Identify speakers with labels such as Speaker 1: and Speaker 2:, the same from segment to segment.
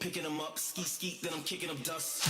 Speaker 1: picking them up. Ski skeet, then I'm kicking up dust.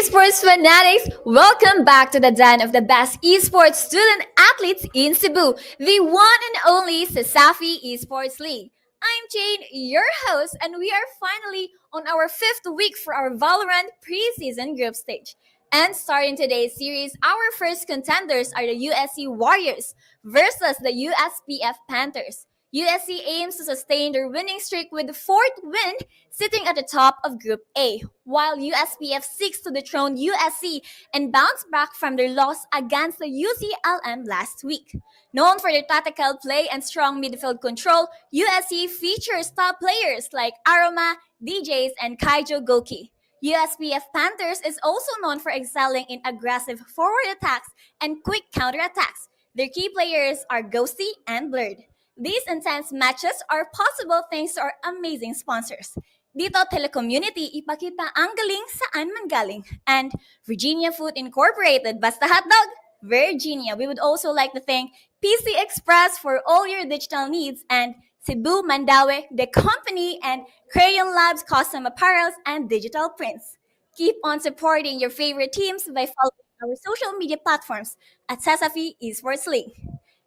Speaker 2: esports fanatics, welcome back to the den of the best esports student athletes in Cebu, the one and only CESAFI Esports League. I'm Jane, your host, and we are finally on our fifth week for our Valorant preseason group stage. And starting today's series, our first contenders are the USC Warriors versus the USPF Panthers. USC aims to sustain their winning streak with the fourth win, sitting at the top of Group A, while USPF seeks to dethrone USC and bounce back from their loss against the UCLM last week. Known for their tactical play and strong midfield control, USC features top players like Aroma, DJs, and Kaijo Goki. USPF Panthers is also known for excelling in aggressive forward attacks and quick counterattacks. Their key players are Ghosty and Blurred. These intense matches are possible thanks to our amazing sponsors. Dito Telecommunity, ipakita ang galing saan man galing. And Virginia Food Incorporated, basta hotdog, Virginia. We would also like to thank PC Express for all your digital needs and Cebu Mandaue, the company, and Crayon Labs custom apparels and digital prints. Keep on supporting your favorite teams by following our social media platforms at CESAFI Esports League.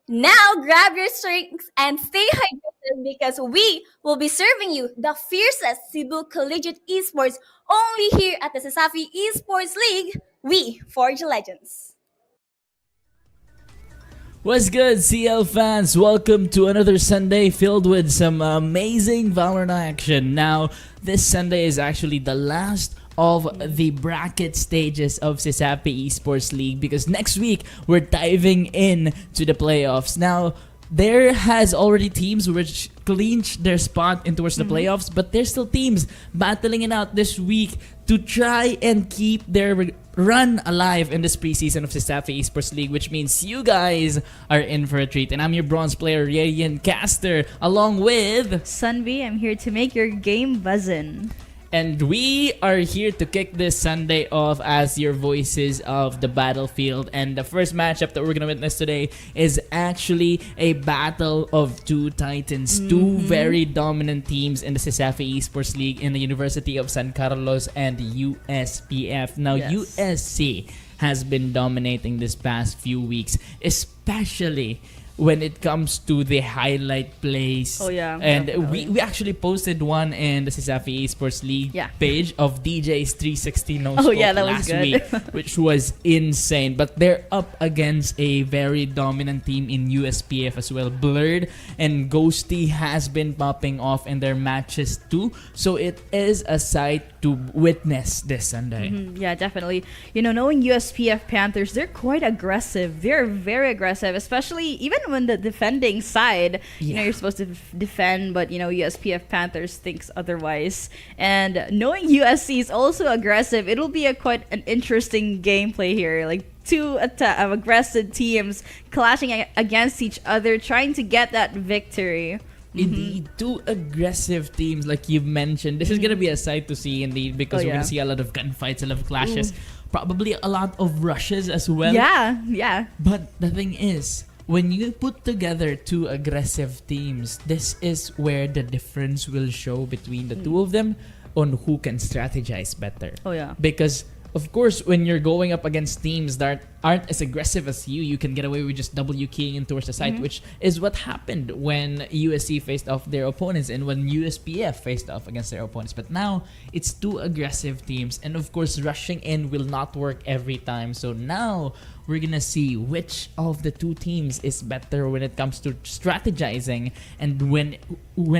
Speaker 2: Now, grab your drinks and stay hydrated because we will be serving you the fiercest Cebu Collegiate Esports only here at the CESAFI Esports League. We forge legends.
Speaker 3: What's good, CL fans? Welcome to another Sunday filled with some amazing Valorant action. Now, this Sunday is actually the last of the bracket stages of CESAFI Esports League because next week we're diving in to the playoffs. Now, there has already teams which clinched their spot in towards the playoffs, but there's still teams battling it out this week to try and keep their run alive in this preseason of CESAFI Esports League, which means you guys are in for a treat. And I'm your bronze player, Rayan Caster, along with
Speaker 4: Sunby. I'm here to make your game buzzin'.
Speaker 3: And we are here to kick this Sunday off as your voices of the battlefield. And the first matchup that we're going to witness today is actually a battle of two titans, two very dominant teams in the CESAFI Esports League in the University of San Carlos and USPF. Now,
Speaker 4: Yes.
Speaker 3: USC has been dominating this past few weeks, especially when it comes to the highlight plays.
Speaker 4: Oh, yeah,
Speaker 3: And
Speaker 4: definitely.
Speaker 3: we actually posted one in the CESAFI Esports League
Speaker 4: Yeah.
Speaker 3: page of DJ's 360 no
Speaker 4: Oh,
Speaker 3: scope
Speaker 4: yeah, that was
Speaker 3: last
Speaker 4: good.
Speaker 3: week, which was insane. But they're up against a very dominant team in USPF as well. Blurred and Ghosty has been popping off in their matches too. So it is a sight to witness this Sunday.
Speaker 4: Yeah, definitely. You know, knowing USPF Panthers, they're quite aggressive. They're very aggressive, especially even when the defending side, you know,
Speaker 3: Yeah.
Speaker 4: you're supposed to defend, but, you know, USPF Panthers thinks otherwise. And knowing USC is also aggressive, it'll be a quite an interesting gameplay here. Like, two aggressive teams clashing against each other, trying to get that victory.
Speaker 3: Indeed, two aggressive teams like you've mentioned. This is gonna be a sight to see indeed because
Speaker 4: Oh,
Speaker 3: we're
Speaker 4: yeah.
Speaker 3: gonna see a lot of gunfights, a lot of clashes, probably a lot of rushes as well.
Speaker 4: Yeah.
Speaker 3: But the thing is, when you put together two aggressive teams, this is where the difference will show between the two of them on who can strategize better.
Speaker 4: Oh, yeah.
Speaker 3: Because of course, when you're going up against teams that aren't as aggressive as you can get away with just W keying in towards the site, which is what happened when USC faced off their opponents and when USPF faced off against their opponents. But now, it's two aggressive teams, and of course, rushing in will not work every time. So now, we're gonna see which of the two teams is better when it comes to strategizing and when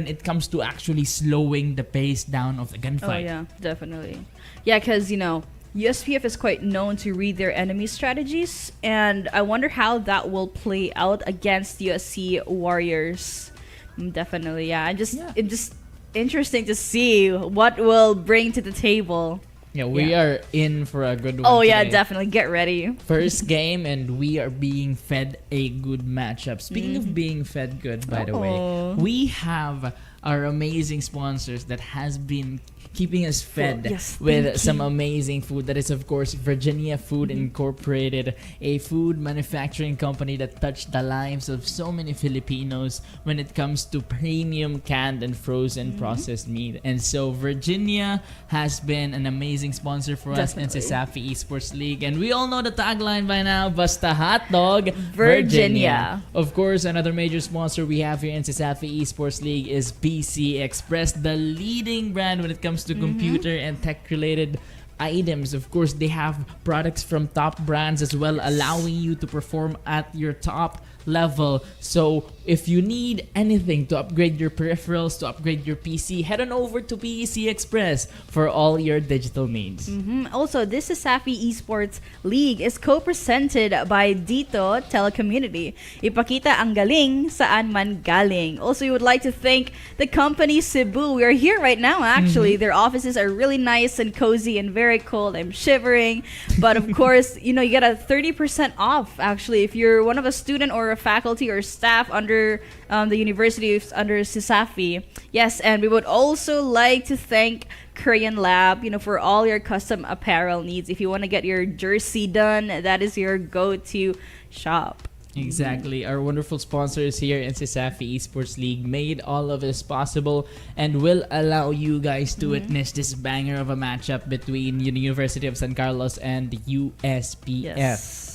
Speaker 3: it comes to actually slowing the pace down of the gunfight.
Speaker 4: Oh, yeah, definitely. Yeah, because, you know, USPF is quite known to read their enemy strategies, and I wonder how that will play out against USC Warriors. Definitely, yeah. It's just interesting to see what will bring to the table.
Speaker 3: Yeah, we are in for a good one.
Speaker 4: Oh, yeah,
Speaker 3: today.
Speaker 4: definitely. Get ready.
Speaker 3: First game, and we are being fed a good matchup. Speaking of being fed good, by the way, we have our amazing sponsors that has been keeping us fed
Speaker 4: Yes,
Speaker 3: with
Speaker 4: thank
Speaker 3: some
Speaker 4: you.
Speaker 3: amazing food. That is, of course, Virginia Food Incorporated, a food manufacturing company that touched the lives of so many Filipinos when it comes to premium canned and frozen processed meat. And so Virginia has been an amazing sponsor for us in
Speaker 4: Definitely.
Speaker 3: CESAFI Esports League. And we all know the tagline by now, Basta Hot Dog,
Speaker 4: Virginia.
Speaker 3: Of course, another major sponsor we have here in CESAFI Esports League is PC Express, the leading brand when it comes to computer and tech-related items. Of course, they have products from top brands as well, allowing you to perform at your top level. So if you need anything to upgrade your peripherals, to upgrade your PC, head on over to PC Express for all your digital needs.
Speaker 4: Also, this CESAFI Esports League is co-presented by Dito Telecommunity. Ipakita ang galing saan man galing. Also, we would like to thank the company Cebu. We are here right now, actually. Their offices are really nice and cozy and very cold. I'm shivering. But of course, you get a 30% off, actually, if you're one of a student or a faculty or staff under the university under CESAFI. Yes, and we would also like to thank Korean Lab, for all your custom apparel needs. If you want to get your jersey done, that is your go-to shop.
Speaker 3: Exactly. Our wonderful sponsors here in CESAFI Esports League made all of this possible and will allow you guys to witness this banger of a matchup between University of San Carlos and the USPF.
Speaker 4: Yes.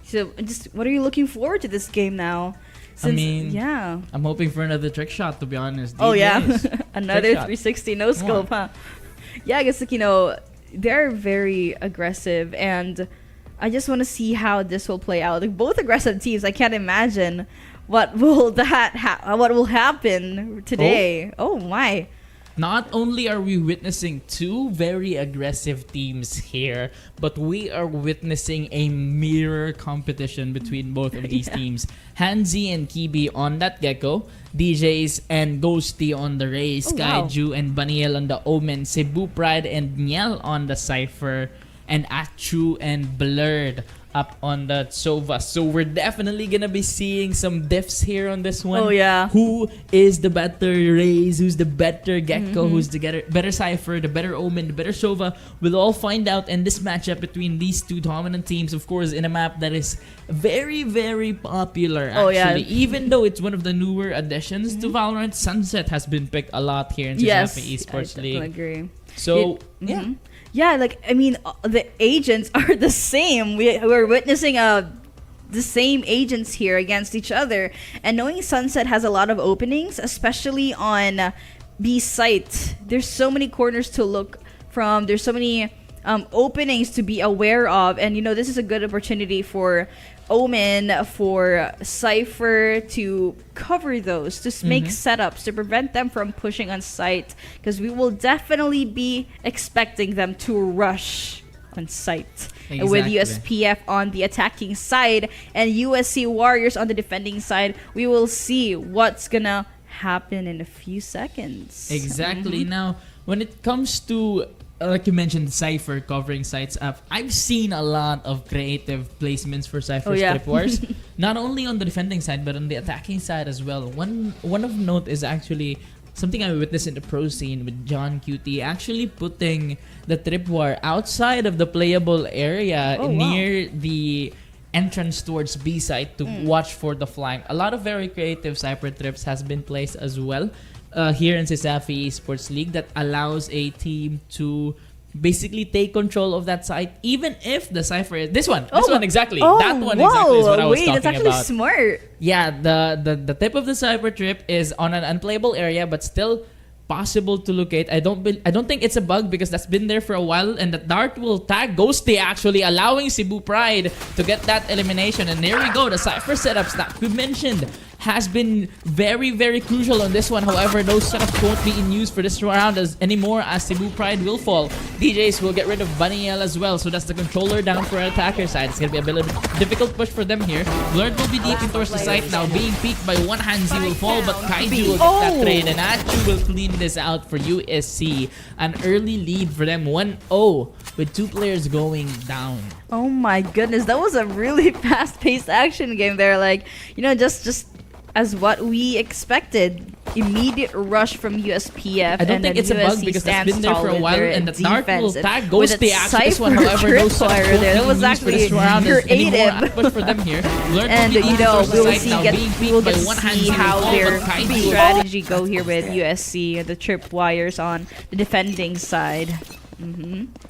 Speaker 4: So, what are you looking forward to this game now? Yeah.
Speaker 3: I'm hoping for another trick shot, to be honest.
Speaker 4: Oh, yeah.
Speaker 3: DJs.
Speaker 4: Another
Speaker 3: Trick shot.
Speaker 4: 360 no scope, huh? Yeah, I guess, they're very aggressive, and I just want to see how this will play out. Like, both aggressive teams, I can't imagine what will happen today. Oh my.
Speaker 3: Not only are we witnessing two very aggressive teams here, but we are witnessing a mirror competition between both of these teams. Hanzi and Kibi on that Gecko, DJs and Ghosty on the Rays,
Speaker 4: Oh, wow.
Speaker 3: Kaiju and Baniel on the Omen, Cebu Pride and Niel on the Cypher, and Achu and Blurred up on the Sova. So we're definitely gonna be seeing some diffs here on this one.
Speaker 4: Oh, yeah.
Speaker 3: Who is the better Rays? Who's the better Gecko? Who's the better Cypher? The better Omen? The better Sova? We'll all find out in this matchup between these two dominant teams, of course, in a map that is very, very popular, actually.
Speaker 4: Oh, yeah.
Speaker 3: Even though it's one of the newer additions to Valorant, Sunset has been picked a lot here in
Speaker 4: Yes,
Speaker 3: CESAFI Esports
Speaker 4: I
Speaker 3: League.
Speaker 4: definitely agree.
Speaker 3: So,
Speaker 4: Yeah. Yeah, the agents are the same. We're witnessing the same agents here against each other. And knowing Sunset has a lot of openings, especially on B site, there's so many corners to look from. There's so many openings to be aware of. And, this is a good opportunity for Omen, for Cypher to cover those, to make setups, to prevent them from pushing on site, because we will definitely be expecting them to rush on site.
Speaker 3: Exactly.
Speaker 4: With USPF on the attacking side and USC Warriors on the defending side, we will see what's gonna happen in a few seconds.
Speaker 3: Exactly. Now, when it comes to like you mentioned, Cypher covering sites up, I've seen a lot of creative placements for Cypher Strip Wars. Not only on the defending side, but on the attacking side as well. One of note is actually something I witnessed in the pro scene with John QT, actually putting the trip war outside of the playable area near the entrance towards B site to watch for the flank. A lot of very creative Cypher trips has been placed as well here in CESAFI Esports League that allows a team to basically take control of that site, even if the Cypher is this one exactly. That one exactly is what I was talking
Speaker 4: that's actually
Speaker 3: about.
Speaker 4: smart.
Speaker 3: Yeah, the tip of the Cypher trip is on an unplayable area, but still possible to locate. I don't think it's a bug because that's been there for a while, and the dart will tag Ghosty, actually allowing Cebu Pride to get that elimination. And there we go, the Cypher setups that we mentioned has been very, very crucial on this one. However, those setups won't be in use for this round anymore, as Cebu Pride will fall. DJs will get rid of Baniel as well, so that's the controller down for attacker side. It's gonna be a bit of a difficult push for them here. Blurred will be deep towards the site now, being peeked by one Hanzi will fall, but Kaiju will get that trade, and Achu will clean this out for USC. An early lead for them, 1-0, with two players going down.
Speaker 4: Oh my goodness, that was a really fast-paced action game there. Like, just as what we expected. immediate rush from USPF.
Speaker 3: I don't
Speaker 4: and
Speaker 3: think
Speaker 4: then
Speaker 3: it's a bug
Speaker 4: USC
Speaker 3: because that's
Speaker 4: stands
Speaker 3: been there for a
Speaker 4: tall
Speaker 3: while,
Speaker 4: with
Speaker 3: and the
Speaker 4: their
Speaker 3: Dark will
Speaker 4: defense.
Speaker 3: tag
Speaker 4: With
Speaker 3: Ghosty
Speaker 4: that
Speaker 3: after this one.
Speaker 4: Cypher
Speaker 3: However, no
Speaker 4: tripwire there. That was actually creative.
Speaker 3: Push for them here.
Speaker 4: And we will get to see how their strategy go here with USC, the tripwires on the defending side.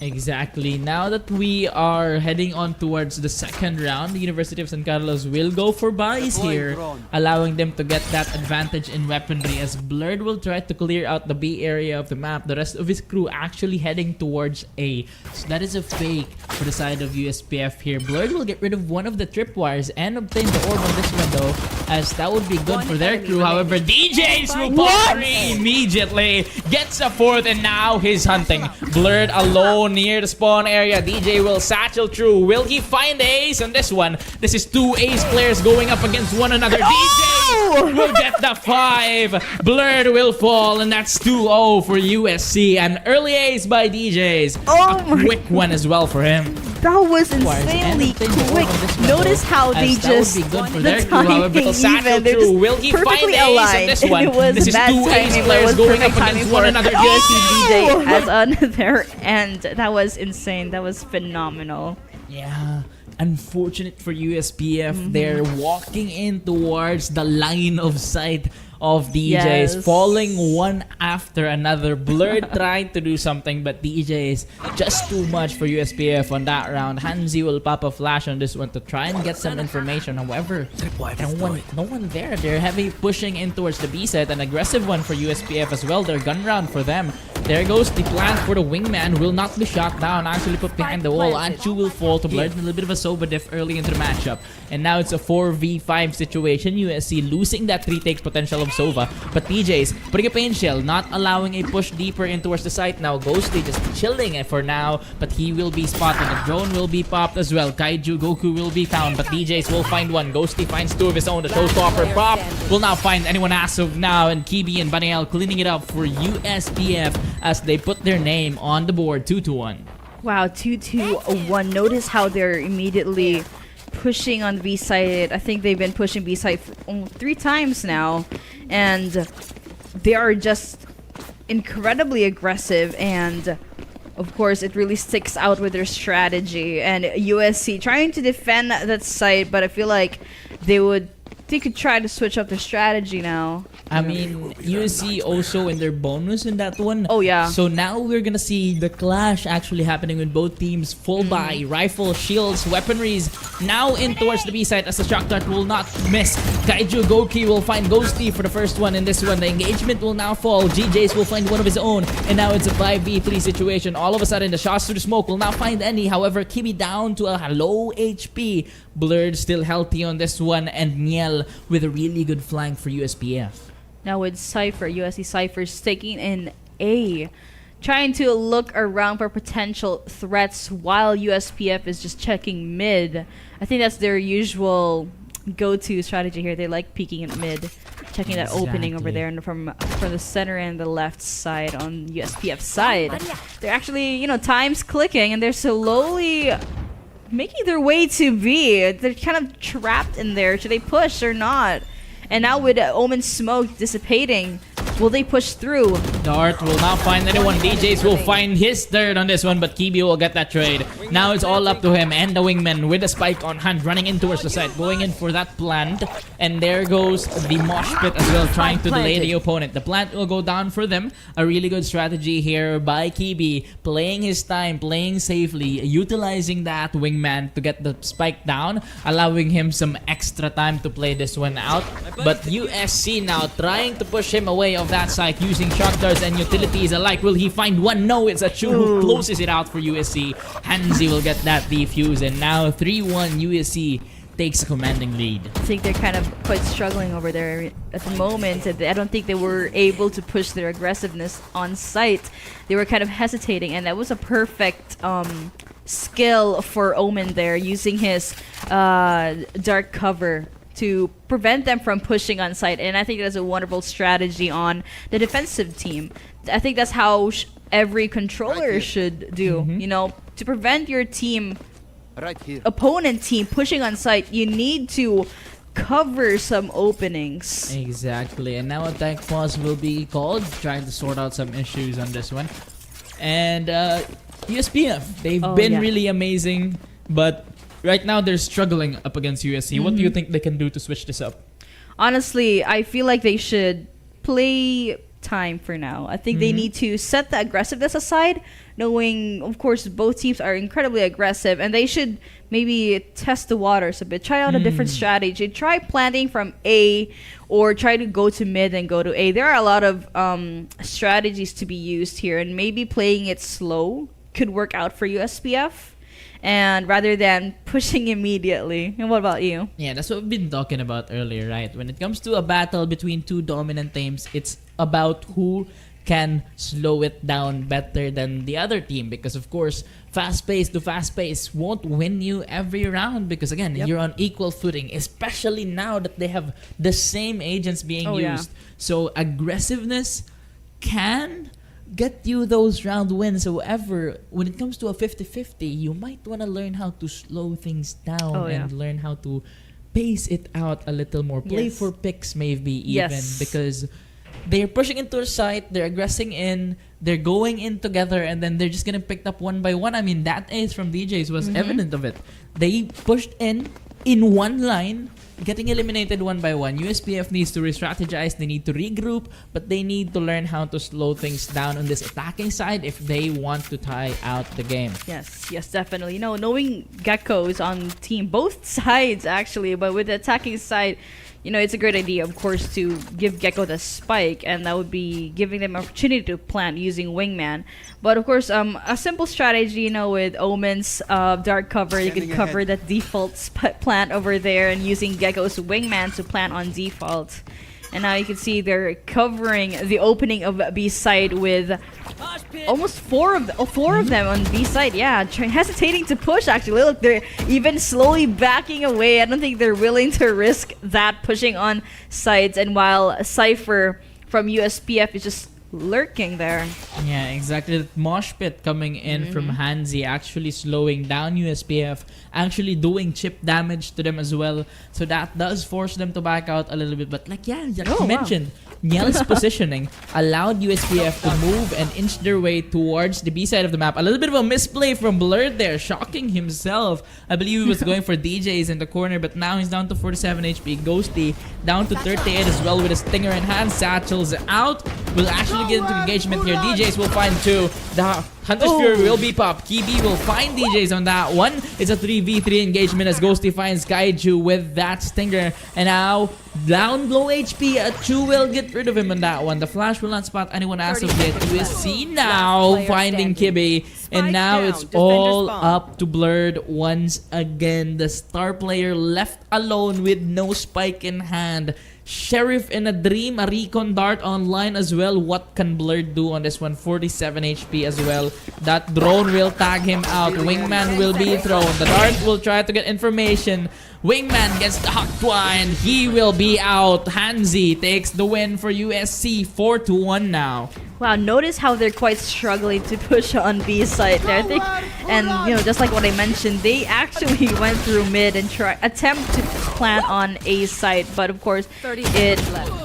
Speaker 3: Exactly. Now that we are heading on towards the second round, the University of San Carlos will go for buys here, allowing them to get that advantage in weaponry as Blurred will try to clear out the B area of the map. The rest of his crew actually heading towards A. So that is a fake for the side of USPF here. Blurred will get rid of one of the tripwires and obtain the orb on this one though, as that would be good for their crew. However, DJs will pop three immediately, gets a fourth, and now he's hunting. Blurred alone near the spawn area. DJ will satchel through. Will he find the ace on this one? This is two ace players going up against one another. DJ will get the 5. Blurred will fall, and that's 2-0 for USC. An early ace by DJs. A quick one as well for him.
Speaker 4: That was insanely quick. Notice how they just the timing even. They're just perfectly aligned. It was bad timing, but it was perfect timing for USC DJ as on their end. That was insane. That was phenomenal.
Speaker 3: Yeah. Unfortunate for USPF, they're walking in towards the line of sight of DJs, falling one after another. Blurred tried to do something, but DJs just too much for USPF on that round. Hansi will pop a flash on this one to try and get some information. However, no one there. They're heavy pushing in towards the B side. An aggressive one for USPF as well. Their gun round for them. There goes the plan for the wingman. Will not be shot down. Actually put behind the wall. Anchu will fall to Blurred. A little bit of a sober diff early into the matchup. And now it's a 4v5 situation. USC losing that 3-take potential of Sova. But DJ's putting a pain shell, not allowing a push deeper in towards the site now. Ghosty just chilling for now, but he will be spotted. The drone will be popped as well. Kaiju Goku will be found, but DJ's will find one. Ghosty finds two of his own. The showstopper prop will not find anyone as of now, and Kibi and Baniel cleaning it up for USPF as they put their name on the board. 2-1.
Speaker 4: Wow, 2-2-1. Notice how they're immediately pushing on the B side. I think they've been pushing B side for 3 times now, and they are just incredibly aggressive, and of course it really sticks out with their strategy. And USC trying to defend that site, but I feel like they could try to switch up their strategy now.
Speaker 3: I mean, USC also in their bonus in that one.
Speaker 4: Oh yeah.
Speaker 3: So now we're gonna see the clash actually happening with both teams. Full buy, rifle, shields, weaponries. Now in towards the B side as the shock dart will not miss. Kaiju Goki will find Ghosty for the first one in this one. The engagement will now fall. GJ's will find one of his own. And now it's a 5v3 situation. All of a sudden the shots through the smoke will not find any. However, Kibi down to a low HP. Blurred still healthy on this one. And Niel with a really good flank for USPF.
Speaker 4: Now with Cypher, USC Cypher's taking in A, trying to look around for potential threats while USPF is just checking mid. I think that's their usual go-to strategy here. They like peeking at mid, checking that opening over there, and from the center and the left side on USPF side. They're actually, time's clicking, and they're slowly making their way to B. They're kind of trapped in there. Should they push or not? And now with Omen's smoke dissipating, will they push through?
Speaker 3: Dart will not find anyone. DJs will find his third on this one, but Kibi will get that trade. Now it's all up to him and the wingman with a spike on hand, running in towards the site, going in for that plant. And there goes the mosh pit as well, trying to delay the opponent. The plant will go down for them. A really good strategy here by Kibi, playing his time, playing safely, utilizing that wingman to get the spike down, allowing him some extra time to play this one out. But USC now trying to push him away of that site using shock darts and utilities alike. Will he find one? No, it's a Chu who closes it out for USC. Hansi will get that defuse, and now 3-1 USC takes a commanding lead.
Speaker 4: I think they're kind of quite struggling over there at the moment. I don't think they were able to push their aggressiveness on site. They were kind of hesitating, and that was a perfect skill for Omen there, using his dark cover to prevent them from pushing on site. And I think that's a wonderful strategy on the defensive team. I think that's how every controller should do. To prevent your team, opponent team pushing on site, you need to cover some openings.
Speaker 3: Exactly. And now attack pause will be called, trying to sort out some issues on this one. And USPF, they've been really amazing, but right now they're struggling up against USC. What do you think they can do to switch this up?
Speaker 4: Honestly, I feel like they should play time for now. I think they need to set the aggressiveness aside, knowing, of course, both teams are incredibly aggressive, and they should maybe test the waters a bit, try out a different strategy, try planting from A, or try to go to mid and go to A. There are a lot of strategies to be used here, and maybe playing it slow could work out for USPF. And rather than pushing immediately. And what about you?
Speaker 3: Yeah, that's what we've been talking about earlier, right? When it comes to a battle between two dominant teams, it's about who can slow it down better than the other team. Because, of course, fast pace to fast pace won't win you every round. Because, again, you're on equal footing, especially now that they have the same agents being used. So, aggressiveness can get you those round wins. However, when it comes to a 50-50, you might want to learn how to slow things down and learn how to pace it out a little more. Play for picks maybe even because they're pushing into a site, they're aggressing in, they're going in together, and then they're just gonna pick up one by one. I mean, that ace from DJs was evident of it. They pushed in one line, getting eliminated one by one. USPF needs to re-strategize, they need to regroup, but they need to learn how to slow things down on this attacking side if they want to tie out the game.
Speaker 4: Yes, definitely. Knowing Gecko's on team, both sides actually, but with the attacking side, it's a great idea, of course, to give Gecko the spike, and that would be giving them an opportunity to plant using Wingman. But of course, a simple strategy, with Omen's dark cover, you could cover that default plant over there, and using Gecko's Wingman to plant on default. And now you can see they're covering the opening of B side with almost four of them on B side. Yeah, hesitating to push actually. Look, they're even slowly backing away. I don't think they're willing to risk that pushing on sides. And while Cypher from USPF is just lurking there.
Speaker 3: Yeah, exactly. That mosh pit coming in from Hansi, actually slowing down USPF, actually doing chip damage to them as well. So that does force them to back out a little bit. But like you mentioned, Niel's positioning allowed USPF to move and inch their way towards the B side of the map. A little bit of a misplay from Blurred there, shocking himself. I believe he was going for DJs in the corner, but now he's down to 47 HP. Ghosty down to 38 as well with a stinger in hand. Satchel's out. Will actually get into engagement here. DJs will find two. The Hunter's Fury will be popped. Kibi will find DJs on that one. It's a 3v3 engagement as Ghosty finds Kaiju with that stinger. And now, down low HP, Chu will get rid of him on that one. The flash will not spot anyone as of yet. USC now finding Kibi. And now it's all up to Blurred once again. The star player left alone with no spike in hand. Sheriff in a dream, a recon dart online as well. What can Blurred do on this one? 47 HP as well. That drone will tag him out. Wingman will be thrown. The dart will try to get information. Wingman gets the hot twine. He will be out. Hansi takes the win for USC. 4-1 now.
Speaker 4: Wow, notice how they're quite struggling to push on B side there. And just like what I mentioned, they actually went through mid and attempt to plant on A side, but of course it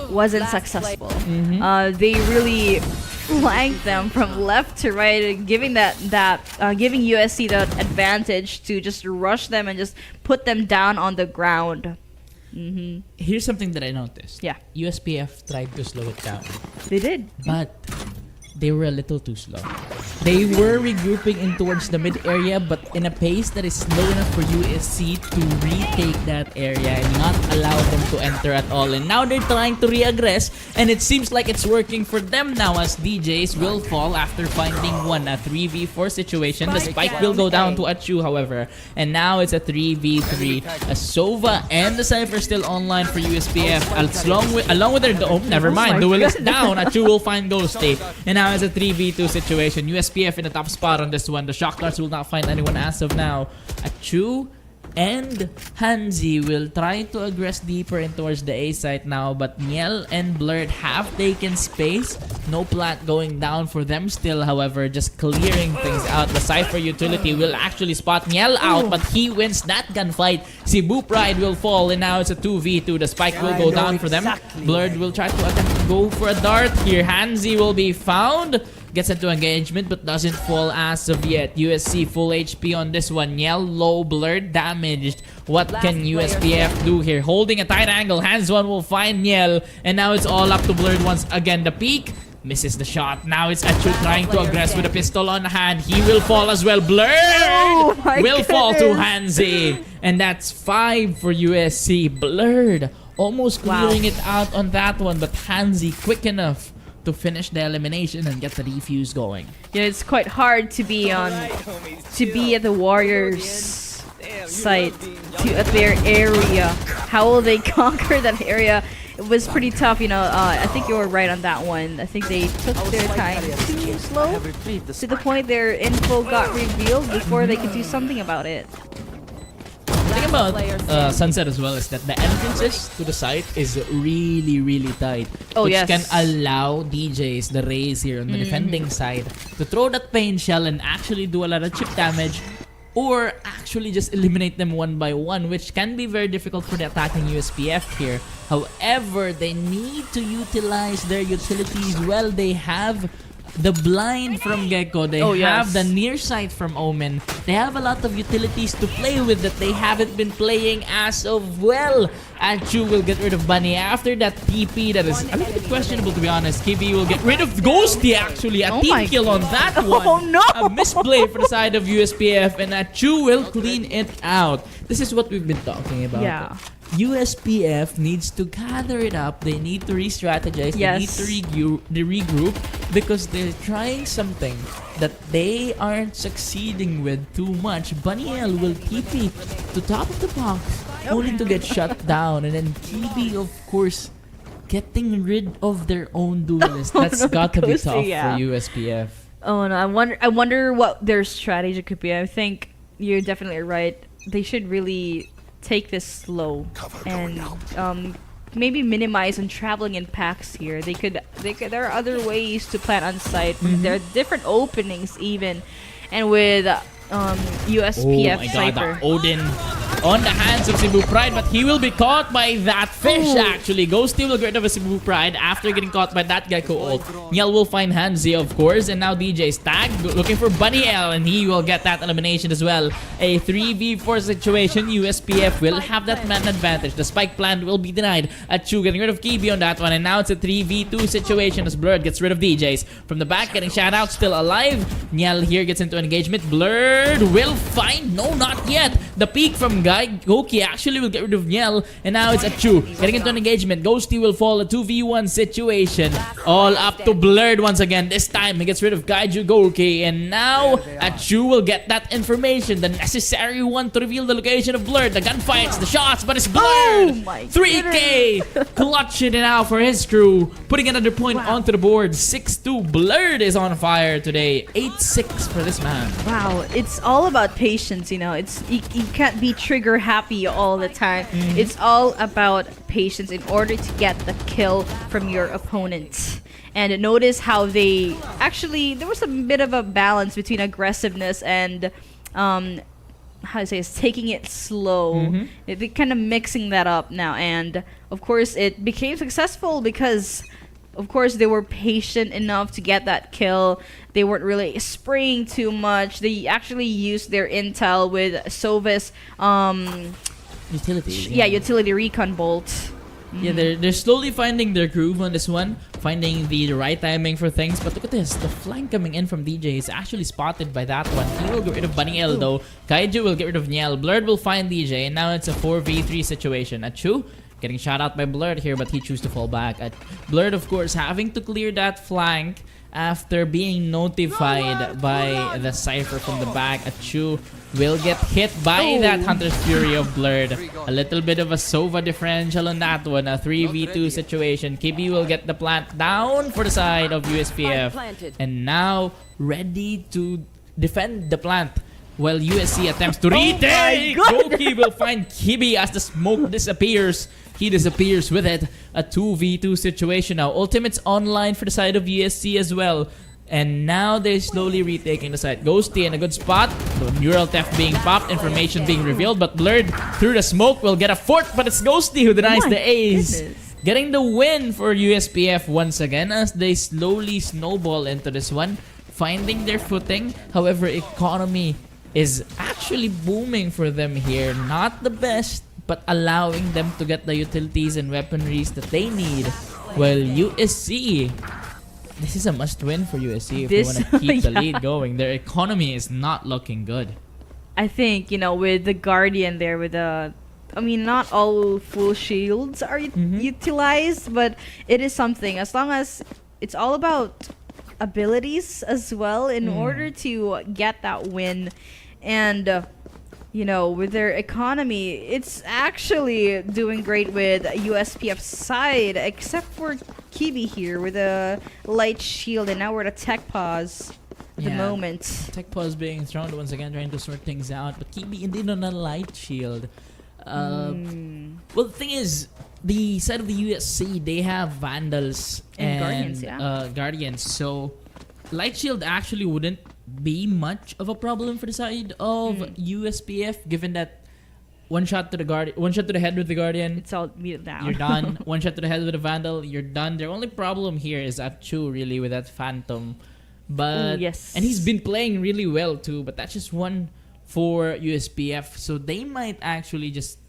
Speaker 4: wasn't successful. They really flanked them from left to right, giving giving USC the advantage to just rush them and just put them down on the ground.
Speaker 3: Here's something that I noticed.
Speaker 4: Yeah.
Speaker 3: USPF tried to slow it down.
Speaker 4: They did.
Speaker 3: But they were a little too slow. They were regrouping in towards the mid area, but in a pace that is slow enough for USC to retake that area and not allow them to enter at all. And now they're trying to re-aggress, and it seems like it's working for them now as DJs will fall after finding a 3v4 situation. The spike will go down to Achu, however. And now it's a 3v3. Sova and the Cypher still online for USPF. Along with their never mind. Duel is down. Achu will find Ghosty. And now it's a 3v2 situation. USPF in the top spot on this one. The shock darts will not find anyone as of now. Achu and Hanzi will try to aggress deeper in towards the A site now, but Niel and Blurred have taken space. No plant going down for them still, however, just clearing things out. The Cypher utility will actually spot Niel out, but he wins that gunfight. Cebu Pride will fall, and now it's a 2v2. The spike will go down for them. Blurred will try to attempt to go for a dart here. Hanzi will be found. Gets into engagement but doesn't fall as of yet. USC full HP on this one. Niel low, Blurred damaged. What can USPF do here? Holding a tight angle. Hands one will find Niel. And now it's all up to Blurred once again. The peak misses the shot. Now it's Achu trying to aggress with a pistol on hand. He will fall as well. Blurred will fall to Hanzi. And that's 5 for USC. Blurred almost clearing it out on that one. But Hanzi quick enough to finish the elimination and get the defuse going.
Speaker 4: Yeah, it's quite hard to be at the Warriors site, at their area. How will they conquer that area? It was pretty tough, I think you were right on that one. I think they took their time too slow to the point their info got revealed before they could do something about it.
Speaker 3: The thing about Sunset as well is that the entrances to the site is really tight. Which can allow DJs, the Rays here on the defending side, to throw that pain shell and actually do a lot of chip damage, or actually just eliminate them one by one, which can be very difficult for the attacking USPF here. However, they need to utilize their utilities well. They have the blind from Gecko, they have the near sight from Omen. They have a lot of utilities to play with that they haven't been playing as of well. Achu will get rid of Bunny after that TP that is a little bit questionable, to be honest. KB will get rid of Ghosty actually. A team kill on that one.
Speaker 4: Oh no!
Speaker 3: A misplay for the side of USPF, and Achu will clean it out. This is what we've been talking about.
Speaker 4: Yeah.
Speaker 3: USPF needs to gather it up. They need to re-strategize. They need to regroup because they're trying something that they aren't succeeding with too much. Bunny L will TP to top of the box, only to get shut down. And then KB, of course, getting rid of their own duelist. That's got to be tough for USPF.
Speaker 4: Oh no, I wonder what their strategy could be. I think you're definitely right. They should really take this slow and maybe minimize on traveling in packs here. There are other ways to plant on site. There are different openings even, and with USPF Cypher.
Speaker 3: Odin on the hands of Cebu Pride, but he will be caught by that fish actually. Ghosty will get rid of a Cebu Pride after getting caught by that Gecko ult. Niel will find Hanzi, of course, and now DJ's tagged, looking for Bunny L, and he will get that elimination as well. A 3v4 situation. USPF will have that man advantage. The spike plant will be denied. Achu getting rid of Kibi on that one, and now it's a 3v2 situation as Blurred gets rid of DJs. From the back, getting shout out, still alive. Niel here gets into engagement. Blurred will find, no, not yet. The peak from Guy Goki actually will get rid of Niel, and now it's Achu getting into an engagement. Ghosty will fall, a 2v1 situation. All up to Blurred once again. This time he gets rid of Gaiju Goki, and now Achu will get that information, the necessary one to reveal the location of Blurred. The gunfights, the shots, but it's Blurred. 3K clutching it out for his crew, putting another point onto the board. 6-2. Blurred is on fire today. 8-6 for this man.
Speaker 4: Wow, it's all about patience, It's you can't be trigger happy all the time. It's all about patience in order to get the kill from your opponent. And notice how they actually, there was a bit of a balance between aggressiveness and how to say, is taking it slow. They're kind of mixing that up now, and of course it became successful because of course they were patient enough to get that kill. They weren't really spraying too much. They actually used their intel with Sova's
Speaker 3: Utility.
Speaker 4: Utility recon bolt.
Speaker 3: Yeah, they're slowly finding their groove on this one, finding the right timing for things. But look at this, the flank coming in from DJ is actually spotted by that one. He will get rid of Bunny L though. Kaiju will get rid of Niel. Blurred will find DJ, and now it's a 4v3 situation. Achu getting shot out by Blurred here, but he chooses to fall back. Blurred, of course, having to clear that flank after being notified by the Cypher from the back. Achu will get hit by that Hunter's Fury of Blurred. A little bit of a Sova differential on that one. A 3v2 situation. Kibi will get the plant down for the side of USPF. And now ready to defend the plant. While USC attempts to
Speaker 4: my
Speaker 3: retake.
Speaker 4: goodness.
Speaker 3: Goki will find Kibi as the smoke disappears. He disappears with it. A 2v2 situation now. Ultimate's online for the side of USC as well. And now they're slowly retaking the site. Ghosty in a good spot. The neural theft being popped, information being revealed, but Blurred through the smoke will get a fourth, but it's Ghosty who denies
Speaker 4: my
Speaker 3: the ace.
Speaker 4: goodness.
Speaker 3: Getting the win for USPF once again as they slowly snowball into this one, finding their footing. However, economy is actually booming for them here. Not the best, but allowing them to get the utilities and weaponries that they need. Well, USC, this is a must-win for USC if they want to keep the lead going. Their economy is not looking good.
Speaker 4: I think, with the Guardian there, with the... I mean, not all full shields are utilized, but it is something. As long as it's all about abilities as well in order to get that win. And, with their economy, it's actually doing great with USPF's side, except for Kibi here with a light shield, and now we're at a tech pause at the moment.
Speaker 3: Tech pause being thrown once again, trying to sort things out. But Kibi indeed on a light shield. Well, the thing is, the side of the USC, they have Vandals
Speaker 4: And
Speaker 3: Guardians. So, light shield actually wouldn't be much of a problem for the side of USPF, given that one shot to the head with the Guardian,
Speaker 4: It's all beat down.
Speaker 3: you're done. One shot to the head with a Vandal, you're done. Their only problem here is at Chu, really, with that Phantom. But
Speaker 4: Ooh, yes.
Speaker 3: and he's been playing really well too, but that's just one for USPF. So they might actually just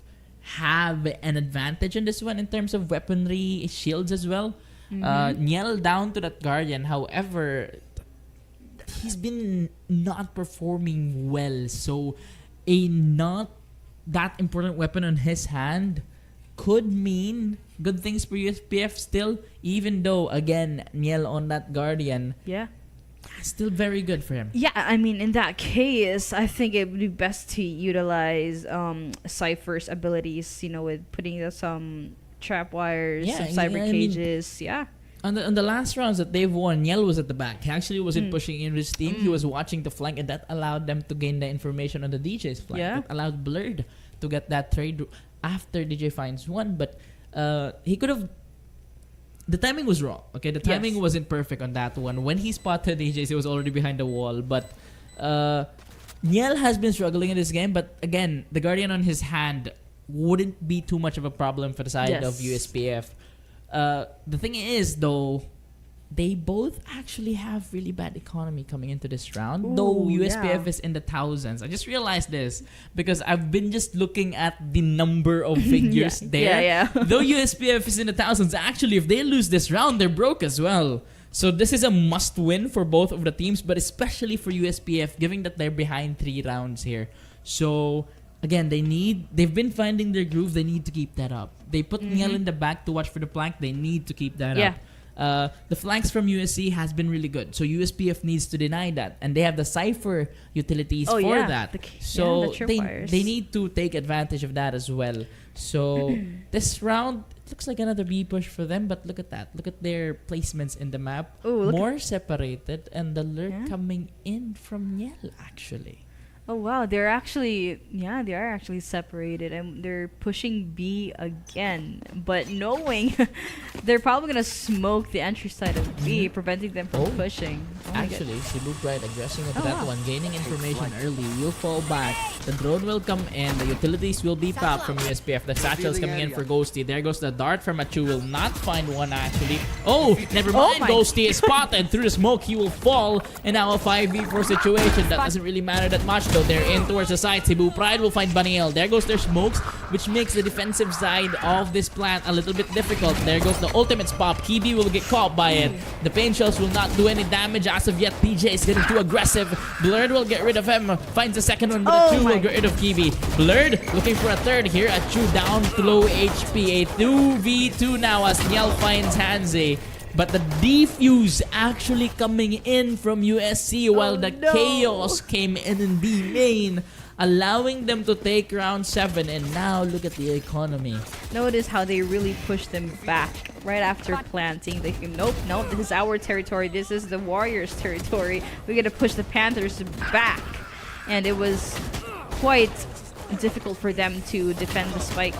Speaker 3: have an advantage in this one in terms of weaponry, shields as well. Niel down to that Guardian. However, he's been not performing well. So a not that important weapon on his hand could mean good things for USPF still, even though, again, Niel on that Guardian,
Speaker 4: Yeah.
Speaker 3: still very good for him.
Speaker 4: Yeah, I mean, in that case, I think it would be best to utilize Cypher's abilities, with putting some trap wires,
Speaker 3: Yeah,
Speaker 4: some cyber
Speaker 3: I mean,
Speaker 4: cages. Yeah.
Speaker 3: On the last rounds that they've won, Niel was at the back. He actually wasn't pushing in his team. He was watching the flank, and that allowed them to gain the information on the DJ's flank.
Speaker 4: Yeah.
Speaker 3: It allowed Blurred to get that trade after DJ finds one. But he could have... The timing was wrong. Okay, the timing
Speaker 4: Yes.
Speaker 3: wasn't perfect on that one. When he spotted DJ's, he was already behind the wall. But Niel has been struggling in this game. But again, the Guardian on his hand wouldn't be too much of a problem for the side of USPF. The thing is, though, they both actually have really bad economy coming into this round. Though USPF is in the thousands. I just realized this because I've been just looking at the number of figures there.
Speaker 4: Yeah.
Speaker 3: Though USPF is in the thousands, actually, if they lose this round, they're broke as well. So this is a must-win for both of the teams, but especially for USPF, given that they're behind 3 rounds here. So... Again, they've been finding their groove. They need to keep that up. They put Niel in the back to watch for the flank. They need to keep that up. The flanks from USC has been really good. So USPF needs to deny that. And they have the Cypher utilities for that. So
Speaker 4: the
Speaker 3: they need to take advantage of that as well. So this round, it looks like another B push for them. But look at that. Look at their placements in the map.
Speaker 4: Ooh,
Speaker 3: More separated. And the lurk coming in from Niel, actually.
Speaker 4: Oh wow, they are actually separated, and they're pushing B again. But knowing they're probably gonna smoke the entry side of B, preventing them from pushing. Oh my
Speaker 3: Actually, Cebu Pride aggressing into that
Speaker 4: wow.
Speaker 3: one, gaining information early. Will fall back. The drone will come in. The utilities will be popped from USPF. The satchel's coming in for Ghosty. There goes the dart from Achu. Will not find one actually. Oh, never mind.
Speaker 4: my-
Speaker 3: Ghosty is spotted through the smoke. He will fall. And now a 5v4 situation. That doesn't really matter that much though. They're in towards the side. Cebu Pride will find Baniel. There goes their smokes, which makes the defensive side of this plant a little bit difficult. There goes the ultimates pop. Kibi will get caught by it. The pain shells will not do any damage as of yet. PJ is getting too aggressive. Blurred will get rid of him. Finds the second one, but Achu will get rid of Kibi. Blurred looking for a third here. Achu down to low HP. A 2v2 now as Niel finds Hanze. But the defuse actually coming in from USC while the chaos came in B main, allowing them to take round 7. And now look at the economy.
Speaker 4: Notice how they really push them back right after planting. They think, nope, this is our territory. This is the Warriors' territory. We're gonna push the Panthers back. and it was quite difficult for them to defend the spike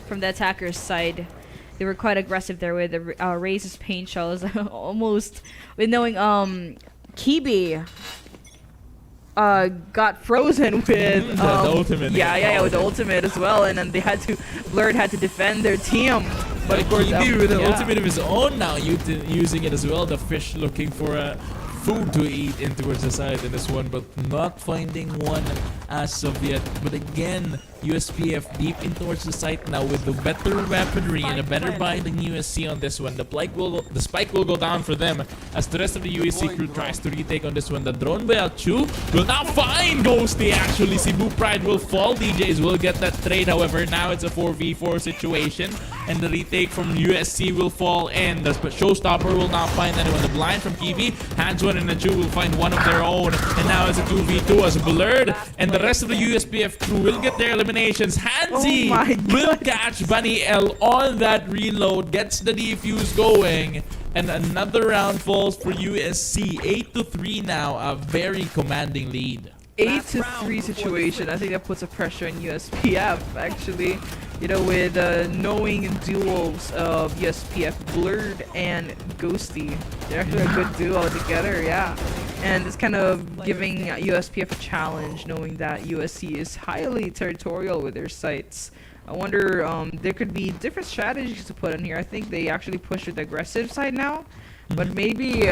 Speaker 4: from the attacker's side. They were quite aggressive there with the Raze's paint shells, almost with knowing Kibi got frozen with
Speaker 3: the ultimate.
Speaker 4: with the ultimate as well, and then Blurred had to defend their team. But of course,
Speaker 3: Kibi with an ultimate of his own now, using it as well. The fish looking for food to eat in towards the side in this one, but not finding one as of yet. But again, USPF deep in towards the site now with the better weaponry and a better buy than USC on this one. The spike will go down for them as the rest of the USC crew tries to retake on this one. The drone by Alchu will now find Ghosty. Actually, Cebu Pride will fall. DJs will get that trade. However, now it's a 4v4 situation, and the retake from USC will fall in. The showstopper will not find anyone. The blind from Kiwi, Hands one and the Chu will find one of their own, and now it's a 2v2 as Blurred and the rest of the USPF crew will get their eliminations. Hansi will catch Bunny L on that reload, gets the defuse going, and another round falls for USC. 8-3 now, a very commanding lead.
Speaker 4: 8-3 situation. I think that puts a pressure on USPF actually. You know, with knowing duels of USPF, Blurred and Ghosty. They're actually a good duo together, yeah. And it's kind of giving USPF a challenge, knowing that USC is highly territorial with their sites. I wonder, there could be different strategies to put in here. I think they actually push with the aggressive side now, but maybe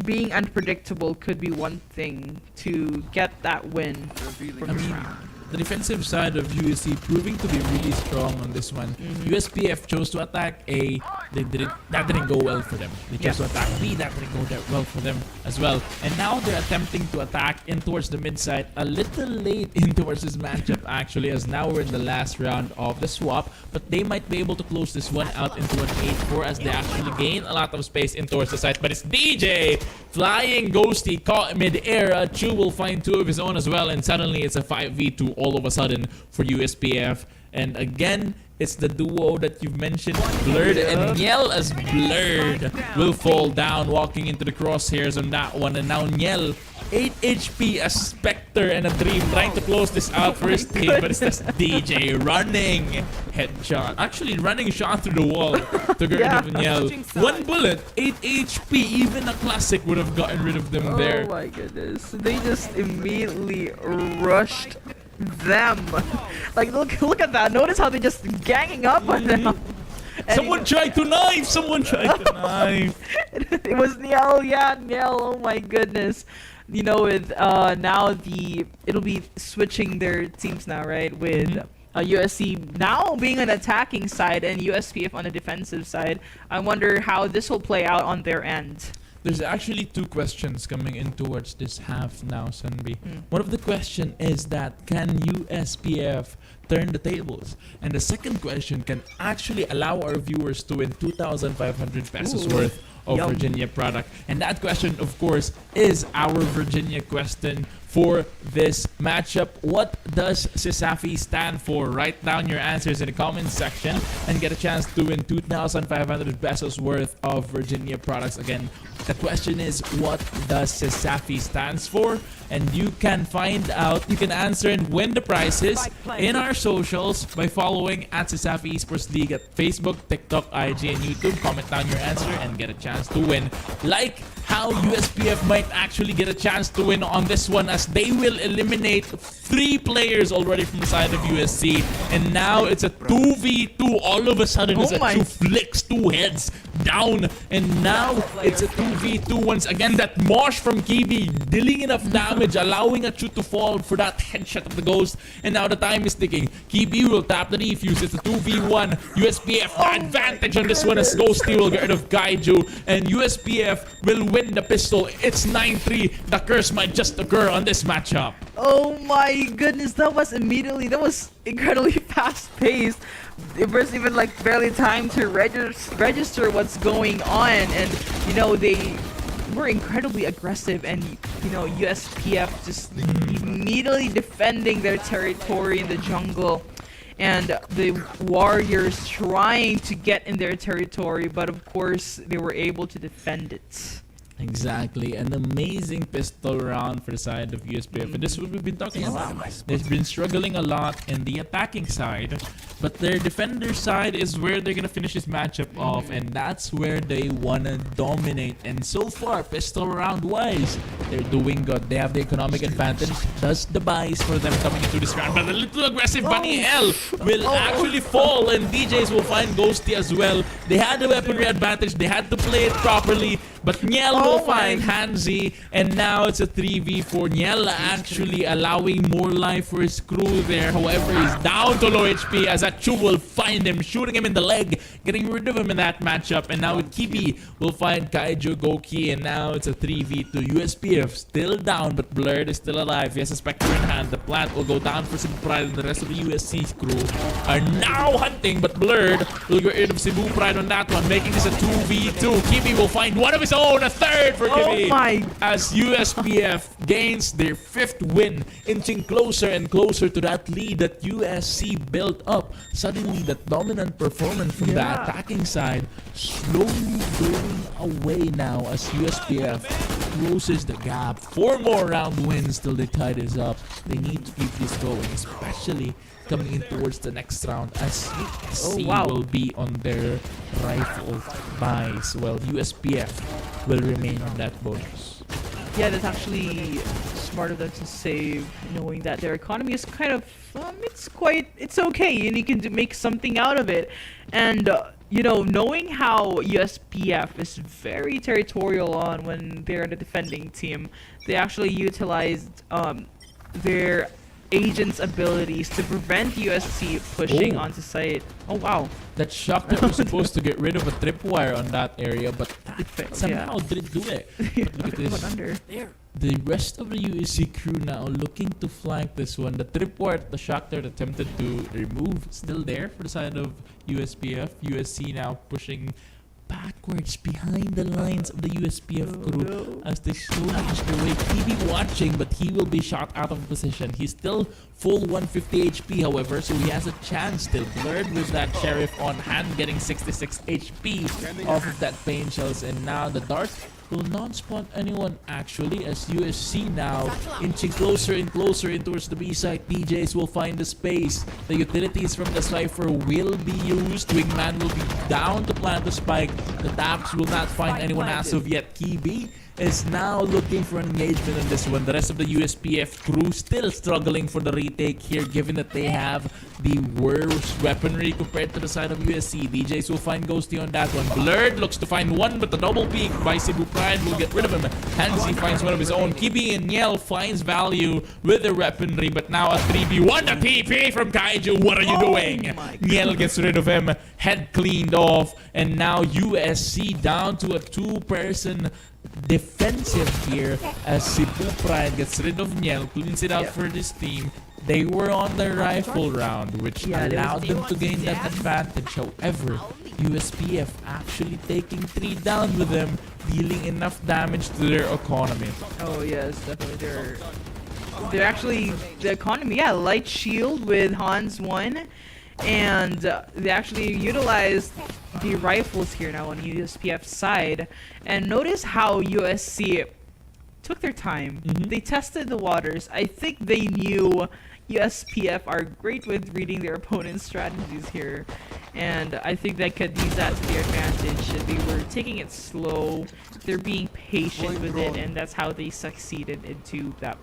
Speaker 4: being unpredictable could be one thing to get that win from this round.
Speaker 3: The defensive side of USC proving to be really strong on this one. USPF chose to attack A. That didn't go well for them. They chose to attack B. That didn't go that well for them as well. And now they're attempting to attack in towards the mid side a little late in towards this matchup actually, as now we're in the last round of the swap. But they might be able to close this one out into an 8-4 as they actually gain a lot of space in towards the side. But it's DJ flying Ghosty caught mid-air. Chu will find two of his own as well, and suddenly it's a 5v2 all of a sudden for USPF. And again, it's the duo that you've mentioned, Blurred and Niel, as Blurred will fall down walking into the crosshairs on that one. And now Niel, 8 HP, a Spectre and a Dream trying to close this out for his team, but it's just DJ running headshot, actually running shot through the wall to get rid of Niel. One bullet, 8 HP, even a classic would have gotten rid of them there.
Speaker 4: Oh my goodness, they just immediately rushed them. Like, look at that. Notice how they're just ganging up on them.
Speaker 3: Someone tried to knife! Someone tried to knife!
Speaker 4: It was Niel, yeah, Niel. Oh my goodness. You know, with now it'll be switching their teams now, right? With USC now being an attacking side and USPF on the defensive side. I wonder how this will play out on their end.
Speaker 3: There's actually two questions coming in towards this half now, Sunbi. One of the question is that can USPF turn the tables? And the second question can actually allow our viewers to win 2,500 pesos worth of Virginia product. And that question, of course, is our Virginia question for this matchup. What does CESAFI stand for? Write down your answers in the comments section and get a chance to win 2,500 pesos worth of Virginia products. Again, the question is, what does CESAFI stands for? And you can find out, you can answer and win the prizes in our socials by following at CESAFI Esports League at Facebook, TikTok, IG, and YouTube. Comment down your answer and get a chance to win. Like how USPF might actually get a chance to win on this one, as they will eliminate 3 players already from the side of USC. And now it's a 2v2. All of a sudden, it's a 2 flicks, 2 heads down. And now it's a 2v2 once again. That Mosh from Kiwi dealing enough damage, allowing a Chu to fall for that headshot of the Ghost. And now the time is ticking. Kiwi will tap the defuse. It's a 2v1. USPF the advantage on this one as Ghosty will get rid of Kaiju. And USPF will win the pistol. It's 9-3. The curse might just occur on this matchup.
Speaker 4: Oh my goodness, that was incredibly fast paced. It was even like barely time to register what's going on, and you know, they were incredibly aggressive, and you know, USPF just immediately defending their territory in the jungle, and the Warriors trying to get in their territory, but of course they were able to defend it.
Speaker 3: Exactly, an amazing pistol round for the side of USPF, and this is what we've been talking about. They've been struggling a lot in the attacking side, but their defender side is where they're gonna finish this matchup off, and that's where they wanna dominate. And so far, pistol round wise, they're doing good. They have the economic advantage. Does the buys for them coming into this round, but a little aggressive Bunny L will actually fall, and DJs will find Ghosty as well. They had the weaponry advantage. They had to play it properly. But Niel will find Hanzi, and now it's a 3v4. Niel actually allowing more life for his crew there. However, he's down to low HP as Achu will find him, shooting him in the leg, getting rid of him in that matchup. And now Kibi will find Kaijo Goki, and now it's a 3v2. USPF still down, but Blurred is still alive. He has a Spectre in hand. The plant will go down for Cebu Pride, and the rest of the USC's crew are now hunting, but Blurred will get rid of Cebu Pride on that one, making this a 2v2. Kibi will find one of his own, a third for Kibi, as USPF gains their 5th win, inching closer and closer to that lead that USC built up. Suddenly, that dominant performance from the attacking side slowly going away now as USPF closes the gap. 4 more round wins till the tide is up. They need to keep this going, especially coming in towards the next round as USC will be on their rifle buys, while USPF will remain on that bonus.
Speaker 4: Yeah, that's actually smart of them to save, knowing that their economy is kind of, it's okay, and you can make something out of it. And, knowing how USPF is very territorial on when they're the defending team, they actually utilized their agent's abilities to prevent USC pushing onto site. Oh wow.
Speaker 3: That shock that was supposed to get rid of a tripwire on that area, but it somehow didn't do it. But look at this. The rest of the USC crew now looking to flank this one. The tripwire the shock dart attempted to remove still there for the side of USPF. USC now pushing backwards behind the lines of the USPF crew as they slowly inch their way. TV watching, but he will be shot out of position. He's still full 150 HP, however, so he has a chance still. Blurred with that sheriff on hand, getting 66 HP off of that pain shells, and now the dart will not spot anyone actually as USC now inching closer and closer in towards the B side. DJs will find the space. The utilities from the Cypher will be used. Wingman will be down to plant the spike. The taps will not find anyone as of yet. Kibi is now looking for an engagement on this one. The rest of the USPF crew still struggling for the retake here, given that they have the worst weaponry compared to the side of USC. DJs will find Ghosty on that one. Blurred looks to find one, but the double peek by Cebu Pride will get rid of him. Hansi finds one of his own. Kibi and Niel finds value with their weaponry, but now a 3v1. A TP from Kaiju. What are you doing? Niel gets rid of him. Head cleaned off, and now USC down to a 2-person defensive here as Cebu Pride gets rid of Niel, cleans it out for this team. They were on their rifle round, which allowed them to gain that advantage. However, USPF actually taking 3 down with them, dealing enough damage to their economy.
Speaker 4: Oh yes, definitely. They're actually the economy. Yeah, light shield with Hans 1. And they actually utilized the rifles here now on USPF's side. And notice how USC took their time. They tested the waters. I think they knew USPF are great with reading their opponent's strategies here. And I think they could use that to their advantage. They were taking it slow. They're being patient with it. And that's how they succeeded into that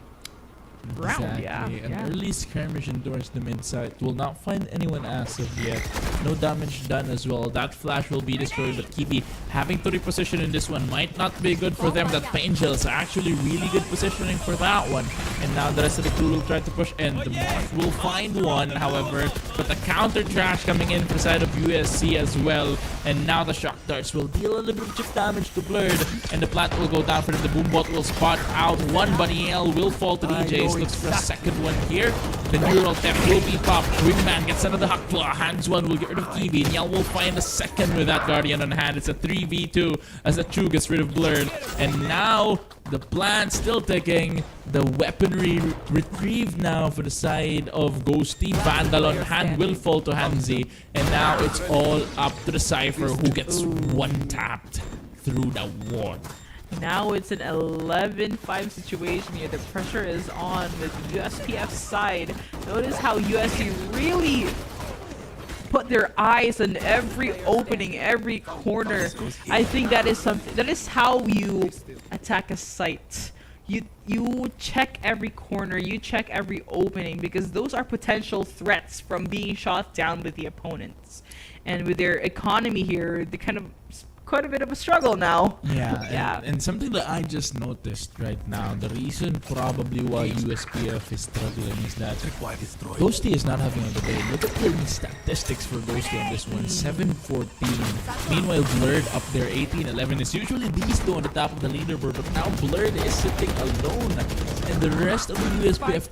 Speaker 4: round.
Speaker 3: An early skirmish towards the mid side will not find anyone as of yet. No damage done as well. That flash will be destroyed, but Kibi having to reposition in this one might not be good for them. That pain shells are actually really good positioning for that one. And now the rest of the crew will try to push in. The Moth will find one, however, but the counter trash coming in for the side of USC as well. And now the shock darts will deal a little bit of damage to Blurred, and the plat will go down for them. The boombot will spot out one. Bunny L will fall to DJs. Looks for a second one here. The neural theft will be popped. Wingman gets another hack claw. Hands one will get rid of Kibi. Niel will find a second with that Guardian on hand. It's a 3v2 as the Chu gets rid of Blurred. And now the plant still ticking. The weaponry retrieved now for the side of Ghosty. Vandal on hand will fall to Hansi. And now it's all up to the Cypher, who gets one tapped through the wall.
Speaker 4: Now it's an 11-5 situation here. The pressure is on the USPF side. Notice how USC really put their eyes on every opening, every corner. I think that is something. That is how you attack a site. You check every corner, you check every opening, because those are potential threats from being shot down with the opponents. And with their economy here, they kind of quite a bit of a struggle now.
Speaker 3: Yeah. And something that I just noticed right now, the reason probably why USPF is struggling is that Ghosty is not having a good day. Look at the statistics for Ghosty on this one, 7-14. Meanwhile, Blurred up there, 18-11. It's usually these two on the top of the leaderboard, but now Blurred is sitting alone. And the rest of the USPF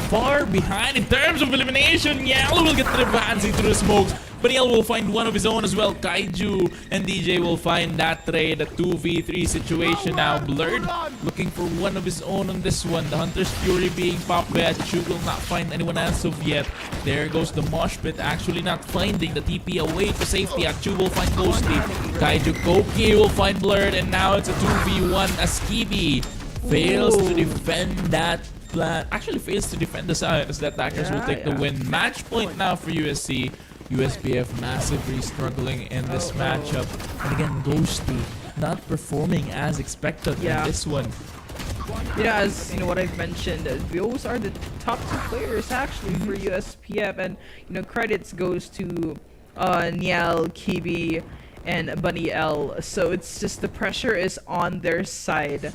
Speaker 3: far behind in terms of elimination. Yellow will get the advancing through the smokes. But Yell will find one of his own as well. Kaiju and DJ will find that trade. A 2v3 situation now. Blurred looking for one of his own on this one. The Hunter's Fury being popped by Achu will not find anyone else of yet. There goes the mosh pit, actually not finding the TP away to safety. Achu will find Ghosty. Kaiju Koki will find Blurred. And now it's a 2v1. Askibi fails to defend that plan. Actually fails to defend the side as the attackers will take the win. Match point now for USC. USPF massively struggling in this matchup. And again, Ghosty not performing as expected in this one.
Speaker 4: As you know what I've mentioned, those are the top two players actually for USPF, and credits goes to Niel, Kibi, and Bunny L. So it's just the pressure is on their side.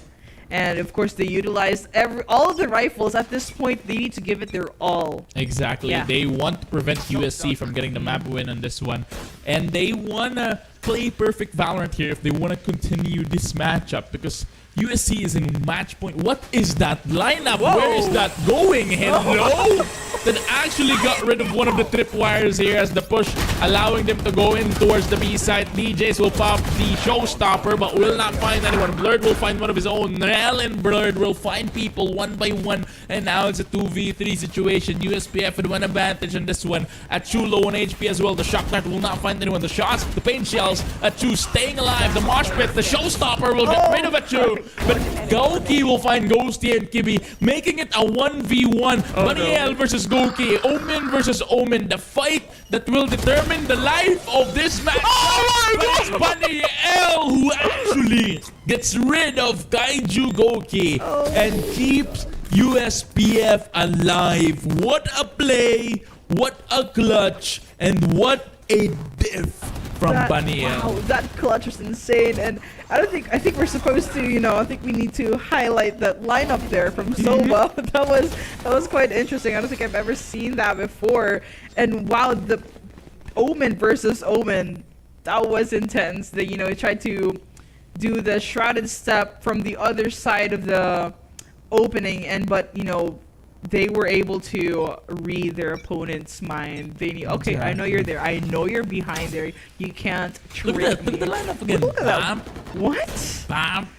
Speaker 4: And of course, they utilized all of the rifles. At this point, they need to give it their all.
Speaker 3: Exactly. Yeah. They want to prevent USC from getting the map win on this one. And they want to play perfect Valorant here if they want to continue this matchup. Because USC is in match point. What is that lineup? Whoa. Where is that going? Hello? That actually got rid of one of the tripwires here as the push, allowing them to go in towards the B side. DJs will pop the showstopper, but will not find anyone. Blurred will find one of his own. Rel and Blurred will find people one by one. And now it's a 2v3 situation. USPF with one advantage on this one. Achu low on HP as well. The shock dart will not find anyone. The shots, the paint shells. Achu staying alive. The mosh pit, the showstopper will get rid of Achu. But Gouki will find Ghosty and Kibi, making it a 1v1. Baniel versus Gouki. Omen versus Omen. The fight that will determine the life of this match. Oh my God! Baniel, who actually gets rid of Kaiju Gouki and keeps USPF alive. What a play! What a clutch! And what a diff from Baniel.
Speaker 4: Wow, that clutch was insane. And I think we're supposed to, I think we need to highlight that lineup there from Soba. That was quite interesting. I don't think I've ever seen that before. And wow, the Omen versus Omen, that was intense. They tried to do the shrouded step from the other side of the opening, but they were able to read their opponent's mind. They knew, okay, I know you're there. I know you're behind there. You can't trick me.
Speaker 3: Look at the lineup again.
Speaker 4: Look at that. What?
Speaker 3: Bam.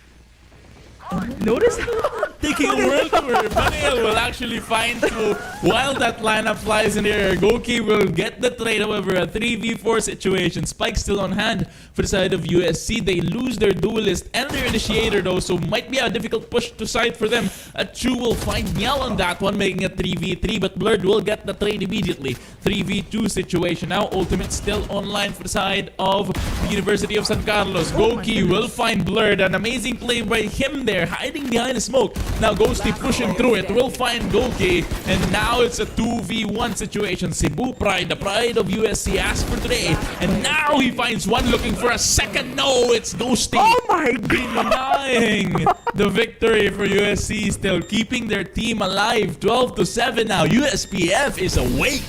Speaker 4: Notice how
Speaker 3: taking a world tour. Baniel will actually find through while that lineup flies in the air. Gouki will get the trade, however, a 3v4 situation. Spike still on hand for the side of USC. They lose their duelist and their initiator though, so might be a difficult push to side for them. Achu will find Niel on that one, making a 3v3, but Blurred will get the trade immediately. 3v2 situation now. Ultimate still online for the side of the University of San Carlos. Gouki will find Blurred. An amazing play by him there, hiding behind the smoke. Now Ghosty pushing through it. Will find Gouki. And now it's a 2v1 situation. Cebu Pride, the pride of USC, asked for today. And now he finds one looking for a second. No, it's Ghosty.
Speaker 4: Oh my God.
Speaker 3: Denying the victory for USC, still keeping their team alive. 12-7 now. USPF is awake.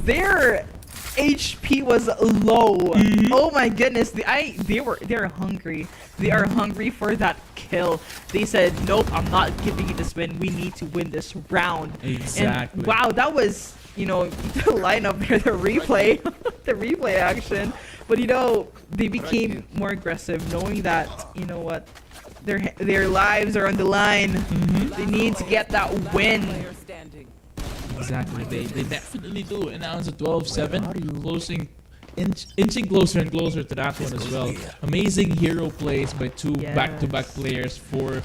Speaker 4: Their HP was low. Oh my goodness. They're hungry. They are hungry for that kill. They said, nope, I'm not giving you this win. We need to win this round.
Speaker 3: Exactly.
Speaker 4: And wow, that was, the lineup there, the replay. The replay action. But they became more aggressive, knowing that, what, their lives are on the line. They need to get that win.
Speaker 3: Exactly, they definitely do. And now it's a 12-7, closing inching closer and closer to that one as well. Amazing hero plays by two
Speaker 4: Yes.
Speaker 3: back-to-back players for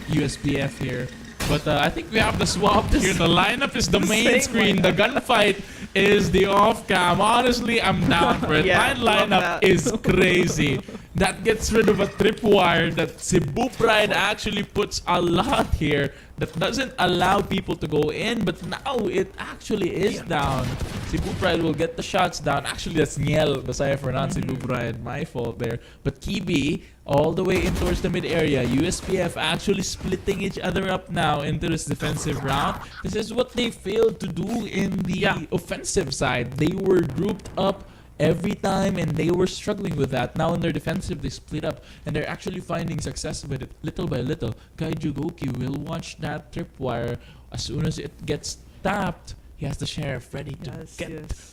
Speaker 3: USPF here. But I think we have the swap here. The lineup is the main screen. The gunfight is the off-cam. Honestly, I'm down for it.
Speaker 4: Yeah,
Speaker 3: My
Speaker 4: love
Speaker 3: lineup
Speaker 4: that.
Speaker 3: is crazy. That gets rid of a tripwire that Cebu Pride actually puts a lot here that doesn't allow people to go in, but now it actually is down. Cebu Pride will get the shots down. Actually, that's Niel Basaya for not Cebu Pride. My fault there. But Kibi all the way in towards the mid area. USPF actually splitting each other up now into this defensive round. This is what they failed to do in the offensive side. They were grouped up every time and they were struggling with that. Now in their defensive, they split up and they're actually finding success with it little by little. Kaiju Goki will watch that tripwire. As soon as it gets tapped, he has the sheriff ready to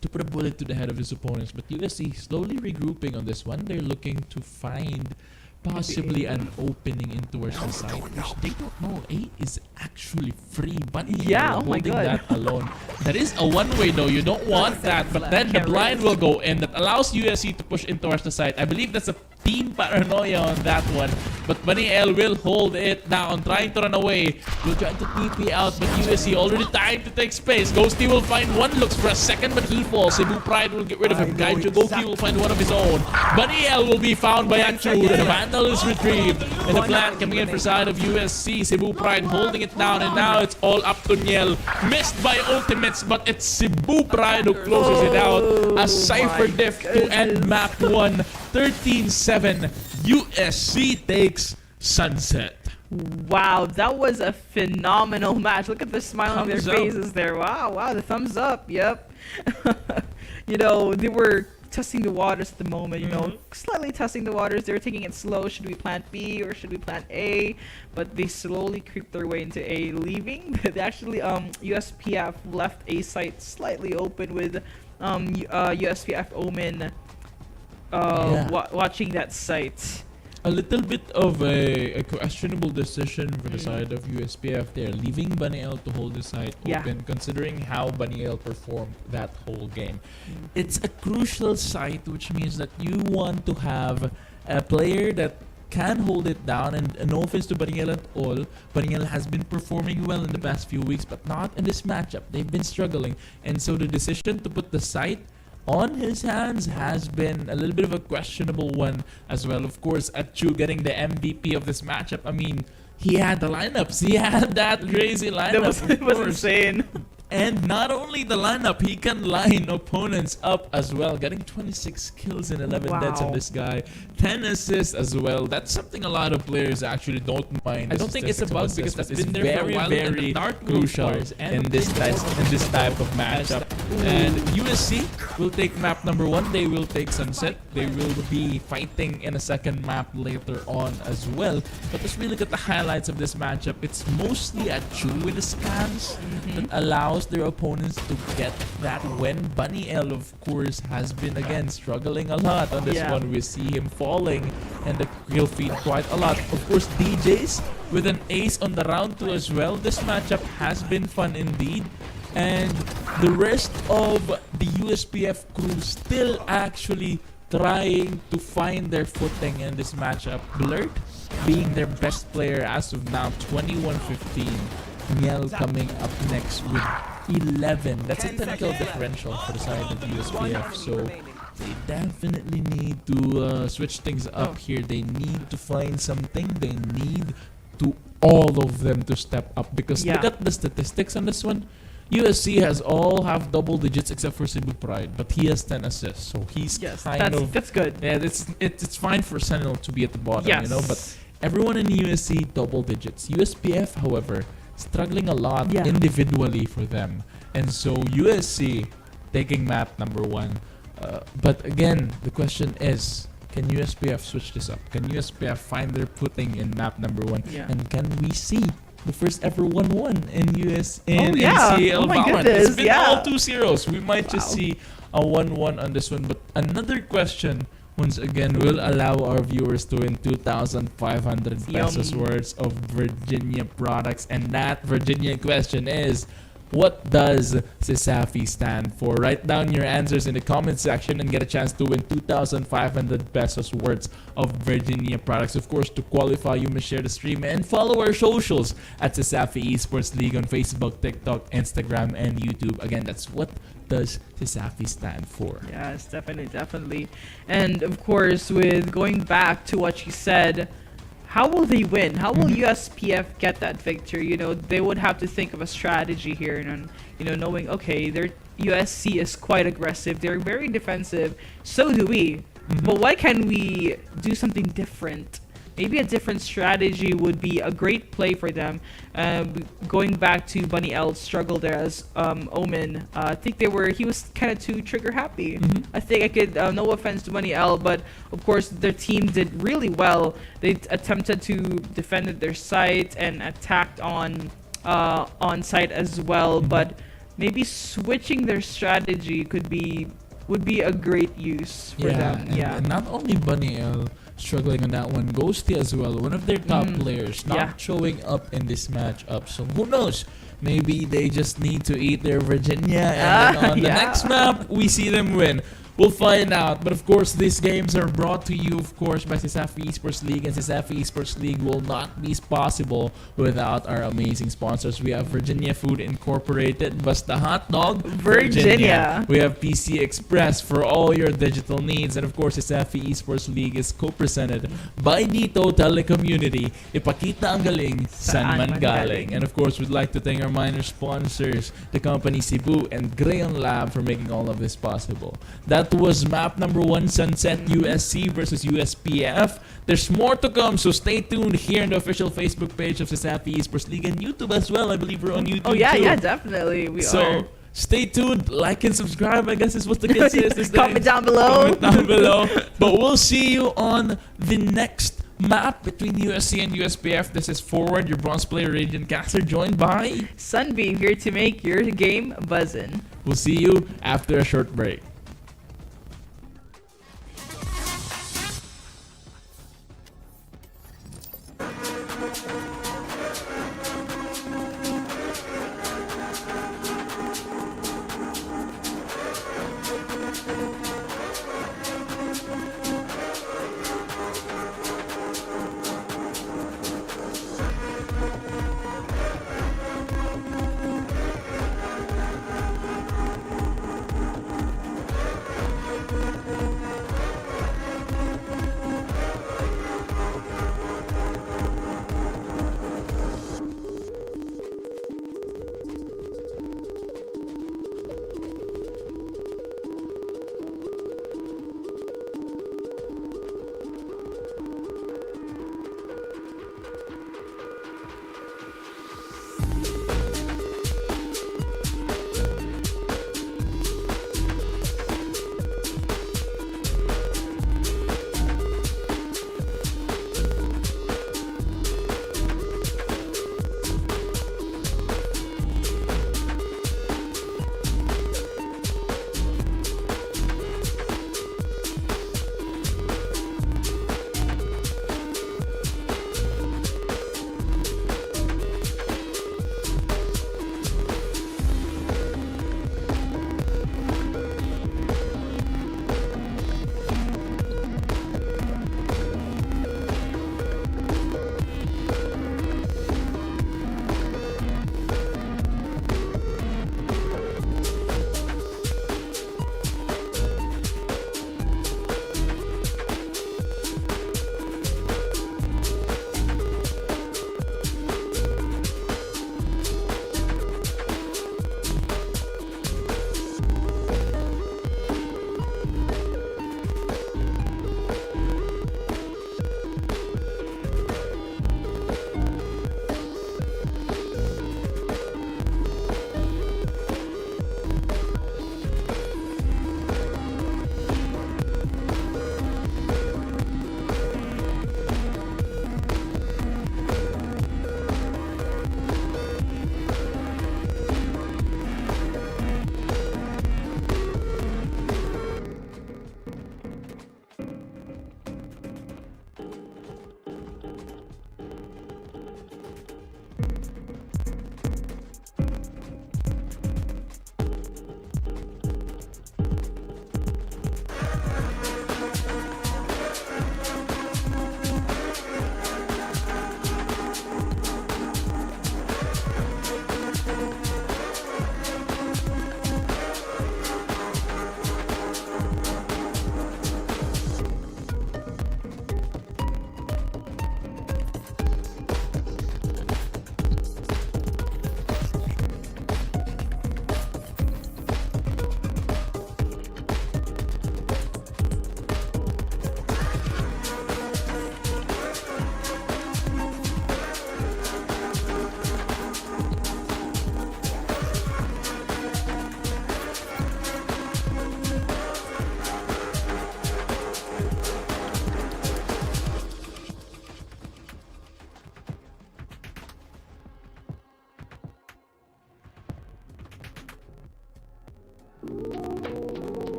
Speaker 3: to put a bullet to the head of his opponents. But USC slowly regrouping on this one. They're looking to find possibly an opening in towards the side, which they don't know. A is actually free. Bunny
Speaker 4: Yeah, oh my
Speaker 3: holding
Speaker 4: God.
Speaker 3: that alone. That is a one-way though. You don't want that. But then the blind will go in. That allows USC to push in towards the side. I believe that's a team paranoia on that one. But Bunny L will hold it down, trying to run away. Will try to TP out, but USC already trying to take space. Ghosty will find one, looks for a second, but he falls. Cebu Pride will get rid of him. Kaiju Goki will find one of his own. Bunny L will be found by Achu. The Vandal is retrieved. And the plant coming in for side of USC. Cebu Pride holding it down, and now it's all up to Niel. Missed by ultimates, but it's Cebu Pride who closes it out. A Cypher diff to end map 1. 13-7. USC takes Sunset.
Speaker 4: Wow, that was a phenomenal match. Look at the smile on their
Speaker 3: Thumbs up.
Speaker 4: faces there. Wow, the thumbs up. Yep. You know, they were testing the waters at the moment, you know, slightly testing the waters. They were taking it slow. Should we plant B or should we plant A? But they slowly creeped their way into A, leaving. They actually, USPF left A site slightly open with USPF Omen watching that site.
Speaker 3: A little bit of a questionable decision for the side of USPF there, leaving Bunny L to hold the site open, considering how Bunny L performed that whole game. It's a crucial site, which means that you want to have a player that can hold it down, and no offense to Bunny L at all. Bunny L has been performing well in the past few weeks, but not in this matchup. They've been struggling, and so the decision to put the site on his hands has been a little bit of a questionable one as well. Of course, Achu getting the MVP of this matchup. I mean, he had the lineups. He had that crazy lineup.
Speaker 4: It was insane.
Speaker 3: And not only the lineup, he can line opponents up as well. Getting 26 kills and 11 deaths on this guy. 10 assists as well. That's something a lot of players actually don't mind. I don't think it's a bug because that's been there for a while. Very crucial in this type of matchup. And USC will take map number 1. They will take Sunset. They will be fighting in a second map later on as well. But let's really look at the highlights of this matchup. It's mostly Achu with the scans that allows their opponents to get that win. Bunny L, of course, has been again struggling a lot on this one. We see him falling and the kill feed quite a lot. Of course, DJs with an ace on the round 2 as well. This matchup has been fun indeed. And the rest of the USPF crew still actually trying to find their footing in this matchup. Blurt being their best player as of now, 21-15. Niel coming up next with 11. That's a technical differential for the side of USPF. So they definitely need to switch things up here. They need to find something. They need to all of them to step up, because look at the statistics on this one. USC has all have double digits except for Cebu Pride, but he has 10 assists, so he's
Speaker 4: that's good.
Speaker 3: Yeah, it's fine for Sentinel to be at the bottom, you know. But everyone in USC double digits. USPF, however, struggling a lot individually for them, and so USC taking map number 1. But again, the question is, can USPF switch this up? Can USPF find their footing in map number 1? And can we see the first ever 1-1 in CL Valorant? It's been all 2-0s. We might just see a 1-1 on this one. But another question, once again, will allow our viewers to win 2,500 pesos worth of Virginia products. And that Virginia question is, what does CESAFI stand for? Write down your answers in the comment section and get a chance to win 2,500 pesos worth of Virginia products. Of course, to qualify, you must share the stream and follow our socials at CESAFI Esports League on Facebook, TikTok, Instagram, and YouTube. Again, that's what does CESAFI stand for.
Speaker 4: Yes, definitely. And of course, with going back to what she said, how will they win? How will USPF get that victory? You know, they would have to think of a strategy here, and knowing, okay, their USC is quite aggressive. They're very defensive. So do we. But why can't we do something different? Maybe a different strategy would be a great play for them. Going back to Bunny L's struggle there as Omen, I think he was kind of too trigger happy. I think I could, no offense to Bunny L, but of course their team did really well. They attempted to defend their site and attacked on site as well, but maybe switching their strategy would be a great use for them.
Speaker 3: And not only Bunny L struggling on that one, Ghosty as well, one of their top players, not showing up in this matchup. So who knows? Maybe they just need to eat their Virginia, and then on the next map, we see them win. We'll find out. But of course, these games are brought to you, of course, by CESAFI Esports League, and CESAFI Esports League will not be possible without our amazing sponsors. We have Virginia Food Incorporated, Basta Hot Dog,
Speaker 4: Virginia.
Speaker 3: We have PC Express for all your digital needs, and of course, CESAFI Esports League is co-presented by Dito Telecommunity. Ipakita ang galing, saan man galing. And of course, we'd like to thank our minor sponsors, the company Cebu and Grayon Lab, for making all of this possible. That was map number 1, Sunset USC versus USPF. There's more to come, so stay tuned here on the official Facebook page of CESAFI Esports League and YouTube as well. I believe we're on YouTube too.
Speaker 4: Yeah, definitely. We are.
Speaker 3: So stay tuned, like and subscribe, I guess is what the kid says.
Speaker 4: Comment down below.
Speaker 3: But we'll see you on the next map between USC and USPF. This is Forward, your bronze player Radiant Caster, joined by
Speaker 4: Sunbeam, here to make your game buzzin'.
Speaker 3: We'll see you after a short break.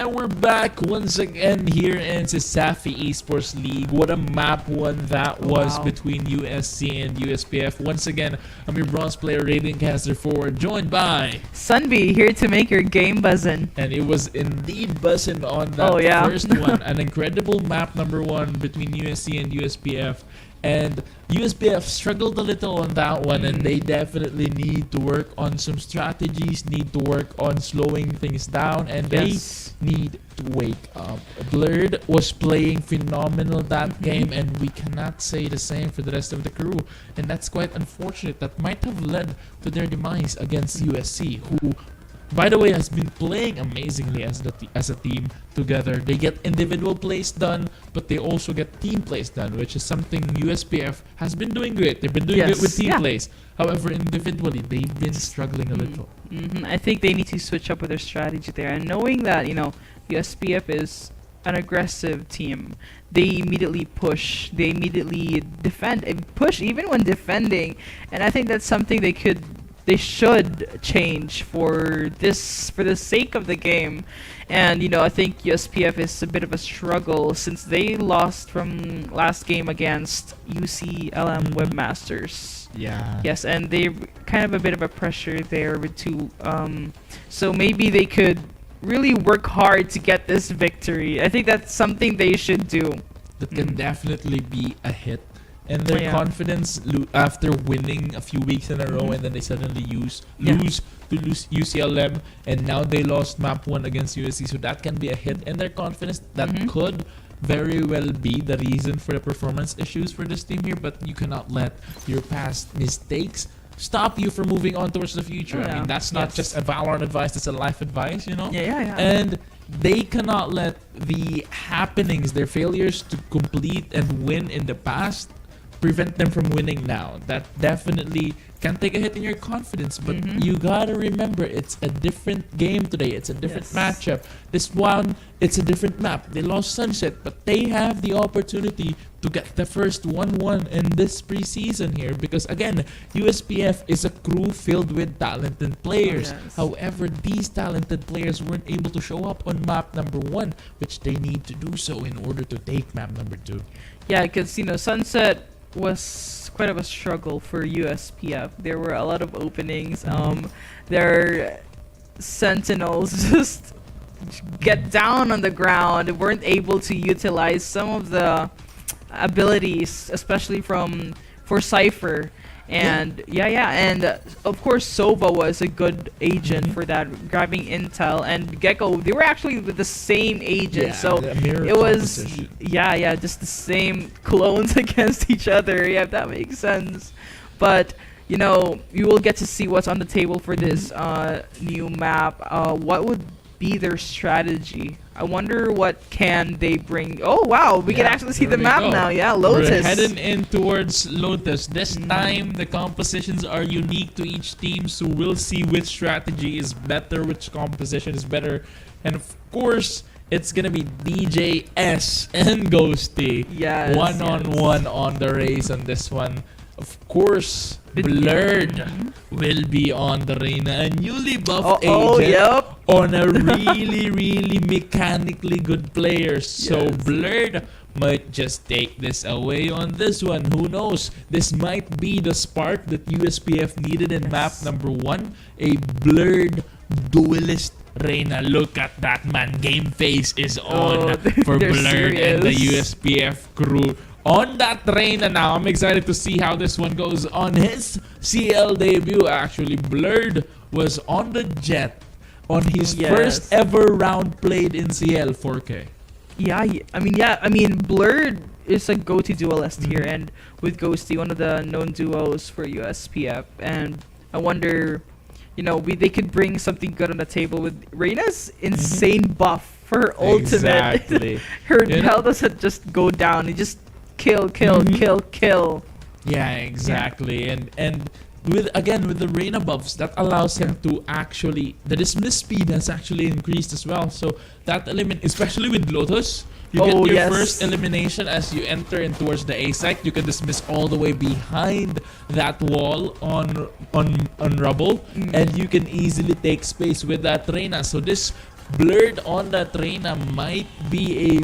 Speaker 3: we're back once again here in CESAFI Esports League. What a map one that was between USC and USPF. Once again, I'm your bronze player, Radiant Caster 4, joined by
Speaker 4: Sunby here to make your game buzzin'.
Speaker 3: and it was indeed buzzing on that first one. An incredible map number one between USC and USPF. And USPF struggled a little on that one, and they definitely need to work on some strategies, need to work on slowing things down, and they need to wake up. Blurred was playing phenomenal that game, and we cannot say the same for the rest of the crew. And that's quite unfortunate. That might have led to their demise against USC, who, by the way, has been playing amazingly as a team together. They get individual plays done, but they also get team plays done, which is something USPF has been doing great. They've been doing good with team plays. However, individually, they've been struggling a little.
Speaker 4: I think they need to switch up with their strategy there. And knowing that, USPF is an aggressive team, they immediately push, they immediately defend, and push even when defending. And I think that's something they should change for the sake of the game. And I think USPF is a bit of a struggle since they lost from last game against UCLM Webmasters.
Speaker 3: Yeah.
Speaker 4: Yes, and they kind of a bit of a pressure there with two. So maybe they could really work hard to get this victory. I think that's something they should do.
Speaker 3: That can definitely be a hit. And their confidence after winning a few weeks in a row, and then they suddenly lose to UCLM, and now they lost map 1 against USC, so that can be a hit. And their confidence, that could very well be the reason for the performance issues for this team here, but you cannot let your past mistakes stop you from moving on towards the future. I mean, that's not just a Valorant advice, that's a life advice, And they cannot let the happenings, their failures to complete and win in the past, prevent them from winning now. That definitely can take a hit in your confidence, but you gotta remember, it's a different game today. It's a different matchup. This one, it's a different map. They lost Sunset, but they have the opportunity to get the first 1-1 in this preseason here, because again, USPF is a crew filled with talented players. However, these talented players weren't able to show up on map number 1, which they need to do so in order to take map number 2.
Speaker 4: Yeah, because Sunset was quite of a struggle for USPF. There were a lot of openings. Their sentinels just get down on the ground, weren't able to utilize some of the abilities, especially for Cypher. And and of course Sova was a good agent for that, grabbing intel, and Gecko, they were actually with the same agent, so it was just the same clones against each other. Yeah, if that makes sense. But you will get to see what's on the table for this new map. What would be their strategy? I wonder what can they bring. Oh wow, we can actually see the map now. Yeah, Lotus.
Speaker 3: We're heading in towards Lotus. This time the compositions are unique to each team, so we'll see which strategy is better, which composition is better. And of course, it's gonna be DJS and Ghosty. One-on-one on the race on this one. Of course, Blurred will be on the Reyna, a newly buffed agent on a really, really mechanically good player. So Blurred might just take this away on this one. Who knows? This might be the spark that USPF needed in map number 1. A Blurred duelist Reyna. Look at that, man. Game face is on for Blurred and the USPF crew. On that Reyna now, I'm excited to see how this one goes on his CL debut. Actually, Blurred was on the Jet on his first ever round played in CL 4K.
Speaker 4: I mean, Blurred is a go-to duelist here, and with Ghosty, one of the known duos for USPF. And I wonder, they could bring something good on the table with Reyna's insane buff for her ultimate. Her health doesn't just go down; it just kill.
Speaker 3: Yeah, exactly. And with the Reyna buffs, that allows him to actually, the dismiss speed has actually increased as well. So that element, especially with Lotus, you get your first elimination as you enter in towards the A site. You can dismiss all the way behind that wall on rubble, and you can easily take space with that Reyna. So this Blurred on that Reyna might be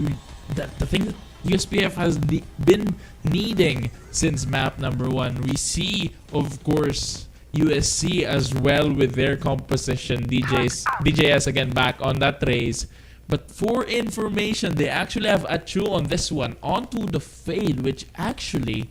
Speaker 3: the thing that USPF has been needing since map number 1. We see, of course, USC as well with their composition. DJS again back on that race. But for information, they actually have Achu on this one onto the fade, which actually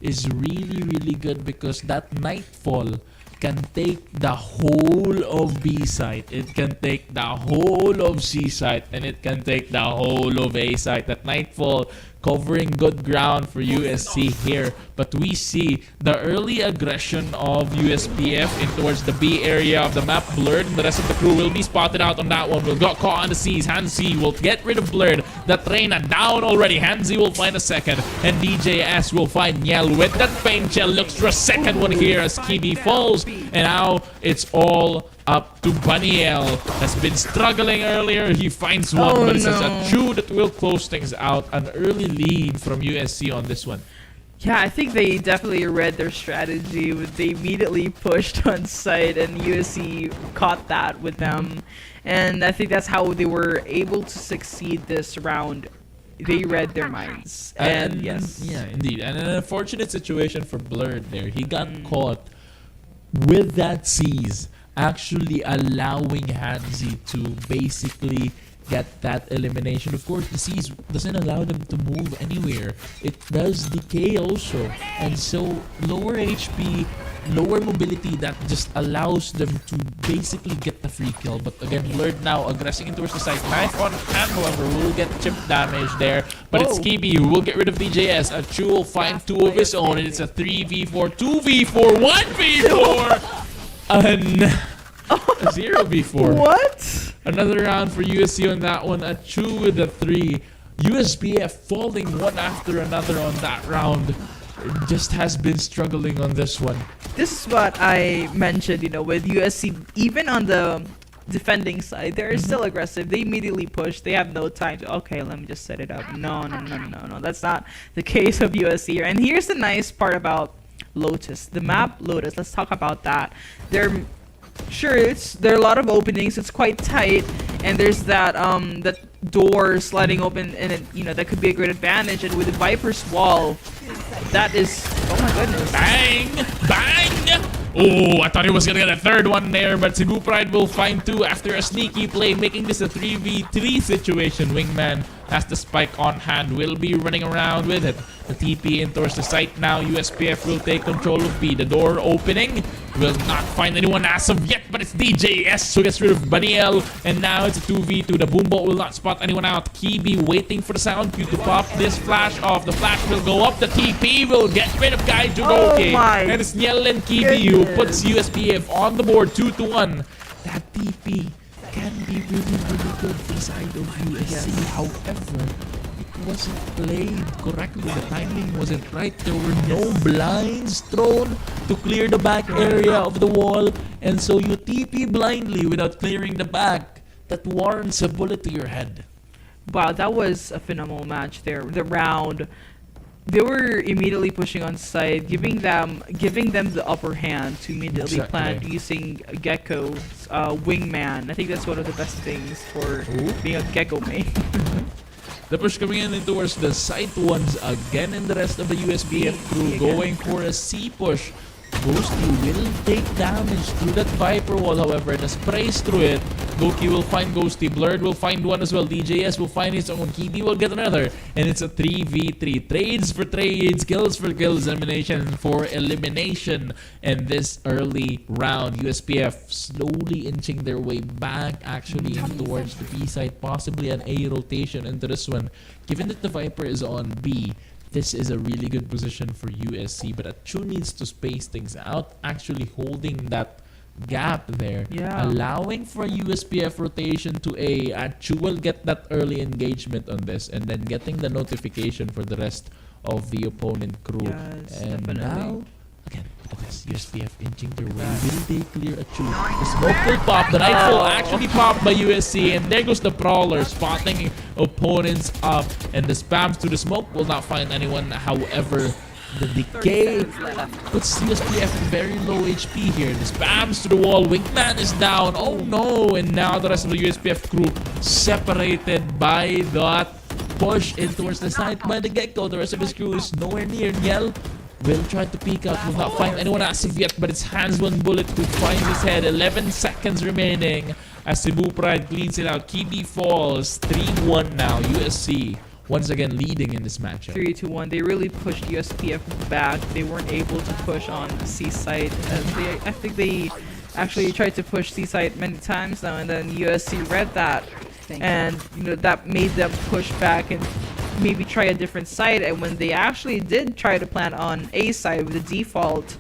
Speaker 3: is really, really good because that Nightfall can take the whole of B site, it can take the whole of C site, and it can take the whole of A site. That Nightfall covering good ground for USC here, but we see the early aggression of USPF in towards the B area of the map. Blurred and the rest of the crew will be spotted out on that one. Will got caught on the C's. Hansi will get rid of Blurred. The Reyna down already. Hansi will find a second, and DJS will find Niel with that paint shell. Looks for a second one here as Kibi falls, and now it's all up to Baniel. Has been struggling earlier. He finds one, but it's a Chu that will close things out. An early lead from USC on this one.
Speaker 4: Yeah, I think they definitely read their strategy. They immediately pushed on site, and USC caught that with them. And I think that's how they were able to succeed this round. They read their minds. And yes.
Speaker 3: Yeah, indeed. And an unfortunate situation for Blurred there. He got caught with that C's, actually allowing Hansi to basically get that elimination. Of course, the C's doesn't allow them to move anywhere. It does decay also. And so lower HP, lower mobility, that just allows them to basically get the free kill. But again, Blurred now aggressing in towards the side. Knife on hand, however, will get chip damage there. But it's Kibi who will get rid of DJS. Achu will find 2 of his own, and it's a 3v4, 2v4, 1v4! And a 0v4.
Speaker 4: What?
Speaker 3: Another round for USC on that one. Achu with a 3. USPF falling one after another on that round. Just has been struggling on this one.
Speaker 4: This is what I mentioned, with USC, even on the defending side, they're still aggressive. They immediately push. They have no time to, okay, let me just set it up. No. That's not the case of USC here. And here's the nice part about Lotus. The map Lotus, let's talk about that. There are a lot of openings. It's quite tight, and there's that door sliding open, and that could be a great advantage. And with the Viper's wall, that is, oh my goodness,
Speaker 3: Bang! Oh, I thought he was gonna get a third one there, but Cebu Pride will find 2 after a sneaky play, making this a 3v3 situation. Wingman has the spike on hand, will be running around with it. The TP in towards the site now. USPF will take control of B. The door opening will not find anyone as of yet, but it's DJS who gets rid of Baniel, and now it's a 2v2. The Boomboat will not spot anyone out. Kibi waiting for the sound cue to pop this flash off. The flash will go up. The TP will get rid of Guy Jugoke. And it's Niel and Kibi who puts USPF on the board 2-1. That TP can be really, really good for the side of USC. However, it wasn't played correctly. The timing wasn't right. There were no blinds thrown to clear the back area of the wall. And so you TP blindly without clearing the back. That warrants a bullet to your head.
Speaker 4: wow, that was a phenomenal match there. The round, they were immediately pushing on site, giving them the upper hand to immediately plant using Gecko's wingman. I think that's one of the best things for being a Gecko main.
Speaker 3: The push coming in towards the site ones again, and the rest of the USPF crew going for a C push. Ghosty will take damage through that Viper wall, however. The sprays through it. Goki will find Ghosty. Blurred will find one as well. DJS will find his own. Kibi will get another. And it's a 3v3. Trades for trades. Kills for kills. Elimination for elimination. And this early round, USPF slowly inching their way back actually towards the B side. Possibly an A rotation into this one. Given that the Viper is on B, this is a really good position for USC, but Achu needs to space things out, actually holding that gap there, allowing for a USPF rotation to A. Achu will get that early engagement on this, and then getting the notification for the rest of the opponent crew.
Speaker 4: Yes,
Speaker 3: and
Speaker 4: definitely.
Speaker 3: now, again, look at this, USPF inching their way. Will they clear Achu? The smoke will pop. The Nightfall actually popped by USC, and there goes the Prowler spotting opponents up, and the spams to the smoke will not find anyone. However, The decay puts USPF very low HP here. The spams to the wall. Wingman is down. Oh no! And now the rest of the USPF crew separated by that push in towards the side by the Gecko. The rest of his crew is nowhere near. Niel will try to peek out. Will not find anyone as of yet, but it's hands one bullet to find his head. 11 seconds remaining as Cebu Pride cleans it out. Kibi falls. 3-1 now. USC once again leading in this matchup.
Speaker 4: 3-1. They really pushed USPF back. They weren't able to push on Seaside. I think they actually tried to push Seaside many times now, and then USC read that, and that made them push back and maybe try a different side. And when they actually did try to plan on A side with the default,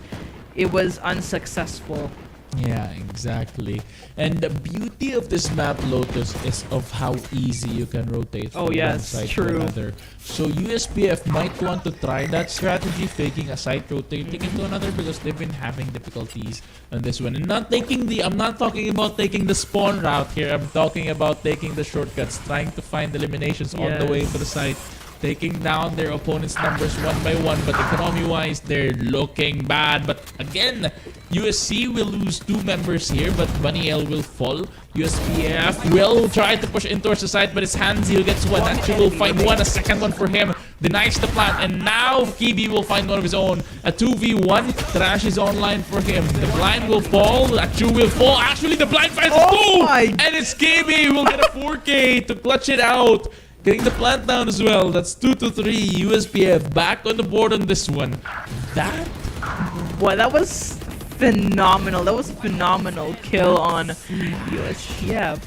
Speaker 4: it was unsuccessful.
Speaker 3: Yeah, exactly. And the beauty of this map, Lotus, is of how easy you can rotate from one side to another. So USPF might want to try that strategy, faking a side rotating into another, because they've been having difficulties on this one. And I'm not talking about taking the spawn route here. I'm talking about taking the shortcuts, trying to find eliminations on the way to the side, taking down their opponent's numbers one by one. But economy-wise, they're looking bad. But again, USC will lose 2 members here, but Baniel will fall. USPF will try to push in towards the side, but it's Hansi who gets one. Actually will find one, a second one for him. Denies the plant, and now Kibi will find one of his own. A 2v1. Trash is online for him. The blind will fall. Achu will fall. Actually, the blind finds and it's Kibi who will get a 4K to clutch it out. Getting the plant down as well. That's 2-3. USPF back on the board on this one. That
Speaker 4: was phenomenal. That was a phenomenal kill on USPF.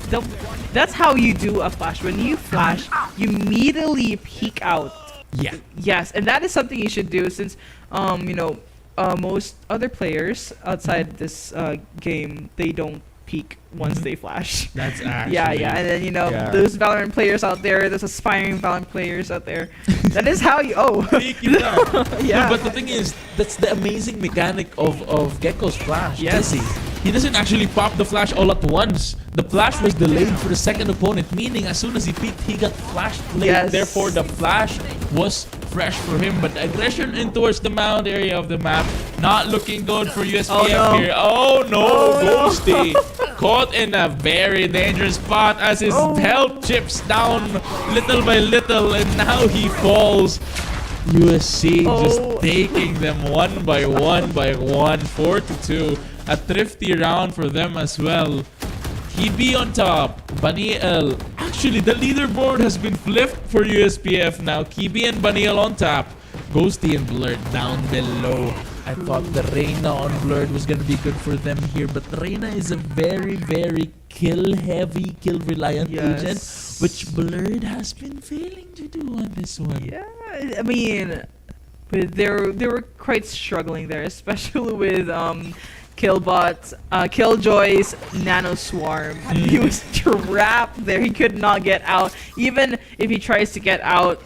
Speaker 4: That's how you do a flash. When you flash, you immediately peek out.
Speaker 3: Yeah.
Speaker 4: Yes, and that is something you should do, since most other players outside this game, they don't peek once they flash.
Speaker 3: That's actually...
Speaker 4: Yeah, and then those Valorant players out there, those aspiring Valorant players out there, that is how you...
Speaker 3: No, but the thing is, that's the amazing mechanic of Gecko's flash.
Speaker 4: Yes.
Speaker 3: He doesn't actually pop the flash all at once. The flash was delayed for the second opponent, meaning as soon as he peeked, he got flashed late.
Speaker 4: Yes.
Speaker 3: Therefore, the flash was fresh for him. But the aggression in towards the mound area of the map, not looking good for USPF here. Oh no, Ghosty caught in a very dangerous spot as his health chips down little by little, and now he falls. USC just taking them one by one, 4-2. A thrifty round for them as well. Kibi on top. Baniel. Actually, the leaderboard has been flipped for USPF now. Kibi and Baniel on top. Ghosty and Blurred down below. I thought the Reyna on Blurred was going to be good for them here, but Reyna is a very, very kill-heavy, kill-reliant agent, which Blurred has been failing to do on this one.
Speaker 4: Yeah, I mean, but they were quite struggling there, especially with Killjoy's Nano Swarm. He was trapped there. He could not get out. Even if he tries to get out,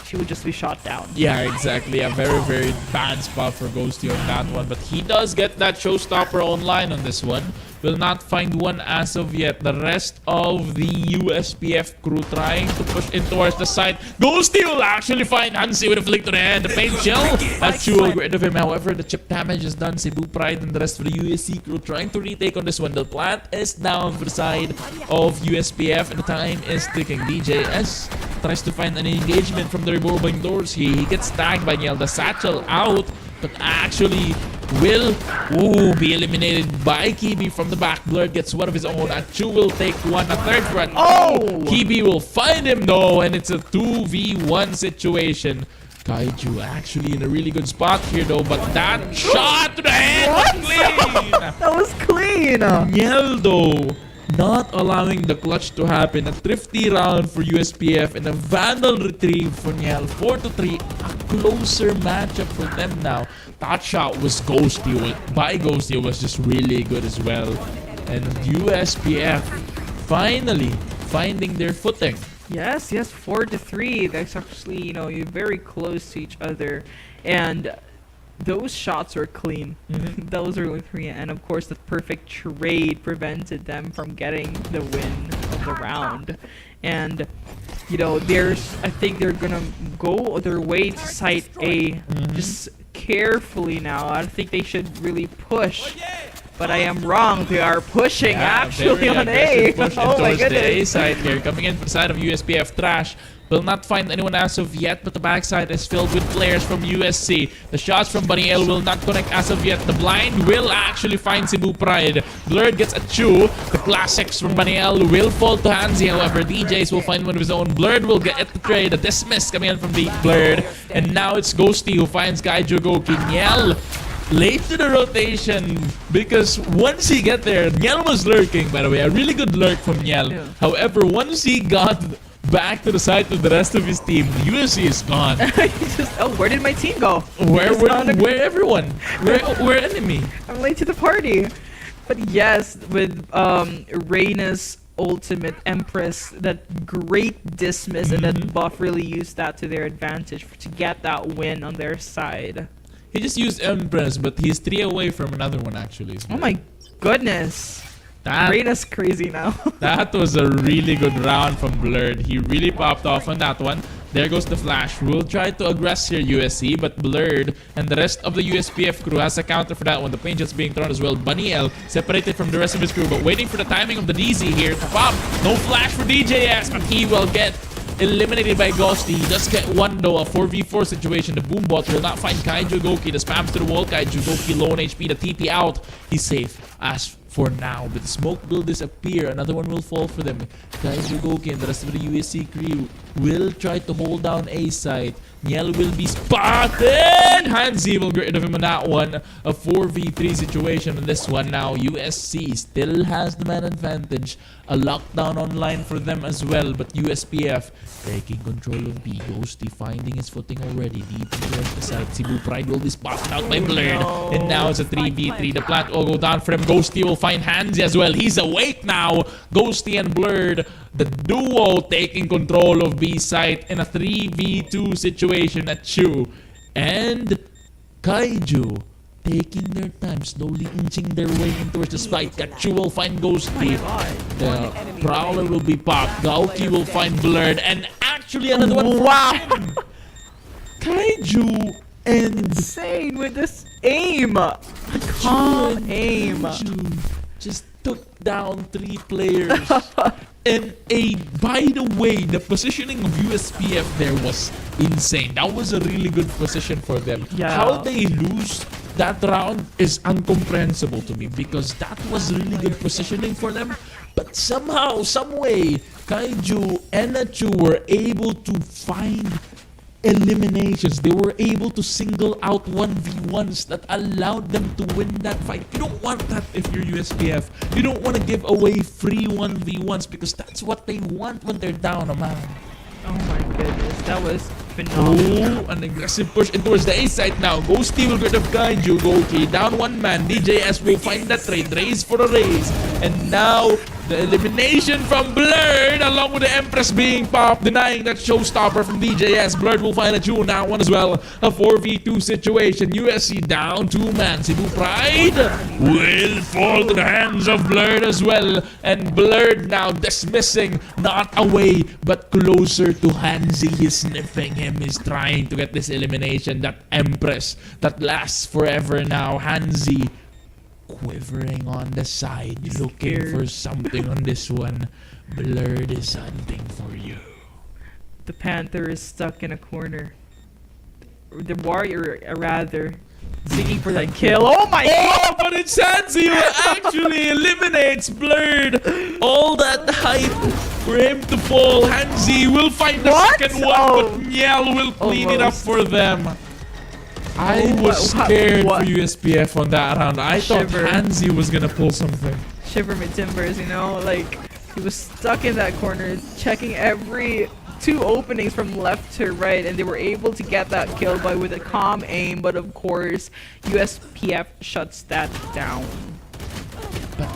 Speaker 4: she would just be shot down.
Speaker 3: Yeah, exactly. A very, very bad spot for Ghosty on that one. But he does get that showstopper online on this one. Will not find one as of yet. The rest of the USPF crew trying to push in towards the side. Ghosty will actually find Hansi with a flick to the head. The paint chill. That will get rid of him. However, the chip damage is done. Cebu Pride and the rest of the USC crew trying to retake on this one. The plant is down for the side of USPF, and the time is ticking. DJS tries to find an engagement from the revolving doors here. He gets tagged by Niel. The satchel out, but actually will be eliminated by Kibi from the back. Blurred gets one of his own. Achu will take one. A third threat. Kibi will find him though, and it's a 2v1 situation. Kaiju actually in a really good spot here though, but that shot to the head was clean.
Speaker 4: That was clean.
Speaker 3: Niel though, not allowing the clutch to happen. A thrifty round for USPF and a Vandal retrieve for Niel. 4-3, a closer matchup for them now. That shot was Ghosty. By Ghosty was just really good as well. And USPF finally finding their footing.
Speaker 4: Yes, 4-3. That's actually, you're very close to each other. And those shots were clean. Those were clean. And of course, the perfect trade prevented them from getting the win of the round. And I think they're gonna go their way to site A just carefully now. I think they should really push. But I am wrong. They are pushing actually on A.
Speaker 3: Push
Speaker 4: Oh my
Speaker 3: towards the A
Speaker 4: goodness.
Speaker 3: side here. Coming in from the side of USPF Trash. Will not find anyone as of yet, but the backside is filled with players from USC. The shots from Baniel will not connect as of yet. The blind will actually find Cebu Pride. Blurred gets a chew. The classics from Baniel will fall to Hansi. However, DJs will find one of his own. Blurred will get the trade. A dismiss coming in from the Blurred. And now it's Ghosty who finds Kaiju Goki. Niel late to the rotation because once he got there, Niel was lurking, by the way. A really good lurk from Niel.
Speaker 4: Yeah.
Speaker 3: However, once he got back to the side of the rest of his team, USC is gone.
Speaker 4: Where did my team go?
Speaker 3: Where everyone? Where enemy?
Speaker 4: I'm late to the party. But yes, with Reyna's ultimate Empress, that great dismiss and that buff really used that to their advantage to get that win on their side.
Speaker 3: He just used Empress, but he's 3 away from another one actually.
Speaker 4: Oh my goodness.
Speaker 3: That,
Speaker 4: Reyna's crazy now.
Speaker 3: that was a really good round from Blurred. He really popped off on that one. There goes the flash. We'll try to aggress here, USC, but Blurred and the rest of the USPF crew has a counter for that one. The paint just being thrown as well. Baniel separated from the rest of his crew, but waiting for the timing of the DZ here to pop. No flash for DJS, but he will get eliminated by Ghosty. He does get one though, a 4v4 situation. The Boombot will not find Kaiju Goki. The spams to the wall. Kaiju Goki low on HP. The TP out. He's safe as for now, but the smoke will disappear. Another one will fall for them. Kaiju Goki and the rest of the USC crew will try to hold down A side. Niel will be spotted. Hansi will get rid of him on that one. A 4v3 situation on this one now. USC still has the man advantage. A lockdown online for them as well, but USPF taking control of B. Ghosty finding his footing already deep towards the side. Cebu Pride will be spotted out by Blurred. And now it's a 3v3. The plant will go down for him. Ghosty will find Hansi as well. He's awake now. Ghosty and Blurred, the duo taking control of B site in a 3v2 situation at Chu. And Kaiju taking their time, slowly inching their way in towards the spike. Kachu will find Ghosty. The Prowler will be popped. Gaoki will find Blurred. And actually another one.
Speaker 4: Wow.
Speaker 3: Kaiju and
Speaker 4: Insane with this aim. Calm aim.
Speaker 3: Kaiju just took down 3 players. And by the way, the positioning of USPF there was insane. That was a really good position for them.
Speaker 4: Yeah.
Speaker 3: How they lose that round is incomprehensible to me because that was really good positioning for them. But somehow, some way, Kaiju and Nachu were able to find eliminations. They were able to single out 1v1s that allowed them to win that fight. You don't want that if you're USPF. You don't want to give away free 1v1s because that's what they want when they're down a man.
Speaker 4: Oh my goodness, that was phenomenal.
Speaker 3: Oh, an aggressive push in towards the A side now. Ghosty will get of Kaiju. Goki down one man. DJS will find that trade. Raise for a raise. And now the elimination from Blurred along with the Empress being popped, denying that showstopper from DJS. Blurred will find a June now one as well. A 4v2 situation. USC down 2 man. Cebu Pride will fall to the hands of Blurred as well. And Blurred now dismissing, not away but closer to Hansi. He's sniffing him. He's trying to get this elimination. That Empress that lasts forever now. Hansi quivering on the side, looking for something on this one. Blurred is hunting for you.
Speaker 4: The Panther is stuck in a corner. The Warrior, rather, seeking for that kill. Oh my god!
Speaker 3: But it's Hansi who actually eliminates Blurred. All that hype for him to fall. Hansi will find the second one, but Niel will clean it up for them. I was scared for USPF on that round. I thought Hansi was gonna pull something.
Speaker 4: Shiver me timbers, you know, like he was stuck in that corner, checking every 2 openings from left to right, and they were able to get that kill by with a calm aim. But of course, USPF shuts that down.
Speaker 3: But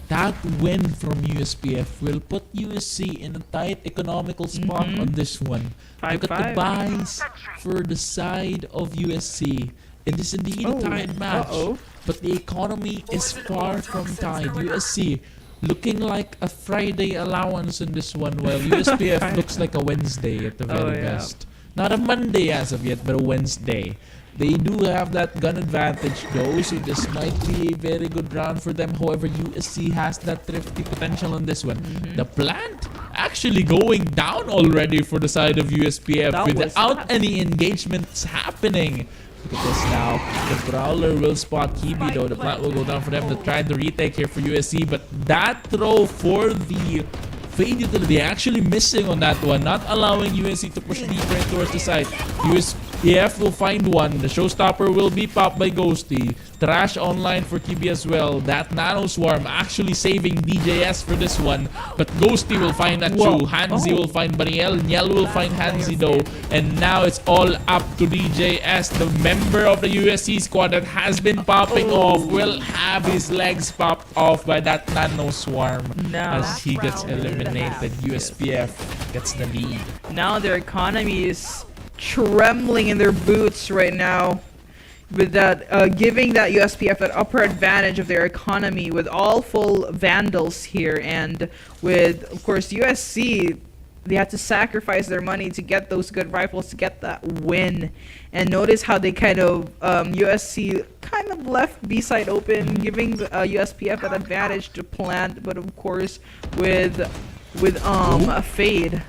Speaker 3: that win from USPF will put USC in a tight economical spot on this one. Look at the buys for the side of USC. It is indeed a tied match, but the economy is far from tied. USC looking like a Friday allowance in this one, while USPF looks like a Wednesday at the very best. Not a Monday as of yet, but a Wednesday. They do have that gun advantage though, so this might be a very good round for them. However, USC has that thrifty potential on this one. The plant actually going down already for the side of USPF without any engagements happening. Look at this now. The Prowler will spot Kibi though. The plant will go down for them to try the retake here for USC, but that throw for the Fade Utility actually missing on that one, not allowing USC to push deeper in towards the side. USPF will find one. The showstopper will be popped by Ghosty. Trash online for Kibi as well. That Nano Swarm actually saving DJS for this one. But Ghosty will find that too. Hanzi will find Baniel. Niel will find Hanzi though. And now it's all up to DJS. The member of the USC squad that has been popping off will have his legs popped off by that Nano Swarm. As he gets eliminated. USPF gets the lead.
Speaker 4: Now their economy is trembling in their boots right now. With that, giving that USPF that upper advantage of their economy with all full Vandals here, and with, of course, USC, they had to sacrifice their money to get those good rifles to get that win. And notice how they kind of, USC kind of left B-side open, giving USPF that advantage to plant, but of course, with a fade.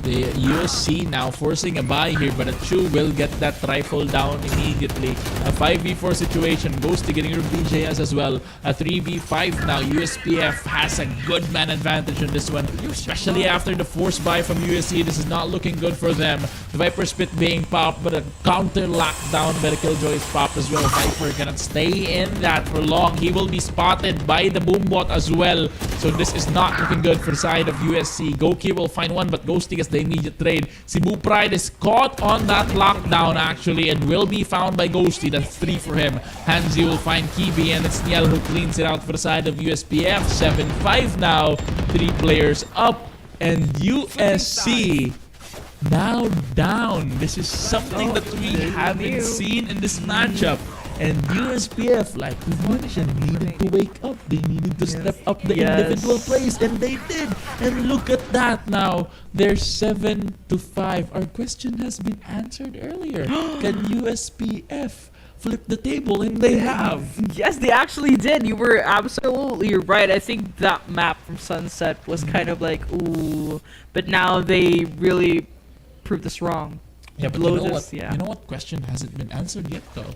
Speaker 3: The USC now forcing a buy here, but a Chu will get that rifle down immediately. A 5v4 situation. Ghosty getting rid of DJS as well. A 3v5 now. USPF has a good man advantage on this one, especially after the forced buy from USC. This is not looking good for them. The Viper Spit being popped, but a counter lockdown by the Killjoy is popped as well. Viper cannot stay in that for long. He will be spotted by the Boombot as well. So this is not looking good for the side of USC. Goki will find one, but Ghosty gets the immediate trade. Cebu Pride is caught on that lockdown actually and will be found by Ghosty. That's 3 for him. Hanzi will find Kibi, and it's Niel who cleans it out for the side of USPF. 7-5 now. 3 players up, and USC now down. This is something that we haven't seen in this matchup. And USPF, like we mentioned, needed to wake up. They needed to step up the individual plays, and they did. And look at that now. They're 7-5. Our question has been answered earlier. Can USPF flip the table? And they have.
Speaker 4: Yes, they actually did. You were absolutely right. I think that map from Sunset was kind of like, ooh. But now they really proved us wrong.
Speaker 3: Yeah, but you know what question hasn't been answered yet though?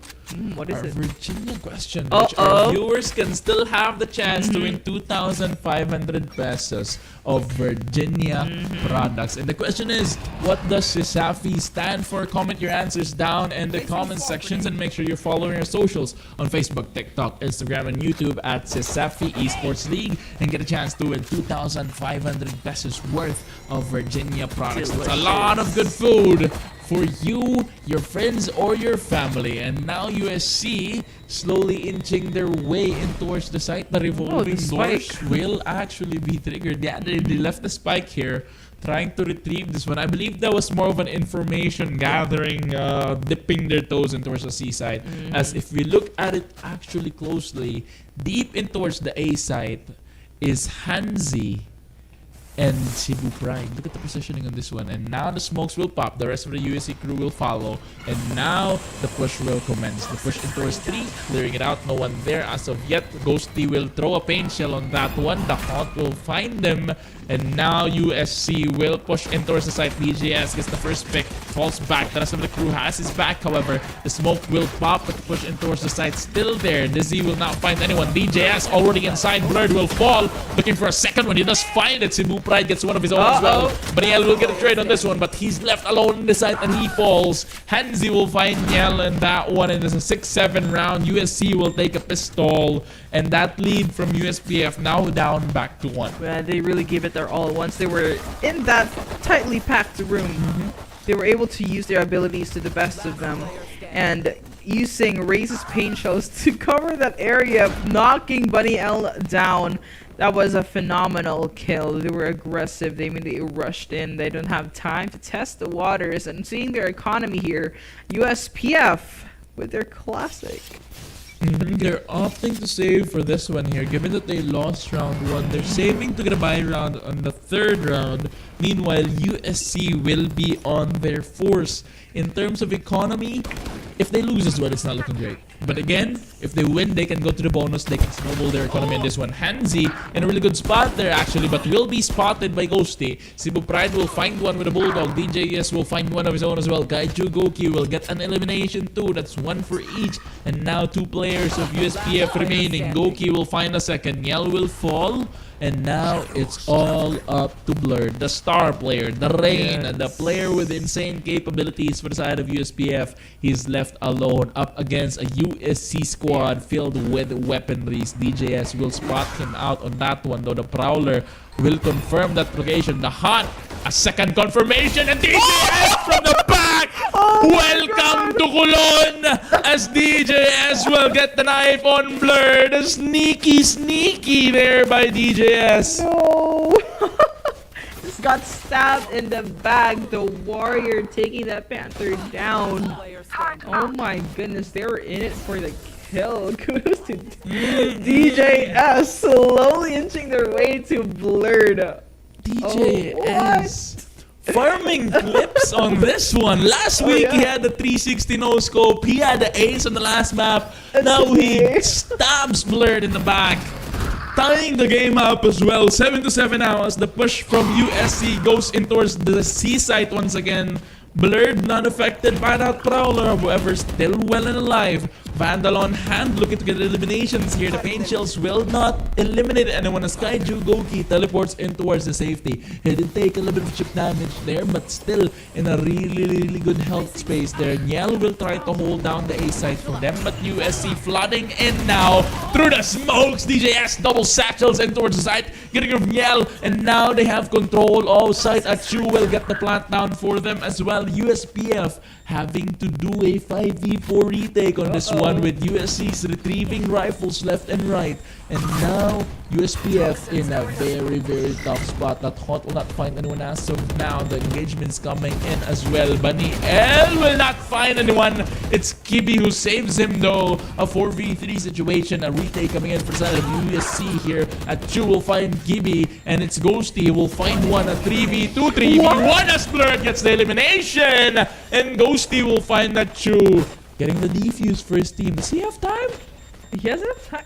Speaker 4: What is
Speaker 3: our
Speaker 4: it?
Speaker 3: Virginia question, which our viewers can still have the chance to win 2,500 pesos of Virginia products. And the question is, what does CESAFI stand for? Comment your answers down in the comment sections, and make sure you're following our socials on Facebook, TikTok, Instagram, and YouTube at CESAFI Esports League, and get a chance to win 2,500 pesos worth of Virginia products. That's a lot of good food for you, your friends, or your family. And now USC slowly inching their way in towards the site. The revolving doors will actually be triggered. Yeah, they left the spike here, trying to retrieve this one. I believe that was more of an information gathering, dipping their toes in towards the seaside. As if we look at it actually closely, deep in towards the A site is Hanzi and Cebu Pride. Look at the positioning on this one. And now the smokes will pop. The rest of the USC crew will follow. And now the push will commence. The push in towards 3, clearing it out. No one there as of yet. Ghosty will throw a paint shell on that one. The Haunt will find them. And now USC will push in towards the site. BJS gets the first pick. Falls back. The rest of the crew has his back. However, the smoke will pop, but the push in towards the site still there. Dizzy will not find anyone. BJS already inside. Blurred will fall. Looking for a second one. He does find it. Cebu Pride gets one of his own as well. Baniel will get a trade on this one, but he's left alone in the site and he falls. Hanzi will find Niel in that one, and it's a 6-7 round. USC will take a pistol, and that lead from USPF now down back to 1.
Speaker 4: Well, they really gave it their all once they were in that tightly packed room. They were able to use their abilities to the best of them, and using Raze's paint shells to cover that area, knocking Bunny L down. That was a phenomenal kill. They were aggressive. They immediately rushed in. They don't have time to test the waters. And seeing their economy here, USPF with their classic
Speaker 5: They're opting to save for this one here, given that they lost round 1. They're saving to get a bye round on the 3rd round. Meanwhile, USC will be on their force. In terms of economy, if they lose as well, it's not looking great. But again, if they win, they can go to the bonus. They can snowball their economy in this one. Hansi in a really good spot there actually, but will be spotted by Ghosty. Cebu Pride will find one with a Bulldog. DJS will find one of his own as well. Gaiju Goki will get an elimination too. That's one for each. And now 2 players of USPF remaining. Goki will find a second. Yell will fall. And now it's all up to Blurred, the star player, the Rain, the player with insane capabilities for the side of USPF. He's left alone up against a USC squad filled with weaponries. DJS will spot him out on that one, though the Prowler will confirm that location. The Hunt, a second confirmation, and DJS from the back! Welcome to Kulon as DJS will get the knife on Blurred. Sneaky there by DJS.
Speaker 4: No! Just got stabbed in the back. The Warrior taking that Panther down. Oh my goodness, they were in it for the kill. Kudos to DJS slowly inching their way to Blurred.
Speaker 5: DJS farming clips on this one. Last week he had the 360 no scope. He had the ace on the last map. Now he stabs Blurred in the back, tying the game up as well. 7-7 now as the push from USC goes in towards the C site once again. Blurred not affected by that Prowler, however still well and alive. Vandal on hand, looking to get eliminations here. The Pain Shells will not eliminate anyone as Kaiju Goki teleports in towards the safety. He did take a little bit of chip damage there, but still in a really good health space there. Niel will try to hold down the A side for them, but USC flooding in now through the smokes. DJS double satchels in towards the site, getting rid of Niel, and now they have control of site. Achu will get the plant down for them as well. USPF having to do a 5v4 retake on this one with USC's retrieving rifles left and right. And now USPF in a very tough spot. That Hot will not find anyone as of now. The engagement's coming in as well. Bunny L will not find anyone. It's Kibi who saves him though. A 4v3 situation. A retake coming in for the side of USC here. Achu will find Kibi, and it's Ghosty who will find one. A 3v2, 3v1 as Blurred gets the elimination. And Ghosty will find Achu. Getting the defuse for his team. Does he have time?
Speaker 4: He has enough time.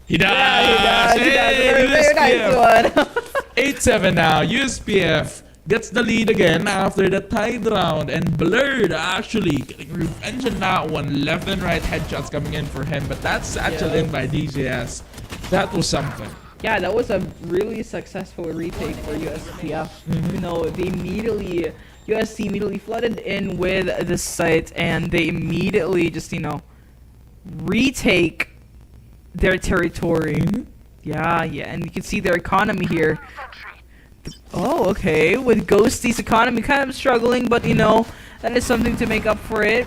Speaker 5: He does!
Speaker 4: Very nice one.
Speaker 5: 8-7 now. USPF gets the lead again after the tied round. And Blurred actually getting revenge on that one. Left and right headshots coming in for him. But that's satchel in by DJS. That was something.
Speaker 4: Yeah, that was a really successful retake for USPF. You know, USC immediately flooded in with the site, and they immediately just, retake their territory. Yeah, and you can see their economy here. Oh, okay. With Ghosty's economy kind of struggling, but that is something to make up for it.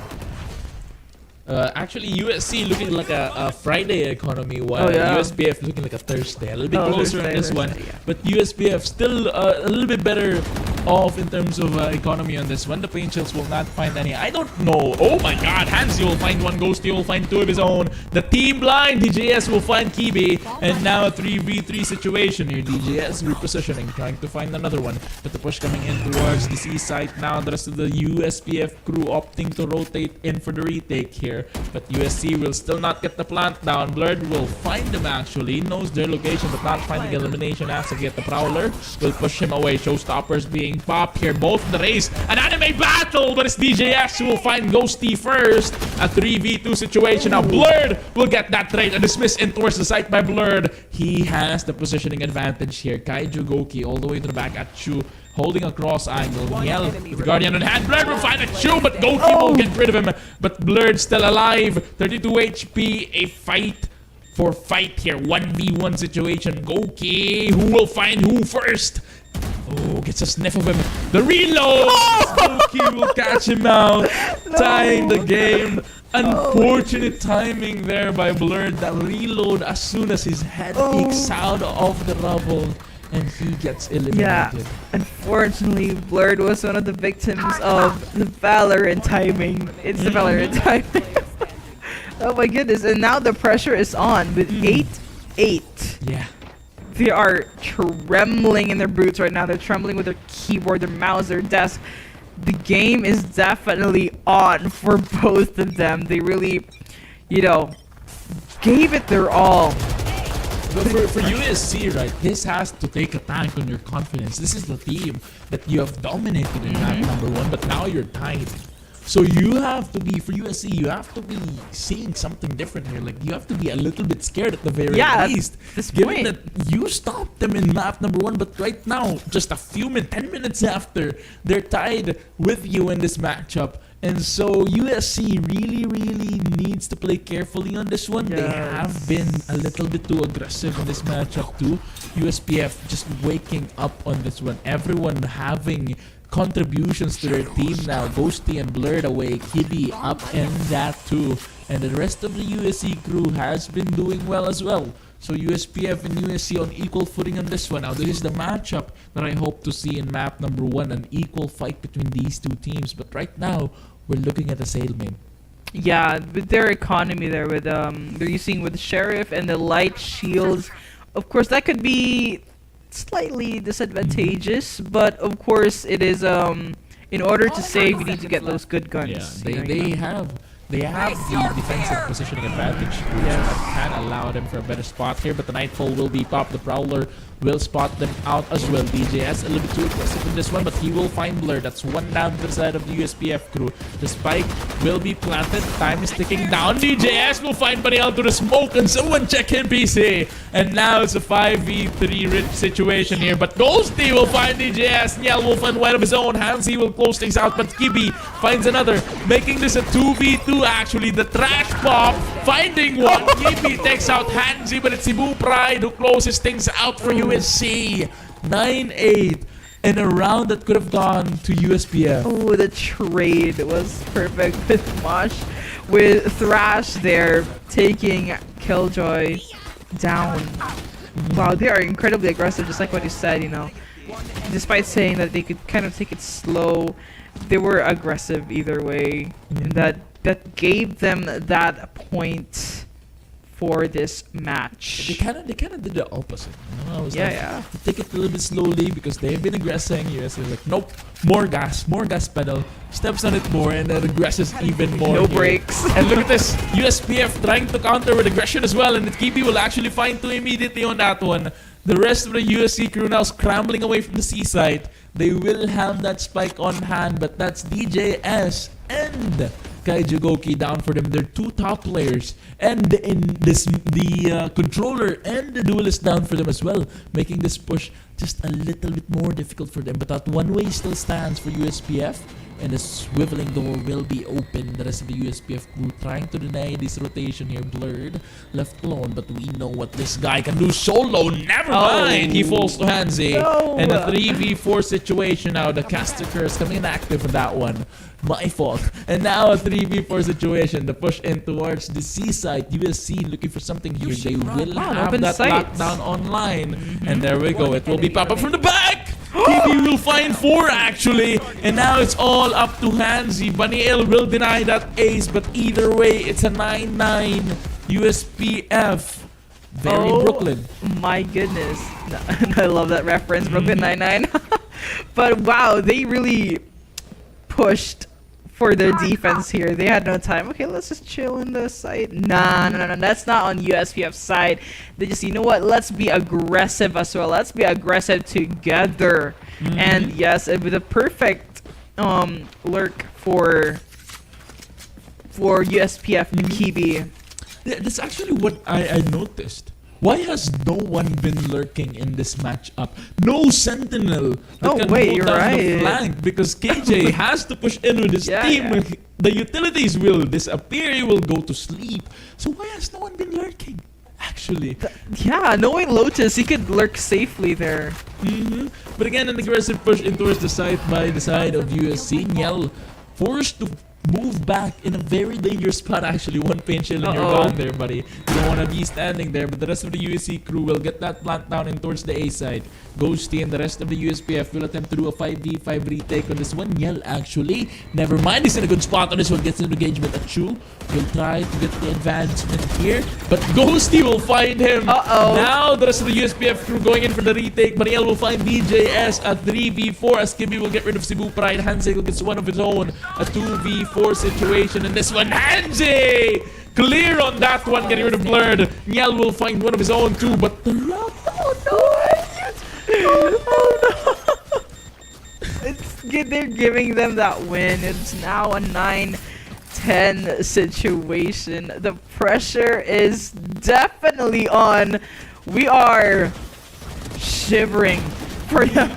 Speaker 5: Actually, USC looking like a Friday economy, while USPF looking like a Thursday. A little bit closer on this one.
Speaker 4: Yeah.
Speaker 5: But USPF still a little bit better off in terms of economy on this one. The Pain Shells will not find any. I don't know. Oh my god, Hansi will find one. Ghosty will find 2 of his own. The team blind. DJS will find Kibi. And now a 3v3 situation here. DJS repositioning, trying to find another one. But the push coming in towards the C site now. The rest of the USPF crew opting to rotate in for the retake here. But USC will still not get the plant down. Blurred will find them actually. Knows their location but not finding elimination as to get the Prowler. Will push him away. Showstoppers being popped here. Both in the race. An anime battle, but it's DJS who will find Ghosty first. A 3v2 situation. Now Blurred will get that trade. A dismiss in towards the site by Blurred. He has the positioning advantage here. Kaiju Goki all the way to the back at Chu. Holding a cross angle. Niel with the Guardian on hand. Blurred will find a Chu, but Goki will get rid of him. But Blurred still alive. 32 HP. A fight here. 1v1 situation. Goki, who will find who first? Oh, gets a sniff of him. The reload! Goki will catch him out. Tying the game. Unfortunate timing there by Blurred. That reload as soon as his head peeks out of the rubble. And he gets eliminated.
Speaker 4: Yeah, unfortunately, Blurred was one of the victims of the Valorant timing. It's the Valorant timing. Oh my goodness! And now the pressure is on with 8-8.
Speaker 5: Yeah.
Speaker 4: They are trembling in their boots right now. They're trembling with their keyboard, their mouse, their desk. The game is definitely on for both of them. They really, gave it their all.
Speaker 5: But for USC, right, this has to take a tank on your confidence. This is the team that you have dominated in map number 1, but now you're tied. So you have to be, for USC, you have to be seeing something different here. Like, you have to be a little bit scared at the very least.
Speaker 4: This
Speaker 5: Given
Speaker 4: point.
Speaker 5: that you stopped them in map number 1, but right now, just a few minutes, 10 minutes after, they're tied with you in this matchup. And so USC really, really needs to play carefully on this one.
Speaker 4: Yes.
Speaker 5: They have been a little bit too aggressive in this matchup too. USPF just waking up on this one. Everyone having contributions to their team now. Ghosty and Blurred away. Kibby up in that too. And the rest of the USC crew has been doing well as well. So USPF and USC on equal footing on this one. Now this is the matchup that I hope to see in map number 1. An equal fight between these two teams. But right now, we're looking at a stalemate.
Speaker 4: Yeah, with their economy there, with they're using with the Sheriff and the light shields. Of course, that could be slightly disadvantageous, but of course, it is in order to save, you need to get those good guns.
Speaker 5: Yeah, they have the defensive positioning advantage. That can allow them for a better spot here, but the Nightfall will be popped. The Prowler will spot them out as well. DJS a little bit too aggressive in this one, but he will find Blur. That's one down to the side of the USPF crew. The spike will be planted. Time is ticking down. DJS will find Baniel to the smoke, and someone check in PC. And now it's a 5v3 rich situation here, but Ghosty will find DJS. Niel will find one of his own. Hansi will close things out, but Kibi finds another, making this a 2v2 actually. The trash pop finding one. Kibi takes out Hansi, but it's Cebu Pride who closes things out for USC. 9-8 in a round that could have gone to USPF.
Speaker 4: Oh, the trade was perfect with Mosh, with Thrash there taking Killjoy down. Wow, they are incredibly aggressive, just like what you said, Despite saying that they could kind of take it slow, they were aggressive either way. And that gave them that point for this match.
Speaker 5: They kind of did the opposite. I was
Speaker 4: Yeah.
Speaker 5: take it a little bit slowly because they've been aggressing. US is like, nope, more gas pedal, steps on it more, and then aggresses even more.
Speaker 4: No
Speaker 5: here.
Speaker 4: breaks.
Speaker 5: And look at this, USPF trying to counter with aggression as well, and the Kibi will actually find 2 immediately on that one. The rest of the USC crew now scrambling away from the seaside. They will have that spike on hand, but that's DJS and Kaiju Goki down for them. They're 2 top players, and in this the controller and the duelist down for them as well, making this push just a little bit more difficult for them. But that one way still stands for USPF, and the swiveling door will be open. The rest of the USPF crew trying to deny this rotation here. Blurred, left alone, but we know what this guy can do solo. Never mind. He falls to Hansi.
Speaker 4: No.
Speaker 5: And a 3v4 situation now. The caster curse coming in active for that one. My fault. And now a 3v4 situation. The push in towards the seaside. USC looking for something here. They will have
Speaker 4: open
Speaker 5: that
Speaker 4: sights.
Speaker 5: lockdown online. And there we go. It will be pop up from the back. TV will find 4 actually. And now it's all up to Hansi. Baniel will deny that ace. But either way, it's a 9-9 USPF. Very Brooklyn.
Speaker 4: My goodness. I love that reference, Brooklyn Nine-Nine. But wow, they really pushed for their defense here. They had no time. Okay, let's just chill in the site. Nah, that's not on USPF's side. They just, let's be aggressive as well. Let's be aggressive together. And yes, with a perfect lurk for USPF Kibi.
Speaker 5: Yeah, that's actually what I noticed. Why has no one been lurking in this matchup? No sentinel that can hold
Speaker 4: you're
Speaker 5: down
Speaker 4: right.
Speaker 5: the flank because KJ has to push in with his team.
Speaker 4: Yeah.
Speaker 5: The utilities will disappear. He will go to sleep. So why has no one been lurking? Actually.
Speaker 4: Knowing Lotus, he could lurk safely there.
Speaker 5: But again, an aggressive push in towards the side by the side of USC. Niel forced to move back in a very dangerous spot actually. One paint shield and you're gone there, buddy. You don't want to be standing there, but the rest of the USC crew will get that plant down in towards the A side. Ghosty and the rest of the USPF will attempt to do a 5v5 retake on this one. Yell actually, never mind, he's in a good spot on this one. Gets an engagement at Chu. Will try to get the advancement here, but Ghosty will find him. Now the rest of the USPF crew going in for the retake. Mariel will find BJS at 3v4 as Kimby will get rid of Cebu Pride. Hanse gets one of his own. A 2v4 situation in this one. Hanse! Clear on that one, getting rid of Blurred. Niel will find one of his own too, but the lock.
Speaker 4: They're giving them that win. It's now a 9-10 situation. The pressure is definitely on. We are shivering for them.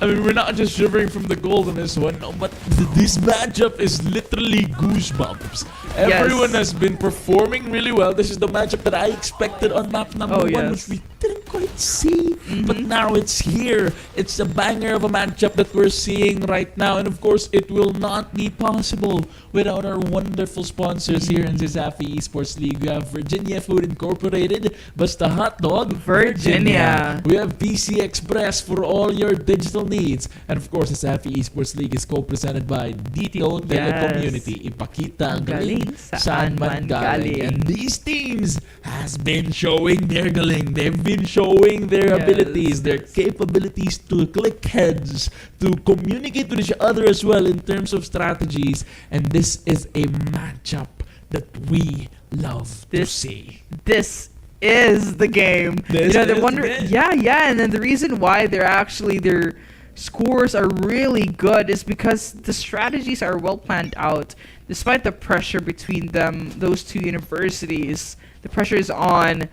Speaker 5: I mean, we're not just shivering from the gold on this one, no, but this matchup is literally goosebumps. Everyone has been performing really well. This is the matchup that I expected on map number 1, which we didn't quite see. But now it's here. It's a banger of a matchup that we're seeing right now. And of course, it will not be possible without our wonderful sponsors here in CESAFI Esports League. We have Virginia Food Incorporated, Basta Hot Dog,
Speaker 4: Virginia.
Speaker 5: We have PC Express for all your digital needs. And of course, the CESAFI Esports League is co-presented by DTO Telecommunity. Ipakita ang galing saan man galing. And these teams has been showing their galing. They've been showing their abilities, their capabilities to click heads, to communicate with each other as well in terms of strategies. And this is a matchup that we love to see.
Speaker 4: This is the game. And then the reason why their scores are really good is because the strategies are well planned out. Despite the pressure between those two universities, the pressure is on.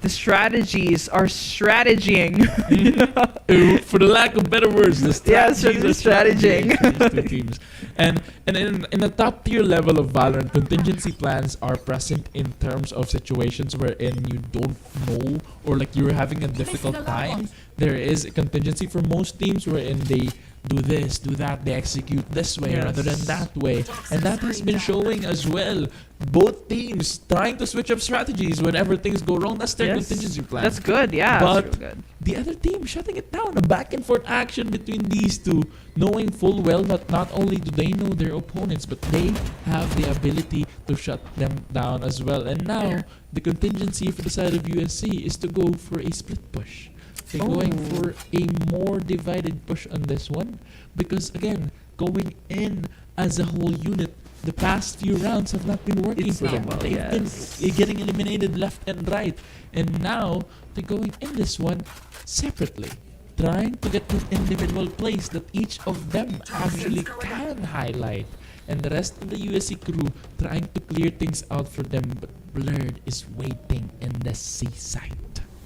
Speaker 4: The strategies are strategying.
Speaker 5: For the lack of better words, the strategies are strategying. These two teams. And in the top tier level of Valorant, contingency plans are present in terms of situations wherein you don't know or like you're having a difficult time. There is a contingency for most teams wherein they do this, do that, they execute this way rather than that way. And that has been showing as well. Both teams trying to switch up strategies whenever things go wrong. That's their contingency plan.
Speaker 4: That's good, yeah.
Speaker 5: But
Speaker 4: that's really good.
Speaker 5: The other team shutting it down. A back and forth action between these two, knowing full well that not only do they know their opponents, but they have the ability to shut them down as well. And now, the contingency for the side of USC is to go for a split push. They're going for a more divided push on this one because again, going in as a whole unit, the past few rounds have not been working for them. They've been getting eliminated left and right, and now they're going in this one separately, trying to get an individual plays that each of them actually can highlight, and the rest of the USC crew trying to clear things out for them. But Blurred is waiting in the seaside.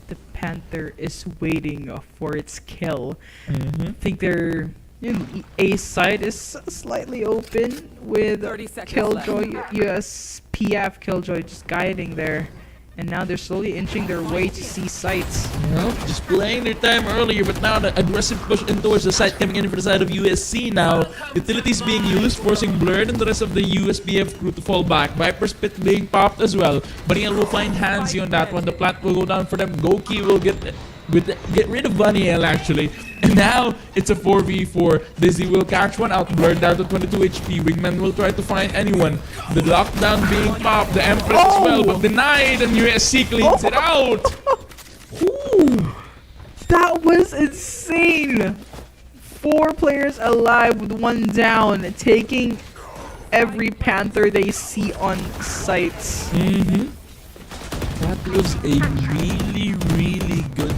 Speaker 4: The Panther is waiting for its kill. I think their A side is slightly open with Killjoy, USPF Killjoy just guiding there. And now they're slowly inching their way to C sites.
Speaker 5: Just playing their time earlier, but now the aggressive push in towards the side coming in for the side of USC now. Utilities being used, forcing Blurred and the rest of the USPF crew to fall back. Viper's Pit being popped as well. Baniel will find Hansi on that one. The plant will go down for them. Goki will get rid of Baniel actually. And now it's a 4v4. Dizzy will catch one out. Blurred down to 22 HP. Wingman will try to find anyone. The lockdown being popped. The Empress as well, but denied. And USC cleans it out.
Speaker 4: Ooh, that was insane. 4 players alive with 1 down, taking every Panther they see on sites.
Speaker 5: That was a really, really good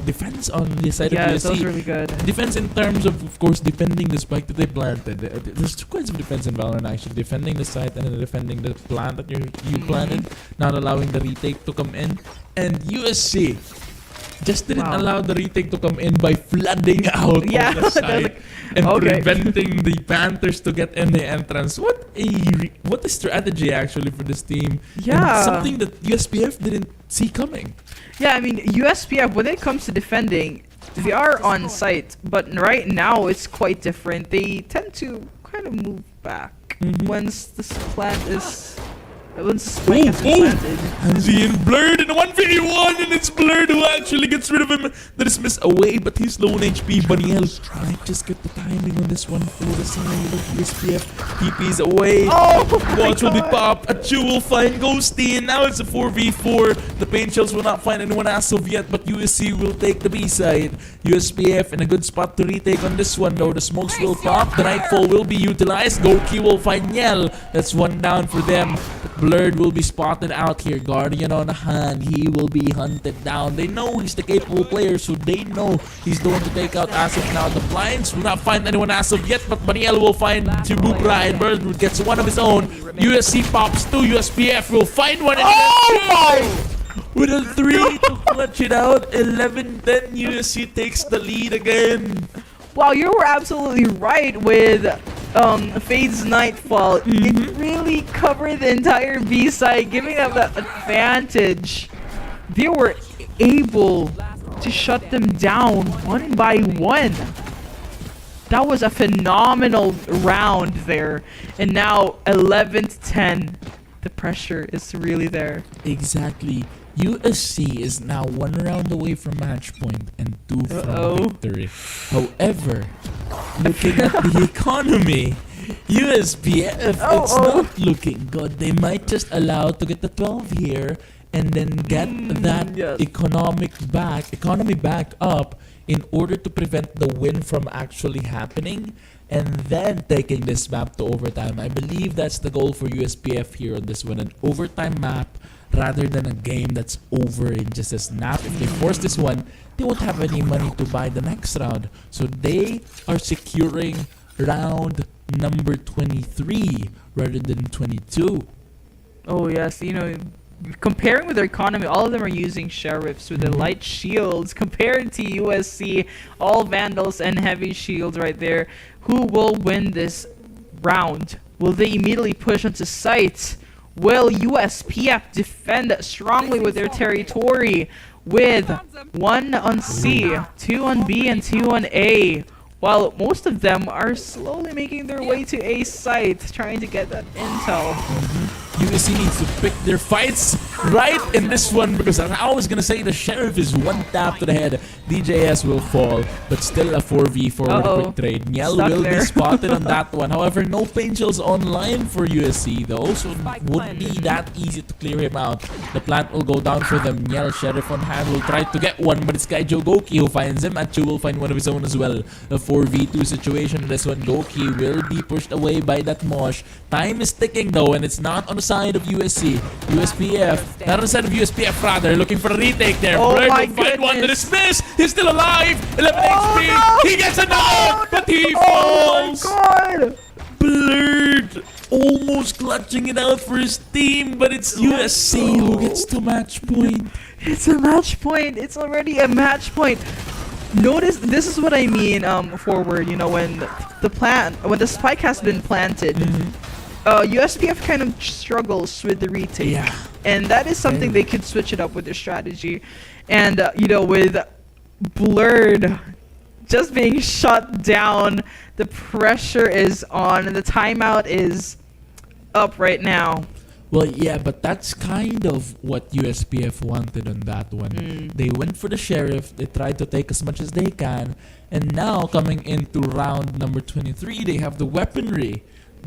Speaker 5: defense on the side of USC.
Speaker 4: That was really good.
Speaker 5: Defense in terms of course, defending the spike that they planted. There's 2 kinds of defense in Valorant actually. Defending the site and then defending the plant that you planted. Not allowing the retake to come in. And USC just didn't allow the retake to come in by flooding out on the site and preventing the Panthers to get in the entrance. What a strategy actually for this team. And something that USPF didn't see coming.
Speaker 4: Yeah, I mean, USPF, when it comes to defending, they are on site, but right now it's quite different. They tend to kind of move back once this plant is. Once the spike has been planted.
Speaker 5: Hansi and Blurred in a 1v1, and it's Blurred who actually gets rid of him. That is missed away, but he's low on HP. Baniel might just get the timing on this one for the side of USPF. TP's away. Watch will be popped. Achu will find Ghosty, and now it's a 4v4. The Pain Shells will not find anyone as of yet, but USC will take the B side. USPF in a good spot to retake on this one, though. The smokes will pop. The Nightfall will be utilized. Goki will find Niel. That's one down for them. Blurred will be spotted out here. Guardian on a hand. He will be hunted down. They know he's the capable player, so they know he's going to take out as of now. The Blinds will not find anyone as of yet, but Maniel will find Cebu Pride. Bird gets one of his own. USC pops 2. USPF will find one. With a 3 to clutch it out. 11-10. USC takes the lead again.
Speaker 4: Wow, you were absolutely right with Fade's Nightfall. It really covered the entire B side, giving them that advantage. They were able to shut them down one by one. That was a phenomenal round there. And now 11-10. The pressure is really there.
Speaker 5: Exactly. USC is now 1 round away from match point and 2 from victory. However, looking at the economy, USPF, it's not looking good. They might just allow to get the 12 here and then get that economy back up in order to prevent the win from actually happening, and then taking this map to overtime. I believe that's the goal for USPF here on this one, an overtime map rather than a game that's over in just a snap. If they force this one, they won't have any money to buy the next round. So they are securing round number 23 rather than 22.
Speaker 4: Oh yes, you know, comparing with their economy, all of them are using sheriffs with the light shields compared to USC, all vandals and heavy shields right there. Who will win this round? Will they immediately push onto site? Will USPF defend strongly with their territory with 1 on C, 2 on B, and 2 on A? While most of them are slowly making their way to A site, trying to get that intel.
Speaker 5: USC needs to pick their fights right in this one, because I was gonna say the Sheriff is 1 tap to the head. DJS will fall, but still a 4v4 with a quick trade. Niel will be spotted on that one. However, no Pain Shells online for USC though, so it wouldn't be that easy to clear him out. The plant will go down for them. Niel, Sheriff on hand, will try to get one, but it's Kaijo Goki who finds him. Achu will find one of his own as well. A 4v2 situation. This one, Goki will be pushed away by that Mosh. Time is ticking though, and it's not on the side of USC. USPF, not on the side of USPF rather, looking for a retake there. Blurred will find one that is missed. He's still alive. 11 HP.
Speaker 4: No!
Speaker 5: He gets a down, but he falls.
Speaker 4: God!
Speaker 5: Blurred almost clutching it out for his team, but it's USC who gets to match point.
Speaker 4: It's a match point. It's already a match point. Notice, this is what I mean forward, you know, when the spike has been planted, USPF kind of struggles with the retake.
Speaker 5: Yeah.
Speaker 4: And that is something they could switch it up with their strategy. And, you know, with Blurred just being shut down, the pressure is on, and the timeout is up right now.
Speaker 5: Well, yeah, but that's kind of what USPF wanted on that one. They went for the Sheriff, they tried to take as much as they can, and now coming into round number 23, they have the weaponry.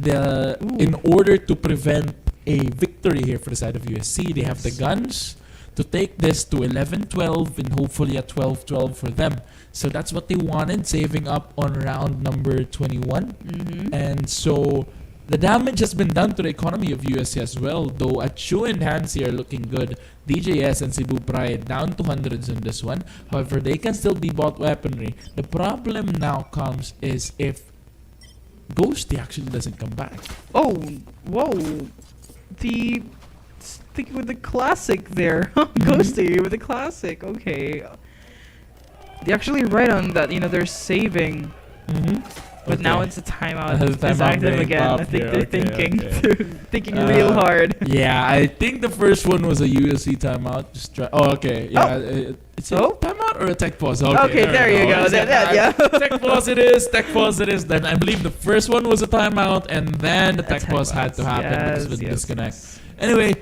Speaker 5: In order to prevent a victory here for the side of USC, they have the guns to take this to 11-12 and hopefully a 12-12 for them. So that's what they wanted, saving up on round number 21. And so the damage has been done to the economy of USC as well, though Achu and Hansi are looking good. DJS and Cebu Pride down to hundreds in this one. However, they can still be bought weaponry. The problem now comes is if Ghosty actually doesn't come back.
Speaker 4: Oh, whoa. Sticking with the classic there. Ghosty with the classic. Okay. They're actually right on that, you know, they're saving. But now
Speaker 5: Okay.
Speaker 4: it's a timeout.
Speaker 5: The
Speaker 4: It's
Speaker 5: timeout
Speaker 4: active
Speaker 5: being
Speaker 4: again. I
Speaker 5: popped
Speaker 4: think
Speaker 5: here.
Speaker 4: they're
Speaker 5: Okay,
Speaker 4: thinking,
Speaker 5: okay.
Speaker 4: thinking real hard.
Speaker 5: Yeah, I think the first one was a USC timeout. Just try. Oh, okay. Yeah, it's a
Speaker 4: Oh.
Speaker 5: timeout or a tech pause.
Speaker 4: Okay, there you go. Yeah.
Speaker 5: Tech pause it is. Tech pause it is. Then I believe the first one was a timeout, and then the
Speaker 4: A
Speaker 5: tech
Speaker 4: tech
Speaker 5: pause had to
Speaker 4: pause.
Speaker 5: happen because of the
Speaker 4: Yes,
Speaker 5: disconnect.
Speaker 4: yes.
Speaker 5: Anyway,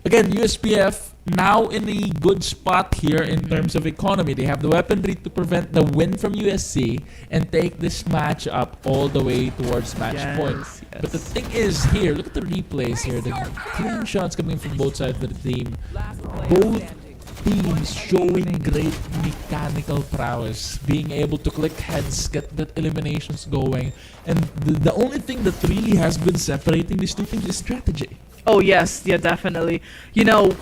Speaker 5: again, USPF now in a good spot here in terms of economy. They have the weaponry to prevent the win from USC and take this match up all the way towards match point.
Speaker 4: Yes, yes.
Speaker 5: But the thing is here, look at the replays here. The clean shots coming from both sides of the team. Both teams showing great mechanical prowess, being able to click heads, get the eliminations going. And the only thing that really has been separating these two teams is strategy.
Speaker 4: Oh yes, yeah, definitely. You know,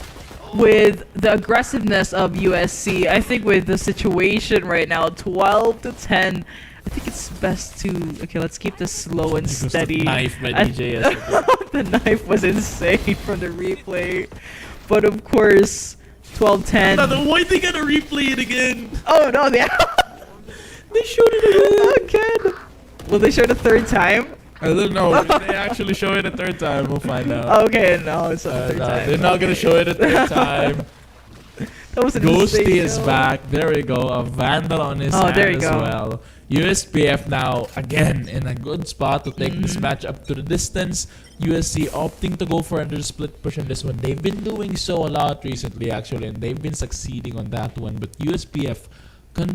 Speaker 4: with the aggressiveness of USC, I think with the situation right now, 12 to 10, I think it's best to let's keep this slow and
Speaker 5: Because
Speaker 4: steady.
Speaker 5: the knife by
Speaker 4: I-
Speaker 5: DJ
Speaker 4: The knife was insane from the replay, but of course, 12-10.
Speaker 5: Why they gotta replay it again?
Speaker 4: Oh no, they
Speaker 5: They showed it
Speaker 4: again. Will they show it a third time?
Speaker 5: I don't know. If they actually show it a third time, we'll find out.
Speaker 4: Okay, no, it's not a third
Speaker 5: No,
Speaker 4: time.
Speaker 5: they're not gonna show it a third time.
Speaker 4: That was an
Speaker 5: Ghosty
Speaker 4: insane
Speaker 5: is
Speaker 4: show.
Speaker 5: back. There we go. A Vandal on his
Speaker 4: Oh,
Speaker 5: hand
Speaker 4: there you
Speaker 5: as
Speaker 4: go.
Speaker 5: well. USPF now again in a good spot to take this match up to the distance. USC opting to go for another split push on this one. They've been doing so a lot recently actually, and they've been succeeding on that one. But USPF can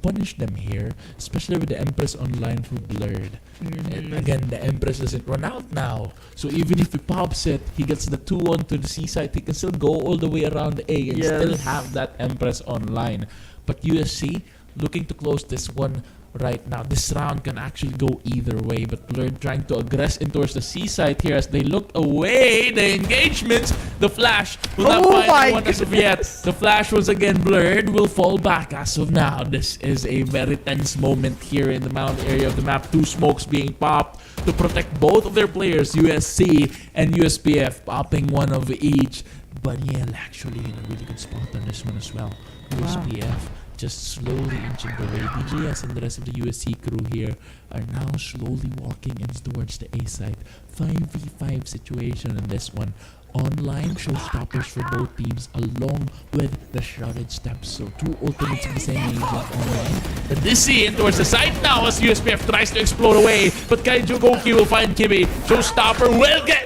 Speaker 5: punish them here, especially with the Empress online for Blurred. And again, the Empress doesn't run out now. So even if he pops it, he gets the 2-1 to the C side, he can still go all the way around A and still
Speaker 4: Yes.
Speaker 5: have that Empress online. But USC looking to close this one right now. This round can actually go either way, but Blurred trying to aggress in towards the C side here as they look away. The engagement, the flash will not
Speaker 4: Oh
Speaker 5: find
Speaker 4: my
Speaker 5: anyone as of yet. The flash was again Blurred, will fall back as of now. This is a very tense moment here in the mountain area of the map. Two smokes being popped to protect both of their players, USC and USPF, popping one of each. Baniel actually in a really good spot on this one as well. USPF just slowly inching the way. DJS and the rest of the USC crew here are now slowly walking in towards the A side. 5v5 situation in this one. Online showstoppers for both teams along with the shrouded steps. So two ultimates of the same agent online. The DC in towards the side now as USPF tries to explode away. But Kaiju Goki will find Kibi. Showstopper will get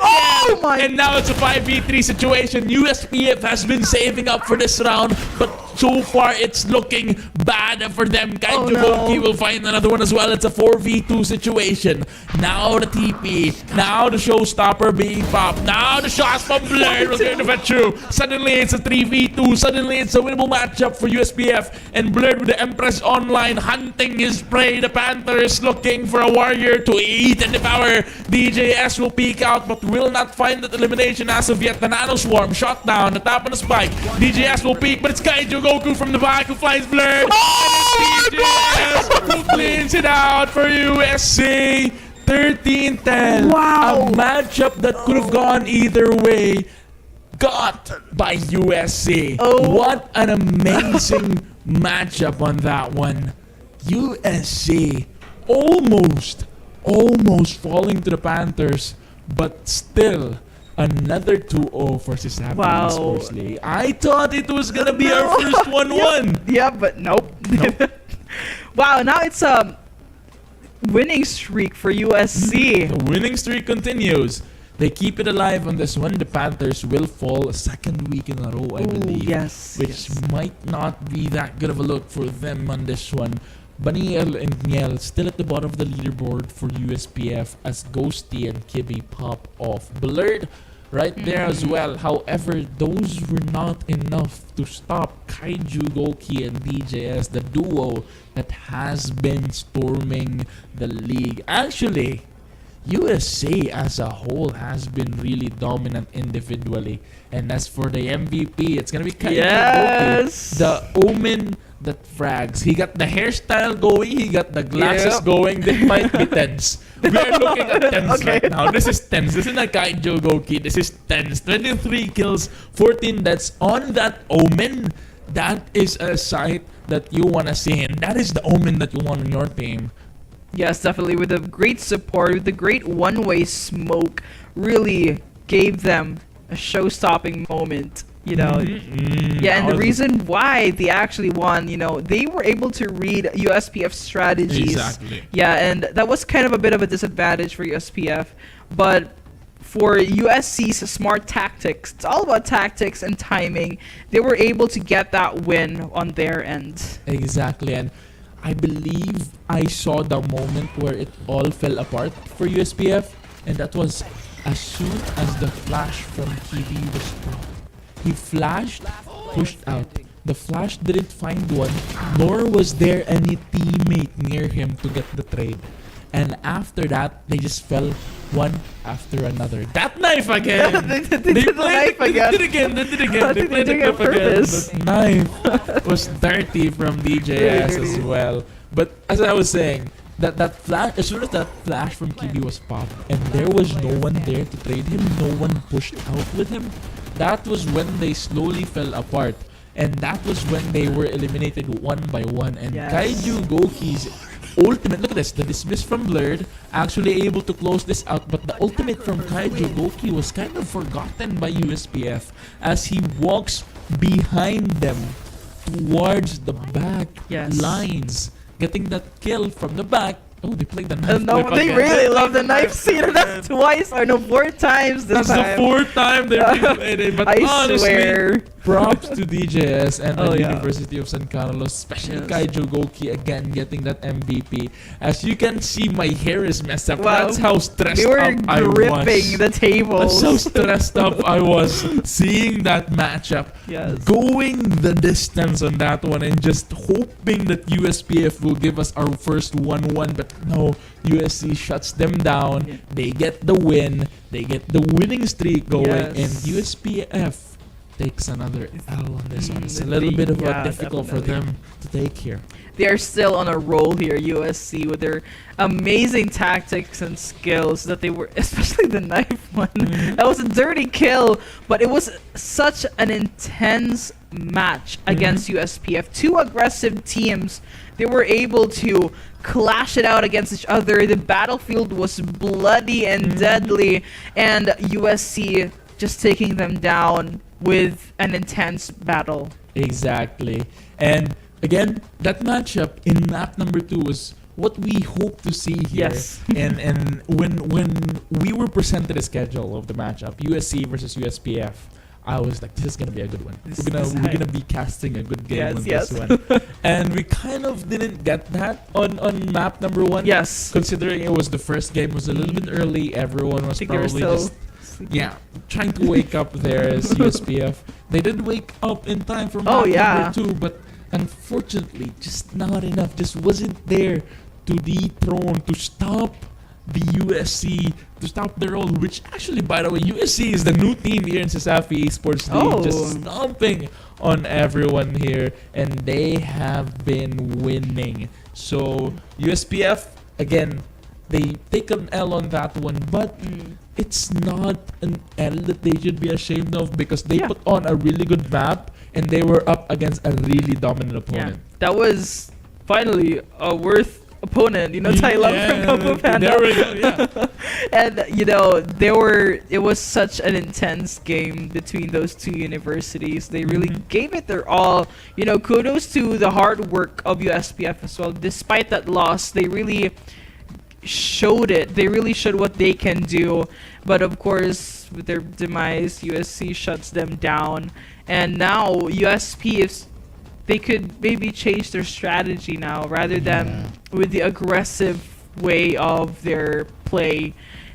Speaker 5: and now it's a 5v3 situation. USPF has been saving up for this round, but so far it's looking bad for them. Kaiju Goki will find another one as well. It's a 4v2 situation. Now the TP. Now the showstopper being popped. Now the shots from Blurred will get the true. Suddenly it's a 3v2. Suddenly it's a winnable matchup for USPF. And Blurred with the Empress online hunting his prey. The Panthers looking for a warrior to eat and devour. DJS will peek out but will not find that elimination as of yet. The Nano Swarm shot down. The top of the spike. DJS will peek but it's Kaiju Goku from the back who finds Blurred. And it's DJS who cleans it out for USC. 13-10.
Speaker 4: Wow.
Speaker 5: A matchup that could have gone either way. Got by USC.
Speaker 4: Oh.
Speaker 5: What an amazing matchup on that one. USC almost falling to the Panthers, but still another 2-0 for CESAFI
Speaker 4: Wow.
Speaker 5: Esports League. I thought it was gonna be our first 1-1.
Speaker 4: Yeah, but nope. Wow, now it's a winning streak for USC.
Speaker 5: The winning streak continues. They keep it alive on this one. The Panthers will fall a second week in a row, I believe.
Speaker 4: Yes.
Speaker 5: Which might not be that good of a look for them on this one. Baniel and Niel still at the bottom of the leaderboard for USPF as Ghosty and Kibi pop off. Blurred right there as well. However, those were not enough to stop Kaiju Goki and DJS, the duo that has been storming the league. Actually, USC as a whole has been really dominant individually. And as for the MVP, it's gonna be Kaiju
Speaker 4: Yes.
Speaker 5: Goki, the Omen that frags. He got the hairstyle going, he got the glasses
Speaker 4: Yep.
Speaker 5: going. This might be tense. We are looking at tense
Speaker 4: Okay.
Speaker 5: right now. This is tense. This is not Kaiju Goki. This is tense. 23 kills, 14 deaths on that Omen. That is a sight that you want to see. And that is the Omen that you want on your team.
Speaker 4: Yes, definitely. With the great support, with the great one-way smoke, really gave them a show-stopping moment. Yeah, and the reason why they actually won, they were able to read USPF strategies.
Speaker 5: Exactly.
Speaker 4: Yeah, and that was kind of a bit of a disadvantage for USPF, but for USC's smart tactics, it's all about tactics and timing. They were able to get that win on their end.
Speaker 5: Exactly, and I believe I saw the moment where it all fell apart for USPF, and that was as soon as the flash from Kiwi was stopped. He flashed, pushed out. The flash didn't find one, nor was there any teammate near him to get the trade. And after that, they just fell one after another. That knife again!
Speaker 4: They did the knife again.
Speaker 5: They did it again. They played
Speaker 4: They
Speaker 5: it
Speaker 4: did it on
Speaker 5: again.
Speaker 4: purpose.
Speaker 5: The knife was dirty from DJS as well. But as I was saying, that flash, as soon as that flash from Kibi was popped, and there was no one there to trade him, no one pushed out with him, that was when they slowly fell apart. And that was when they were eliminated one by one. And
Speaker 4: Yes.
Speaker 5: Kaiju Goki's ultimate, look at this, the dismiss from Blurred, actually able to close this out. But the ultimate from Kaiju Goki was kind of forgotten by USPF as he walks behind them towards the back
Speaker 4: Yes.
Speaker 5: lines, getting that kill from the back. Oh, they played the knife.
Speaker 4: No,
Speaker 5: whip
Speaker 4: they
Speaker 5: again.
Speaker 4: really
Speaker 5: They
Speaker 4: love the
Speaker 5: played
Speaker 4: knife scene. That's twice or no, 4 times this
Speaker 5: That's the
Speaker 4: time.
Speaker 5: fourth time they replayed it. But
Speaker 4: I
Speaker 5: honestly,
Speaker 4: swear.
Speaker 5: props to DJS and
Speaker 4: Oh,
Speaker 5: the
Speaker 4: yeah.
Speaker 5: University of San Carlos, especially
Speaker 4: Yes.
Speaker 5: Kaiju Goki again getting that MVP. As you can see, my hair is messed up.
Speaker 4: Wow.
Speaker 5: That's how stressed
Speaker 4: They were
Speaker 5: up I was.
Speaker 4: gripping the
Speaker 5: That's
Speaker 4: tables.
Speaker 5: how stressed up I was seeing that matchup.
Speaker 4: Yes.
Speaker 5: Going the distance on that one and just hoping that USPF will give us our first 1-1. But no, USC shuts them down.
Speaker 4: Yeah.
Speaker 5: They get the win. They get the winning streak going.
Speaker 4: Yes.
Speaker 5: And USPF takes another L on this one. It's a
Speaker 4: Mm,
Speaker 5: little bit of
Speaker 4: yeah,
Speaker 5: difficult for
Speaker 4: definitely.
Speaker 5: them to take here.
Speaker 4: They are still on a roll here, USC, with their amazing tactics and skills that they were, especially the knife one.
Speaker 5: Mm-hmm.
Speaker 4: That was a dirty kill, but it was such an intense match
Speaker 5: Mm-hmm.
Speaker 4: against USPF. Two aggressive teams. They were able to clash it out against each other. The battlefield was bloody and
Speaker 5: Mm-hmm.
Speaker 4: deadly, and USC just taking them down with an intense battle.
Speaker 5: Exactly. And again, that matchup in map number 2 was what we hope to see here.
Speaker 4: Yes.
Speaker 5: and when we were presented a schedule of the matchup, USC versus USPF, I was like, this is gonna be a good one. We're gonna be casting a good game on
Speaker 4: Yes,
Speaker 5: this one. And we kind of didn't get that on map number 1.
Speaker 4: Yes.
Speaker 5: Considering it was the first game, was a little bit early. Everyone was
Speaker 4: I think they were
Speaker 5: probably
Speaker 4: still
Speaker 5: just trying to wake up there as USPF. They did wake up in time for
Speaker 4: Oh,
Speaker 5: map
Speaker 4: yeah.
Speaker 5: number 2, but unfortunately, just not enough. Just wasn't there to dethrone, to stop the USC, to stop their roll. Which actually, by the way, USC is the new team here in CESAFI Esports League,
Speaker 4: Oh.
Speaker 5: just stomping on everyone here, and they have been winning. So USPF again, they take an L on that one, but it's not an L that they should be ashamed of because they
Speaker 4: Yeah.
Speaker 5: put on a really good map and they were up against a really dominant
Speaker 4: Yeah,
Speaker 5: opponent.
Speaker 4: that was finally a worth opponent. Thailand from Coco Panda.
Speaker 5: There we go, yeah.
Speaker 4: And it was such an intense game between those two universities. They really gave it their all. Kudos to the hard work of USPF as well. Despite that loss, they really showed it. They really showed what they can do. But of course, with their demise, USC shuts them down. And now USP, they could maybe change their strategy now rather than with the aggressive way of their play.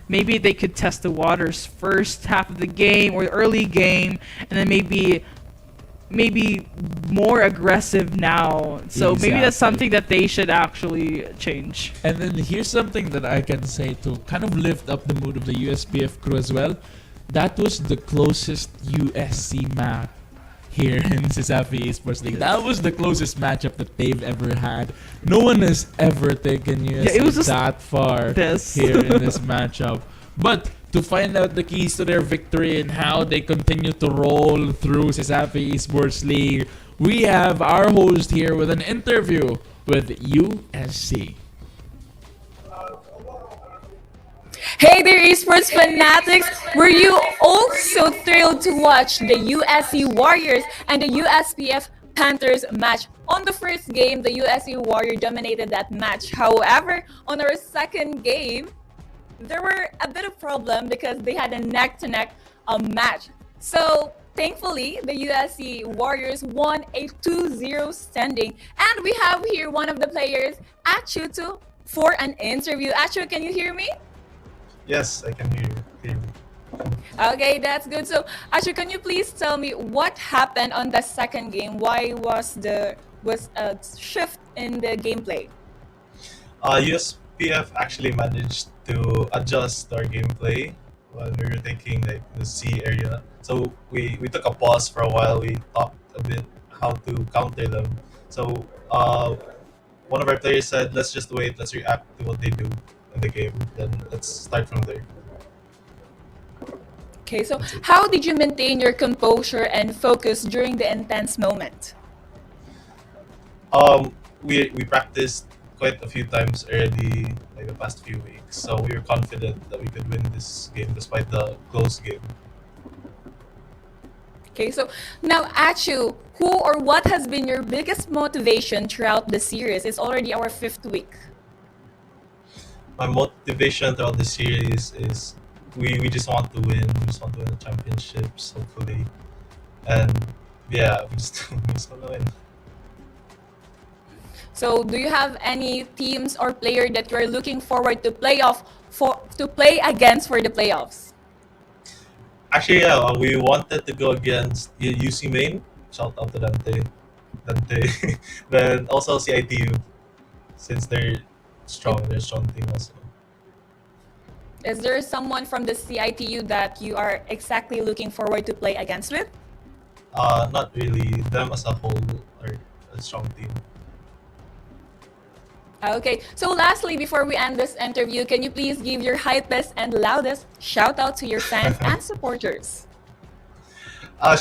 Speaker 4: Maybe they could test the waters first half of the game or early game, and then maybe more aggressive now. So maybe that's
Speaker 5: Exactly.
Speaker 4: something that they should actually change.
Speaker 5: And then here's something that I can say to kind of lift up the mood of the USPF crew as well. That was the closest USC map here in CESAFI Esports League. That was the closest matchup that they've ever had. No one has ever taken USC
Speaker 4: it was just
Speaker 5: that far
Speaker 4: this.
Speaker 5: here in this matchup. But to find out the keys to their victory and how they continue to roll through CESAFI Esports League, we have our host here with an interview with USC.
Speaker 2: Hey there, esports fanatics! Were you also thrilled to watch the USC Warriors and the USPF Panthers match? On the first game, the USC Warrior dominated that match. However, on our second game, there were a bit of problem because they had a neck-to-neck match. So thankfully, the USC Warriors won a 2-0 standing. And we have here one of the players, Achu, for an interview. Achu, can you hear me?
Speaker 6: Yes, I can hear you.
Speaker 2: Okay, that's good. So, Asher, can you please tell me what happened on the second game? Why was a shift in the gameplay?
Speaker 6: USPF actually managed to adjust our gameplay when we were taking like the C area. So we took a pause for a while. We talked a bit how to counter them. So one of our players said, "Let's just wait. Let's react to what they do in the game. Then let's start from there."
Speaker 2: Okay, so how did you maintain your composure and focus during the intense moment?
Speaker 6: We practiced quite a few times already, like the past few weeks. So we were confident that we could win this game despite the close game.
Speaker 2: Okay, so now Achu, who or what has been your biggest motivation throughout the series? It's already our 5th week.
Speaker 6: My motivation throughout the series is we just want to win. We just want to win the championships, hopefully. And yeah, we just want to win.
Speaker 2: So, do you have any teams or player that you're looking forward to play against for the playoffs?
Speaker 6: Actually, yeah, we wanted to go against UC Main. Shout out to Dante. Then also CIT-U, since they're strong team also.
Speaker 2: Is there someone from the CIT-U that you are exactly looking forward to play against with?
Speaker 6: Not really. Them as a whole are a strong team.
Speaker 2: Okay, so lastly, before we end this interview, can you please give your hypest and loudest shout out to your fans and supporters?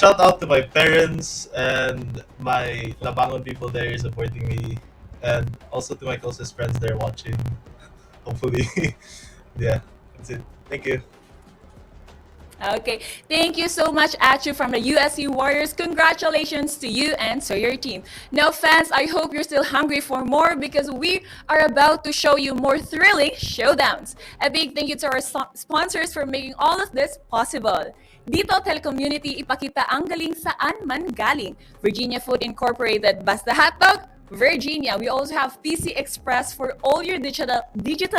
Speaker 6: Shout out to my parents and my Labangon people there supporting me, and also to my closest friends there watching. Hopefully, yeah, that's it. Thank you.
Speaker 2: Okay, thank you so much, Achu from the USC Warriors. Congratulations to you and to your team. Now, fans, I hope you're still hungry for more because we are about to show you more thrilling showdowns. A big thank you to our sponsors for making all of this possible. Dito, Telecommunity, ipakita ang galing saan man galing. Virginia Food Incorporated, Basta Hotdog, Virginia. We also have PC Express for all your digital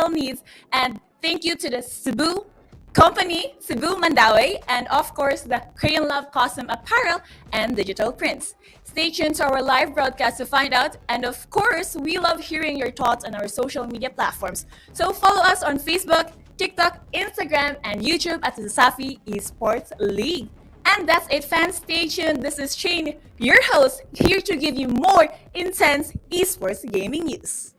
Speaker 2: needs. And thank you to the Cebu Company, Cebu Mandaue, and of course, the Crayon Love Custom Apparel and Digital Prints. Stay tuned to our live broadcast to find out. And of course, we love hearing your thoughts on our social media platforms. So follow us on Facebook, TikTok, Instagram, and YouTube at CESAFI Esports League. And that's it, fans. Stay tuned. This is Shane, your host, here to give you more intense esports gaming news.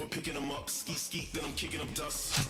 Speaker 1: I'm picking them up. Skeet skeet, then I'm kicking up dust.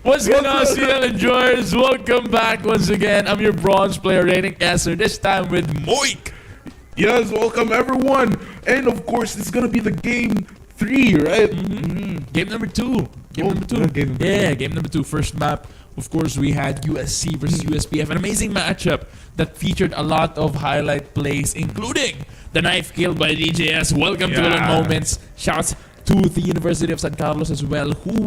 Speaker 5: What's going on, CL enjoyers? Welcome back once again. I'm your bronze player rating caster, this time with Moik.
Speaker 7: Yes, welcome everyone. And of course, it's gonna be the game 3, right?
Speaker 5: Game number 2. Game number 2. Game number 2. First map. Of course, we had USC versus USPF. An amazing matchup that featured a lot of highlight plays, including the knife kill by DJS. Welcome to Little Moments. Shouts to the University of San Carlos as well, who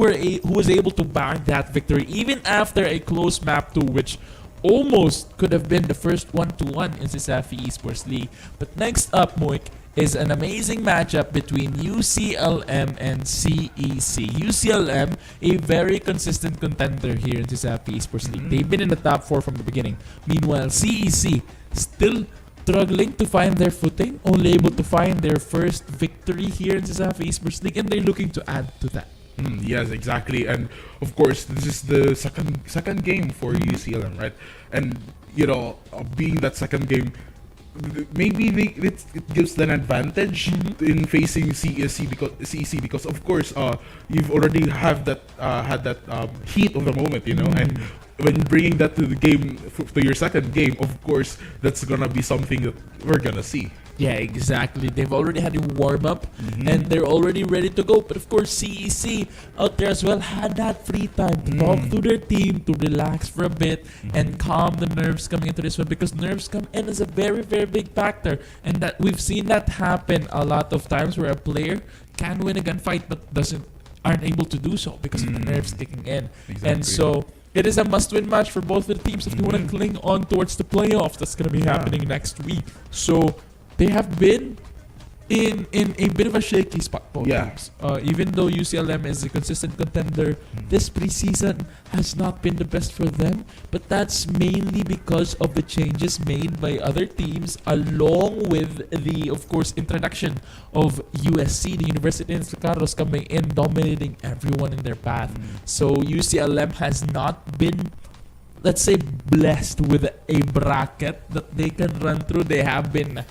Speaker 5: was able to bag that victory even after a close map 2, which almost could have been the first 1-1 in CESAFI Esports League. But next up, Moik, is an amazing matchup between UCLM and CEC. UCLM, a very consistent contender here in CESAFI Esports League. They've been in the top 4 from the beginning. Meanwhile, CEC still struggling to find their footing, only able to find their first victory here in CESAFI Esports League, and they're looking to add to that.
Speaker 7: Yes, exactly. And of course, this is the second game for UCLM, right? And being that second game, maybe it gives them an advantage in facing CEC because of course you've already had that heat of the moment, and when bringing that to the game to your second game, of course that's gonna be something that we're gonna see.
Speaker 5: Yeah, exactly. They've already had a warm-up and they're already ready to go. But of course, CEC out there as well had that free time to talk to their team, to relax for a bit and calm the nerves coming into this one, because nerves come in as a very, very big factor. And that we've seen that happen a lot of times where a player can win a gunfight but aren't able to do so because of the nerves kicking in.
Speaker 7: Exactly.
Speaker 5: And so it is a must-win match for both of the teams if they want to cling on towards the playoffs that's going to be happening next week. So they have been in a bit of a shaky spot, both teams. Even though UCLM is a consistent contender, this preseason has not been the best for them. But that's mainly because of the changes made by other teams, along with the, of course, introduction of USC, the University of San Carlos, coming in, dominating everyone in their path. So UCLM has not been, let's say, blessed with a bracket that they can run through. They have been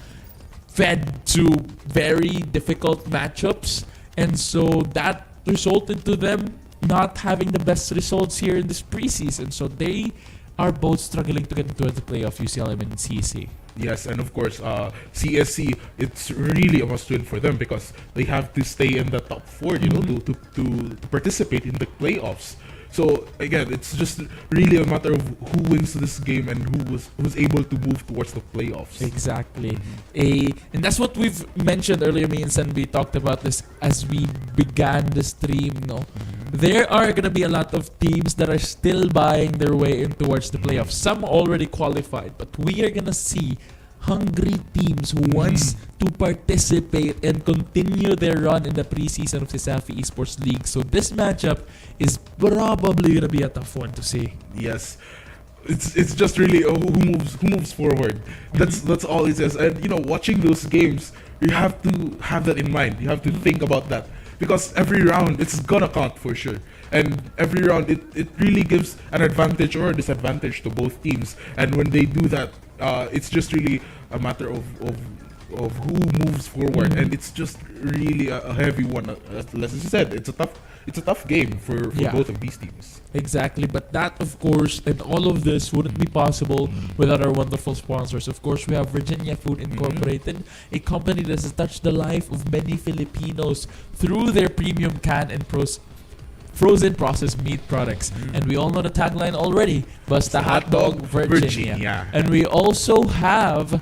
Speaker 5: fed to very difficult matchups, and so that resulted to them not having the best results here in this preseason. So they are both struggling to get into the playoff, UCLM and CEC.
Speaker 7: Yes, and of course, CSC, it's really a must-win for them because they have to stay in the top 4, to participate in the playoffs. So again, it's just really a matter of who wins this game and who's able to move towards the playoffs.
Speaker 5: Exactly. And that's what we've mentioned earlier, me and San. We talked about this as we began the stream. There are going to be a lot of teams that are still buying their way in towards the playoffs. Some already qualified, but we are going to see hungry teams who wants to participate and continue their run in the preseason of CESAFI Esports League. So this matchup is probably gonna be a tough one to see.
Speaker 7: Yes, it's just really who moves forward. That's all it says. And watching those games, you have to have that in mind. You have to think about that because every round it's gonna count for sure. And every round it really gives an advantage or a disadvantage to both teams. And when they do that, it's just really a matter of who moves forward, and it's just really a heavy one. As you said, it's a tough game for both of these teams.
Speaker 5: Exactly, but that, of course, and all of this wouldn't be possible without our wonderful sponsors. Of course, we have Virginia Food Incorporated, a company that has touched the life of many Filipinos through their premium can and frozen processed meat products. And we all know the tagline already, Basta Hotdog Virginia. And we also have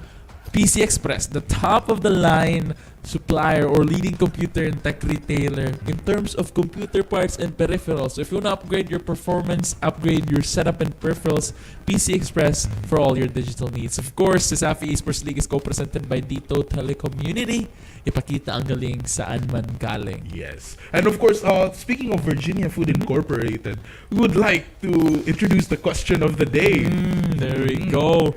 Speaker 5: PC Express, the top of the line supplier or leading computer and tech retailer in terms of computer parts and peripherals. So if you want to upgrade your performance, upgrade your setup and peripherals, PC Express for all your digital needs. Of course, CESAFI Esports League is co-presented by Dito Telecommunity. Ipakita ang galing saan man galing.
Speaker 7: Yes. And of course, speaking of Virginia Food Incorporated, we would like to introduce the question of the day.
Speaker 5: There we go.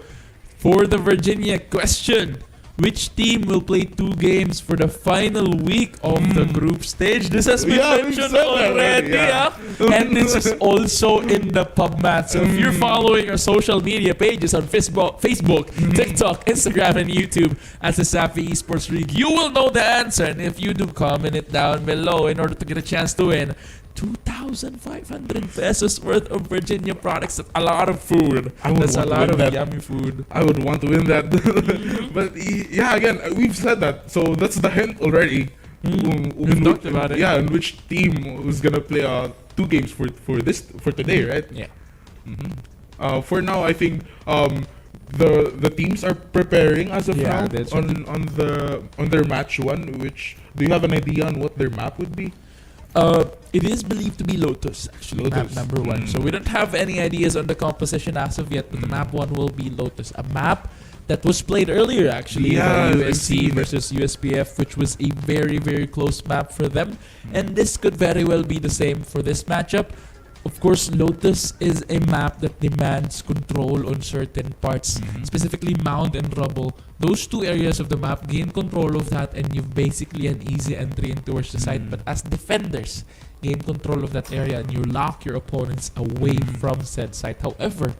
Speaker 5: For the Virginia question, which team will play 2 games for the final week of the group stage? This has been mentioned already. And this is also in the PubMat. So if you're following our social media pages on Facebook, TikTok, Instagram, and YouTube at the CESAFI Esports League, you will know the answer. And if you do, comment it down below in order to get a chance to win 2,500 pesos worth of Virginia products. That's a lot of food.
Speaker 7: I would
Speaker 5: That's a
Speaker 7: want to
Speaker 5: lot
Speaker 7: win
Speaker 5: of
Speaker 7: that.
Speaker 5: yummy food.
Speaker 7: I would want to win that. But yeah, again, we've said that, so that's the hint already.
Speaker 5: We've talked about it.
Speaker 7: Yeah, and which team was gonna play 2 games for today, right?
Speaker 5: Yeah.
Speaker 7: For now, I think the teams are preparing as of
Speaker 5: Yeah,
Speaker 7: now
Speaker 5: that's
Speaker 7: on their match 1. Which, do you have an idea on what their map would be?
Speaker 5: It is believed to be Lotus, actually, map
Speaker 7: Lotus.
Speaker 5: number 1. So we don't have any ideas on the composition as of yet, but the map 1 will be Lotus. A map that was played earlier, actually,
Speaker 7: Yeah,
Speaker 5: by
Speaker 7: I've
Speaker 5: USC
Speaker 7: seen it.
Speaker 5: versus USPF, which was a very, very close map for them. And this could very well be the same for this matchup. Of course, Lotus is a map that demands control on certain parts, specifically Mound and Rubble. Those 2 areas of the map, gain control of that, and you've basically an easy entry in towards the site. But as defenders, gain control of that area and you lock your opponents away from said site. However,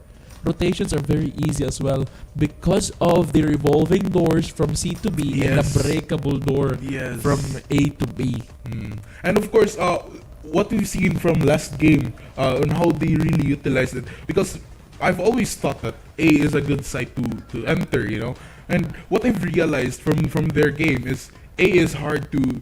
Speaker 5: rotations are very easy as well because of the revolving doors from C to B and the
Speaker 7: Yes.
Speaker 5: breakable door
Speaker 7: Yes.
Speaker 5: from A to B.
Speaker 7: And of course, what we've seen from last game on how they really utilized it, because I've always thought that A is a good site to enter, and what I've realized from their game is A is hard to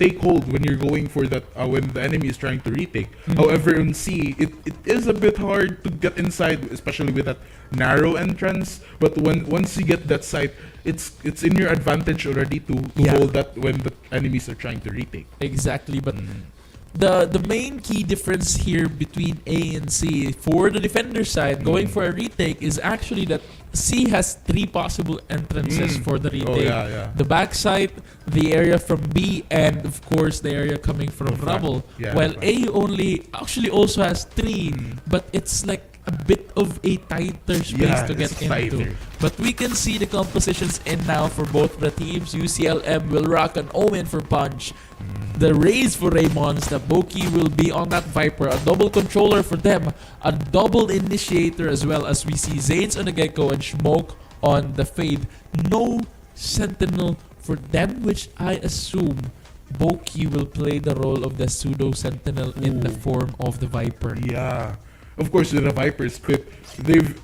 Speaker 7: take hold when you're going for that when the enemy is trying to retake. However, in C, it is a bit hard to get inside, especially with that narrow entrance. But once you get that site, it's in your advantage already to hold that when the enemies are trying to retake.
Speaker 5: Exactly, but the main key difference here between A and C for the defender side going for a retake is actually that C has 3 possible entrances for the retake.
Speaker 7: Yeah.
Speaker 5: The backside, the area from B, and of course the area coming from Rubble.
Speaker 7: Yeah,
Speaker 5: While
Speaker 7: front.
Speaker 5: A only actually also has 3, but it's like a bit of a tighter space
Speaker 7: Yeah,
Speaker 5: to get
Speaker 7: it's
Speaker 5: into.
Speaker 7: tighter.
Speaker 5: But we can see the compositions in now for both the teams. UCLM will rock an Omen for Punch. The Rays for Raymonds. The Boki will be on that Viper. A double controller for them. A double initiator as well, as we see Zanes on the Gecko and Smoke on the Fade. No Sentinel for them, which I assume Boki will play the role of the pseudo Sentinel in the form of the Viper.
Speaker 7: Yeah. Of course, with the Viper script,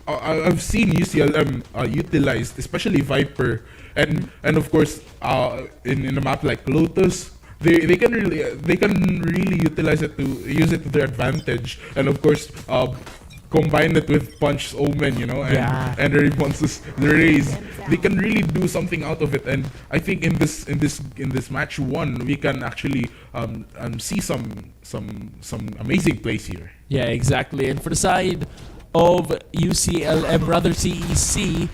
Speaker 7: I've seen UCLM utilized, especially Viper, and of course, in a map like Lotus, they can really utilize it to use it to their advantage, and of course, combine it with Punch's Omen, and the responses, the Rays, they can really do something out of it. And I think in this match 1, we can actually see some amazing plays here.
Speaker 5: Yeah, exactly. And for the side of UCLM, rather CEC,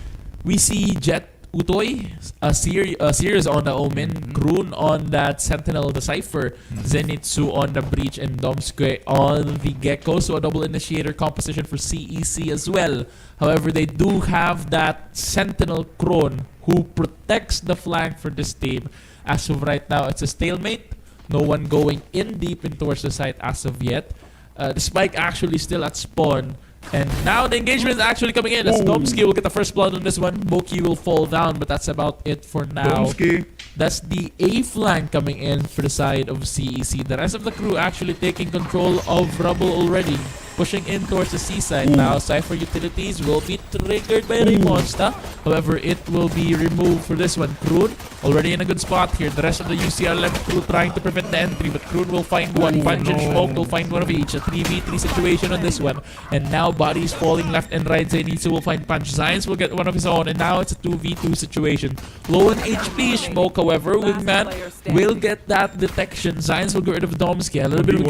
Speaker 5: we see Jet Utoy, a series on the Omen, Kroon on that Sentinel, the Cypher, Zenitsu on the Breach, and Domsque on the Gecko. So a double initiator composition for CEC as well. However, they do have that Sentinel Kroon who protects the flank for this team. As of right now, it's a stalemate. No one going in deep in towards the site as of yet. The Spike actually still at spawn. And now the engagement is actually coming in. As Domsky will get the first blood on this one. Boki will fall down, but that's about it for now.
Speaker 7: Domsky.
Speaker 5: That's the A flank coming in for the side of CEC. The rest of the crew actually taking control of Rubble already. Pushing in towards the C side now. Cypher utilities will be triggered by Raymonsta. However, it will be removed for this one. Kroon already in a good spot here. The rest of the UCLM crew trying to prevent the entry, but Kroon will find one. Punch and Smoke will find one of each. A 3v3 situation on this one. And now bodies falling left and right. Zenitsu will find Punch. Zions will get one of his own. And now it's a 2v2 situation. Low in HP. Smoke, however, Wingman will get that detection. Zions will get rid of Domsky. A little bit of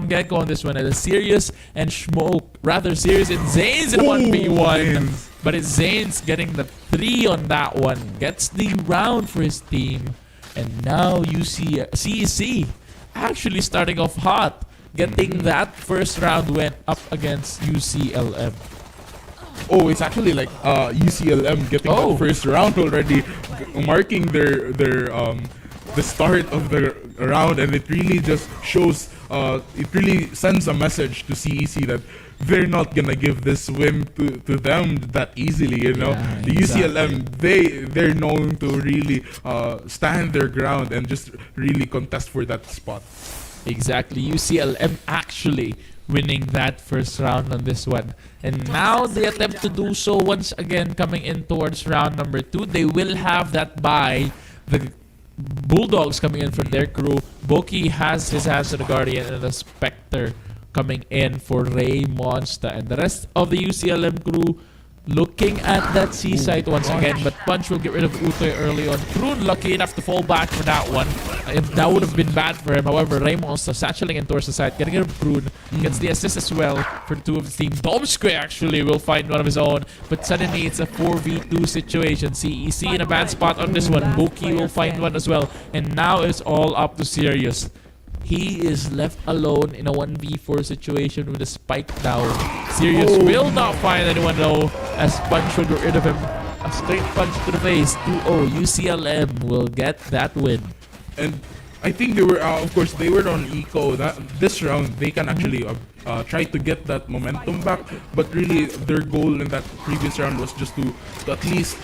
Speaker 5: Gecko on this one. And a serious and Smoke, rather serious, and Zanes in 1v1. But it's Zanes getting the 3 on that one. Gets the round for his team. And now CEC actually starting off hot. Getting that first round win up against UCLM.
Speaker 7: Oh, it's actually like UCLM getting the first round already, marking their the start of the round, and it really just shows. It really sends a message to CEC that they're not gonna give this win to them that easily.
Speaker 5: Yeah,
Speaker 7: the UCLM, they're known to really stand their ground and just really contest for that spot.
Speaker 5: Exactly. UCLM actually winning that first round on this one. And now they attempt to do so once again coming in towards round number 2. They will have that bye. The Bulldogs coming in for their crew. Boki has his hands on the Guardian and the Spectre coming in for Ray Monster. And the rest of the UCLM crew looking at that C site once again, but Punch will get rid of Utoy early on. Kroon lucky enough to fall back for that one. That would have been bad for him. However, Raymond satcheling in towards the site, getting rid of Kroon. Gets the assist as well for the two of the team. Domskwe actually will find one of his own, but suddenly it's a 4v2 situation. CEC in a bad spot on this one. Boki will find one as well. And now it's all up to Sirius. He is left alone in a 1v4 situation with a spike down. Sirius will not find anyone though, as Punch will get rid of him. A straight punch to the face. 2-0. UCLM will get that win.
Speaker 7: And I think they were, of course, they were on eco. That this round they can actually try to get that momentum back. But really, their goal in that previous round was just to at least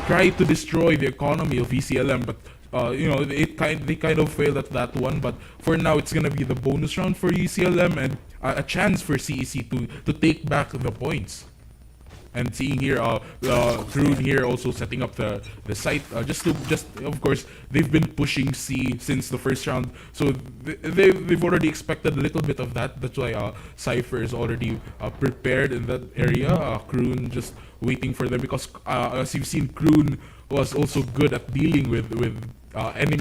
Speaker 7: try to destroy the economy of ECLM. But they kind of failed at that one. But for now, it's gonna be the bonus round for UCLM and a chance for CEC to take back the points. And seeing here, Kroon here also setting up the site. Just of course they've been pushing C since the first round, so they've already expected a little bit of that. That's why Cypher is already prepared in that area. Kroon just waiting for them because as you've seen, Kroon was also good at dealing with ending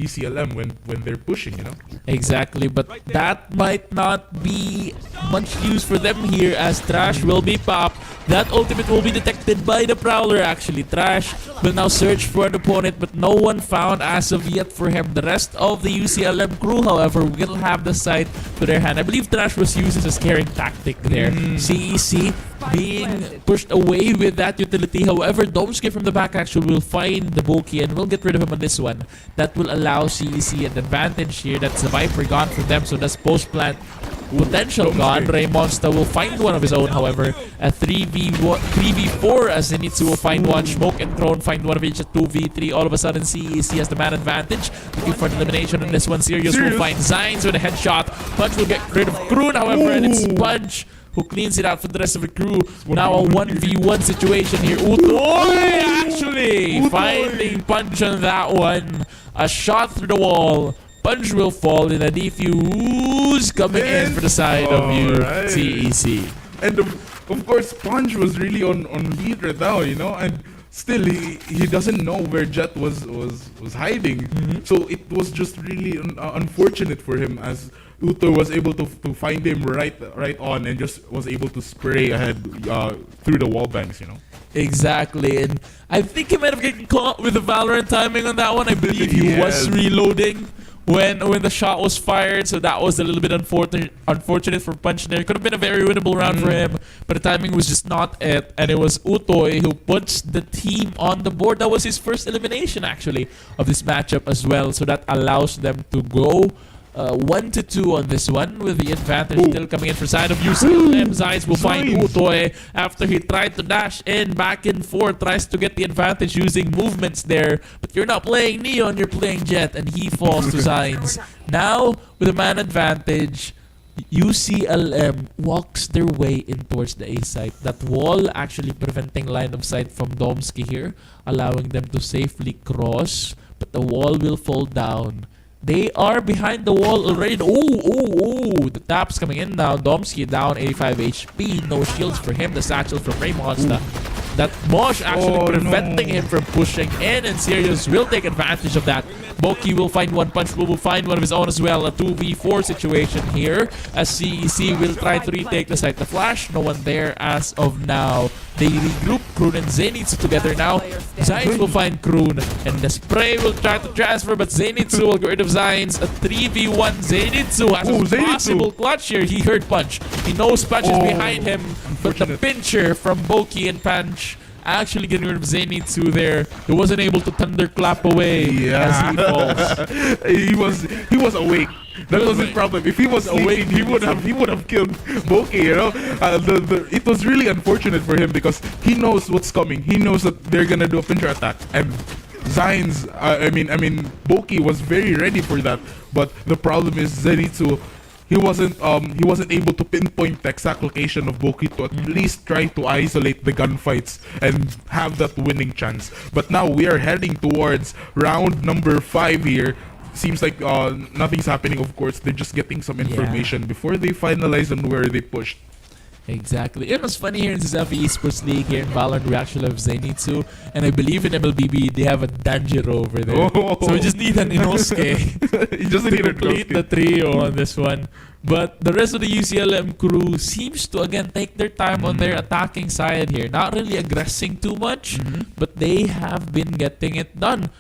Speaker 7: VCLM when they're pushing,
Speaker 5: Exactly, but that might not be much use for them here as Trash will be popped. That ultimate will be detected by the Prowler actually. Trash will now search for an opponent, but no one found as of yet for him. The rest of the UCLM crew, however, will have the site to their hand. I believe Trash was used as a scaring tactic there. CEC being pushed away with that utility. However, Domsky from the back actually will find the Boki and will get rid of him on this one. That will allow CEC an advantage here. That's the Viper gone from them, so that's post-plant potential gone. Raymonsta will find one of his own, however. A 3v4 as Zenitsu will find one. Smoke and Throne find one of each at 2v3. All of a sudden, CEC has the man advantage. Looking for an elimination on this one. Sirius will find Zines with a headshot. Punch will get rid of Kroon, however, and it's Punch who cleans it out for the rest of the crew. Now a 1v1 situation here. Utoy actually finding Punch on that one. A shot through the wall. Punch will fall in a defuse coming in for the side of CEC.
Speaker 7: And of course, Punch was really on lead right now, and still he doesn't know where Jet was hiding. So it was just really unfortunate for him as Uto was able to find him right on and just was able to spray ahead through the wall banks,
Speaker 5: Exactly, and I think he might have gotten caught with the Valorant timing on that one. I believe he was reloading when the shot was fired, so that was a little bit unfortunate for Punch there. Could have been a very winnable round for him, but the timing was just not it, and it was Utoy who puts the team on the board. That was his first elimination actually of this matchup as well, so that allows them to go 1-2 on this one, with the advantage still coming in for side of UCLM. Zines will find Utoy after he tried to dash in back and forth, tries to get the advantage using movements there, but you're not playing Neon, you're playing Jet, and he falls to Zines. Now with a man advantage, UCLM walks their way in towards the A site. That wall actually preventing line of sight from Domsky here, allowing them to safely cross, but the wall will fall down. They are behind the wall already. The taps coming in now. Domsky down 85 HP. No shields for him. The satchel from Raymonsta. That Mosh actually preventing him from pushing in, and Sirius will take advantage of that. Boki will find one. Punch will find one of his own as well. A 2v4 situation here as CEC will try to retake the site. The flash, no one there as of now. They regroup Kroon and Zenitsu together now. Zines will find Kroon, and the spray will try to transfer, but Zenitsu will get rid of Zines. A 3v1. Zenitsu has a possible clutch here. He heard Punch. He knows Punch is behind him, but the pincher from Boki and Punch actually getting rid of Zenitsu there. He wasn't able to thunderclap away as he falls.
Speaker 7: he was awake. That was his problem. If he was awake, he would have killed Boki. It was really unfortunate for him because he knows what's coming. He knows that they're gonna do a pincher attack, and Zines, Boki was very ready for that, but the problem is Zenitsu, he wasn't able to pinpoint the exact location of Boki to at least try to isolate the gunfights and have that winning chance. But now we are heading towards round number 5 here. Seems like nothing's happening. Of course, they're just getting some information before they finalize on where they pushed.
Speaker 5: Exactly. It was funny here in CESAFI Esports League here in Valorant. We actually have Zenitsu, and I believe in MLBB they have a Danjiro over there. So we just need an Inosuke
Speaker 7: You just need
Speaker 5: to
Speaker 7: a
Speaker 5: complete the trio on this one. But the rest of the UCLM crew seems to again take their time on their attacking side here. Not really aggressing too much, but they have been getting it done.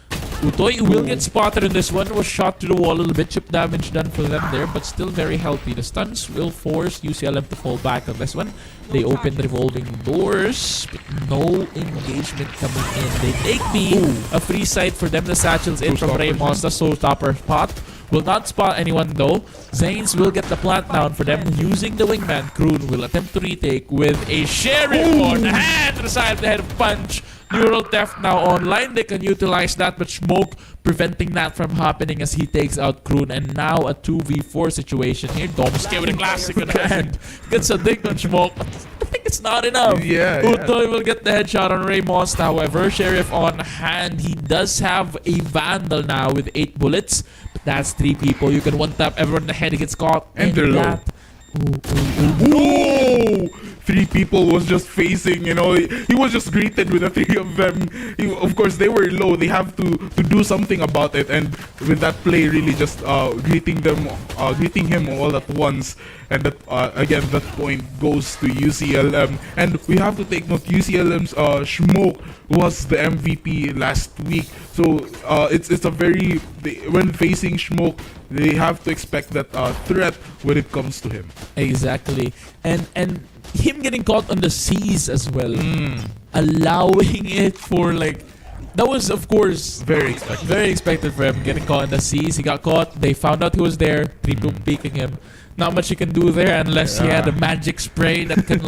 Speaker 5: Utoy will get spotted in this one. Was shot to the wall a little bit. Chip damage done for them there, but still very healthy. The stuns will force UCLM to fall back on this one. They open the revolving doors, but no engagement coming in. They take B, a free sight for them. The satchels in from Ramos, the soul stopper spot. Will not spot anyone though. Zanes will get the plant down for them using the wingman. Kroon will attempt to retake with a sheriff on the hand to the side of the head of punch. Neural theft now online. They can utilize that, but Smoke preventing that from happening as he takes out Kroon. And now a 2v4 situation here. Domske with a classic in hand. Gets a dig on Smoke. I think it's not enough. Utoy will get the headshot on Ramos. However, Sheriff on hand. He does have a Vandal now with 8 bullets. But that's 3 people. You can one-tap everyone in the head. He gets caught.
Speaker 7: And they're low. No! 3 people was just facing, he was just greeted with the 3 of them. Of course, they were low. They have to do something about it. And with that play, really just greeting him all at once. And that again, that point goes to UCLM. And we have to take note, UCLM's Smoke was the MVP last week. So it's a very, when facing Smoke, they have to expect that threat when it comes to him.
Speaker 5: Exactly. And him getting caught on the C's as well. Allowing it for that was of course very expected for him. Getting caught in the C's. He got caught. They found out he was there. People peeking him. Not much you can do there unless he had a magic spray that can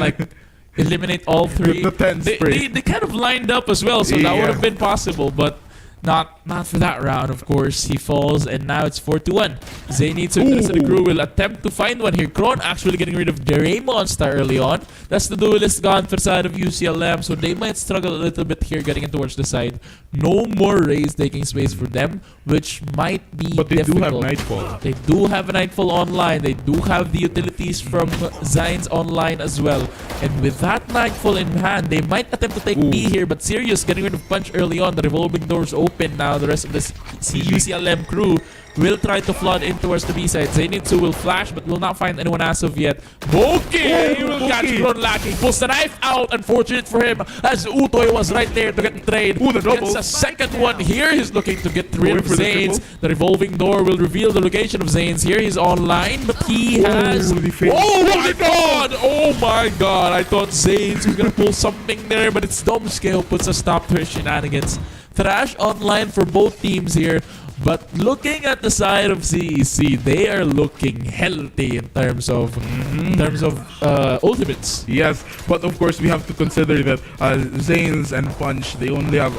Speaker 5: eliminate all 3.
Speaker 7: The 10 spray.
Speaker 5: They kind of lined up as well, so that would have been possible, but not for that round, of course. He falls, and now it's 4-1. Zenitsu and the rest of the crew will attempt to find one here. Kron actually getting rid of the Monster early on. That's the duelist gone for the side of UCLM, so they might struggle a little bit here getting in towards the side. No more Rays taking space for them, which might be
Speaker 7: But they
Speaker 5: difficult.
Speaker 7: do have Nightfall.
Speaker 5: They do have a Nightfall online. They do have the utilities from Zines online as well. And with that Nightfall in hand, they might attempt to take B here, but Sirius getting rid of Punch early on. The revolving doors open now. The rest of the UCLM crew will try to flood in towards the B side. Zenitsu will flash but will not find anyone as of yet. Boki! He will catch Kron lacking. Pulls the knife out. Unfortunate for him as Utoy was right there to get the trade.
Speaker 7: The double.
Speaker 5: Gets a second one here. He's looking to get rid of Zanes. The revolving door will reveal the location of Zanes. Here he's online, but he has... Oh my god! Oh my god! I thought Zanes was gonna pull something there, but it's Domske who puts a stop to his shenanigans. Thrash online for both teams here. But looking at the side of CEC, they are looking healthy in terms of ultimates.
Speaker 7: Yes, but of course we have to consider that Zanes and Punch, they only have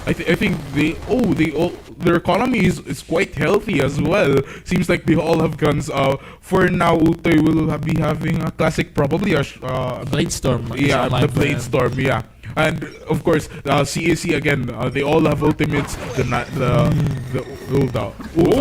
Speaker 7: I think their economy is quite healthy as well. Seems like they all have guns. For now, Utoy will be having a classic, probably a
Speaker 5: Blade Storm.
Speaker 7: Yeah, the Blade Storm. Yeah. And of course, CAC again, they all have ultimates. The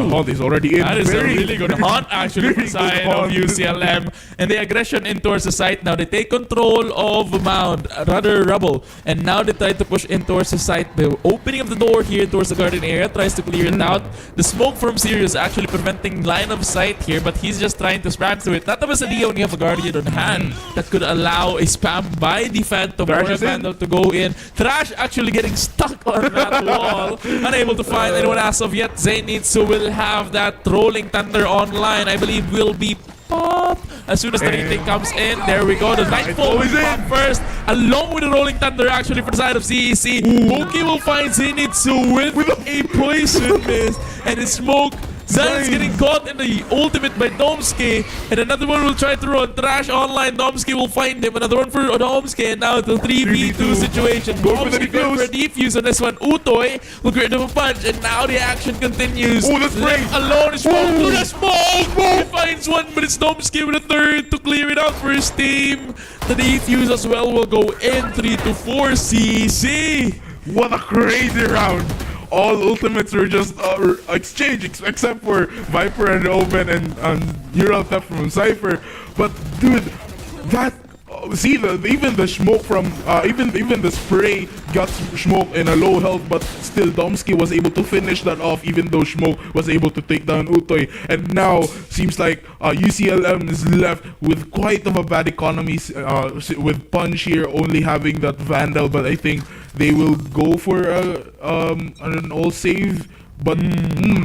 Speaker 7: hunt is already in.
Speaker 5: That is a really good hunt actually from the side of UCLM. And the aggression in towards the site now. They take control of Mound, rather Rubble. And now they try to push in towards the site. The opening of the door here towards the garden area tries to clear it out. The smoke from Sirius actually preventing line of sight here, but he's just trying to spam through it. Not a idea when you have a Guardian on hand that could allow a spam by the Phantom or a Vandal to go in. Thrash actually getting stuck on that wall. Unable to find anyone as of yet. Zenitsu will have that Rolling Thunder online. I believe will be popped as soon as the retake comes in. There we go. The Nightfall is in first, along with the Rolling Thunder actually for the side of CEC. Moki will find Zenitsu with a poison mist, and the smoke Zion's getting caught in the ultimate by Domske, and another one will try to run trash online. Domske will find him. Another one for Domske, and now it's a 3v2 situation.
Speaker 7: Go for the
Speaker 5: Domske going for a defuse on this one. Utoy will create a punch, and now the action continues.
Speaker 7: Oh, that's
Speaker 5: Left
Speaker 7: great.
Speaker 5: alone. Smoke to the smoke. He finds one, but it's Domske with a third to clear it out for his team. The defuse as well will go in 3-4 CC.
Speaker 7: What a crazy round! All ultimates were just exchanged, except for Viper and Omen and Neural Theft from Cypher. But dude, that see even the smoke from even the spray got smoke in a low health, but still Domski was able to finish that off, even though Smoke was able to take down Utoy. And now seems like UCLM is left with quite of a bad economy, with Punch here only having that Vandal, but I think they will go for an all save. But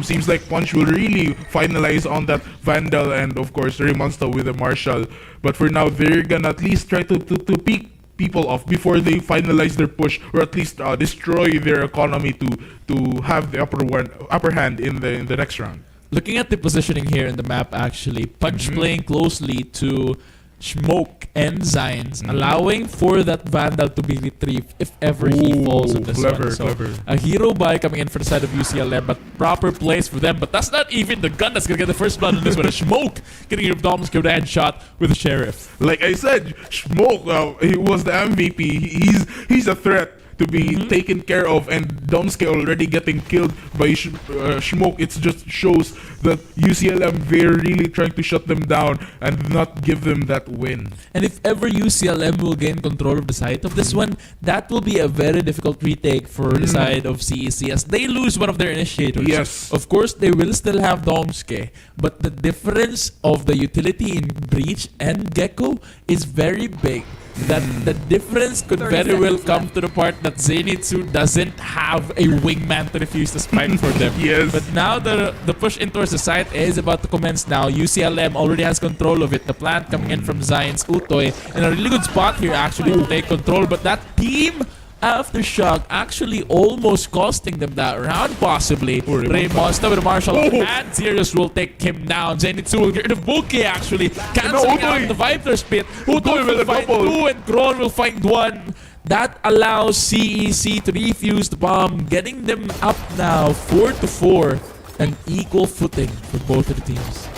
Speaker 7: seems like Punch will really finalize on that Vandal, and of course Raymonsta with a Marshall. But for now, they're gonna at least try to pick people off before they finalize their push, or at least destroy their economy to have the upper hand in the next round.
Speaker 5: Looking at the positioning here in the map, actually, Punch playing closely to Smoke and Zines, allowing for that Vandal to be retrieved if ever he falls on this
Speaker 7: clever,
Speaker 5: one. So
Speaker 7: clever.
Speaker 5: a hero buy coming in for the side of UCLM, but proper plays for them. But that's not even the gun that's gonna get the first blood on this one. A Smoke getting rid of Dom's good headshot with the Sheriff.
Speaker 7: Like I said, Smoke, he was the MVP. He's a threat to be taken care of, and Domske already getting killed by Smoke. It just shows that UCLM, they're really trying to shut them down and not give them that win.
Speaker 5: And if ever UCLM will gain control of the side of this one, that will be a very difficult retake for the side of CEC, as they lose one of their initiators.
Speaker 7: Yes.
Speaker 5: Of course, they will still have Domske, but the difference of the utility in Breach and Gecko is very big. That the difference could
Speaker 2: 30
Speaker 5: very well
Speaker 2: seconds
Speaker 5: come
Speaker 2: left.
Speaker 5: to the part that Zenitsu doesn't have a wingman to refuse to spike for them.
Speaker 7: Yes.
Speaker 5: But now the push in towards the site is about to commence now. UCLM already has control of it. The plant coming in from Zion's Utoy in a really good spot here actually to take control. But that team Aftershock actually almost costing them that round possibly. Raymonsta with a martial and Sirius will take him down. Zenitsu will get rid of Buki actually. Canceling out the Viper's pit. Utoy will find two and Kron will find one. That allows CEC to defuse the bomb, getting them up now 4-4, an equal footing for both of the teams.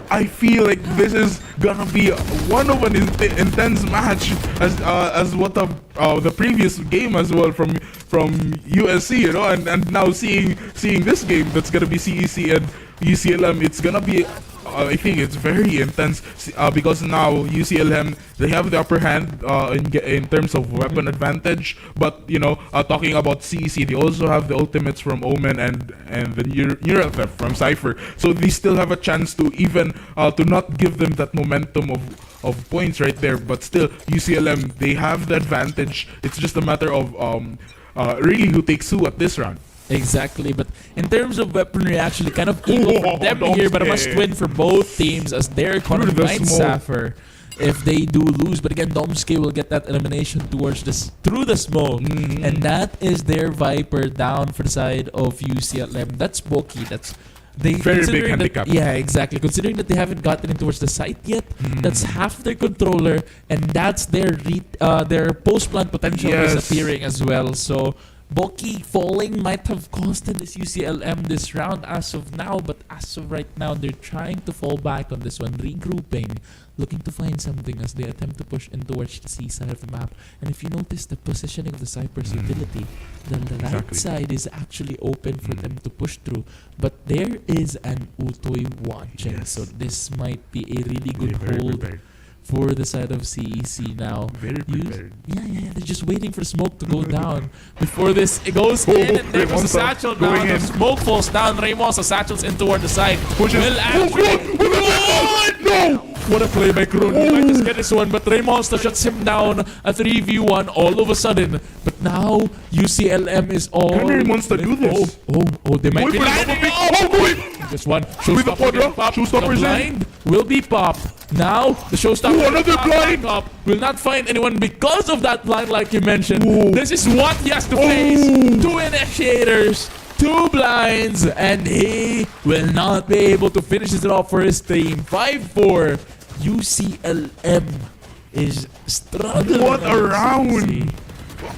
Speaker 7: I feel like this is gonna be one of an intense match as what the previous game as well from USC, you know, and now seeing this game that's gonna be CEC and UCLM, it's gonna be I think it's very intense because now UCLM, they have the upper hand in terms of weapon advantage. But you know, talking about CEC, they also have the ultimates from Omen and the Neural Theft from Cypher. So they still have a chance to even to not give them that momentum of points right there. But still, UCLM, they have the advantage. It's just a matter of really who takes who at this round.
Speaker 5: Exactly, but in terms of weaponry, actually kind of equal for them here, but a must-win for both teams as their economy might suffer if they do lose. But again, Domske will get that elimination towards this through the smoke, and that is their Viper down for the side of UCLM. That's Boki. That's they
Speaker 7: very big handicap.
Speaker 5: Yeah, exactly. Considering that they haven't gotten in towards the site yet, that's half their controller, and that's their post-plant potential disappearing as well. So Boki falling might have costed this UCLM this round as of now, but as of right now, they're trying to fall back on this one, regrouping, looking to find something as they attempt to push in towards the C side of the map. And if you notice the positioning of the Cypress utility, then the right side is actually open for them to push through. But there is an Utoy watching, so this might be a really good hold for the side of CEC now.
Speaker 7: Very prepared.
Speaker 5: Yeah. They're just waiting for smoke to go down before this. It goes in, and there goes a satchel down. The smoke falls down. Raymonsta satchels in toward the side. Will actually. No! What a play by Kron. He might just get this one, but Raymonsta shuts him down. A 3v1 all of a sudden. But now UCLM is all.
Speaker 7: Can Raymonsta do this?
Speaker 5: Oh, they might be. Just one. Showstopper blind will be popped. Now the showstopper
Speaker 7: another blind
Speaker 5: will not find anyone because of that blind, like you mentioned. This is what he has to face. Two initiators, 2 blinds, and he will not be able to finish it off for his team. 5-4. UCLM is struggling.
Speaker 7: What a
Speaker 5: against
Speaker 7: round!
Speaker 5: CEC.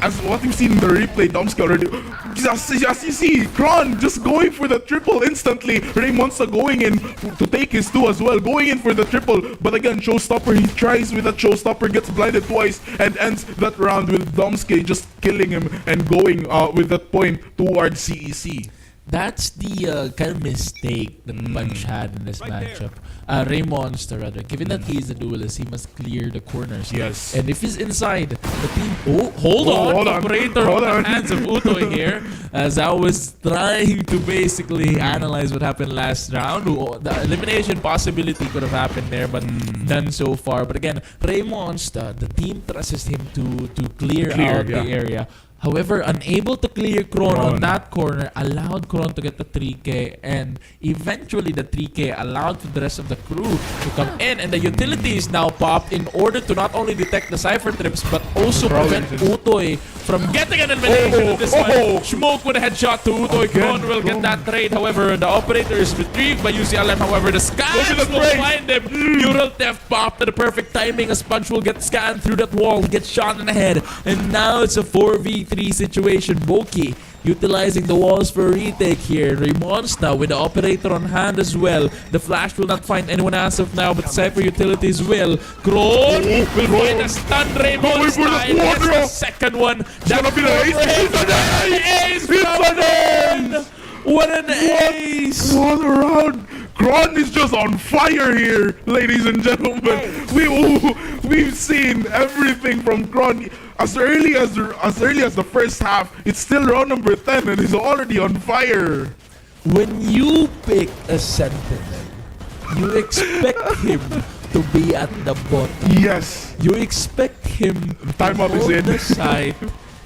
Speaker 7: As what you've seen in the replay, Domsky already. Just you see, Kron just going for the triple instantly. Raymonsta going in to take his 2 as well, going in for the triple. But again, Showstopper, he tries with that Showstopper, gets blinded twice, and ends that round with Domsky just killing him and going with that point towards CEC.
Speaker 5: That's the kind of mistake that Punch had in this matchup. Raymonsta, rather. Given that he's the duelist, he must clear the corners.
Speaker 7: Yes.
Speaker 5: And if he's inside, the team... Oh, hold on. Operator
Speaker 7: Hold
Speaker 5: on
Speaker 7: on.
Speaker 5: the hands of Utoy here. As I was trying to basically analyze what happened last round. The elimination possibility could have happened there, but none so far. But again, Raymonsta, the team trusts him to clear out the area. However, unable to clear Kron on that corner, allowed Kron to get the 3K, and eventually the 3K allowed for the rest of the crew to come in, and the utilities now popped in order to not only detect the Cypher trips, but also prevent Utoy from getting an elimination of this one. Smoke with a headshot to Utoy. Kron will get that trade. However, the operator is retrieved by UCLM. However, the scans will find him. Neural theft popped at the perfect timing as Punch will get scanned through that wall, get shot in the head, and now it's a 4v3 situation. Boki utilizing the walls for a retake here. Raymonsta with the operator on hand as well. The flash will not find anyone as of now, but Cypher utilities will. Kron will find a stun. Raymonsta and gets the second one. That's gonna be the ace. Ace! What an ace!
Speaker 7: What a round! Kron is just on fire here, ladies and gentlemen. We've seen everything from Kron as early as the first half. It's still round number 10 and he's already on fire.
Speaker 5: When you pick a Sentinel, you expect him to be at the bottom.
Speaker 7: Yes.
Speaker 5: You expect him
Speaker 7: Timeout
Speaker 5: to
Speaker 7: is
Speaker 5: hold
Speaker 7: in.
Speaker 5: the side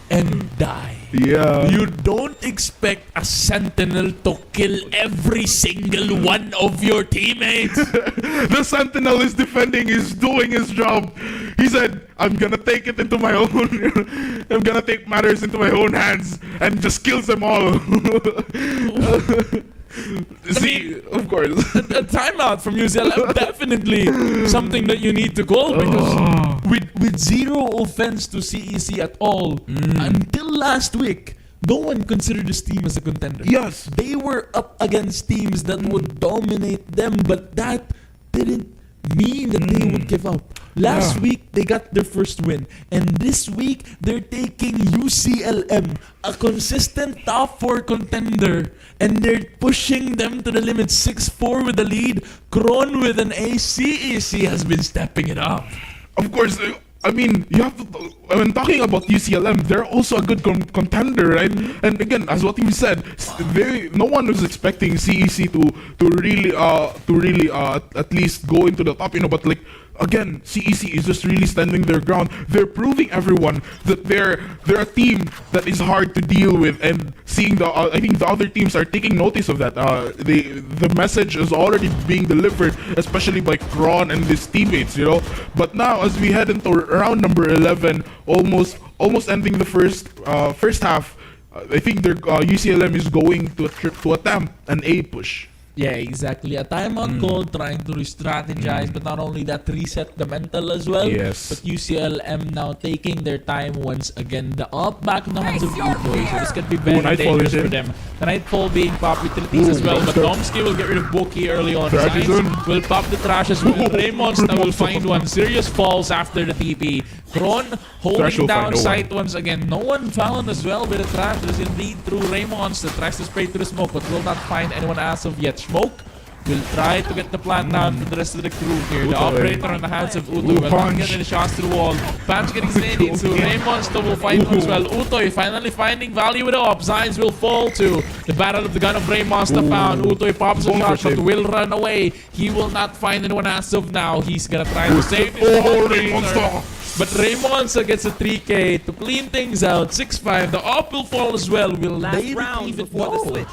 Speaker 5: and die.
Speaker 7: Yeah.
Speaker 5: You don't expect a Sentinel to kill every single one of your teammates.
Speaker 7: The Sentinel is defending, he's doing his job. He said, I'm gonna take it into my own I'm gonna take matters into my own hands and just kills them all. See, of course.
Speaker 5: A timeout from UCLM, definitely something that you need to call, because with zero offense to CEC at all, until last week, no one considered this team as a contender.
Speaker 7: Yes.
Speaker 5: They were up against teams that would dominate them, but that didn't mean that they would give up. Last week, they got their first win. And this week, they're taking UCLM, a consistent top 4 contender. And they're pushing them to the limit. 6-4 with the lead. Kron with an ace. CEC has been stepping it up.
Speaker 7: Of course, I mean, you have to. When talking about UCLM, they're also a good contender, right? And again, as what you said, no one was expecting CEC to really at least go into the top, But like again, CEC is just really standing their ground. They're proving everyone that they're a team that is hard to deal with, and seeing I think the other teams are taking notice of that. The message is already being delivered, especially by Kron and his teammates, But now, as we head into round number 11, almost ending the first half, I think their UCLM is going to attempt an A push.
Speaker 5: Yeah, exactly. A timeout call, trying to re-strategize, but not only that, reset the mental as well.
Speaker 7: Yes.
Speaker 5: But UCLM now taking their time once again. The up back in the hands of Utoy, so this could be very dangerous for them. The Nightfall being pop utilities as well, but Domsky will get rid of Boki early on.
Speaker 7: Trash
Speaker 5: Science will pop the trash as well. Raymonsta will find one. Serious falls after the TP. Kron holding down sight once again. No one found as well with the trash. There's indeed through Raymonsta. Tries to spray through the smoke, but will not find anyone as of yet. Smoke will try to get the plant down for the rest of the crew here. The operator on the hands of Utoy will not get any shots to the wall. Punch getting slain into. Raymonsta will find him as well. Utoy finally finding value with the op. Signs will fall to the battle of the gun of Raymonsta found. Utoy pops a shot but will run away. He will not find anyone as of now. He's gonna try to save his operator. But Raymonsta gets a 3K to clean things out. 6-5. The op will fall as well. Will they retrieve it?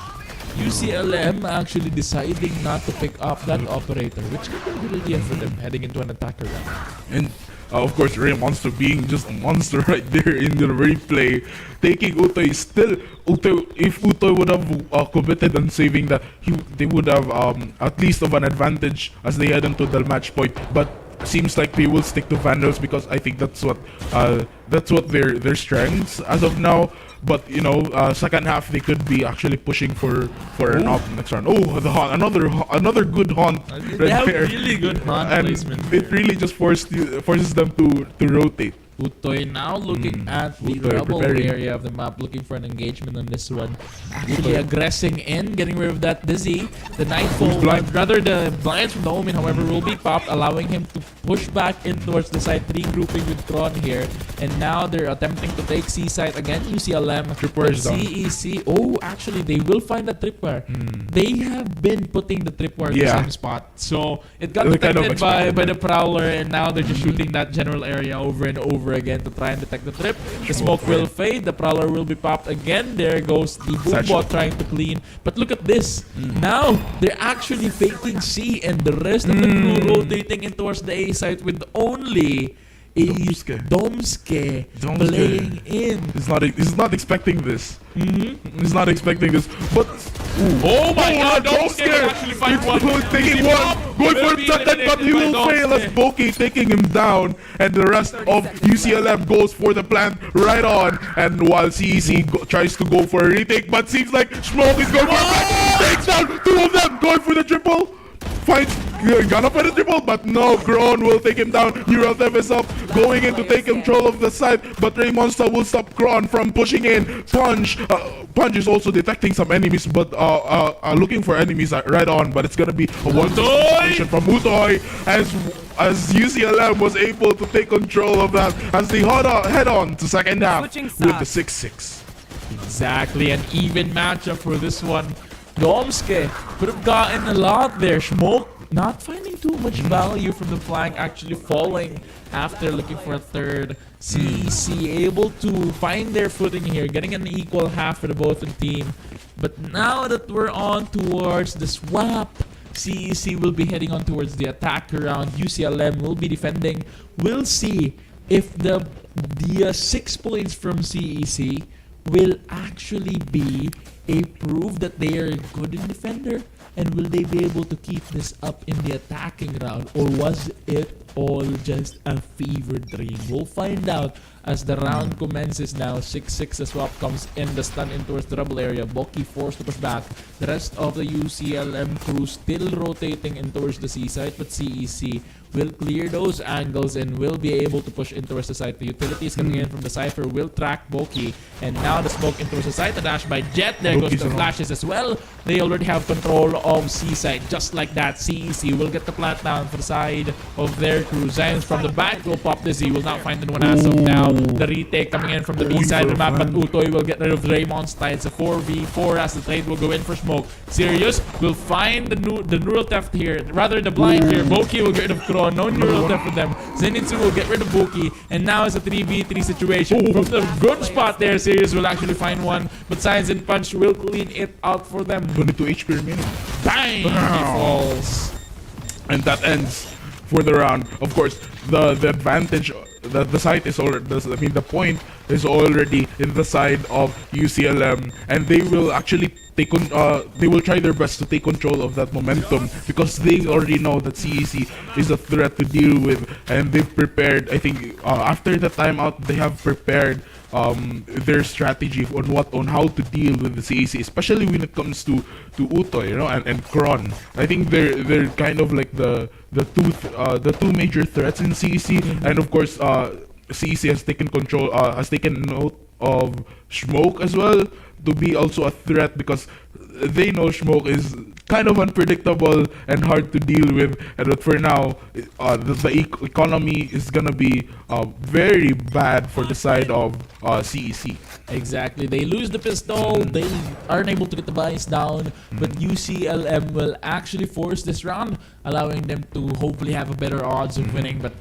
Speaker 5: UCLM actually deciding not to pick up that operator, which could be a good idea for them heading into an attacker round.
Speaker 7: And of course, Ray Monster being just a monster right there in the replay, taking Utoy. Still, Utoy, if Utoy would have committed on saving that, they would have at least of an advantage as they head into the match point. But seems like they will stick to Vandals because I think that's what their strengths as of now. But second half they could be actually pushing for an up next round. Oh, the haunt, another good haunt
Speaker 5: They have
Speaker 7: there.
Speaker 5: really good haunt
Speaker 7: And
Speaker 5: placement.
Speaker 7: it really just forces them to rotate.
Speaker 5: Utoy now looking at the
Speaker 7: Utoy
Speaker 5: rubble
Speaker 7: preparing.
Speaker 5: area of the map, looking for an engagement on this one. Actually aggressing in, getting rid of that Dizzy. The Nightfall, rather the blinds from the Omen, however, will be popped, allowing him to push back in towards the side, regrouping with Kron here. And now they're attempting to take C side again, UCLM.
Speaker 7: Tripwire is down.
Speaker 5: CEC, actually they will find the tripwire. They have been putting the tripwire in the
Speaker 7: Yeah.
Speaker 5: same spot. So it got
Speaker 7: They kind of
Speaker 5: detected by
Speaker 7: expected
Speaker 5: the Prowler, and now they're just shooting that general area over and over again to try and detect the trip. The smoke will fade. The Prowler will be popped again. There goes the Boombot trying to clean. But look at this. Now, they're actually faking C, and the rest of the crew rotating in towards the A site with only a Domske playing in.
Speaker 7: He's not expecting this. He's not expecting this. But
Speaker 5: Oh my god,
Speaker 7: Domske
Speaker 5: Domske will actually find one.
Speaker 7: taking one, going for a second, but he will fail as Boki taking him down, and the rest of UCLM goes for the plant right on. And while CEC tries to go for a retake, but seems like Smoke is going for a back, takes down two of them, going for the triple. Finds gonna find a triple, but no, Kron will take him down. Neural Dev is up, going in to take control of the side, but Ray Monster will stop Kron from pushing in. Punch is also detecting some enemies, but looking for enemies right on, but it's gonna be a one situation from Utoy as UCLM was able to take control of that as they head on to second half with the 6-6.
Speaker 5: Exactly, an even matchup for this one. Domske could have gotten a lot there. Smoke not finding too much value from the flank, actually falling after looking for a third. CEC able to find their footing here, getting an equal half for the both team. But now that we're on towards the swap, CEC will be heading on towards the attack round. UCLM will be defending. We'll see if the 6 points from CEC will actually be a proof that they are good in defender, and will they be able to keep this up in the attacking round, or was it all just a fever dream? We'll find out as the round commences now. 6-6, the swap comes in, the stun in towards the rubble area. Boki forced to push back. The rest of the UCLM crew still rotating in towards the C side, but CEC will clear those angles and will be able to push in towards the side. The utilities coming in from the Cypher will track Boki, and now the smoke in towards the side. The dash by Jet. There goes the flashes as well. They already have control of C side. Just like that, CEC will get the plant down for the side of their crew. Zions from the back will pop the Z. Will not find anyone as of now. The retake coming in from the B side of the map, but Utoy will get rid of Raymond's tie. It's a 4v4 as the trade will go in for smoke. Sirius will find the neural theft here, rather the blind here. Boki will get rid of Kron. No neural theft for them. Zenitsu will get rid of Boki, and now it's a 3v3 situation. From the good spot there, Sirius will actually find one, but Science and Punch will clean it out for them.
Speaker 7: 22 HP remaining.
Speaker 5: Bang! He falls.
Speaker 7: And that ends for the round. Of course, the advantage, the site is already, the point is already in the side of UCLM, and they will actually they will try their best to take control of that momentum because they already know that CEC is a threat to deal with, and they've prepared. I think after the timeout, they have prepared their strategy on how to deal with the CEC, especially when it comes to Utoy, and Kron. I think they're kind of like the two major threats in CEC, and of course CEC has taken note of Smoke as well to be also a threat because they know Smoke is kind of unpredictable and hard to deal with, and but for now the economy is gonna be very bad for the side of CEC.
Speaker 5: Exactly. They lose the pistol. They aren't able to get the buys down, but UCLM will actually force this round, allowing them to hopefully have a better odds of winning. But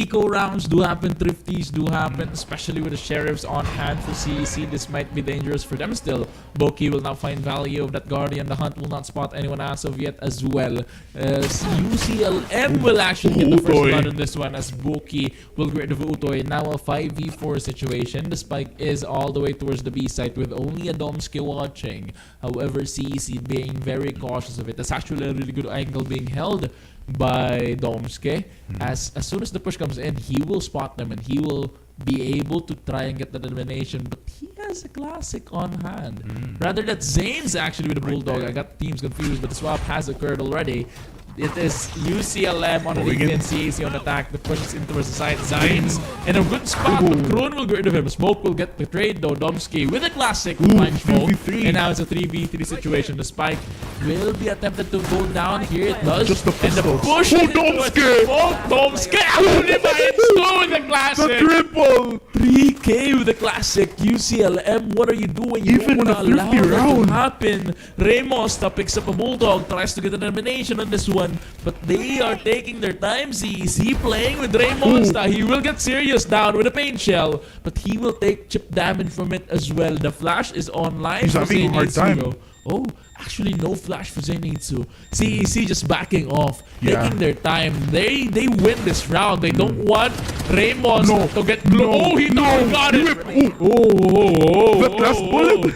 Speaker 5: Eco rounds do happen, thrifties do happen, especially with the sheriffs on hand for CEC. This might be dangerous for them still. Boki will now find value of that Guardian. The Hunt will not spot anyone as of yet as well. UCLM will actually get the first blood on this one as Boki will get rid of Utoy. Now a 5v4 situation. The spike is all the way towards the B site with only a Domske watching. However, CEC being very cautious of it. That's actually a really good angle being held by Domske. As soon as the push comes in, he will spot them and he will be able to try and get the elimination, but he has a classic on hand. Rather, that Zane's actually with the Bulldog. I got teams confused, but the swap has occurred already. It is UCLM on the lead and CEC on attack. The push is in towards the side. Zane's in a good spot, but Kroon will get rid of him. Smoke will get the trade though. Domski with a classic blind smoke. And now it's a 3v3 situation. The spike will be attempted to go down. Here it does.
Speaker 7: Just the
Speaker 5: and the push
Speaker 7: Domski!
Speaker 5: Domski only by its with the classic.
Speaker 7: The triple!
Speaker 5: 3K with the classic. UCLM, what are you doing? You
Speaker 7: Even
Speaker 5: don't
Speaker 7: in
Speaker 5: wanna
Speaker 7: a
Speaker 5: allow
Speaker 7: 50
Speaker 5: that
Speaker 7: round.
Speaker 5: to happen. Ramos picks up a Bulldog, tries to get an elimination on this one, but they are taking their time. CEC playing with Ramos. He will get serious down with a paint shell, but he will take chip damage from it as well. The flash is online.
Speaker 7: He's
Speaker 5: for
Speaker 7: having a hard
Speaker 5: Zenitsu.
Speaker 7: time.
Speaker 5: Oh, actually no flash for Zenitsu. CEC just backing off,
Speaker 7: Yeah.
Speaker 5: taking their time. They win this round. They don't want Ramos to get blown. Oh, he got it.
Speaker 7: That last bullet.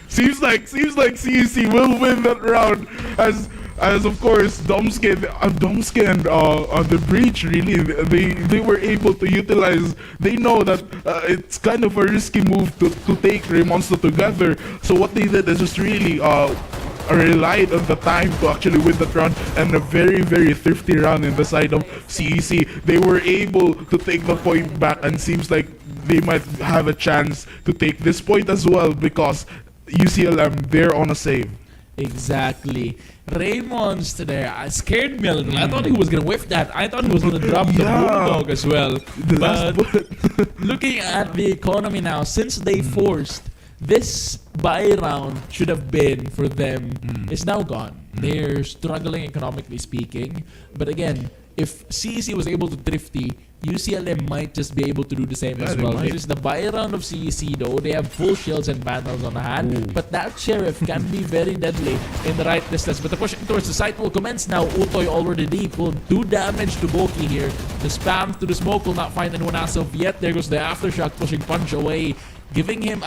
Speaker 7: seems like CEC will win that round as of course Domske and the Breach really they were able to utilize. They know that it's kind of a risky move to take Raymonsta together. So what they did is just really relied on the time to actually win that round, and a very, very thrifty round in the side of CEC. They were able to take the point back, and seems like they might have a chance to take this point as well because UCLM, they're on a save.
Speaker 5: Exactly. Raymond's there. Scared me a little. I thought he was gonna whiff that. I thought he was gonna drop the Bulldog as well.
Speaker 7: The last
Speaker 5: But
Speaker 7: bullet.
Speaker 5: looking at the economy now, since they forced this buy round should have been for them, is now gone. They're struggling economically speaking. But again, if CEC was able to thrifty, UCLM might just be able to do the same as
Speaker 7: they
Speaker 5: well.
Speaker 7: might.
Speaker 5: This is the buy round of CEC though. They have full shields and vandals on the hand, but that sheriff can be very deadly in the right distance. But the pushing towards the site will commence now. Utoy already deep will do damage to Boki here. The spam to the smoke will not find anyone as of yet. There goes the aftershock pushing punch away,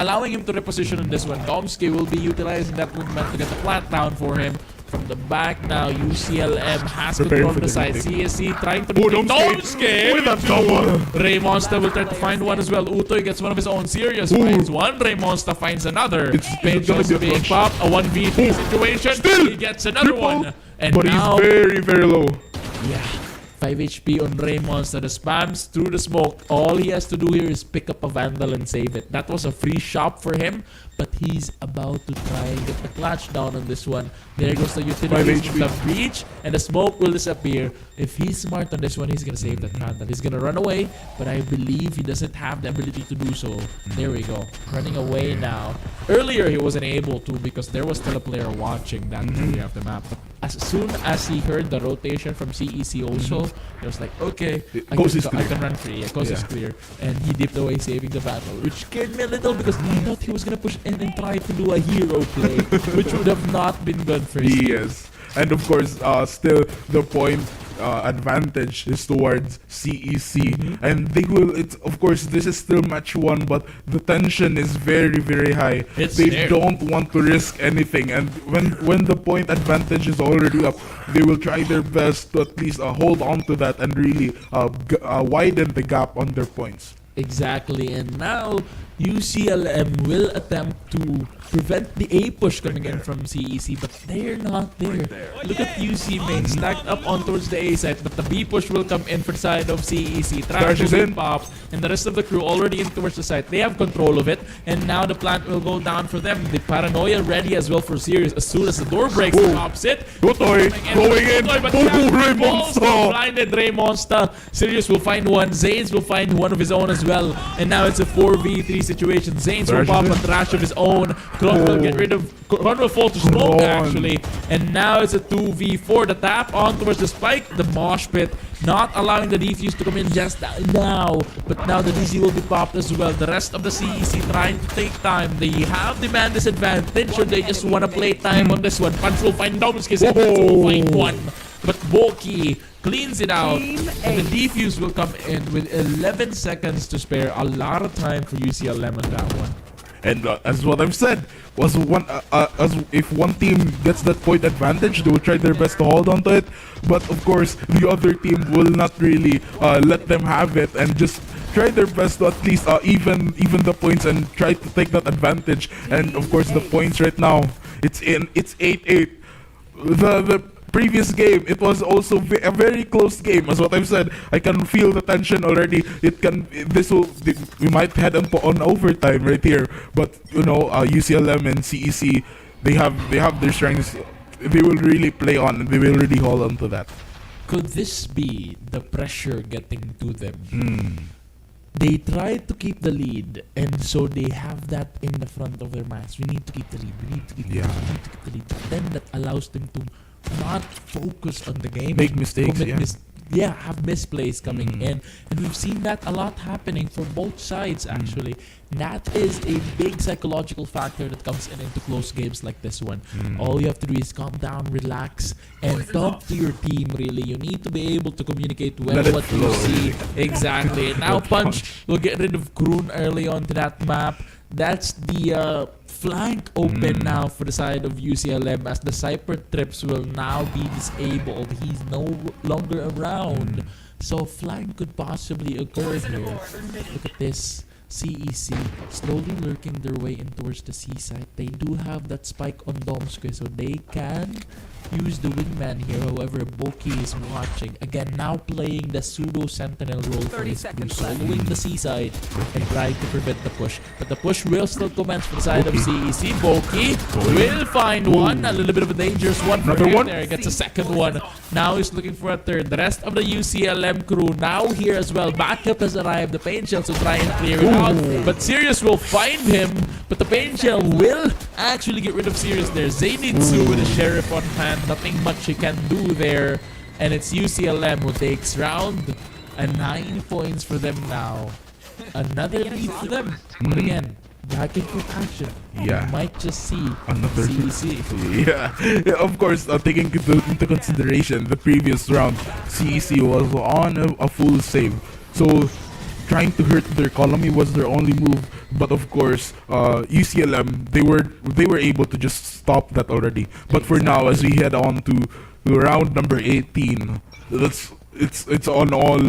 Speaker 5: allowing him to reposition on this one. Domski will be utilizing that movement to get the plant down for him. From the back now, UCLM has
Speaker 7: Preparing
Speaker 5: control of
Speaker 7: for
Speaker 5: the
Speaker 7: the
Speaker 5: side.
Speaker 7: retake.
Speaker 5: CSC trying to
Speaker 7: Domski with a double.
Speaker 5: Raymonsta will try to find one as well. Utoy gets one of his own. Serious finds one. Raymonsta finds another.
Speaker 7: It's
Speaker 5: Pain
Speaker 7: gonna
Speaker 5: shows
Speaker 7: be a
Speaker 5: being
Speaker 7: clutch.
Speaker 5: popped. A 1v3 situation.
Speaker 7: Still
Speaker 5: He gets another
Speaker 7: triple,
Speaker 5: one. And
Speaker 7: but
Speaker 5: now,
Speaker 7: he's very, very low.
Speaker 5: yeah, 5 HP on Raymonsta. The spams through the smoke. All he has to do here is pick up a Vandal and save it. That was a free shop for him, but he's about to try and get the clutch down on this one. There goes the utilities from the breach, and the smoke will disappear. If he's smart on this one, he's gonna save that Vandal. He's gonna run away, but I believe he doesn't have the ability to do so. There we go. Running away now. Earlier, he wasn't able to because there was still a player watching that area of the map. But as soon as he heard the rotation from CEC also, he was like, okay, I
Speaker 7: Coast is
Speaker 5: can
Speaker 7: clear.
Speaker 5: run free. Yeah, coast is
Speaker 7: Yeah.
Speaker 5: clear. And he dipped away saving the battle, which scared me a little because I thought he was gonna push in and try to do a hero play, which would have not been good for him.
Speaker 7: Yes. And of course, still the point advantage is towards CEC, and they will. It's of course this is still match one, but the tension is very, very high.
Speaker 5: It's
Speaker 7: They
Speaker 5: there.
Speaker 7: don't want to risk anything, and when the point advantage is already up, they will try their best to at least hold on to that and really widen the gap on their points.
Speaker 5: Exactly, and now UCLM will attempt to prevent the A push coming in from CEC, but they're not there. Look at UC Main stacked up on towards the A side, but the B push will come in for the side of CEC. Trash
Speaker 7: is
Speaker 5: will
Speaker 7: in.
Speaker 5: be popped, and the rest of the crew already in towards the side. They have control of it, and now the plant will go down for them. The paranoia ready as well for Sirius. As soon as the door breaks, he pops it.
Speaker 7: Utoy going in.
Speaker 5: But
Speaker 7: Raymonsta.
Speaker 5: blinded Raymonsta. Sirius will find one. Zanes will find one of his own as well. And now it's a 4v3 situation. Zanes will
Speaker 7: Trash
Speaker 5: pop
Speaker 7: is
Speaker 5: a
Speaker 7: in.
Speaker 5: trash of his own. Kron will get rid of. Kron will fall to smoke
Speaker 7: Kron.
Speaker 5: actually. And now it's a 2v4. The tap on towards the spike. The mosh pit not allowing the defuse to come in just now. But now the DC will be popped as well. The rest of the CEC trying to take time. They have the man disadvantage, or they just want to play time on this one. Punch will find Domsky. Will find one. But Boki cleans it out. And the defuse will come in with 11 seconds to spare. A lot of time for UCLM on that one.
Speaker 7: And as what I've said, was one as if one team gets that point advantage, they will try their best to hold on to it. But of course, the other team will not really let them have it and just try their best to at least even the points and try to take that advantage. And of course, the points right now, it's 8-8. The previous game, it was also a very close game. As what I've said, I can feel the tension already. We might head on overtime right here. But you know, UCLM and CEC, they have their strengths. They will really play on, and they will really hold on to that.
Speaker 5: Could this be the pressure getting to them? They try to keep the lead, and so they have that in the front of their minds. We need to keep the lead. We need to keep the lead. We need to keep the lead. But then that allows them to not focus on the game.
Speaker 7: Make mistakes,
Speaker 5: have misplays coming in. And we've seen that a lot happening for both sides, actually. That is a big psychological factor that comes into close games like this one. All you have to do is calm down, relax, and talk to your team, really. You need to be able to communicate well what you see. Exactly. Now Punch will get rid of Kroon early on to that map. That's the flank open now for the side of UCLM, as the Cypher Trips will now be disabled. He's no longer around. So flank could possibly occur here. Look at this. CEC slowly lurking their way in towards the C side. They do have that spike on Domsque, so they can use the wingman here. However, Boki is watching. Again, now playing the pseudo sentinel role for his crew, soloing the C side and trying to prevent the push. But the push will still commence for the side of CEC. Boki will find one. A little bit of a dangerous one for him there. Gets a second one. Now he's looking for a third. The rest of the UCLM crew now here as well. Backup has arrived. The pain shells will try and clear it out. But Sirius will find him. But the pain shell will actually get rid of Sirius there. Zenitsu with the sheriff on hand. Nothing much he can do there. And it's UCLM who takes round. And 9 points for them now. Another lead for them. But again, back in quick action.
Speaker 7: Yeah.
Speaker 5: You might just see
Speaker 7: Another
Speaker 5: CEC.
Speaker 7: Yeah, of course, taking into consideration the previous round, CEC was on a full save. So trying to hurt their colony was their only move. But of course, UCLM, they were able to just stop that already. But for now, as we head on to round number 18, it's on all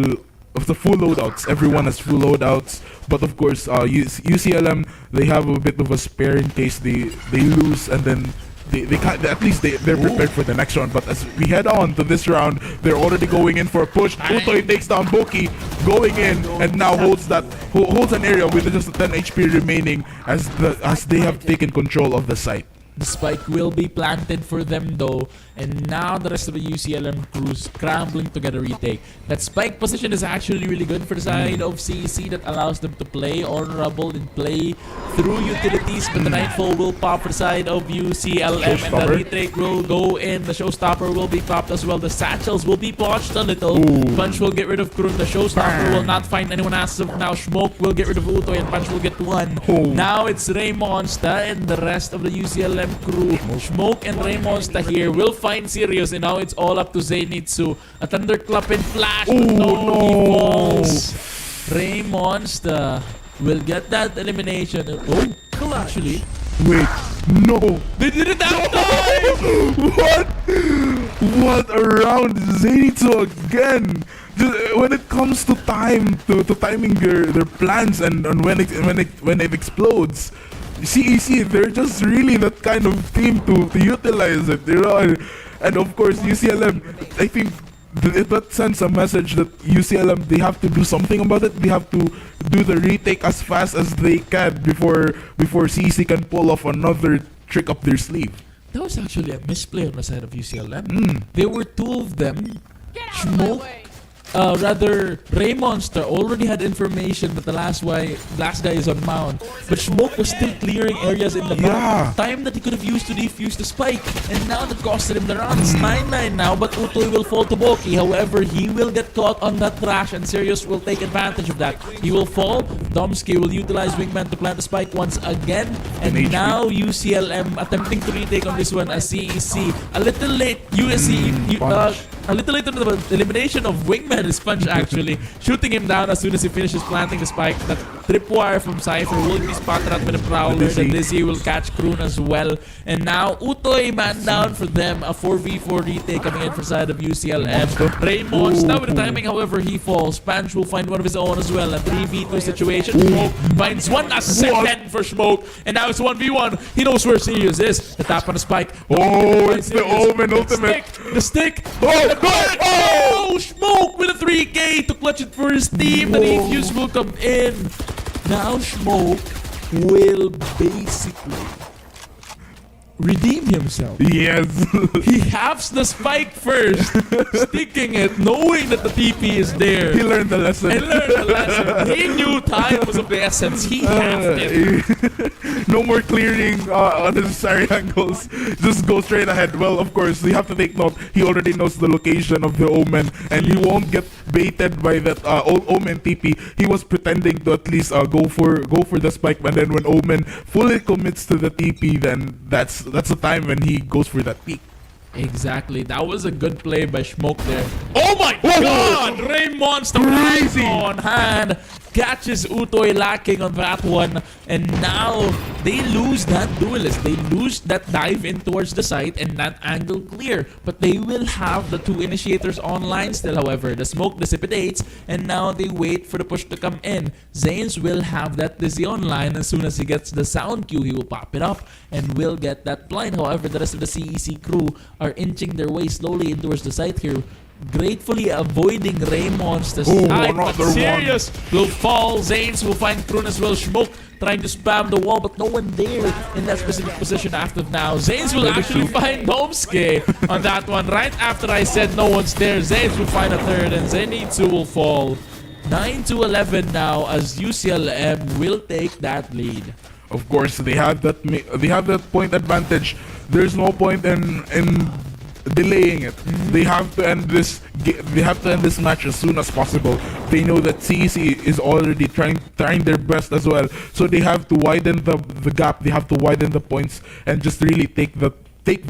Speaker 7: of the full loadouts. Everyone has full loadouts. But of course, UCLM, they have a bit of a spare in case they lose, and then they can't, at least they're prepared for the next round. But as we head on to this round, they're already going in for a push. Utoy takes down Boki, going in, and now holds an area with just 10 HP remaining as they have taken control of the site.
Speaker 5: The spike will be planted for them though, and now the rest of the UCLM crew scrambling to get a retake. That spike position is actually really good for the side of CEC, that allows them to play honorable and play through utilities, but the Nightfall will pop for the side of UCLM, and the retake will go in. The Showstopper will be popped as well. The satchels will be botched a little. Punch will get rid of Kroon. The Showstopper will not find anyone as of now. Smoke will get rid of Utoy, and Punch will get one. Now it's Raymonsta and the rest of the UCLM crew. Smoke and Raymonsta here will find Sirius, and now it's all up to Zenitsu. A thunderclap and flash, but he falls. Raymonsta will get that elimination. Oh, actually,
Speaker 7: wait, no,
Speaker 5: they did it that time!
Speaker 7: What a round! Zenitsu again. When it comes to timing their plans and when it explodes, CEC, they're just really that kind of team to utilize it, you know. And of course, UCLM, I think that sends a message that UCLM, they have to do something about it. They have to do the retake as fast as they can before CEC can pull off another trick up their sleeve.
Speaker 5: That was actually a misplay on the side of UCLM. There were two of them. Smoke rather Ray Monster already had information that the last guy is on Mount, but Smoke was still clearing areas in the back. Time that he could have used to defuse the spike, and now that costed him the round. It's 9-9 now, but Utoy will fall to Boki. However, he will get caught on that crash, and Sirius will take advantage of that. He will fall. Domsky will utilize Wingman to plant the spike once again, and now UCLM attempting to retake on this one as CEC. A little late, a little later the elimination of Wingman is Punch actually, shooting him down as soon as he finishes planting the spike. That tripwire from Cypher will be spotted out with a Prowler. The Dizzy will catch Kroon as well. And now Utoy man down for them. A 4v4 retake coming in for side of UCLM. Raymond now with the timing, however, he falls. Panch will find one of his own as well. A 3v2 situation. Smoke finds one second for Smoke. And now it's 1v1. He knows where Sirius is. The tap on the spike.
Speaker 7: It's the Omen ultimate.
Speaker 5: The stick. Oh, Smoke with a 3K to clutch it for his team. The defuse will come in. Now Smoke will basically redeem himself.
Speaker 7: Yes.
Speaker 5: He halves the spike first, sticking it, knowing that the TP is there.
Speaker 7: He learned the lesson.
Speaker 5: He knew time was of the essence. He halved it.
Speaker 7: No more clearing unnecessary angles. Just go straight ahead. Well, of course, you have to take note. He already knows the location of the Omen, and he won't get baited by that Omen TP. He was pretending to at least go for the spike, and then when Omen fully commits to the TP, then that's the time when he goes for that peak.
Speaker 5: Exactly. That was a good play by Smoke there. Oh my God! Ray Monster
Speaker 7: Crazy
Speaker 5: on hand. Catches Utoy lacking on that one. And now they lose that duelist. They lose that dive in towards the site and that angle clear. But they will have the two initiators online still, however. The smoke dissipates and now they wait for the push to come in. Zanes will have that Dizzy online. As soon as he gets the sound cue, he will pop it up and will get that blind. However, the rest of the CEC crew are inching their way slowly in towards the site here, gratefully avoiding Raymon's the side, but Sirius will fall. Zanes will find Kroon as well. Smoke trying to spam the wall, but no one there in that specific position after now. Zanes will actually find Domske on that one. Right after I said no one's there, Zanes will find a third, and Zenitsu will fall. 9-11 now as UCLM will take that lead.
Speaker 7: Of course, they have that point advantage. There's no point in delaying it. They have to end this. They have to end this match as soon as possible. They know that CEC is already trying their best as well. So they have to widen the gap. They have to widen the points and just really take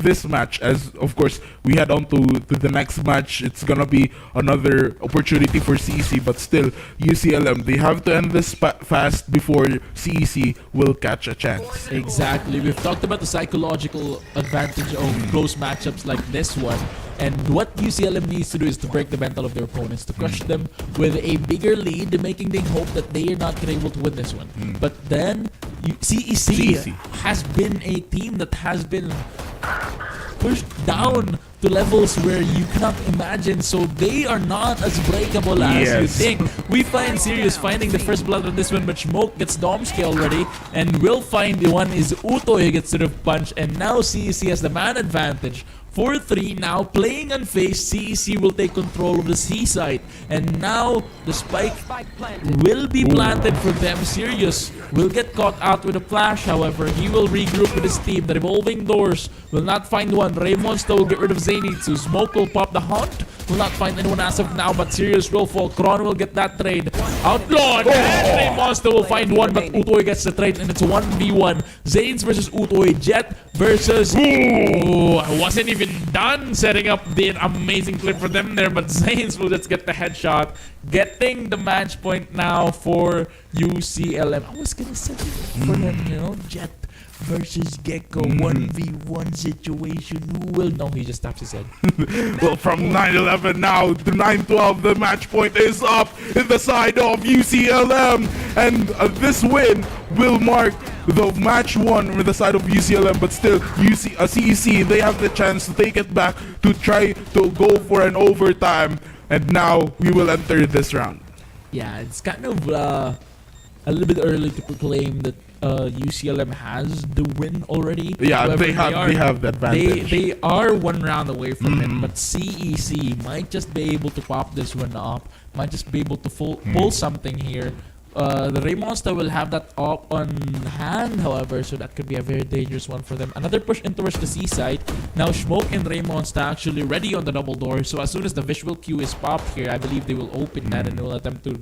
Speaker 7: this match as, of course, we head on to the next match. It's gonna be another opportunity for CEC, but still, UCLM, they have to end this fast before CEC will catch a chance.
Speaker 5: Exactly. We've talked about the psychological advantage of close matchups like this one. And what UCLM needs to do is to break the mental of their opponents, to crush them with a bigger lead, making them hope that they are not going to be able to win this one. But then, CEC has been a team that has been pushed down to levels where you cannot imagine, so they are not as breakable as you think. We find Sirius finding the first blood on this one, but Smoke gets Domsky already, and will find the one is Utoy who gets rid of Punch, and now CEC has the man advantage. 4-3 now, playing unfazed. CEC will take control of the C side. And now, the spike will be planted for them. Sirius will get caught out with a flash, however. He will regroup with his team. The revolving doors will not find one. Raymonster will get rid of Zenitsu. Smoke will pop the Hunt. Will not find anyone as of now, but Sirius will fall. Kron will get that trade. Outlawed! And Raymonster will find one, but Utoy gets the trade, and it's 1v1. Zanes versus Utoy. Jet versus... Ooh, I wasn't even done setting up the amazing clip for them there, but Zanes will just get the headshot, getting the match point now for UCLM. I was gonna set it for them, you know, Jet versus Gecko 1v1 situation. Who will know? He just taps his head.
Speaker 7: Well, from 9-11 now to 9-12, the match point is up in the side of UCLM, and this win will mark the match one with the side of UCLM, but still CEC, they have the chance to take it back, to try to go for an overtime, and now we will enter this round.
Speaker 5: Yeah, it's kind of a little bit early to proclaim that UCLM has the win already.
Speaker 7: Yeah,
Speaker 5: However,
Speaker 7: they have the advantage.
Speaker 5: They are one round away from it, but CEC might just be able to pop this one up. Might just be able to pull something here. The Raymonsta will have that up on hand, however, so that could be a very dangerous one for them. Another push in towards the C side. Now Smoke and Raymonsta actually ready on the double door. So as soon as the visual cue is popped here, I believe they will open that and will attempt to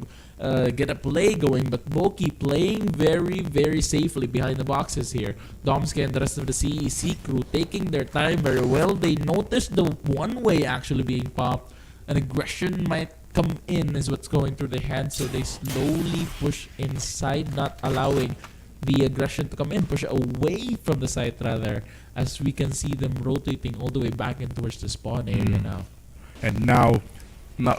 Speaker 5: get a play going. But Boki playing very, very safely behind the boxes here. Domske and the rest of the CEC crew taking their time very well. They noticed the one-way actually being popped. An aggression might come in is what's going through their hands, so they slowly push inside, not allowing the aggression to come in, push away from the site rather, as we can see them rotating all the way back in towards the spawn area now.
Speaker 7: And now,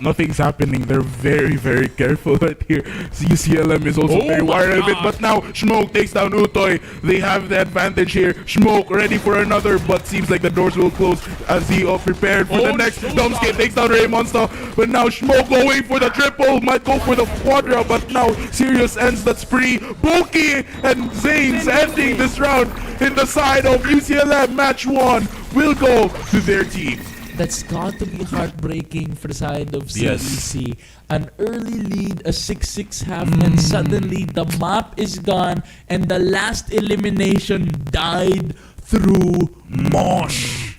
Speaker 7: nothing's happening. They're very, very careful right here. UCLM is also very wary of it. But now, Smoke takes down Utoy. They have the advantage here. Smoke ready for another, but seems like the doors will close as he prepared for the next. Domske takes down Raymonsta. But now, Smoke going for the triple. Might go for the quadra, but now, Sirius ends that spree. Boki and Zanes ending this round in the side of UCLM. Match 1 will go to their team.
Speaker 5: That's got to be heartbreaking for the side of CEC. An early lead, a 6-6 half, and suddenly the map is gone and the last elimination died through mosh.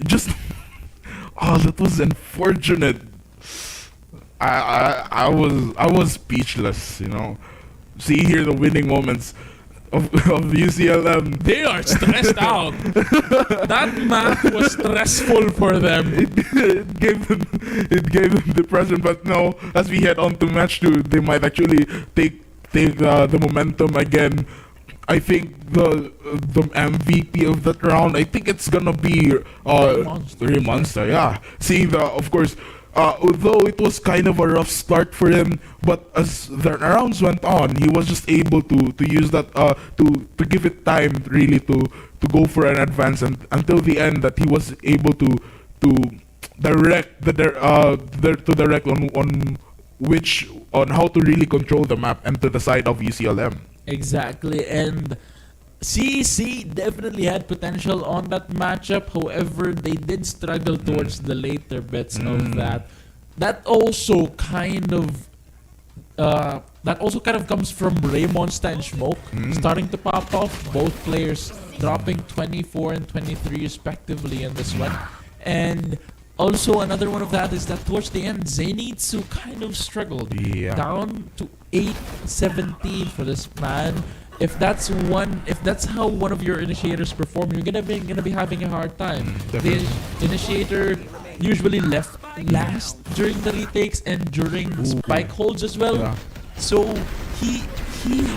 Speaker 7: Just, that was unfortunate. I was speechless, you know. See here the winning moments of UCLM.
Speaker 5: They are stressed out. That map was stressful for them.
Speaker 7: It gave them depression, but now as we head on to match 2, they might actually take the momentum again. I think the MVP of that round, I think it's gonna be Raymonsta. Yeah, seeing of course. Although it was kind of a rough start for him, but as the rounds went on, he was just able to use that to give it time really to go for an advance, and until the end that he was able to direct on how to really control the map and to the side of UCLM.
Speaker 5: Exactly, and CEC definitely had potential on that matchup. However, they did struggle towards the later bits of that. That also kind of comes from Raymonsta and Smoke starting to pop off. Both players dropping 24 and 23 respectively in this one. And also another one of that is that towards the end, Zenitsu kind of struggled.
Speaker 7: Yeah.
Speaker 5: Down to 8-17 for this man. If that's how one of your initiators perform, you're gonna be having a hard time. The initiator usually left last during the retakes and during spike holds as well.
Speaker 7: Yeah.
Speaker 5: So he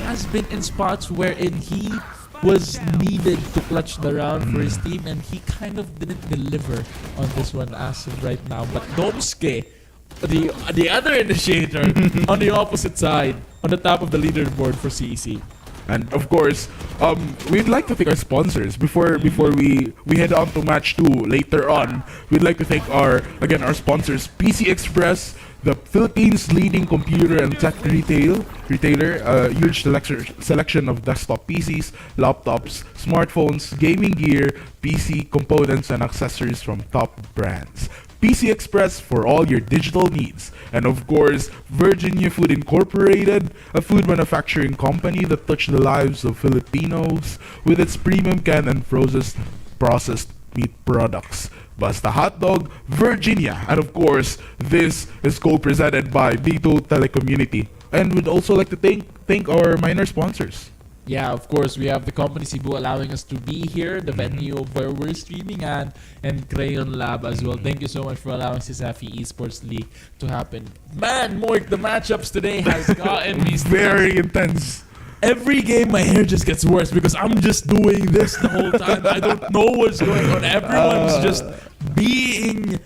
Speaker 5: has been in spots wherein he was needed to clutch the round for his team, and he kind of didn't deliver on this one as of right now. But Domske, the other initiator on the opposite side, on the top of the leaderboard for CEC.
Speaker 7: And of course, we'd like to thank our sponsors before we head on to match 2 later on. We'd like to thank our sponsors, PC Express, the Philippines' leading computer and tech retailer, huge selection of desktop PCs, laptops, smartphones, gaming gear, PC components, and accessories from top brands. PC Express for all your digital needs. And of course, Virginia Food Incorporated, a food manufacturing company that touched the lives of Filipinos with its premium canned and processed meat products. Basta Hot Dog, Virginia. And of course, this is co-presented by B2 Telecommunity. And we'd also like to thank our minor sponsors.
Speaker 5: Yeah, of course, we have the company Cebu allowing us to be here, the venue where we're streaming at, and Crayon Lab as well. Thank you so much for allowing CESAFI Esports League to happen. Man, Moik, the matchups today has gotten me
Speaker 7: very intense.
Speaker 5: Every game, my hair just gets worse because I'm just doing this the whole time. I don't know what's going on. Everyone's just being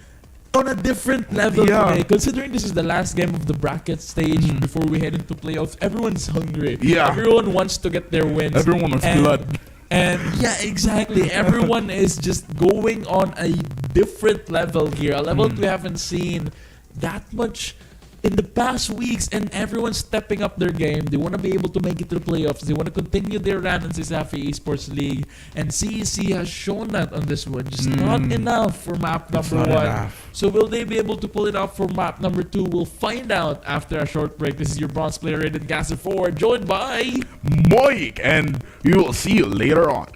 Speaker 5: on a different level today. Considering this is the last game of the bracket stage before we head into playoffs, everyone's hungry.
Speaker 7: Yeah.
Speaker 5: Everyone wants to get their wins.
Speaker 7: Everyone wants blood.
Speaker 5: And yeah, exactly. Everyone is just going on a different level here. A level we haven't seen that much in the past weeks, and everyone's stepping up their game. They want to be able to make it to the playoffs. They want to continue their run in CESAFI Esports League. And CEC has shown that on this one. Just not enough for map number
Speaker 7: not
Speaker 5: 1.
Speaker 7: enough.
Speaker 5: So will they be able to pull it off for map number 2? We'll find out after a short break. This is your bronze player rated Gaza 4, joined by...
Speaker 7: Moik, and we will see you later on.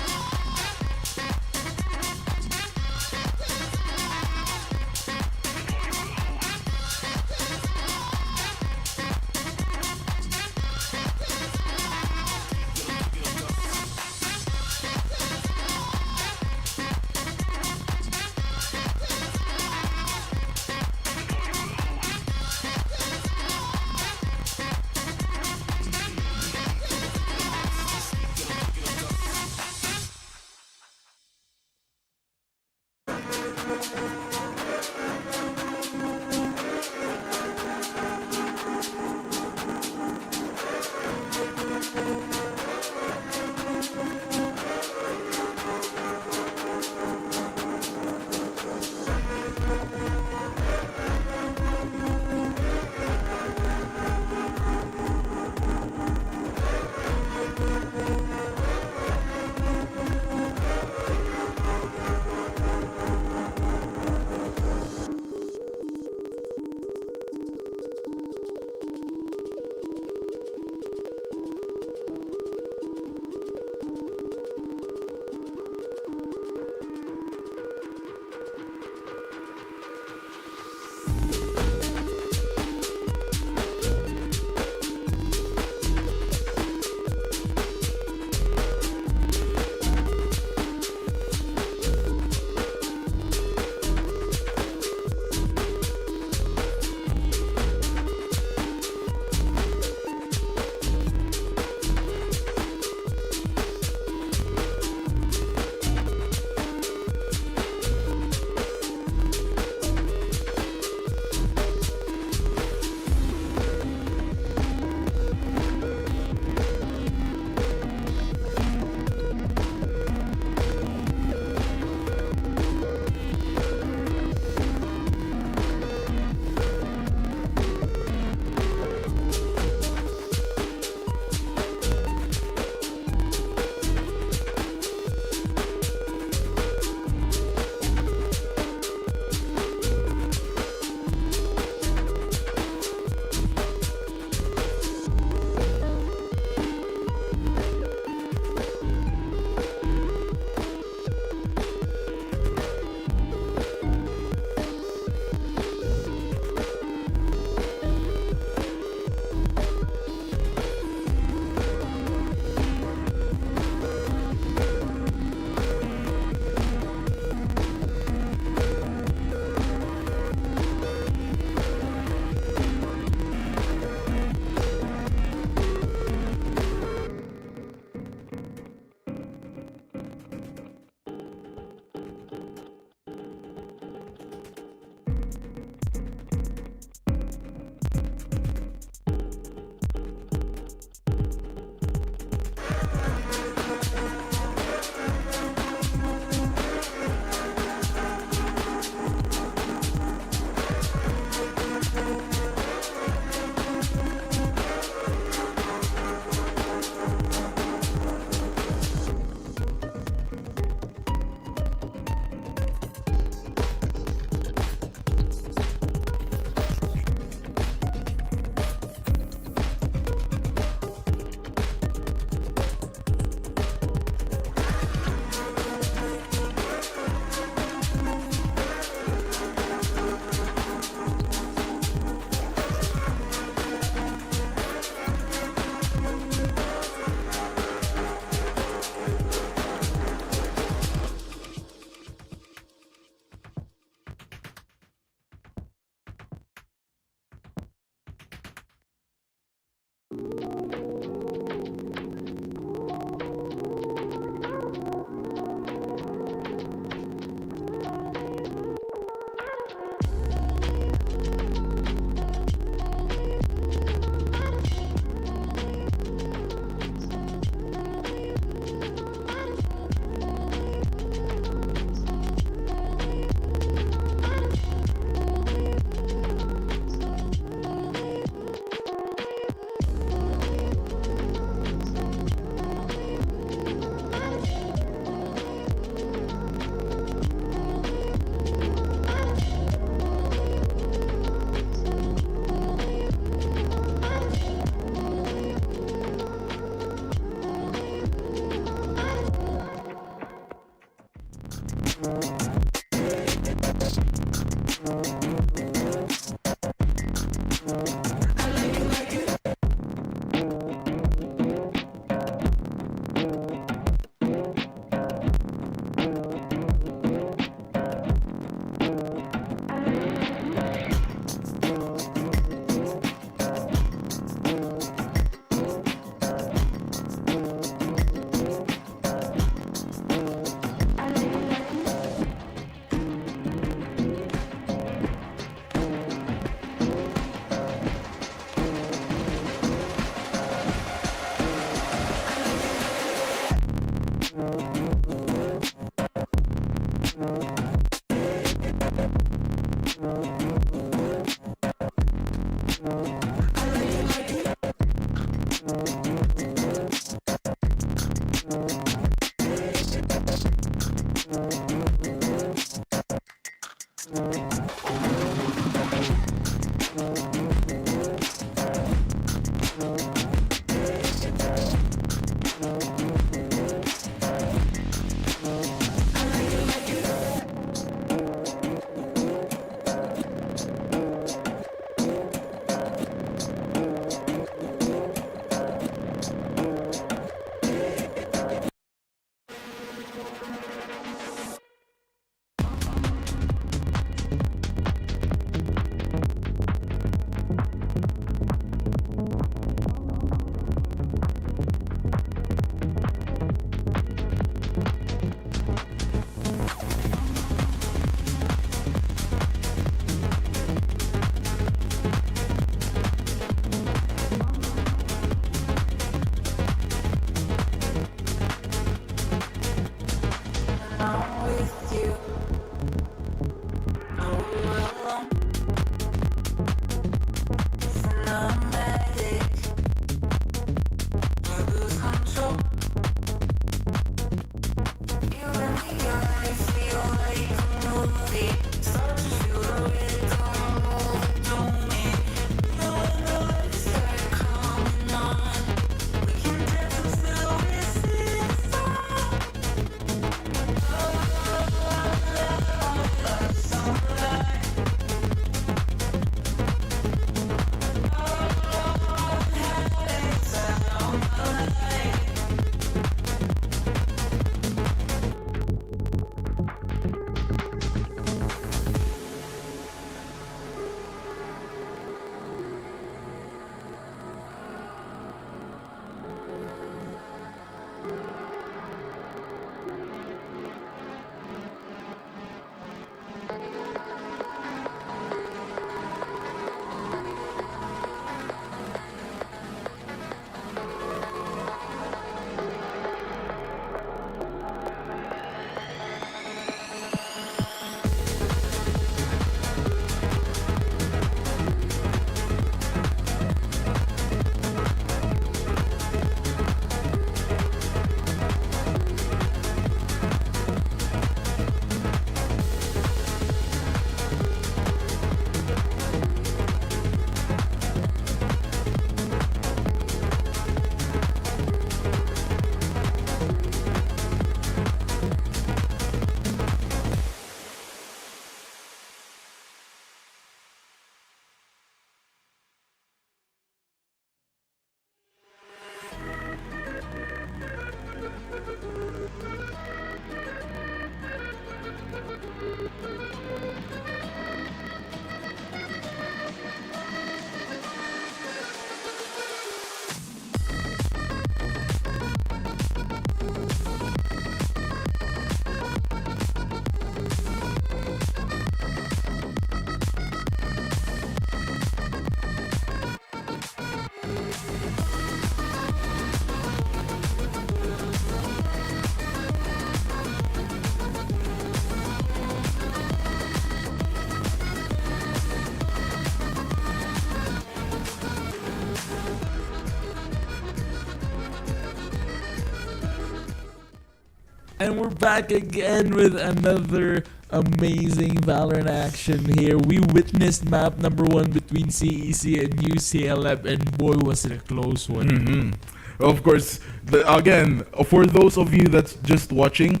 Speaker 5: And we're back again with another amazing Valorant action here. We witnessed map number 1 between CEC and UCLM, and boy, was it a close one.
Speaker 7: Of course, again, for those of you that's just watching,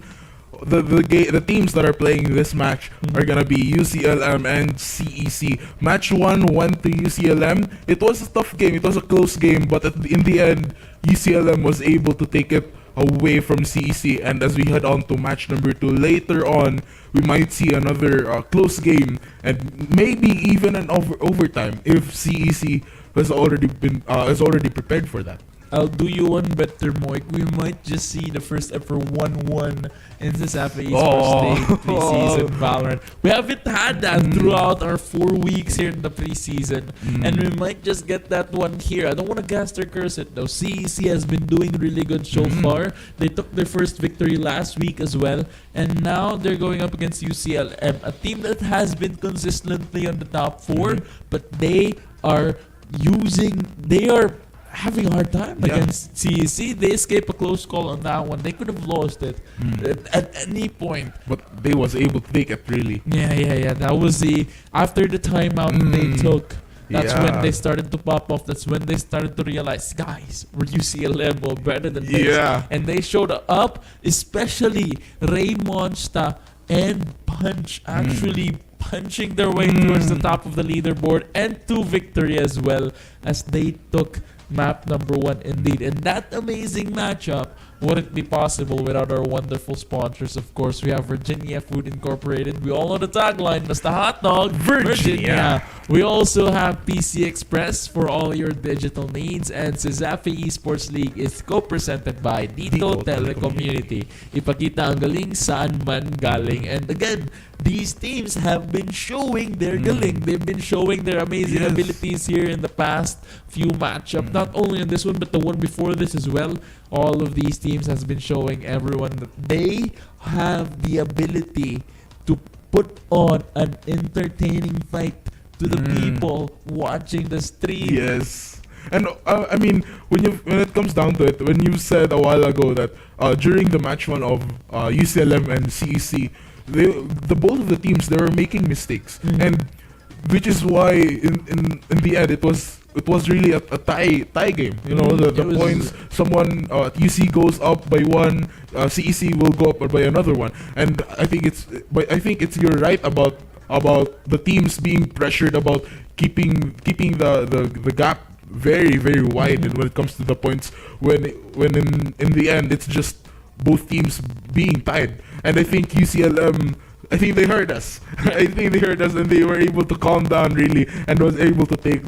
Speaker 7: the teams that are playing this match are gonna be UCLM and CEC. Match 1 went to UCLM. It was a tough game. It was a close game, but in the end, UCLM was able to take it away from CEC. And as we head on to match number 2 later on, we might see another close game and maybe even an overtime if CEC has already prepared for that.
Speaker 5: I'll do you one better, Moik. We might just see the first ever 1-1 in the CESAFI Esports League preseason Valorant. We haven't had that throughout our 4 weeks here in the preseason, and we might just get that one here. I don't want to cast or curse it though. CEC has been doing really good so far. They took their first victory last week as well, and now they're going up against UCLM, a team that has been consistently on the top 4, but they are having a hard time against CEC. They escaped a close call on that one. They could have lost it at any point.
Speaker 7: But they was able to take it, really.
Speaker 5: Yeah. That was after the timeout they took. That's when they started to pop off. That's when they started to realize, guys, we're UCLM, we're better than this.
Speaker 7: Yeah.
Speaker 5: And they showed up, especially Ray Monsta and Punch actually punching their way towards the top of the leaderboard and to victory as well as they took map number 1 indeed. And that amazing matchup wouldn't be possible without our wonderful sponsors. Of course, we have Virginia Food Incorporated. We all know the tagline, Mr. Hot Dog, Virginia. We also have PC Express for all your digital needs. And CESAFI Esports League is co-presented by Dito Telecommunity. Ipakita ang galing saan man galing. And again, these teams have been showing their galing. They've been showing their amazing abilities here in the past few matchups. Not only in this one, but the one before this as well. All of these teams has been showing everyone that they have the ability to put on an entertaining fight to the people watching the stream.
Speaker 7: Yes. And I mean, when it comes down to it, when you said a while ago that during the match 1 of UCLM and CEC, the both of the teams, they were making mistakes, and which is why in the end it was really a tie game. You know, the points, someone UC goes up by 1, CEC will go up by another one, and I think it's you're right about the teams being pressured about keeping the gap very, very wide when it comes to the points, when in the end it's just both teams being tied. And I think UCLM, they heard us. I think they heard us, and they were able to calm down really, and was able to take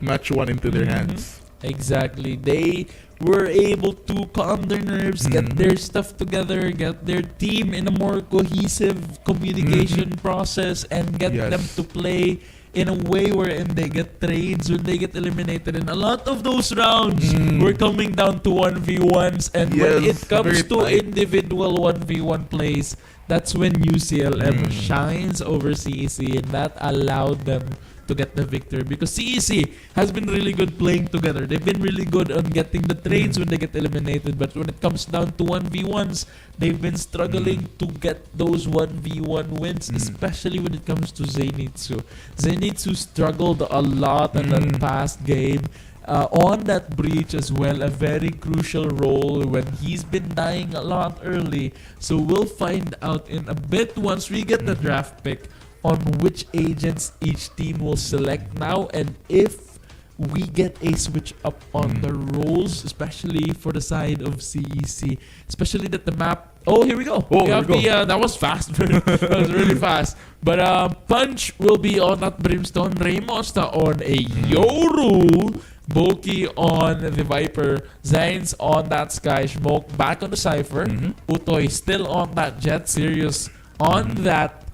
Speaker 7: match 1 into their hands.
Speaker 5: Exactly. They were able to calm their nerves, get their stuff together, get their team in a more cohesive communication process, and get them to play in a way wherein they get trades when they get eliminated. And a lot of those rounds were coming down to 1v1s, and when it comes to individual 1v1 plays, that's when UCLM shines over CEC, and that allowed them to get the victory, because CEC has been really good playing together. They've been really good on getting the trades when they get eliminated, but when it comes down to 1v1s, they've been struggling to get those 1v1 wins, especially when it comes to Zenitsu. Zenitsu struggled a lot in that past game. On that breach as well, a very crucial role when he's been dying a lot early. So we'll find out in a bit once we get the draft pick on which agents each team will select now, and if we get a switch up on the roles, especially for the side of CEC, especially that the map. Oh, here we go. That was fast. That was really fast. But Punch will be on that Brimstone, Raymosta on a Yoru, Boki on the Viper, Zains on that Sky Smoke, back on the Cypher, Utoy still on that Jet, Sirius on that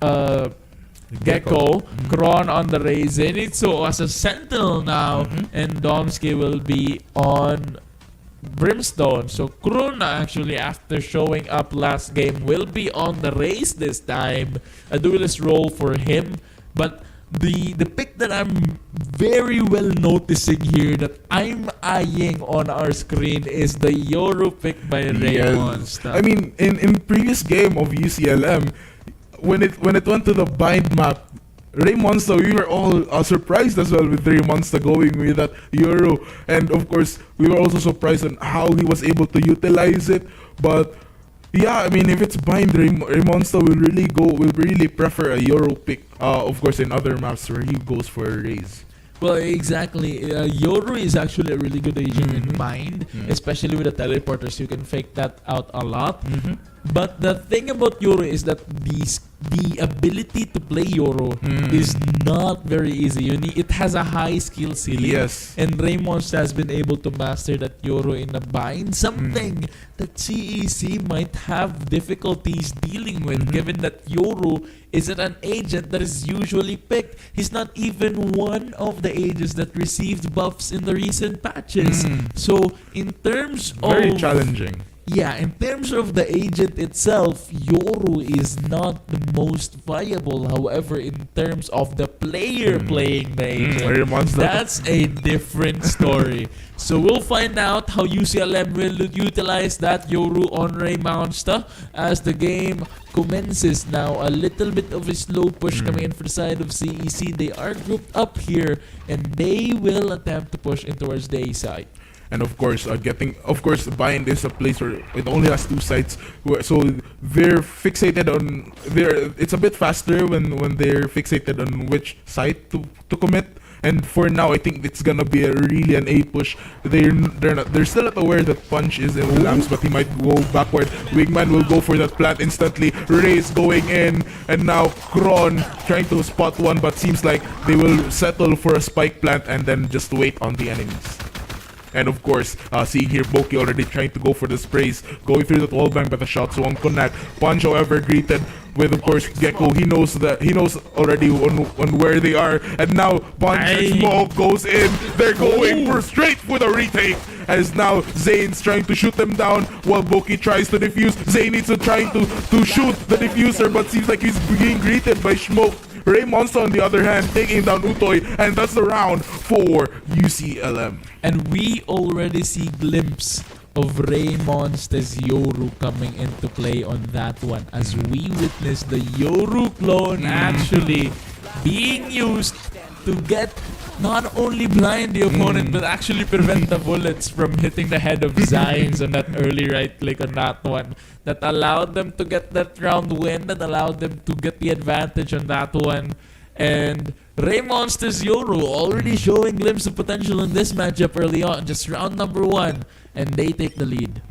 Speaker 5: Gecko, Kron on the Ray, Zenitsu as a Sentinel now, and Domsky will be on Brimstone. So Kruna actually, after showing up last game, will be on the race this time. A duelist role for him, but the pick that I'm very well noticing here that I'm eyeing on our screen is the Euro pick by Raymond.
Speaker 7: I mean, in previous game of UCLM, when it went to the bind map, Raymonsta, we were all surprised as well with Raymonsta going with that Euro, and of course we were also surprised on how he was able to utilize it. But yeah, I mean, if it's bind, Raymonsta will really prefer a Euro pick. Of course, in other maps where he goes for a raise.
Speaker 5: Well, exactly. Yoru is actually a really good agent in Mind, especially with the teleporters. You can fake that out a lot. But the thing about Yoru is that the ability to play Yoru is not very easy. It has a high skill ceiling.
Speaker 7: Yes.
Speaker 5: And Raymond has been able to master that Yoru in a bind. Something that CEC might have difficulties dealing with, given that Yoru isn't an agent that is usually picked. He's not even one of the agents that received buffs in the recent patches. So in terms
Speaker 7: Very
Speaker 5: of
Speaker 7: challenging.
Speaker 5: yeah, in terms of the agent itself, Yoru is not the most viable. However, in terms of the player playing the agent, that's a different story. So we'll find out how UCLM will utilize that Yoru on Raymonsta as the game commences now. A little bit of a slow push coming in for the side of CEC. They are grouped up here and they will attempt to push in towards the A side.
Speaker 7: And of course, bind is a place where it only has two sites, so they're fixated on it's a bit faster when they're fixated on which site to commit. And for now, I think it's gonna be really an A push. They're still not aware that Punch is in the lamps, but he might go backward. Wingman will go for that plant instantly. Ray's going in, and now Kron trying to spot one, but seems like they will settle for a spike plant and then just wait on the enemies. And of course, seeing here Boki already trying to go for the sprays, going through the wall bang, but the shots won't connect. Punch, however, greeted with, of course, Gecko. He knows already on where they are, and now Punch and Smoke goes in. They're going straight for the retake, as now Zane's trying to shoot them down while Boki tries to defuse. Zane needs to try to shoot the diffuser, but seems like he's being greeted by Smoke. Raymonsta, on the other hand, taking down Utoy, and that's the round for UCLM.
Speaker 5: And we already see glimpse of Raymonsta's Yoru coming into play on that one, as we witness the Yoru clone actually being used to get not only blind the opponent but actually prevent the bullets from hitting the head of Zines on that early right click on that one. That allowed them to get that round win, that allowed them to get the advantage on that one. And Raymonsta's Yoru already showing glimpse of potential in this matchup early on, just round number 1, and they take the lead.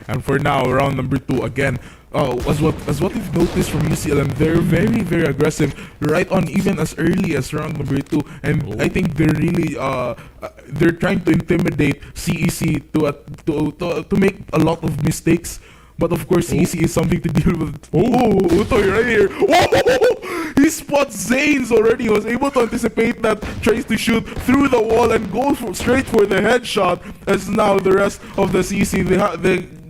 Speaker 7: And for now, round number 2 again. As what we've noticed from UCLM, they're very, very aggressive right on, even as early as round number 2, and I think they're really they're trying to intimidate CEC to make a lot of mistakes. But of course, CEC is something to deal with. Utoy right here. He spots Zane's already. He was able to anticipate that, tries to shoot through the wall and goes straight for the headshot. As now the rest of the CEC,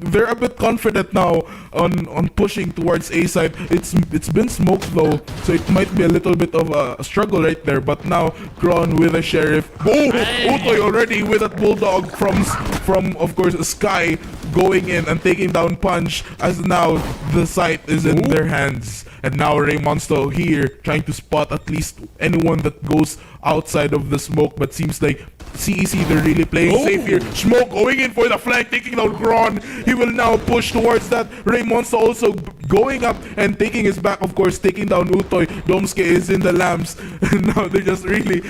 Speaker 7: they're a bit confident now on pushing towards A side. It's been smoked though, so it might be a little bit of a struggle right there. But now Kron with a sheriff. Utoy already with a bulldog from of course Sky going in and taking down Punch, as now the site is in their hands. And now Raymonsta here trying to spot at least anyone that goes outside of the smoke, but seems like CEC, they're really playing safe here. Smoke going in for the flank, taking down Kron. He will now push towards that. Raymonsta also going up and taking his back, of course, taking down Utoy. Domske is in the lamps. Now they're just really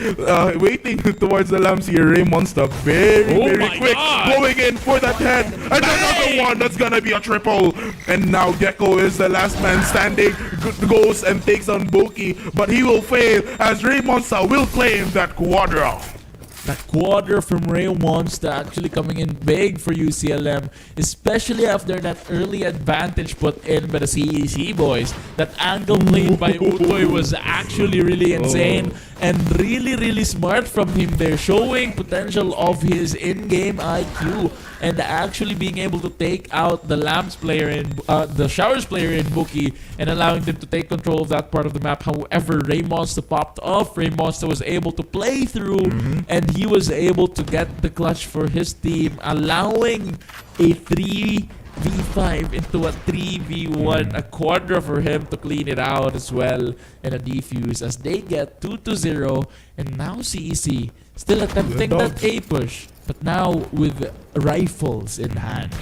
Speaker 7: waiting towards the lamps here. Raymonsta very quick, going in for that head. And another one, that's gonna be a triple. And now Gecko is the last man standing, goes and takes down Boki, but he will fail as Raymonsta will claim that quadra.
Speaker 5: That quarter from Raymonsta actually coming in big for UCLM, especially after that early advantage put in by the CEC boys. That angle played by Utoy was actually really insane. and really smart from him there, showing potential of his in-game IQ and actually being able to take out the Lamps player and the Showers player in Buki and allowing them to take control of that part of the map. However, Raymonsta popped off. Raymonsta was able to play through and he was able to get the clutch for his team, allowing a 3v5 into a 3v1, a quadra for him to clean it out as well, and a defuse as they get 2-0. And now CEC still attempting that A push, but now with rifles in hand.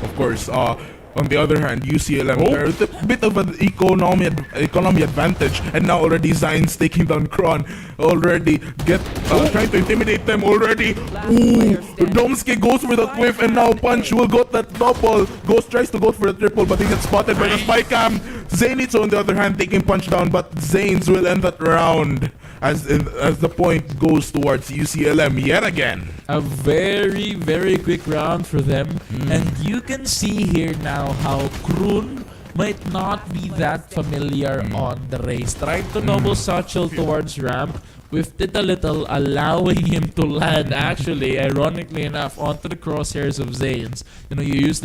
Speaker 7: Of course, on the other hand, UCLM, they're with a bit of an economy advantage, and now already Zayn's taking down Kron. Already trying to intimidate them already. Ooh, Domske goes for the whiff, and now Punch will got that double. Ghost tries to go for the triple, but he gets spotted by the spy cam. Zaynitz on the other hand taking Punch down, but Zayn's will end that round as the point goes towards UCLM yet again.
Speaker 5: A very quick round for them, and you can see here now how Kroon might not be that familiar on the race. Tried to double satchel towards ramp, whiffed it a little, allowing him to land actually, ironically enough, onto the crosshairs of Zayn's. You know, you use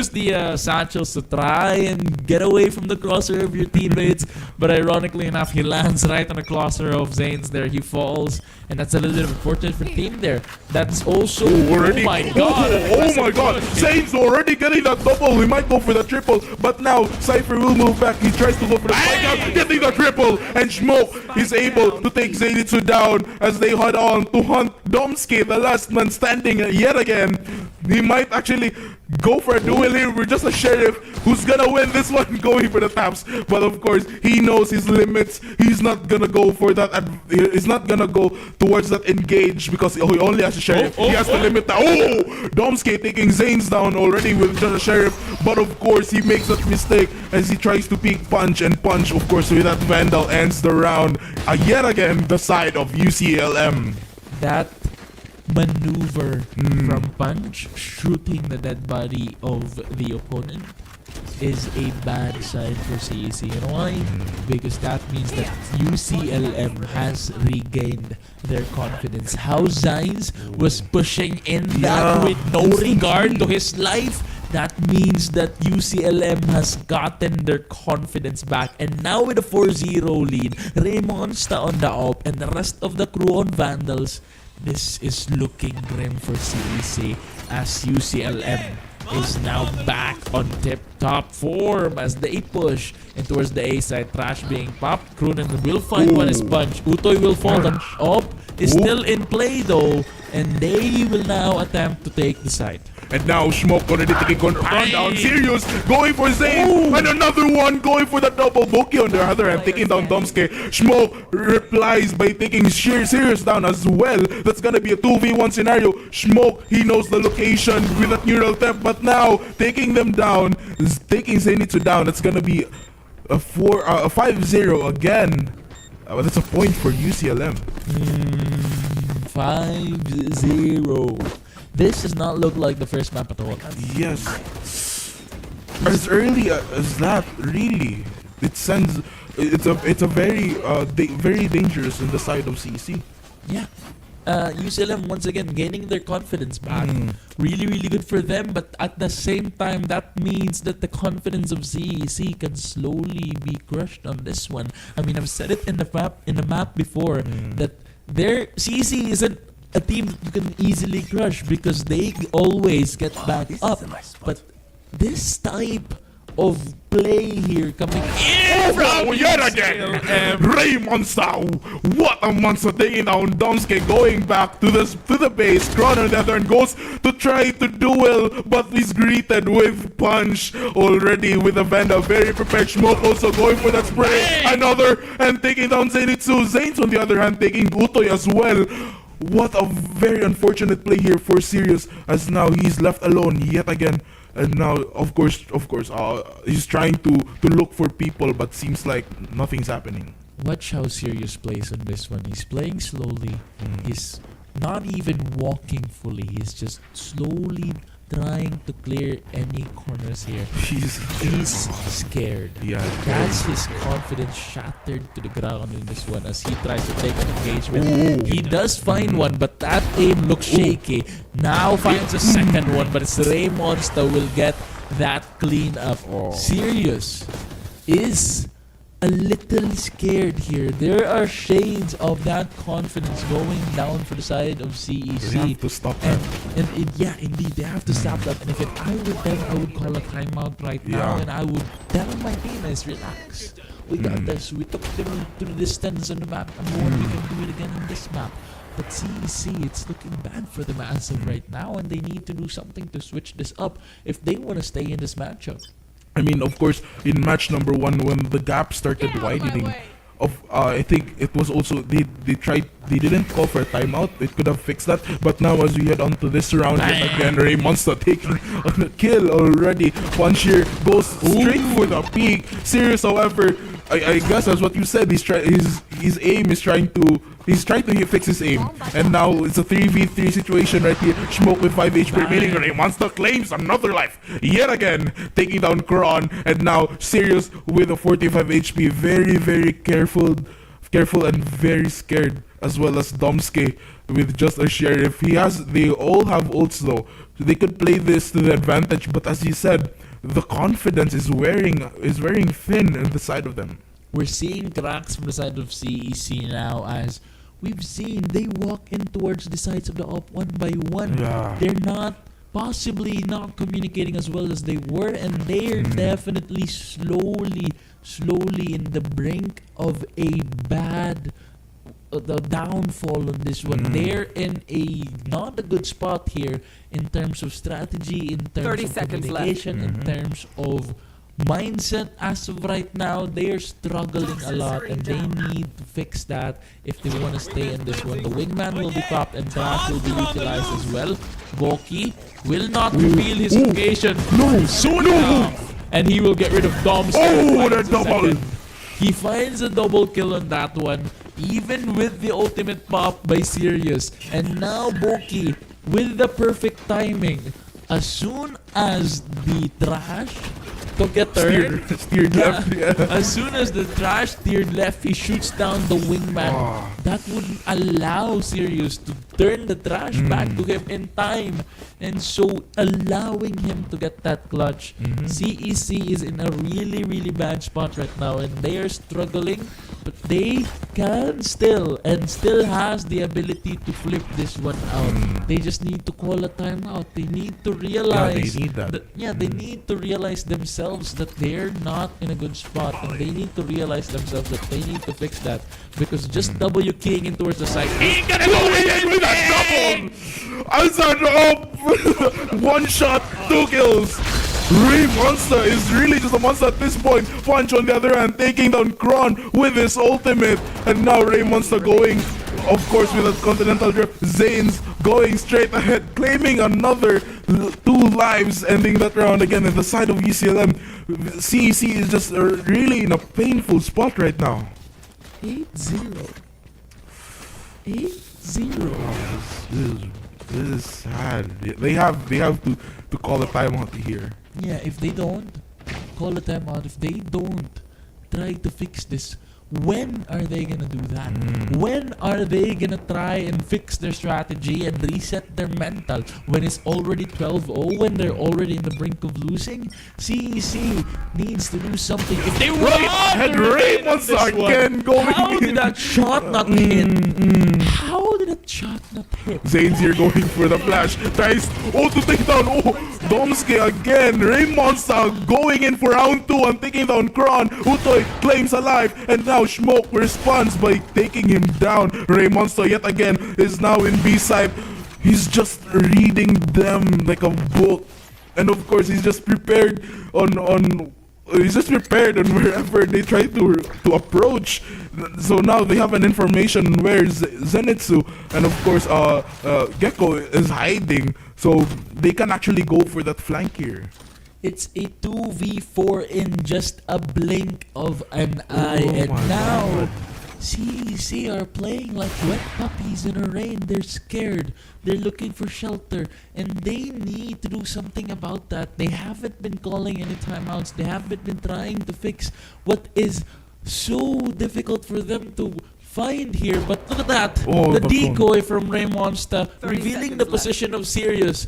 Speaker 5: the satchels to try and get away from the crosshair of your teammates, but ironically enough, he lands right on the crosshair of Zayn's there. He falls, and that's a little bit of unfortunate for the team there. That's also
Speaker 7: Already,
Speaker 5: oh my god,
Speaker 7: Zayn's already getting that double. He might go for the triple, but now Cypher will move back. He tries to go for the spike out, getting the triple, and Smoke is able to take Zenitsu down as they head on to hunt Domske, the last man standing yet again. He might actually go for a duel here with just a sheriff who's gonna win this one going for the taps, but of course he knows his limits. He's not gonna go for that. He's not gonna go towards that engage because he only has a sheriff. He has to limit that. Oh, Domske taking Zayn's down already with just a sheriff, but of course he makes that mistake as he tries to peek Punch, and Punch of course with that Vandal ends the round. Yet again the side of UCLM.
Speaker 5: That maneuver from Punch, shooting the dead body of the opponent, is a bad sign for CEC. You know why? Because that means that UCLM has regained their confidence. How Zayn's was pushing in that with no regard to his life, that means that UCLM has gotten their confidence back. And now with a 4-0 lead, Raymonsta on the op and the rest of the crew on Vandals, this is looking grim for CEC as UCLM is now back on tip-top form as they push and towards the A side. Trash being popped. Kroon will find one is Punch. Utoy will fall. The op is still in play though, and they will now attempt to take the side.
Speaker 7: And now Smoke already taking control down. Sirius going for Zayn. And another one going for the double. Boki on the other hand taking down Domske. Smoke replies by taking Sirius down as well. That's gonna be a 2v1 scenario. Smoke, he knows the location with that neural temp, but now taking them down, taking Zenitsu down. That's gonna be a 5-0 again. That's a point for UCLM.
Speaker 5: 5-0. This does not look like the first map at all.
Speaker 7: Yes. As early as that, really, it sends. It's a very dangerous in the side of CEC.
Speaker 5: Yeah. UCLM once again gaining their confidence back. Really good for them, but at the same time that means that the confidence of CEC can slowly be crushed on this one. I mean, I've said it in the map before that their CEC isn't a team that you can easily crush because they always get back up. But this type of play here coming in from
Speaker 7: yet again, Raymonsta, what a monster taking down Domske, going back to the base. Kron on the other end goes to try to duel, but he's greeted with Punch already with a Vandal, very prepared. Smoke also going for that spray, another, and taking down Zenitsu. Zayn's on the other hand taking Utoy as well. What a very unfortunate play here for Sirius, as now he's left alone yet again. And now, of course, he's trying to look for people, but seems like nothing's happening.
Speaker 5: Watch how Sirius plays on this one. He's playing slowly. He's not even walking fully. He's just slowly
Speaker 3: trying to clear any corners here.
Speaker 7: He's
Speaker 3: Scared.
Speaker 7: yeah.
Speaker 3: That's his confidence shattered to the ground in this one as he tries to take an engagement.
Speaker 7: Ooh.
Speaker 3: He does find one, but that aim looks shaky. Now finds a second one, but it's Raymonsta will get that clean up. Sirius is a little scared here. There are shades of that confidence going down for the side of CEC.
Speaker 7: They have to stop
Speaker 3: And,
Speaker 7: that.
Speaker 3: yeah, indeed, they have to stop that. And if I were them, I would call a timeout right now,
Speaker 7: Yeah.
Speaker 3: and I would tell my teammates, relax. We got this. We took them to the distance on the map, and we can do it again on this map. But CEC, it's looking bad for them as of right now, and they need to do something to switch this up if they want to stay in this matchup.
Speaker 7: I mean, of course, in match number 1, when the gap started widening, I think it was also they didn't call for a timeout. It could have fixed that. But now, as we head on to this round, yet again, Raymonsta taking a kill already. Punchier goes straight for the peak. Sirius, however, I guess as what you said, his aim is trying to. He's trying to fix his aim, and now it's a 3v3 situation right here. Smoke with 5 HP remaining. Raymonsta claims another life yet again, taking down Kron, and now Sirius with a 45 HP. Very, very careful and very scared, as well as Domske with just a sheriff. They all have ults though, so they could play this to the advantage. But as you said, the confidence is wearing thin on the side of them.
Speaker 3: We're seeing cracks from the side of CEC now as we've seen they walk in towards the sides of the op one by one.
Speaker 7: Yeah.
Speaker 3: They're possibly not communicating as well as they were, and they're definitely slowly in the brink of a bad the downfall on this one. They're in not a good spot here in terms of strategy, in terms
Speaker 8: 30
Speaker 3: of
Speaker 8: seconds
Speaker 3: communication, in terms of mindset. As of right now, they're struggling a lot, and they need to fix that if they want to stay in this one. The wingman will be popped, and that will be utilized as well. Boki will not reveal his location soon enough, and he will get rid of Dom's.
Speaker 7: That double!
Speaker 3: He finds a double kill on that one, even with the ultimate pop by Sirius. And now Boki with the perfect timing. As soon as the trash took a turn,
Speaker 7: Steered left. Yeah.
Speaker 3: as soon as the trash steered left, he shoots down the wingman. That would allow Sirius to turn the trash back to him in time, and so allowing him to get that clutch. CEC is in a really bad spot right now, and they are struggling, but they can still has the ability to flip this one out. They just need to call a timeout. They need to realize
Speaker 7: they need that.
Speaker 3: they need to realize themselves that they're not in a good spot, and they need to realize themselves that they need to fix that, because just W keying in towards the side ain't gonna go in
Speaker 7: With that double! Outside up! One shot, 2 kills! Raymonsta is really just a monster at this point. Punch on the other hand, taking down Kron with his ultimate. And now Raymonsta going, of course, with a continental drift. Zane's going straight ahead, claiming another 2 lives, ending that round again at the side of UCLM. CEC is just really in a painful spot right now.
Speaker 3: 8-0.
Speaker 7: This is sad. They have to call a timeout here.
Speaker 3: Yeah, if they don't call a timeout, if they don't try to fix this, when are they gonna do that? When are they gonna try and fix their strategy and reset their mental when it's already 12-0, when they're already in the brink of losing? CEC needs to do something. If they want
Speaker 7: And Raymonsta again going
Speaker 3: how did
Speaker 7: in.
Speaker 3: that shot not hit? How did that shot not hit?
Speaker 7: Zane's here going for the flash. Tries to take down Domske again. Raymonsta going in for round 2 and taking down Kron. Utoy claims alive, and now Smoke responds by taking him down. Raymonsta yet again is now in B side. He's just reading them like a book, and of course he's just prepared on wherever they try to approach. So now they have an information where Zenitsu and of course Gecko is hiding, so they can actually go for that flank here.
Speaker 3: It's a 2v4 in just a blink of an eye, and
Speaker 7: my
Speaker 3: now
Speaker 7: God.
Speaker 3: CEC are playing like wet puppies in a rain. They're scared. They're looking for shelter. And they need to do something about that. They haven't been calling any timeouts. They haven't been trying to fix what is so difficult for them to find here. But look at that.
Speaker 7: Oh,
Speaker 3: the
Speaker 7: that's
Speaker 3: decoy from Raymonsta revealing the position of Sirius.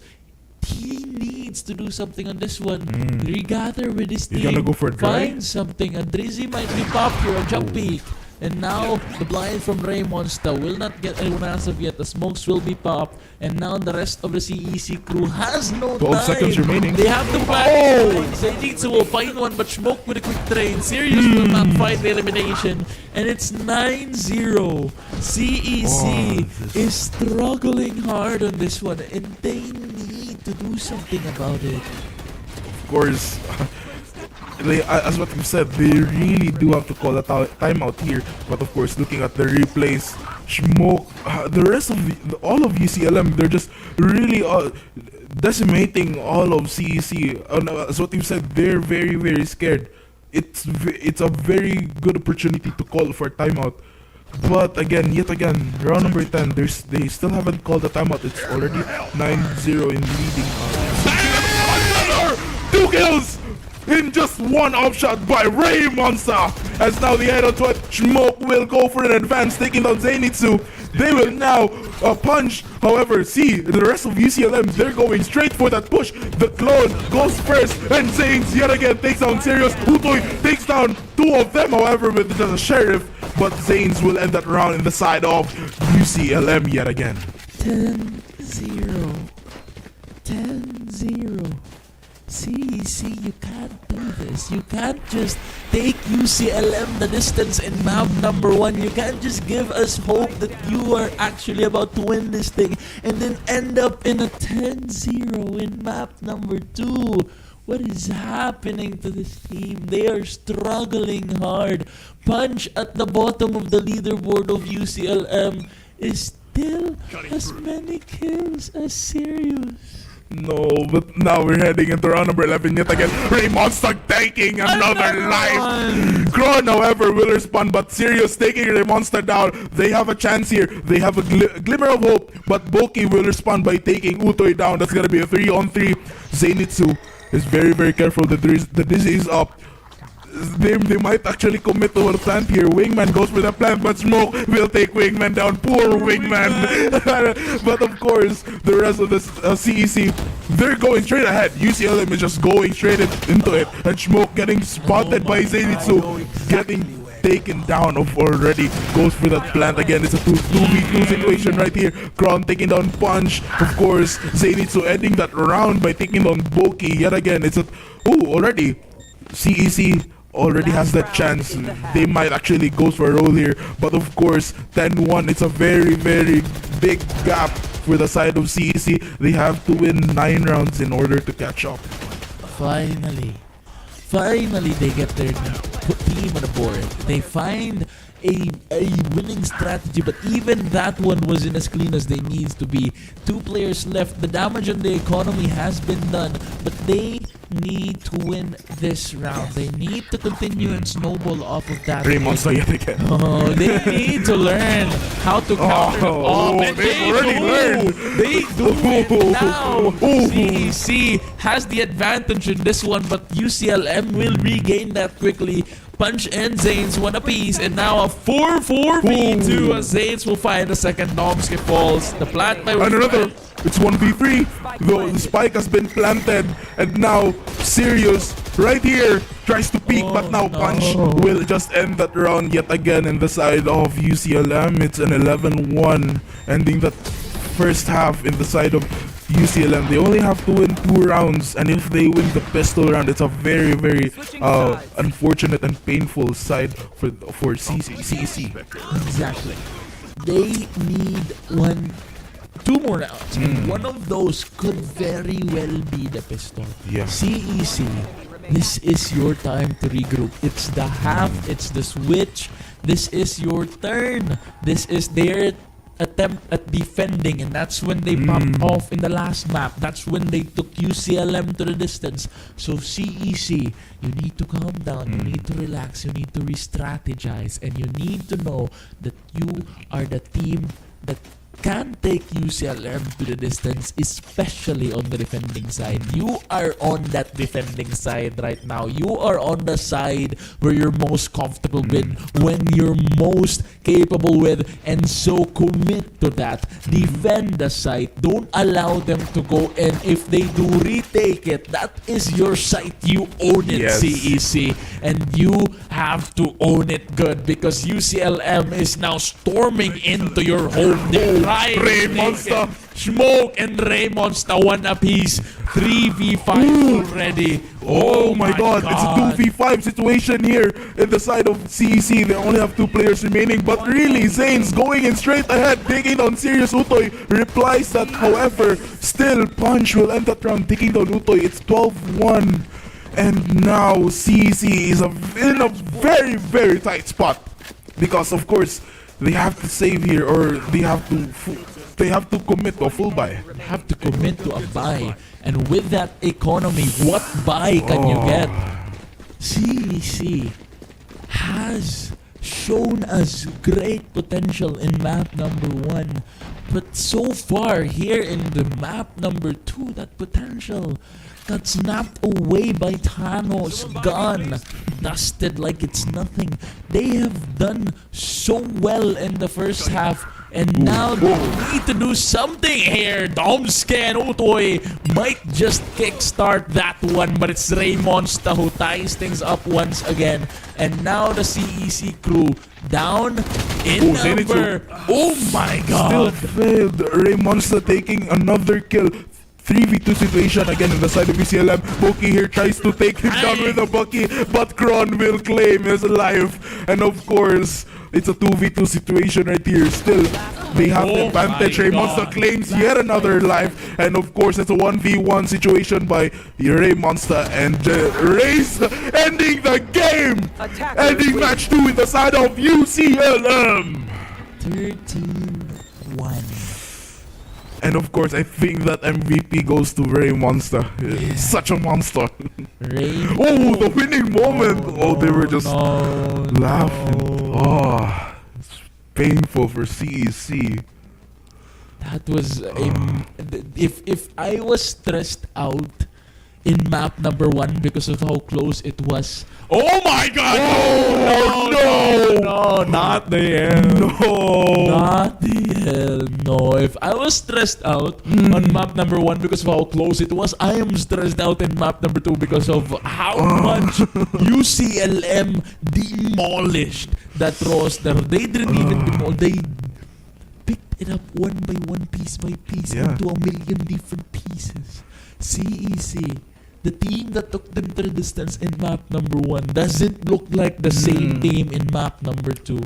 Speaker 3: He needs to do something on this one. Regather with his
Speaker 7: He's
Speaker 3: team.
Speaker 7: gonna go for a try?
Speaker 3: Find something. A Drizzy might be popped here. A jump peek. And now the blind from Raymonsta will not get anyone as of yet. The smokes will be popped. And now the rest of the CEC crew has no
Speaker 7: 12
Speaker 3: time.
Speaker 7: seconds remaining.
Speaker 3: They have to find. Zenitsu will find one, but Smoke with a quick train. Sirius will not find the elimination. And it's 9-0. CEC is struggling hard on this one. And they need to do something about it.
Speaker 7: Of course, as what you said, they really do have to call a timeout here. But of course, looking at the replays, Smoke, the rest of all of UCLM, they're just really decimating all of CEC. As what you said, they're very, very scared. It's a very good opportunity to call for a timeout. But yet again, round number 10, they still haven't called a timeout. It's already 9-0 in leading. 2 kills in just one upshot by Raymonsta. As now the head on to it, Smoke will go for an advance, taking down Zenitsu. They will now punch. However, see, the rest of UCLM, they're going straight for that push. The clone goes first, and Zanes yet again takes down Sirius. Utoy takes down 2 of them, however, with just a sheriff. But Zanes will end that round in the side of UCLM yet again.
Speaker 3: 10-0. 10-0. CEC, you can't do this. You can't just take UCLM the distance in map number 1. You can't just give us hope that you are actually about to win this thing and then end up in a 10-0 in map number 2. What is happening to this team? They are struggling hard. Punch at the bottom of the leaderboard of UCLM is still as many kills as Sirius.
Speaker 7: No, but now we're heading into round number 11 yet again. Raymonsta taking another life. Kron, however, will respond, but Sirius taking Raymonsta down. They have a chance here. They have a glimmer of hope, but Boki will respond by taking Utoy down. That's gonna be a 3-on-3. Zenitsu is very, very careful. The Dizzy is up. They might actually commit to a plant here. Wingman goes for the plant, but Smoke will take Wingman down. Poor Wingman. But of course, the rest of the CEC, they're going straight ahead. UCLM is just going straight into it. And Smoke getting spotted by Zenitsu, getting taken down of already. Goes for that plant again. It's a 2v2 situation right here. Crown taking down Punch. Of course, Zenitsu ending that round by taking down Boki. Yet again, it's a... already. CEC already has that chance. They might actually go for a roll here, but of course 10-1, it's a very, very big gap for the side of CEC. They have to win 9 rounds in order to catch up.
Speaker 3: Finally they get their team on the board. They find a winning strategy, but even that one wasn't as clean as they need to be. 2 players left. The damage on the economy has been done, but they need to win this round. They need to continue and snowball off of that.
Speaker 7: Raymonsta yet again.
Speaker 3: Oh, they need to learn how to counter off. And
Speaker 7: they've already learned.
Speaker 3: They do it now. CEC has the advantage in this one, but UCLM will regain that quickly. Punch and Zanes one apiece, and now a 4-4v2 as Zanes will find the second Nomsky falls. The plant by
Speaker 7: another. It's 1v3. Though the spike has been planted, and now Sirius right here tries to peek, but now Punch will just end that round yet again in the side of UCLM. It's an 11-1, ending that first half in the side of UCLM. They only have to win 2 rounds, and if they win the pistol round, it's a very, very unfortunate and painful side for CEC.
Speaker 3: Exactly. They need 2 more rounds, and one of those could very well be the pistol.
Speaker 7: Yeah.
Speaker 3: CEC, this is your time to regroup. It's the half, it's the switch. This is your turn. This is their
Speaker 5: attempt at defending, and that's when they popped off in the last map. That's when they took UCLM to the distance. So CEC, you need to calm down, you need to relax, you need to re-strategize, and you need to know that you are the team that can take UCLM to the distance, especially on the defending side. You are on that defending side right now. You are on the side where you're most comfortable with, when you're most capable with, and so commit to that. Defend the site. Don't allow them to go in. If they do retake it, that is your site. You own it,
Speaker 7: Yes.
Speaker 5: CEC. And you have to own it good, because UCLM is now storming into your home. They're trying to
Speaker 7: Ray
Speaker 5: take
Speaker 7: Monster.
Speaker 5: it. Smoke and Ray Monster, one apiece. 3v5 already.
Speaker 7: Oh my god, it's a 2v5 situation here in the side of CEC. They only have 2 players remaining, but really, Zane's going in straight ahead, taking down Serious Utoy. Replies that, however, still Punch will end that round, taking down Utoy. It's 12-1. And now CEC is in a very, very tight spot. Because, of course, they have to save here, or they have to commit to a full buy.
Speaker 5: Have to commit to a buy, and with that economy, what buy can you get? CEC has shown us great potential in map number 1, but so far here in the map number 2, that potential got snapped away by Thanos, gone, dusted like it's nothing. They have done so well in the first half, and now they need to do something here. Domscan Utoy might just kickstart that one, but it's Ray Monster who ties things up once again. And now the CEC crew down in number. Oh my
Speaker 7: Still
Speaker 5: god!
Speaker 7: failed. Ray Monster taking another kill. 3v2 situation again on the side of UCLM. Boki here tries to take him down with a Bucky, but Kron will claim his life. And of course, it's a 2v2 situation right here. Still, they have the advantage. Ray Monster claims yet another life. And of course, it's a 1v1 situation by Ray Monster. And Ray's ending the game. Ending match 2 in the side of UCLM.
Speaker 5: 13-1.
Speaker 7: And of course, I think that MVP goes to Ray Monster. Such a monster.
Speaker 5: Ray.
Speaker 7: Oh, the winning moment. They were just laughing. Oh, it's painful for CEC.
Speaker 5: That was if I was stressed out in map number 1 because of how close it was. Oh my god! No, not the hell.
Speaker 7: No.
Speaker 5: Not the hell. No. If I was stressed out on map number 1 because of how close it was, I am stressed out in map number 2 because of how much UCLM demolished that roster. They didn't even demolish. They picked it up one by one, piece by piece, into a million different pieces. CEC, the team that took them to the distance in map number 1, doesn't look like the same team in map number 2.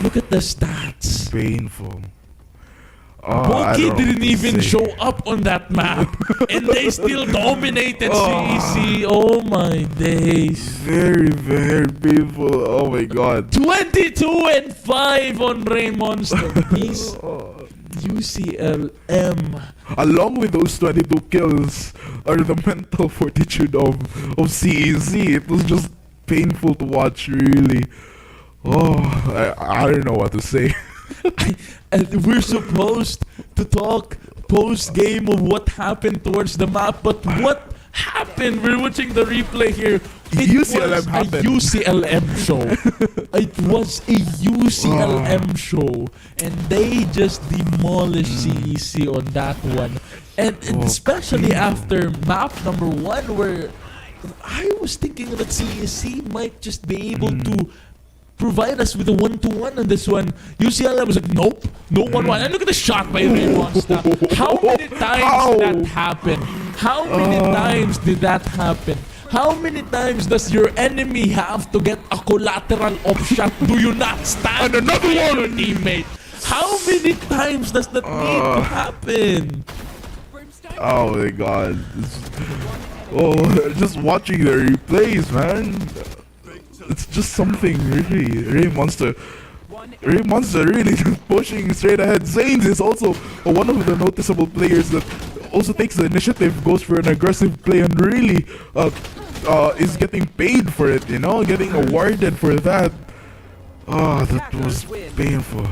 Speaker 5: Look at the stats.
Speaker 7: Painful.
Speaker 5: Boki didn't even show up on that map, and they still dominated CEC. Oh my days.
Speaker 7: Very, very painful. Oh my god.
Speaker 5: 22-5 on Ray Monster. He's UCLM.
Speaker 7: Along with those 22 kills are the mental fortitude of CEC. It was just painful to watch, really. I don't know what to say.
Speaker 5: And we're supposed to talk post-game of what happened towards the map, but what happened? We're watching the replay here. It
Speaker 7: UCLM
Speaker 5: was
Speaker 7: happened.
Speaker 5: a UCLM show. It was a UCLM show, and they just demolished CEC on that one. And especially after map number 1, where I was thinking that CEC might just be able to provide us with a 1-to-1 on this one. UCLM was like, nope, no 1-1. And look at the shot by Ray Monster. How many times did that happen? How many times did that happen? How many times does your enemy have to get a collateral off shot? Do you not stand
Speaker 7: And another
Speaker 5: by
Speaker 7: one!
Speaker 5: your teammate? How many times does that need to happen?
Speaker 7: Oh my god. Just watching the replays, man. It's just something really. Ray Monster. Raymond's really just pushing straight ahead. Zanes is also one of the noticeable players that also takes the initiative, goes for an aggressive play, and really is getting paid for it, getting awarded for that. Oh, that was painful.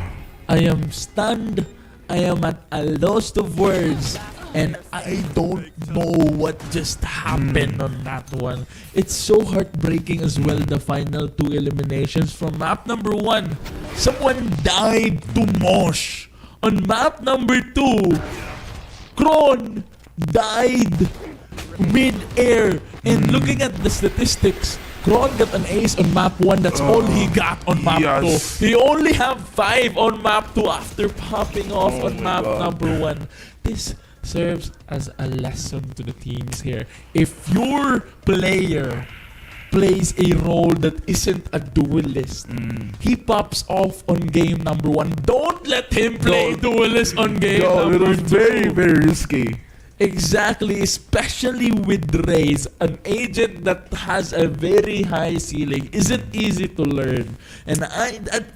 Speaker 5: I am stunned. I am at a loss of words. And I don't know what just happened on that one. It's so heartbreaking as well, the final two eliminations from map number 1. Someone died to Mosh. On map number 2, Kron died mid-air. And looking at the statistics, Kron got an ace on map 1. That's all he got on map
Speaker 7: yes.
Speaker 5: 2. He only have 5 on map 2 after popping off on map number 1. This serves as a lesson to the teams here. If your player plays a role that isn't a duelist, he pops off on game number 1. Don't let him play duelist on game
Speaker 7: It
Speaker 5: number
Speaker 7: was
Speaker 5: 2.
Speaker 7: very, very risky.
Speaker 5: Exactly, especially with Raze, an agent that has a very high ceiling, isn't easy to learn. And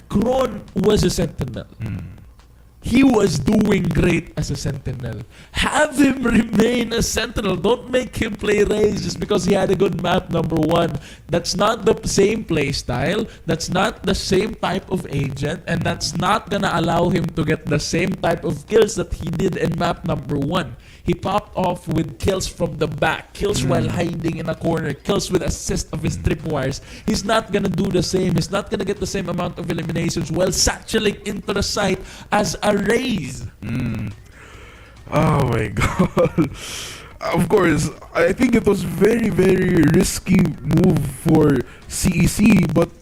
Speaker 5: Kron was a sentinel. He was doing great as a sentinel. Have him remain a sentinel. Don't make him play Raze just because he had a good map number 1. That's not the same play style. That's not the same type of agent. And that's not gonna allow him to get the same type of kills that he did in map number 1. He popped off with kills from the back, kills while hiding in a corner, kills with assist of his tripwires. He's not gonna do the same. He's not gonna get the same amount of eliminations while satcheling into the site as a Raze.
Speaker 7: Oh my god. Of course, I think it was very, very risky move for CEC, but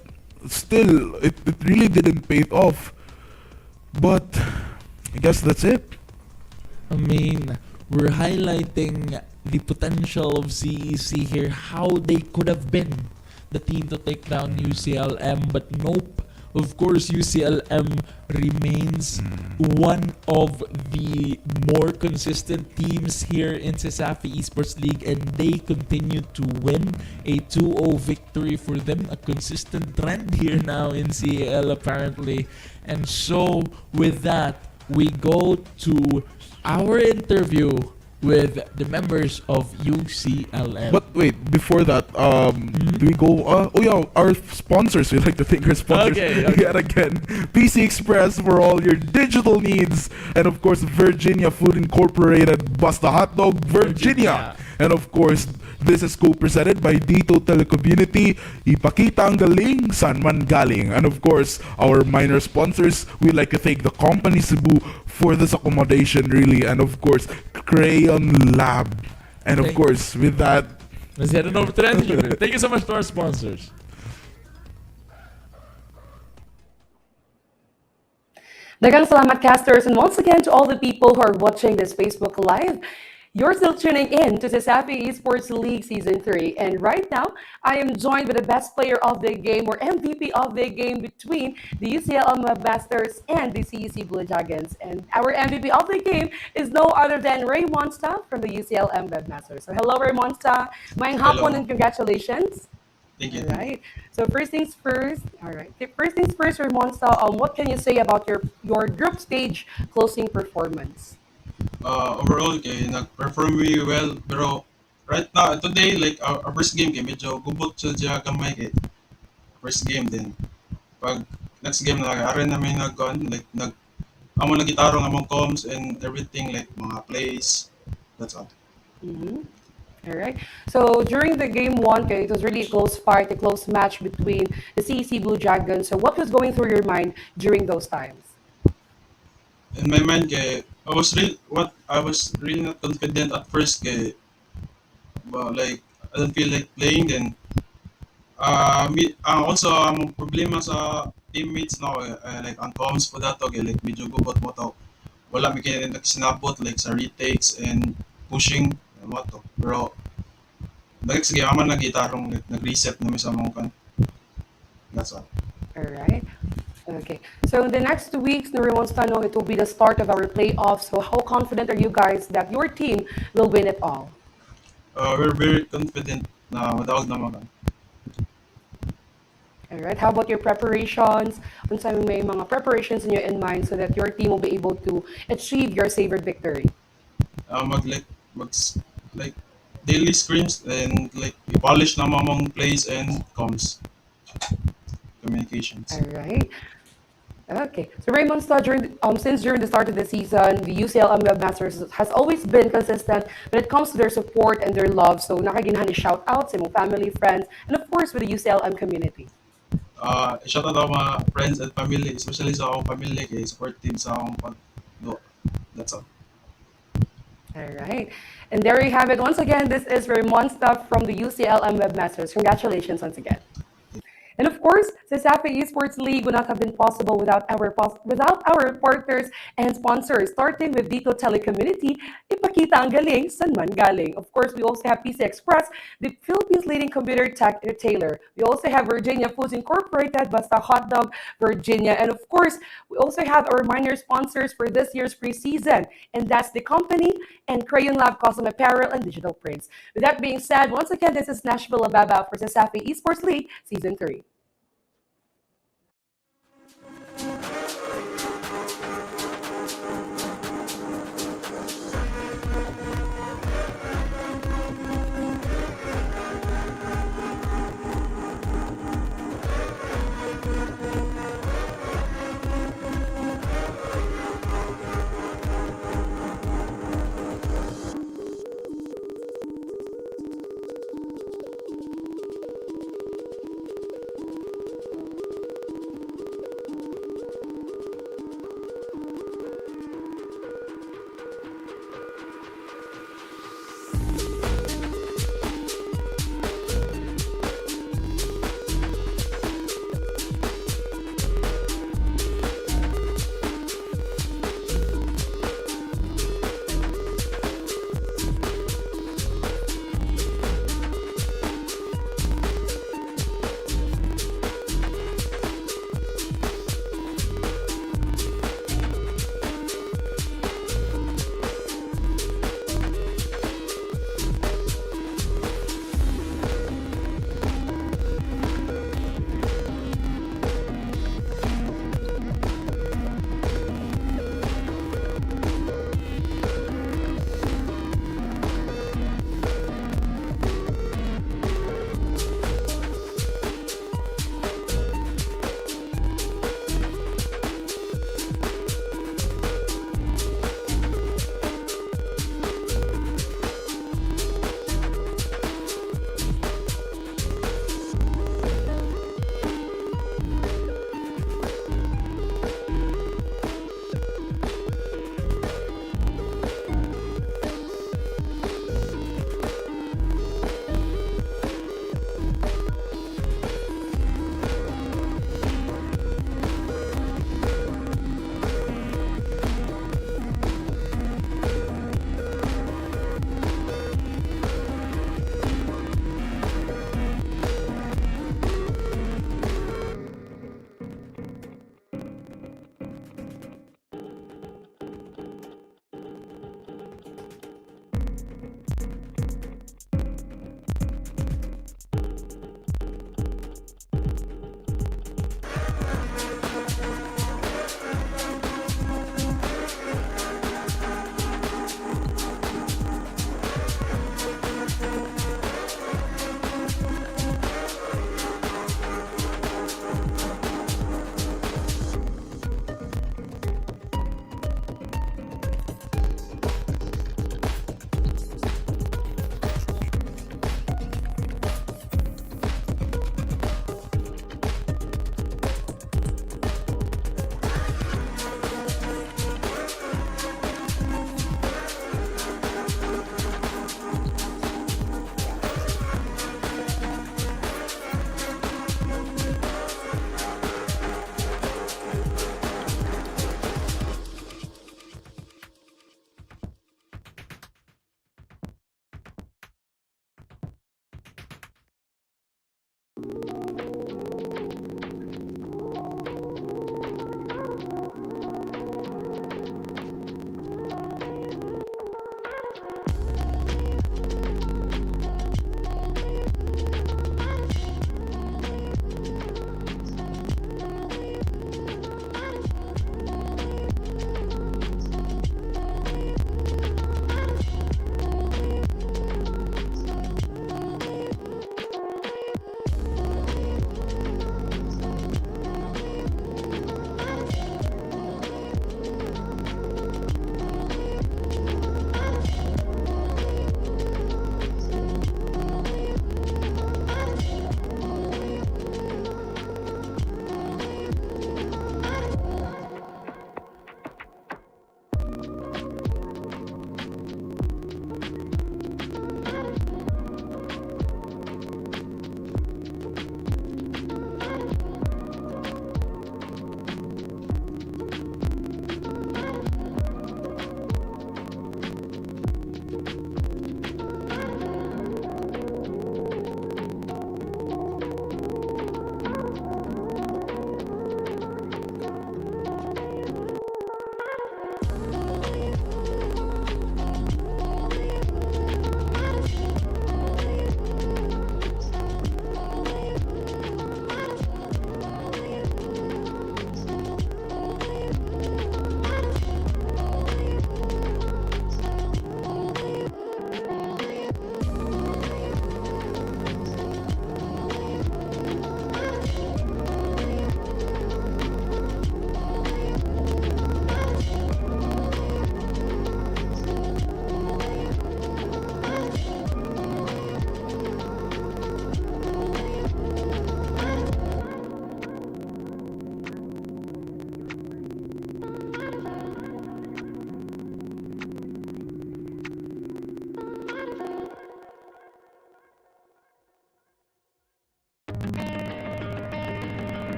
Speaker 7: still, it really didn't pay off. But I guess that's it.
Speaker 5: I mean, we're highlighting the potential of CEC here, how they could have been the team to take down UCLM, but nope. Of course, UCLM remains one of the more consistent teams here in CESAFI Esports League, and they continue to win a 2-0 victory for them. A consistent trend here now in CAL apparently. And so with that, we go to our interview with the members of UCLM.
Speaker 7: But wait, before that, do we go? Our sponsors. We like to thank our sponsors yet again. PC Express for all your digital needs, and of course, Virginia Food Incorporated, Basta Hot Dog, Virginia. And of course, this is co-presented by Dito Telecommunity, Ipakita ang galing, San Man galing. And of course, our minor sponsors, we'd like to thank the company Cebu for this accommodation, really. And of course, Crayon Lab. And of course, with that,
Speaker 5: let's head on over to the interview. Thank you so much to our sponsors.
Speaker 8: Daghang salamat, casters, and once again to all the people who are watching this Facebook Live. You're still tuning in to CESAFI Esports League Season 3, and right now, I am joined with the best player of the game, or MVP of the game, between the UCLM Webmasters and the CEC Blue Dragons. And our MVP of the game is no other than Ray Monsta from the UCLM Webmasters. So hello, Ray Monsta. Maayong hapon and congratulations.
Speaker 6: Thank you.
Speaker 8: All right. So first things first. All right. First things first, Ray Monsta. What can you say about your group stage closing performance?
Speaker 9: Overall nag-perform really well, pero right now today like our first game medyo gubot siya gamay first game din. Pag next game na are namin amo na gitaro among comms and everything, like mga plays. That's all.
Speaker 8: All right. So during the game 1, it was really a close fight, a close match between the CEC Blue Dragons. So what was going through your mind during those times?
Speaker 9: In my mind I was really not confident at first like I don't feel like playing then. Also problema sa teammates now like on comms po dato like medyo gubot mo to. Wala mi kay nagsinabot like sa retakes and pushing mo to. Pero next game man nagitarong nag-reset na mi sa mong kan. That's all.
Speaker 8: All right. Okay. So in the next 2 weeks, Nuri wants to know, it will be the start of our playoffs. So how confident are you guys that your team will win it all?
Speaker 9: We're very confident na madawag na makan.
Speaker 8: All right. How about your preparations? Unsa may mga preparations niyo in mind so that your team will be able to achieve your savored victory?
Speaker 9: Mag like mag like daily screens and like i-polish na mamang plays and comms communications.
Speaker 8: All right. Okay. So Raymond, since during the start of the season, the UCLM Webmasters has always been consistent when it comes to their support and their love. So nakaginhan ni shout out sa imong family, friends, and of course with the UCLM community.
Speaker 9: Shout out ako mga friends and family, especially sa akong family kay support team sa akong pag-do. That's all.
Speaker 8: All right. And there you have it. Once again, this is Raymond Stuff from the UCLM Webmasters. Congratulations once again. And of course, CESAFI Esports League would not have been possible without our partners and sponsors, starting with Dito Telecommunity, ipakita ang galing, san man galing. Of course, we also have PC Express, the Philippines' leading computer tech retailer. We also have Virginia Foods Incorporated, Basta Hot Dog, Virginia. And of course, we also have our minor sponsors for this year's preseason, and that's the company and Crayon Lab Custom Apparel and Digital Prints. With that being said, once again, this is Nashville Ababa for CESAFI Esports League Season 3.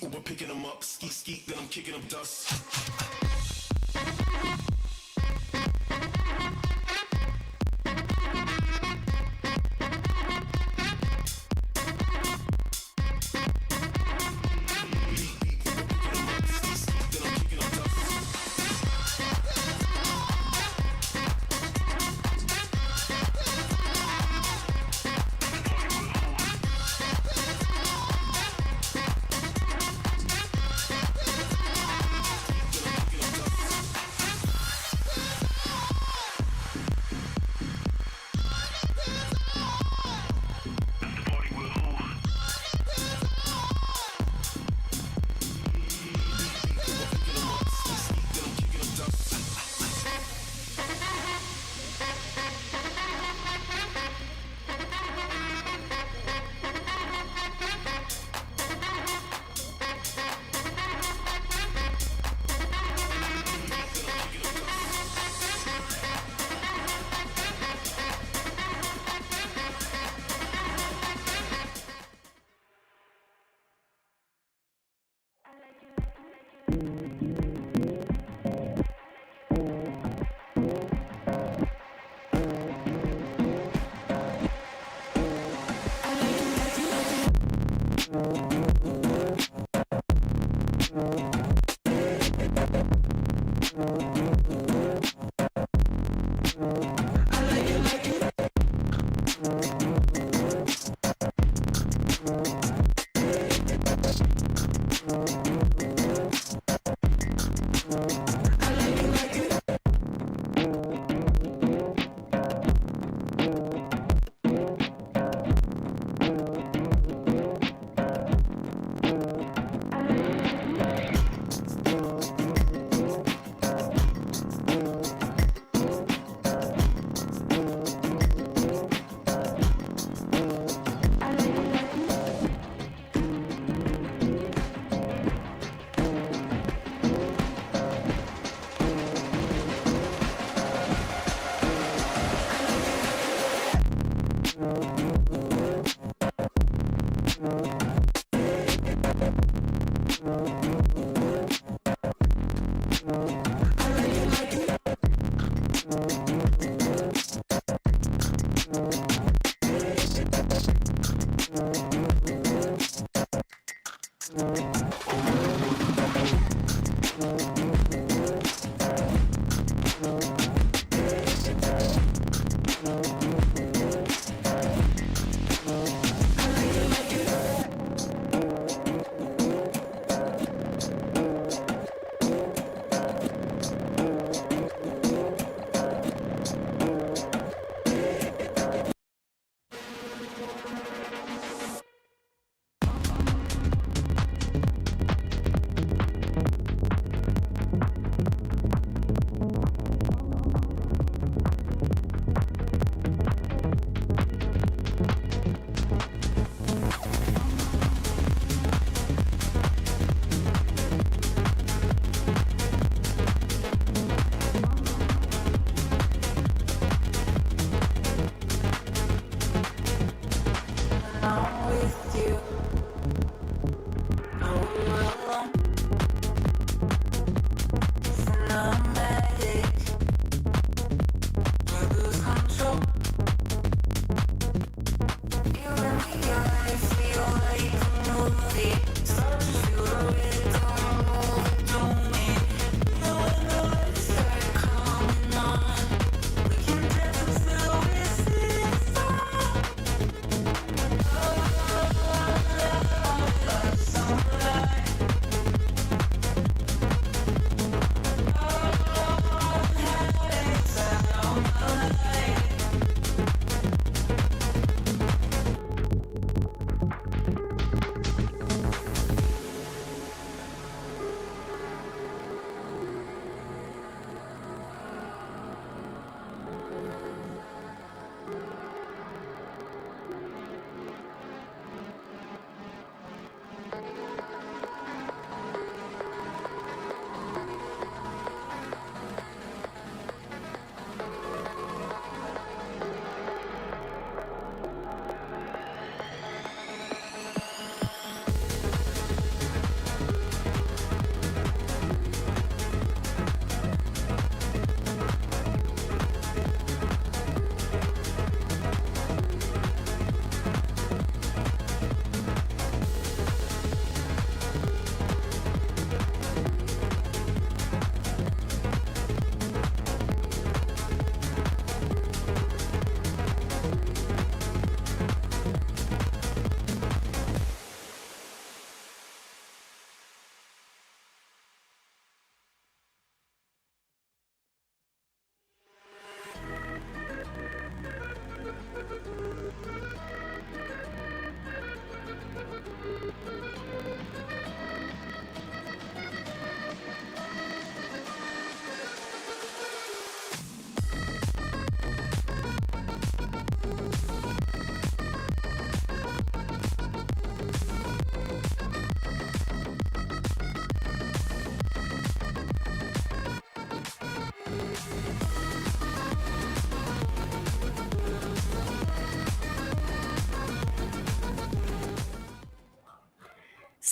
Speaker 1: Uber picking them up, skeet skeet, then I'm kicking up dust. Beep, beep, Uber picking them up, skeet skeet, then I'm kicking up dust.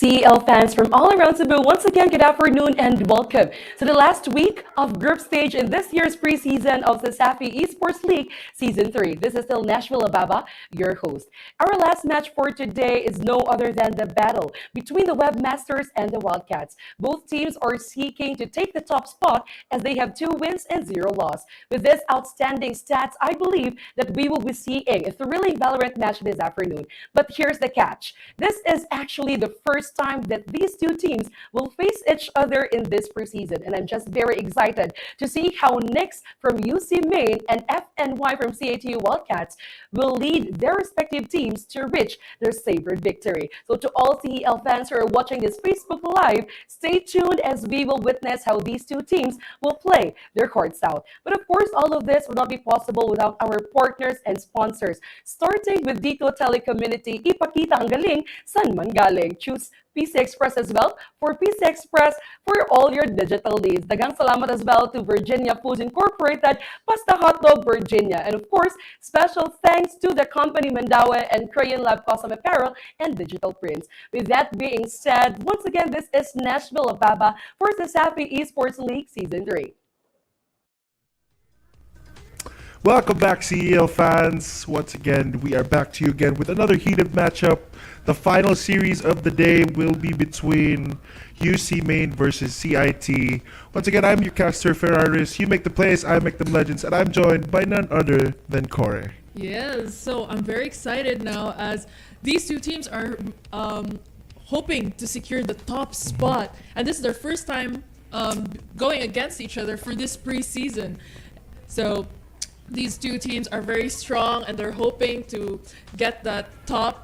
Speaker 8: CEL fans from all around Cebu, once again, good afternoon and welcome to the last week of group stage in this year's preseason of the CESAFI Esports League Season 3. This is still Nashville Ababa, your host. Our last match for today is no other than the battle between the Webmasters and the Wildcats. Both teams are seeking to take the top spot as they have 2 wins and 0 loss. With this outstanding stats, I believe that we will be seeing a thrilling Valorant match this afternoon. But here's the catch. This is actually the first time that these 2 teams will face each other in this preseason, and I'm just very excited to see how Nix from UC Main and FNY from CIT-U Wildcats will lead their respective teams to reach their savored victory. So to all CEL fans who are watching this Facebook Live, stay tuned as we will witness how these 2 teams will play their hearts out. But of course, all of this would not be possible without our partners and sponsors, starting with Dito Telecommunity. Ipakita ang galing, san man galing. Choose PC Express as well for PC Express for all your digital needs. Dagang salamat as well to Virginia Foods Incorporated, Pasta Hotdog Virginia. And of course, special thanks to the company Mandaue and Crayon Lab Custom Apparel and Digital Prints. With that being said, once again, this is Nashville Ababa for the CESAFI Esports League Season 3.
Speaker 10: Welcome back, CEL fans. Once again, we are back to you again with another heated matchup. The final series of the day will be between UC Main versus CIT. Once again, I'm your caster, Ferraris. You make the plays, I make them legends, and I'm joined by none other than Corey.
Speaker 11: Yes, so I'm very excited now as these 2 teams are hoping to secure the top spot. And this is their first time going against each other for this preseason. So these 2 teams are very strong and they're hoping to get that top.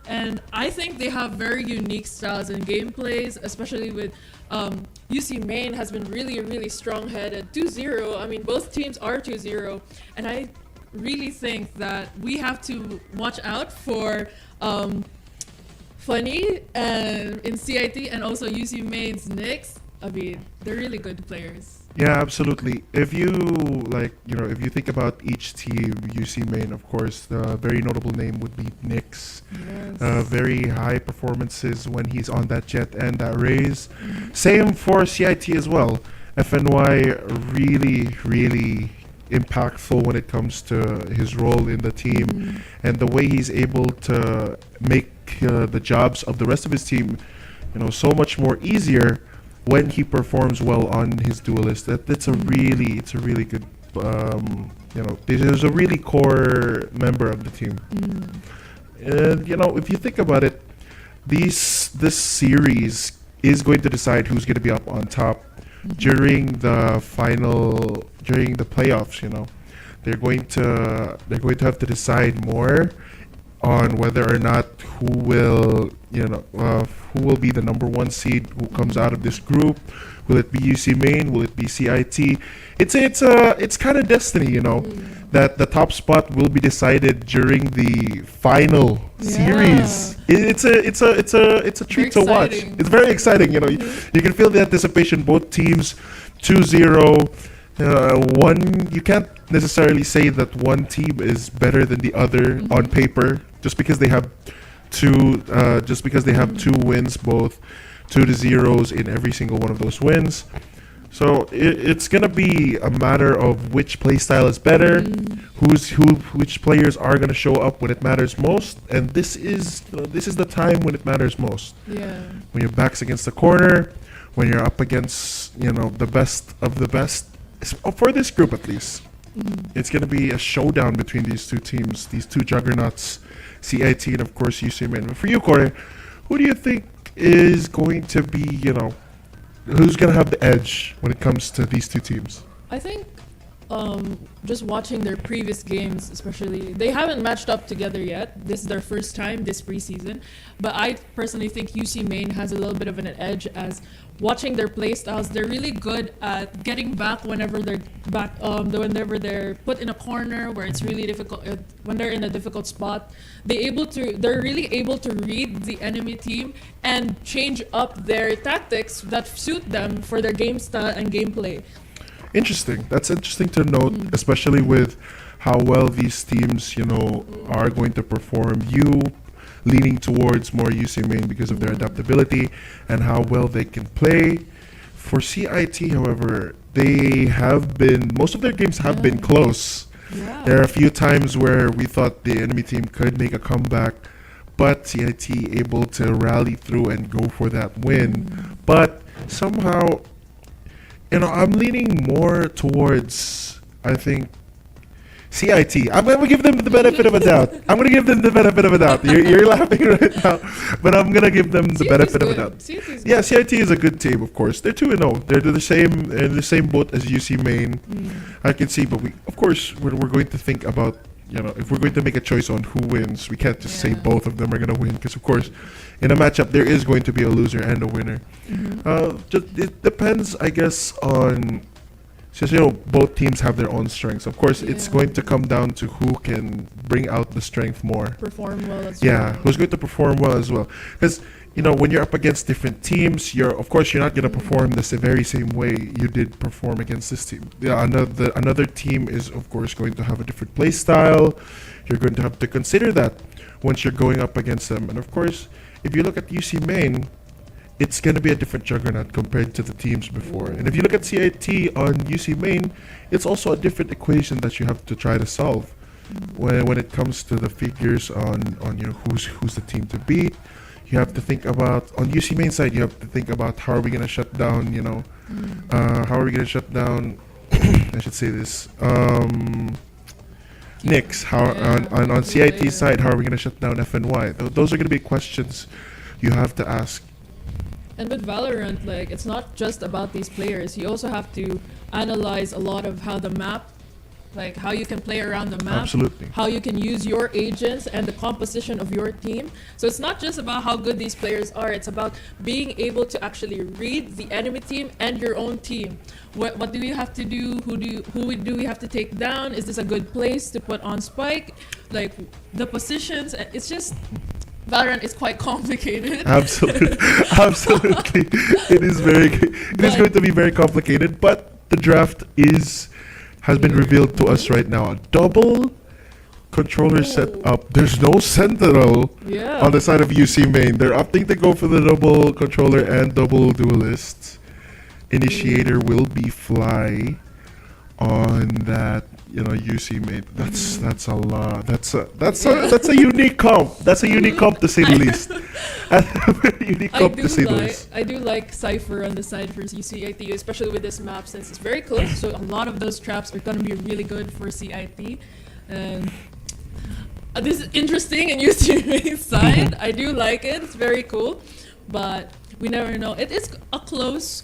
Speaker 11: And I think they have very unique styles and gameplays, especially with UC Main has been really strong-headed. 2-0, I mean, both teams are 2-0. And I really think that we have to watch out for Funny and in CIT and also UC Main's Nix. I mean, they're really good players.
Speaker 10: Yeah, absolutely. If you if you think about each team, UC Main, of course, the very notable name would be Nix.
Speaker 11: Yes.
Speaker 10: Very high performances when he's on that jet and that raise. Same for CIT as well. FNY really impactful when it comes to his role in the team and the way he's able to make the jobs of the rest of his team, so much more easier when he performs well on his duelist. It's a really good there's a really core member of the team. And if you think about it, this series is going to decide who's going to be up on top during the playoffs. They're going to have to decide more on whether or not who will be the number 1 seed who comes out of this group. Will it be UC Main? Will it be CIT? It's kind of destiny, that the top spot will be decided during the final series. It's a treat to watch. It's very exciting. You can feel the anticipation. Both teams 2-0. You can't necessarily say that one team is better than the other on paper just because they have 2 wins, both 2-0s in every single one of those wins. So it's gonna be a matter of which play style is better, which players are gonna show up when it matters most, and this is the time when it matters most.
Speaker 11: Yeah.
Speaker 10: When your back's against the corner, when you're up against the best of the best. For this group, at least, it's going to be a showdown between these 2 teams, these 2 juggernauts, CIT and, of course, UC Main. But for you, Corey, who do you think is going to be, who's going to have the edge when it comes to these 2 teams?
Speaker 11: I think just watching their previous games, especially, they haven't matched up together yet. This is their first time this preseason. But I personally think UC Main has a little bit of an edge as watching their play styles. They're really good at getting back whenever they're whenever they're put in a corner where it's really difficult, when they're in a difficult spot. They're really able to read the enemy team and change up their tactics that suit them for their game style and gameplay.
Speaker 10: Interesting. That's interesting to note, especially with how well these teams, are going to perform. leaning towards more UC Main because of their adaptability and how well they can play. For CIT, however, most of their games have been close.
Speaker 11: Yeah.
Speaker 10: There are a few times where we thought the enemy team could make a comeback, but CIT able to rally through and go for that win. But somehow, I'm leaning more towards, I think, CIT. I'm going to give them the benefit of a doubt. You're laughing right now, but I'm going to give them the benefit of a doubt. Yeah, CIT is a good team, of course. They're 2-0. They're in the same boat as UC Main. I can see, but we're going to think about, if we're going to make a choice on who wins, we can't just say both of them are going to win, because of course, in a matchup, there is going to be a loser and a winner. It depends, I guess, on... Since both teams have their own strengths, of course, it's going to come down to who can bring out the strength more.
Speaker 11: Perform well as well.
Speaker 10: Yeah, who's going to perform well as well. Because when you're up against different teams, you're not going to perform the very same way you did perform against this team. Yeah, another team is of course going to have a different play style. You're going to have to consider that once you're going up against them. And of course, if you look at UC Main, it's going to be a different juggernaut compared to the teams before. And if you look at CIT on UC Main, it's also a different equation that you have to try to solve when it comes to the figures on who's the team to beat. You have to think about, on UC Main side, you have to think about how are we going to shut down, how are we going to shut down, I should say this, Knicks. On CIT side, how are we going to shut down FNY? Those are going to be questions you have to ask.
Speaker 11: And with Valorant, it's not just about these players. You also have to analyze a lot of how the map, how you can play around the map.
Speaker 10: Absolutely.
Speaker 11: How you can use your agents and the composition of your team. So it's not just about how good these players are. It's about being able to actually read the enemy team and your own team. What do you have to do? Who do we have to take down? Is this a good place to put on spike? The positions. It's just... Valorant is quite complicated.
Speaker 10: Absolutely. It is going to be very complicated, but the draft has been revealed to us right now. A double controller setup. There's no sentinel on the side of UC Main. They're opting to go for the double controller and double duelists. Initiator will be Fly on that UC Main. That's a lot. That's a unique comp. That's a unique comp to say the least. A very unique comp to say the least.
Speaker 11: I do like Cypher on the side for CIT, especially with this map since it's very close. So a lot of those traps are going to be really good for CIT. And this is interesting in UC Main's side. I do like it. It's very cool, but we never know. It is a close.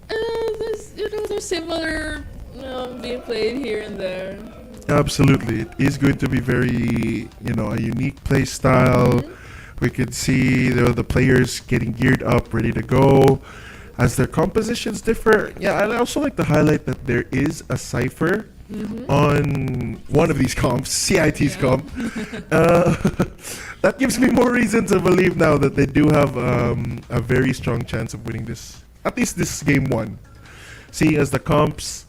Speaker 11: There's similar. Being played here and there.
Speaker 10: Absolutely, it is going to be very, a unique play style. We could see the players getting geared up, ready to go, as their compositions differ. Yeah, I'd also like to highlight that there is a Cypher on one of these comps, CIT's comp. That gives me more reason to believe now that they do have a very strong chance of winning this, at least this game one. See, as the comps.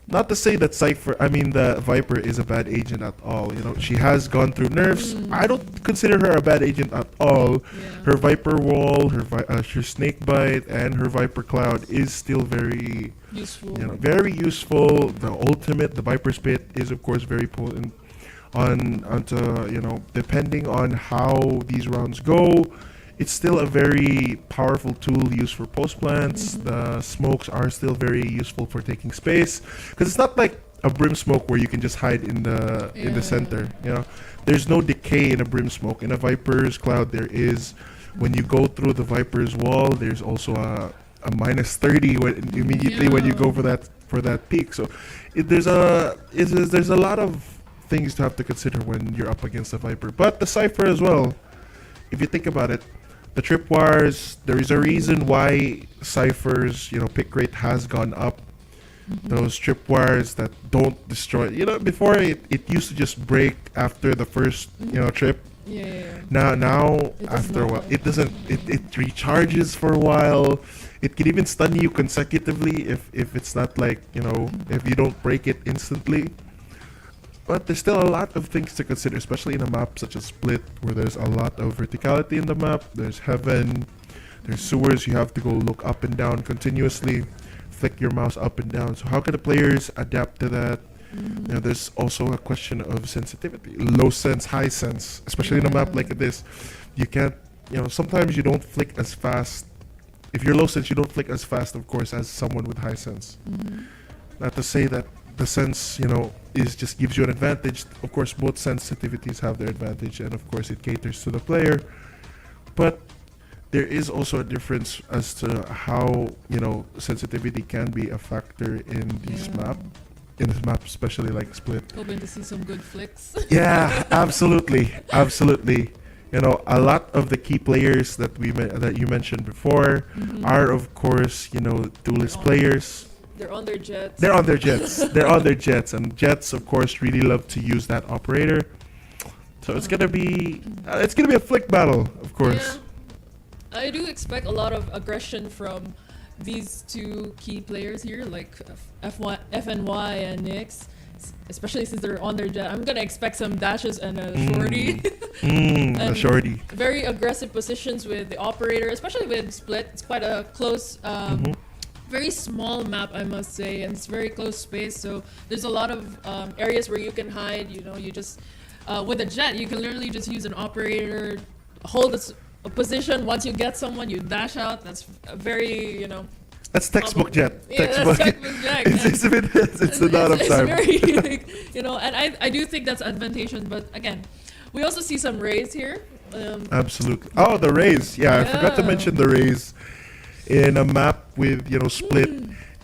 Speaker 10: Not to say that the Viper is a bad agent at all. She has gone through nerfs. I don't consider her a bad agent at all. Yeah. Her Viper Wall, her Snake Bite, and her Viper Cloud is still very useful. Very useful. The ultimate, the Viper Spit, is of course very potent. Depending on how these rounds go, it's still a very powerful tool used for post plants. The smokes are still very useful for taking space, because it's not like a brim smoke where you can just hide in the center. There's no decay in a brim smoke. In a Viper's Cloud, there is. When you go through the Viper's wall, there's also a -30 when you go for that peak. So there's a lot of things to have to consider when you're up against the Viper, but the Cypher as well. If you think about it. The tripwires, there is a reason why Cypher's, pick rate has gone up. Those tripwires that don't destroy, before it used to just break after the first, trip.
Speaker 11: Yeah.
Speaker 10: Now after a while, it doesn't. It recharges for a while. It can even stun you consecutively if it's not if you don't break it instantly. But there's still a lot of things to consider, especially in a map such as Split, where there's a lot of verticality in the map. There's heaven, there's sewers. You have to go look up and down continuously, flick your mouse up and down. So how can the players adapt to that? You know, there's also a question of sensitivity, low sense, high sense, especially in a map like this. You can't, you know, sometimes you don't flick as fast. If you're low sense, you don't flick as fast, of course, as someone with high sense. Not to say that the sense, you know, is just gives you an advantage. Of course, both sensitivities have their advantage, and of course, it caters to the player. But there is also a difference as to how, you know, sensitivity can be a factor in this map. In this map, especially like Split.
Speaker 11: Hoping to see some good flicks.
Speaker 10: Yeah, absolutely, absolutely. You know, a lot of the key players that that you mentioned before are, of course, you know, duelist players.
Speaker 11: They're on their jets.
Speaker 10: They're on their jets. They're on their jets, and jets, of course, really love to use that operator. So it's gonna be a flick battle, of course.
Speaker 11: Yeah. I do expect a lot of aggression from these two key players here, like FNY and Nyx, especially since they're on their jet. I'm gonna expect some dashes and a shorty.
Speaker 10: A shorty.
Speaker 11: Very aggressive positions with the operator, especially with Split. It's quite a close, very small map, I must say, and it's very close space. So there's a lot of areas where you can hide. You know, you just with a jet, you can literally just use an operator, hold a position. Once you get someone, you dash out. That's a very, you know.
Speaker 10: That's textbook jet.
Speaker 11: Yeah,
Speaker 10: textbook.
Speaker 11: that's textbook jet.
Speaker 10: It's a lot of time.
Speaker 11: Very, like, you know, and I do think that's advantageous. But again, we also see some rays here.
Speaker 10: Absolutely. Oh, the rays. Yeah, I forgot to mention the rays. In a map with, you know, Split,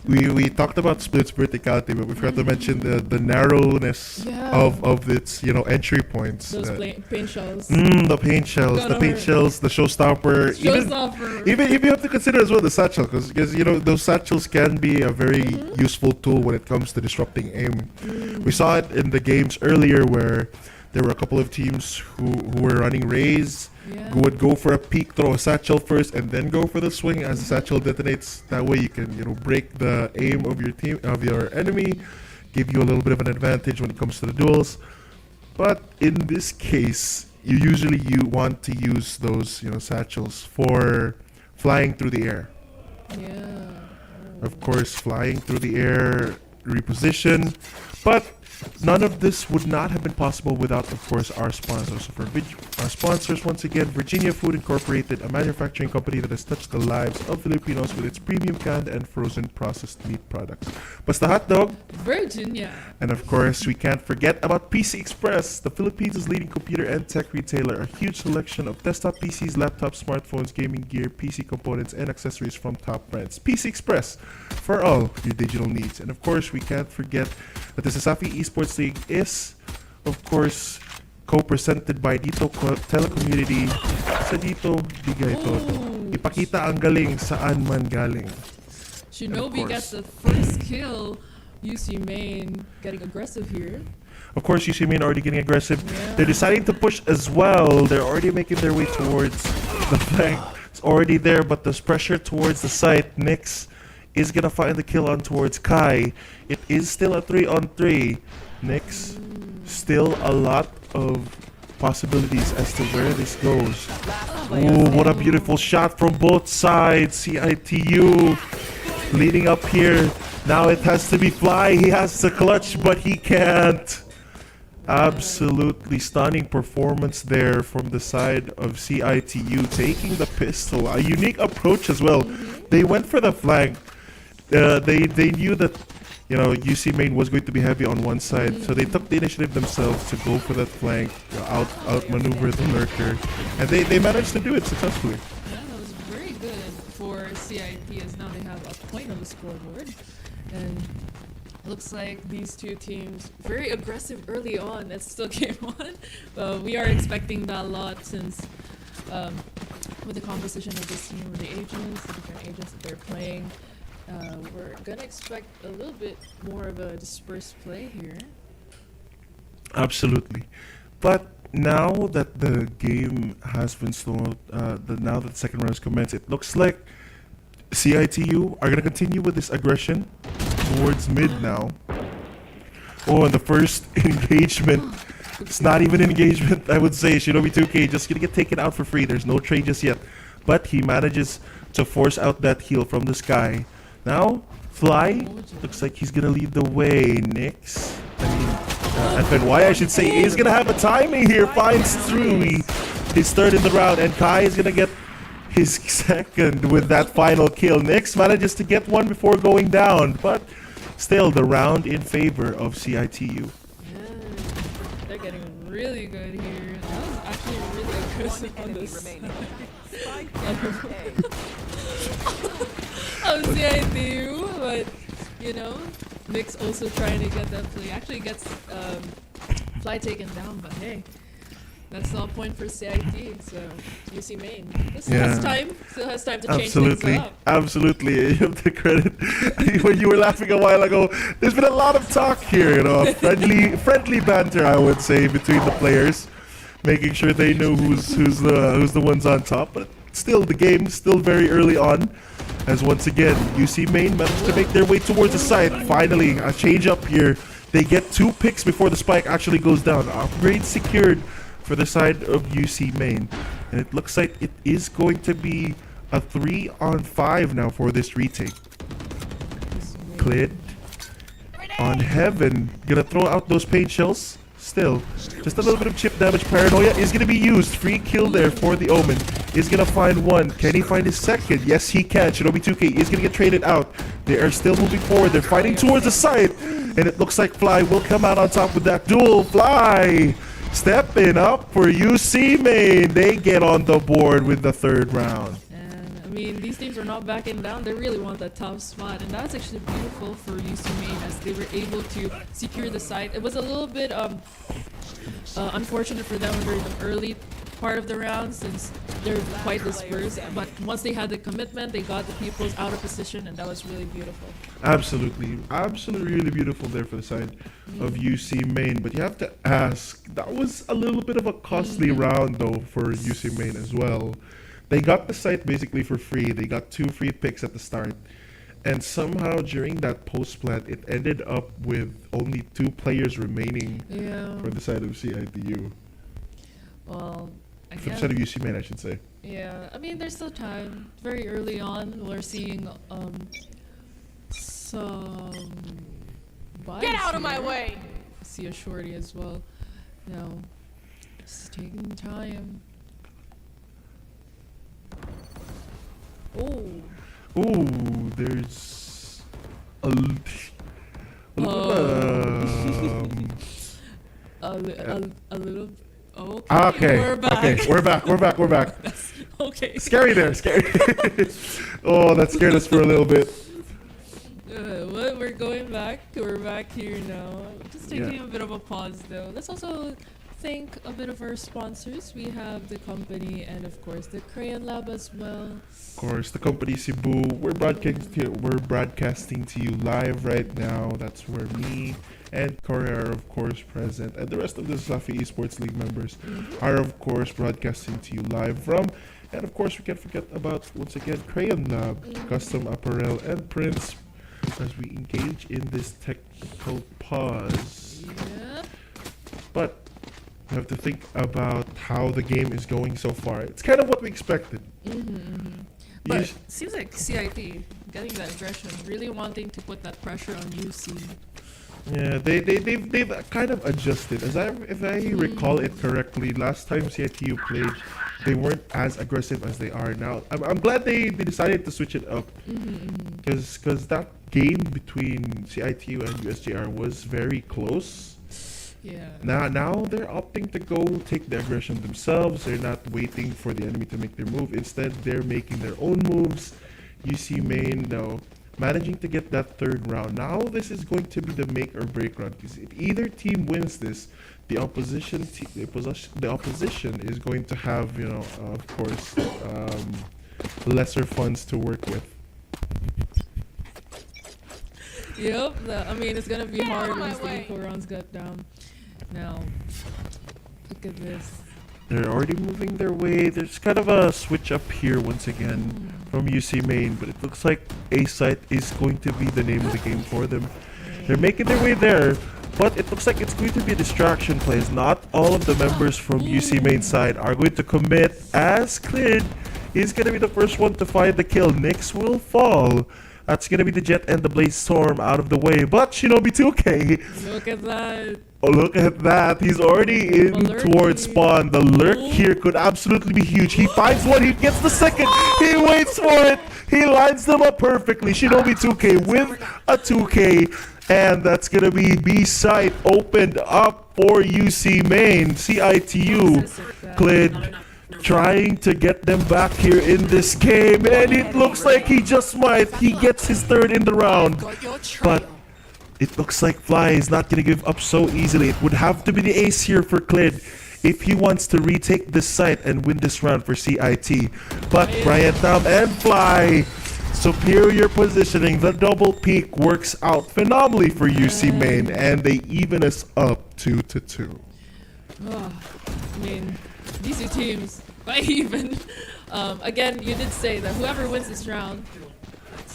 Speaker 10: we talked about Split's verticality, but we forgot to mention the narrowness of its, you know, entry points.
Speaker 11: Those paint shells.
Speaker 10: The paint shells, the showstopper. Even you have to consider as well the satchel, because you know those satchels can be a very useful tool when it comes to disrupting aim. We saw it in the games earlier where there were a couple of teams who were running rays. Who would go for a peek, throw a satchel first, and then go for the swing as the satchel detonates. That way you can, you know, break the aim of your enemy, give you a little bit of an advantage when it comes to the duels. But in this case, you want to use those, you know, satchels for flying through the air.
Speaker 11: Yeah.
Speaker 10: Of course, flying through the air, reposition, but none of this would not have been possible without, of course, our sponsors. So our sponsors, once again, Virginia Food Incorporated, a manufacturing company that has touched the lives of Filipinos with its premium canned and frozen processed meat products. Basta Hot Dog.
Speaker 11: Virginia.
Speaker 10: And of course, we can't forget about PC Express, the Philippines' leading computer and tech retailer. A huge selection of desktop PCs, laptops, smartphones, gaming gear, PC components, and accessories from top brands. PC Express for all your digital needs. And of course, we can't forget that the CESAFI Esports League is, of course, co-presented by Dito Telecommunity. Sa Dito, bigay toto. Ipakita ang galing saan man galing.
Speaker 11: Shinobi gets the first kill. UC Main getting aggressive here.
Speaker 10: Of course, UC Main already getting aggressive. They're deciding to push as well. They're already making their way towards the flank. It's already there, but there's pressure towards the site. Nyx is gonna find the kill on towards Kai. It is still a 3-on-3. Nyx, still a lot of possibilities as to where this goes. Ooh, what a beautiful shot from both sides. CIT-U leading up here. Now it has to be Fly. He has to clutch, but he can't. Absolutely stunning performance there from the side of CIT-U, taking the pistol. A unique approach as well. They went for the flank. They knew that, you know, UC Main was going to be heavy on one side, so they took the initiative themselves to go for that flank, outmaneuver the lurker, and they managed to do it successfully.
Speaker 11: Yeah, that was very good for CIT, as now they have a point on the scoreboard, and looks like these two teams very aggressive early on. It's still game on, but we are expecting that a lot since with the composition of this team, with the different agents that they're playing. We're gonna expect a little bit more of a dispersed play here.
Speaker 10: Absolutely, but now that the game has been slowed, now that the second round has commenced, it looks like CIT-U are gonna continue with this aggression towards mid now. Oh, and the first engagement. It's not even an engagement, I would say. Shinobi 2K just gonna get taken out for free. There's no trade just yet. But he manages to force out that heal from the sky. Now, Fly looks like he's gonna lead the way. Nyx, FNY, I should say, is gonna have a timing here. Finds through. He's third in the round, and Kai is gonna get his second with that final kill. Nyx manages to get one before going down, but still the round in favor of CIT-U.
Speaker 11: They're getting really good here. That was actually really aggressive on this. Of CIT-U, but you know, Nick's also trying to get that play. Actually gets Fly taken down, but hey, that's the point for CIT. So UC Main still has time to change things up.
Speaker 10: Absolutely. You have the credit. When you were laughing a while ago, there's been a lot of talk here, you know, friendly banter, I would say, between the players, making sure they know who's the ones on top. But still, the game still very early on, as once again UC Main managed to make their way towards the side. Finally, a change up here. They get 2 picks before the spike actually goes down. Upgrade secured for the side of UC Main, and it looks like it is going to be a 3-on-5 now for this retake. Clid on Heaven, gonna throw out those paint shells. Still, just a little bit of chip damage. Paranoia is gonna be used. Free kill there for the Omen. Is gonna find one. Can he find his second? Yes, he can. Shinobi 2K is gonna get traded out. They are still moving forward. They're fighting towards the side, and it looks like Fly will come out on top with that duel. Fly stepping up for UC Main. They get on the board with the 3rd round.
Speaker 11: And I mean, these teams are not backing down. They really want that top spot, and that's actually beautiful for UC Main as they were able to secure the site. It was a little bit unfortunate for them during the early part of the round since they're quite dispersed, but once they had the commitment, they got the pupils out of position, and that was really beautiful.
Speaker 10: Absolutely really beautiful there for the side of UC Main. But you have to ask, that was a little bit of a costly round though for UC Main as well. They got the site basically for free. They got 2 free picks at the start, and somehow during that post plant it ended up with only 2 players remaining for the side of CIT-U.
Speaker 11: Well,
Speaker 10: for the side of UC Main, I should say.
Speaker 11: Yeah, I mean, there's still time. Very early on, we're seeing some.
Speaker 12: Get out of my way!
Speaker 11: See a shorty as well. No, it's taking time. Oh.
Speaker 10: Ooh, there's a
Speaker 11: little.
Speaker 10: Okay.
Speaker 11: We're back.
Speaker 10: Okay, we're back.
Speaker 11: Okay.
Speaker 10: Scary there, scary. Oh, that scared us for a little bit.
Speaker 11: Well, we're going back. We're back here now. Just taking a bit of a pause though. Let's also thank a bit of our sponsors. We have the company and of course the Crayon Lab as well.
Speaker 10: Of course, the company Cebu. We're broadcasting to you live right now. That's where me and Corey are of course present, and the rest of the CESAFI Esports League members are of course broadcasting to you live from. And of course, we can't forget about once again Crayon Lab, custom apparel and prints, as we engage in this technical pause.
Speaker 11: Yep.
Speaker 10: But we have to think about how the game is going so far. It's kind of what we expected.
Speaker 11: But it seems like CIT getting that aggression, really wanting to put that pressure on UC.
Speaker 10: Yeah, they've kind of adjusted. If I recall it correctly, last time CIT-U played, they weren't as aggressive as they are now. I'm glad they decided to switch it up, because that game between CIT-U and USJR was very close.
Speaker 11: Yeah.
Speaker 10: Now they're opting to go take the aggression themselves. They're not waiting for the enemy to make their move. Instead, they're making their own moves. UC Main, though, managing to get that 3rd round. Now this is going to be the make or break round, because if either team wins this, the opposition is going to have, of course, lesser funds to work with.
Speaker 11: Yep. I mean, it's gonna be hard once the equal rounds get down. Now, look at this.
Speaker 10: They're already moving their way. There's kind of a switch up here once again from UC Main, but it looks like A site is going to be the name of the game for them. They're making their way there. But it looks like it's going to be a distraction plays. Not all of the members from UC Main side are going to commit, as Clid is going to be the first one to find the kill. Nyx will fall. That's going to be the Jet and the Blaze Storm out of the way. But Shinobi 2K.
Speaker 11: Look at that.
Speaker 10: Oh, look at that. He's already in towards spawn. The lurk here could absolutely be huge. He finds one. He gets the second. He waits for it. He lines them up perfectly. Shinobi 2K with a 2K. And that's going to be B-site opened up for UC Main. CIT-U. Clid trying to get them back here in this game. And it looks like he just might. He gets his third in the round. But it looks like Fly is not going to give up so easily. It would have to be the ace here for Clid if he wants to retake this site and win this round for CIT. But Brian Tam and Fly, superior positioning. The double peak works out phenomenally for UC Main, and they even us up 2-2.
Speaker 11: Oh, I mean, these two teams, why even? Again, you did say that whoever wins this round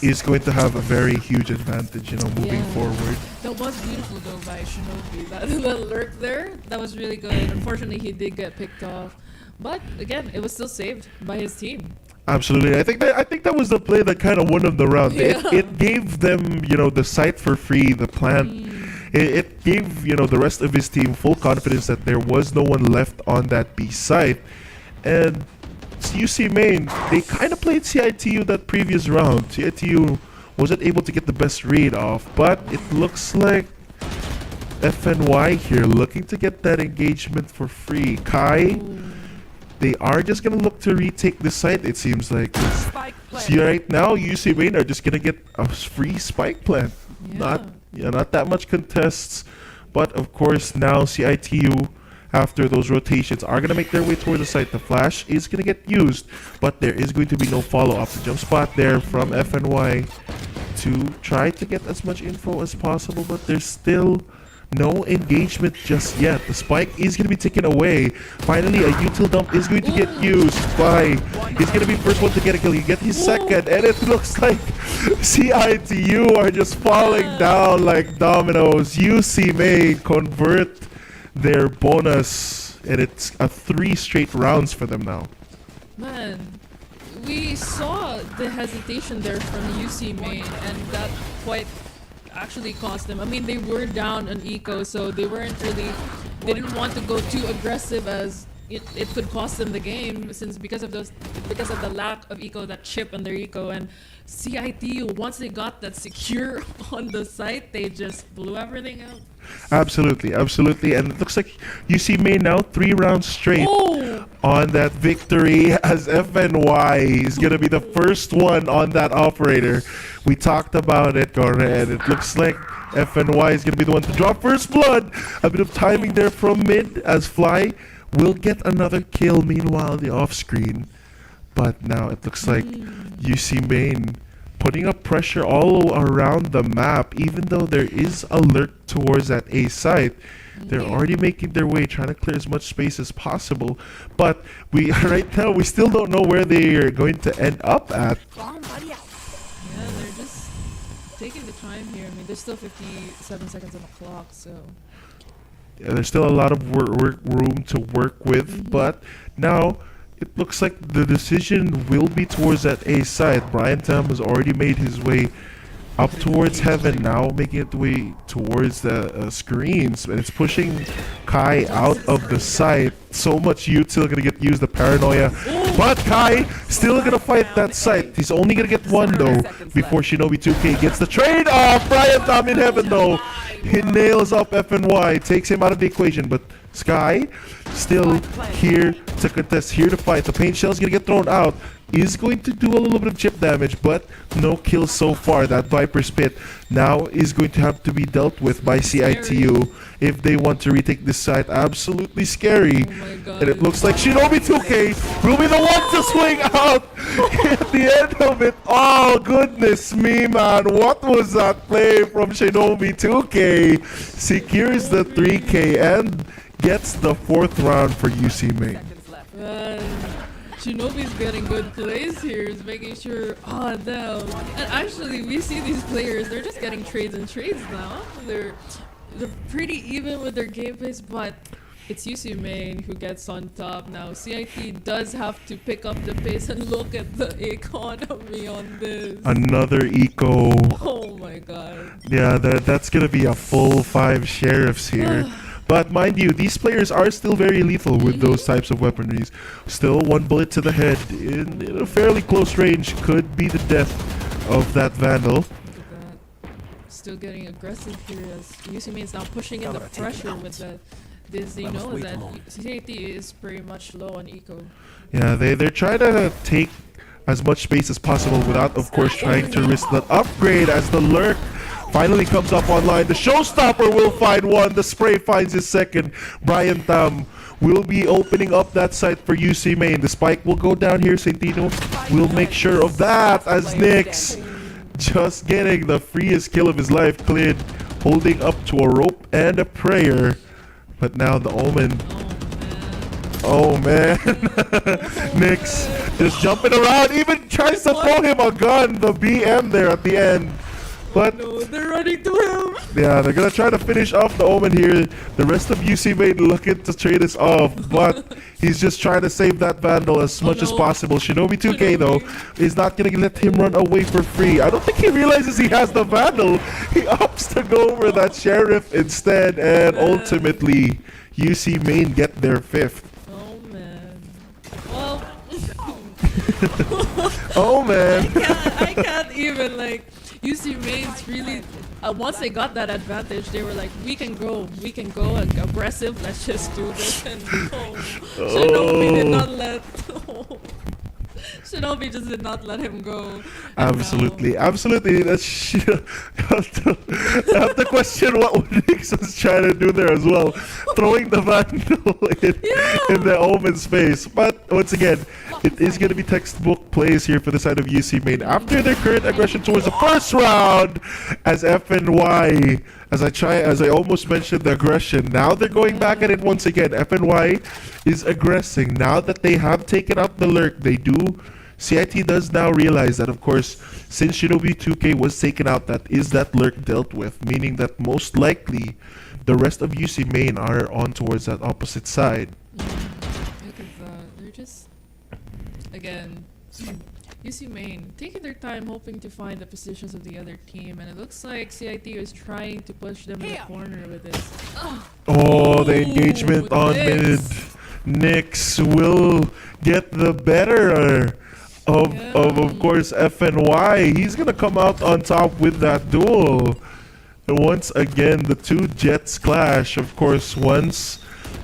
Speaker 10: is going to have a very huge advantage, moving forward.
Speaker 11: That was beautiful though by Shinobi. That little lurk there, that was really good. Unfortunately, he did get picked off, but again, it was still saved by his team.
Speaker 10: Absolutely, I think that was the play that kind of won them the round.
Speaker 11: Yeah.
Speaker 10: It gave them, the site for free, the plant. It gave the rest of his team full confidence that there was no one left on that B site, and UC Main, they kind of played CIT-U that previous round. CIT-U wasn't able to get the best read off, but it looks like FNY here looking to get that engagement for free. Kai, they are just going to look to retake the site, it seems like. See, right now, UC Main are just going to get a free spike plant. Not that much contests, but of course now CIT-U, after those rotations, are going to make their way toward the site. The flash is going to get used, but there is going to be no follow-up. The jump spot there from FNY to try to get as much info as possible, but there's still no engagement just yet. The spike is going to be taken away. Finally, a util dump is going to get used by... He's going to be first one to get a kill. He gets his second, and it looks like CIT-U are just falling down like dominoes. UC May convert their bonus, and it's a 3 straight rounds for them now.
Speaker 11: Man, we saw the hesitation there from UC Main, and that quite actually cost them. I mean, they were down on eco, so they didn't want to go too aggressive as it could cost them the game, since because of the lack of eco, that chip on their eco. And CIT, once they got that secure on the site, they just blew everything out.
Speaker 10: Absolutely, and it looks like UC Main now 3 rounds straight on that victory, as FNY is going to be the first one on that operator. We talked about it, Gore, and it looks like FNY is going to be the one to drop first blood. A bit of timing there from mid, as Fly will get another kill, meanwhile the off screen. But now it looks like UC Main putting up pressure all around the map, even though there is a lurk towards that A site. They're already making their way, trying to clear as much space as possible. But right now, we still don't know where they are going to end up at.
Speaker 11: Yeah, they're just taking the time here. I mean, there's still 57 seconds on the clock, so...
Speaker 10: Yeah, there's still a lot of room to work with, but now it looks like the decision will be towards that A side. Brian Tam has already made his way up towards heaven, now making it way towards the screens, and it's pushing Kai out of the site. So much util gonna get used, the paranoia, but Kai still gonna fight that site. He's only gonna get one though before Shinobi 2K gets the trade off. Brian Tam in heaven though, he nails up FNY, takes him out of the equation, but Sky still here to contest, here to fight. The paint shell is gonna get thrown out. Is going to do a little bit of chip damage, but no kills so far. That Viper Spit now is going to have to be dealt with by CIT-U if they want to retake this site. Absolutely scary. And it looks like Shinobi 2K will be the one to swing out at the end of it. Oh, goodness me, man. What was that play from Shinobi 2K? Secures the 3K and gets the 4th round for UC Main.
Speaker 11: Shinobi's getting good plays here, is making sure, no. And actually, we see these players, they're just getting trades and trades now. they're pretty even with their gameplays, but it's UC Main who gets on top now. CIT does have to pick up the pace and look at the economy on this.
Speaker 10: Another eco.
Speaker 11: Oh my god.
Speaker 10: Yeah, that's gonna be a full 5 sheriffs here. But mind you, these players are still very lethal with those types of weaponries. Still, 1 bullet to the head in a fairly close range could be the death of that Vandal.
Speaker 11: Look at that. Still getting aggressive here as UC Main is now pushing in the pressure with that. They know that CIT is pretty much low on eco.
Speaker 10: Yeah, they're trying to take as much space as possible without, of course, trying to risk the upgrade as the lurk finally comes up online. The showstopper will find one. The spray finds his second. Brian Tam will be opening up that site for UC Main. The spike will go down here. Centino will make sure of that as Nix just getting the freest kill of his life. Clid holding up to a rope and a prayer. But now the Omen. Oh man. Nix just jumping around. Even tries to throw him a gun. The BM there at the end. But
Speaker 11: No, they're running to him.
Speaker 10: yeah, they're gonna try to finish off the Omen here. The rest of UC Main looking to trade us off, but he's just trying to save that Vandal as much as
Speaker 11: no.
Speaker 10: possible. Shinobi 2K though is not gonna let him run away for free. I don't think he realizes he has the Vandal. He opts to go for that Sheriff instead, and ultimately UC Main get their 5th.
Speaker 11: Oh man. Well,
Speaker 10: Oh man.
Speaker 11: I can't even like. UC Main's really. Once they got that advantage, they were like, we can go aggressive. Let's just do this. And Shinobi did not let. Shinobi just did not let him go.
Speaker 10: Absolutely. That's you have to question what Nix was trying to do there as well, throwing the Vandal in the Omen's face. But once again, it is going to be textbook plays here for the side of UC Main after their current aggression towards the first round as FNY. As I almost mentioned the aggression, now they're going back at it once again. FNY is aggressing now that they have taken out the lurk. CIT does now realize that, of course, since Shinobi 2K was taken out, that lurk dealt with, meaning that most likely the rest of UC Main are on towards that opposite side.
Speaker 11: Look at that. They're just, again, UC Main taking their time, hoping to find the positions of the other team, and it looks like CIT is trying to push them in the corner with this.
Speaker 10: Oh, the engagement on mid. Nix will get the better of course, FNY. He's gonna come out on top with that duel. And once again, the two Jets clash. Of course, once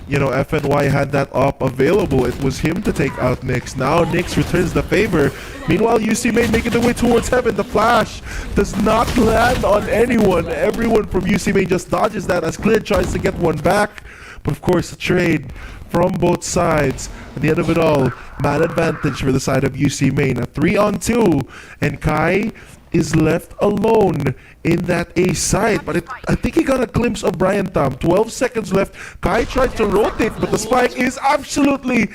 Speaker 10: FNY had that op available, it was him to take out Nix. Now Nix returns the favor. Meanwhile, UC Main making their way towards heaven. The flash does not land on anyone. Everyone from UC Main just dodges that as Clid tries to get one back. But of course, a trade from both sides. At the end of it all, man advantage for the side of UC Main. A 3-on-2, and Kai is left alone in that A side. But I think he got a glimpse of Brian Tam. 12 seconds left. Kai tried to rotate, but the spike is absolutely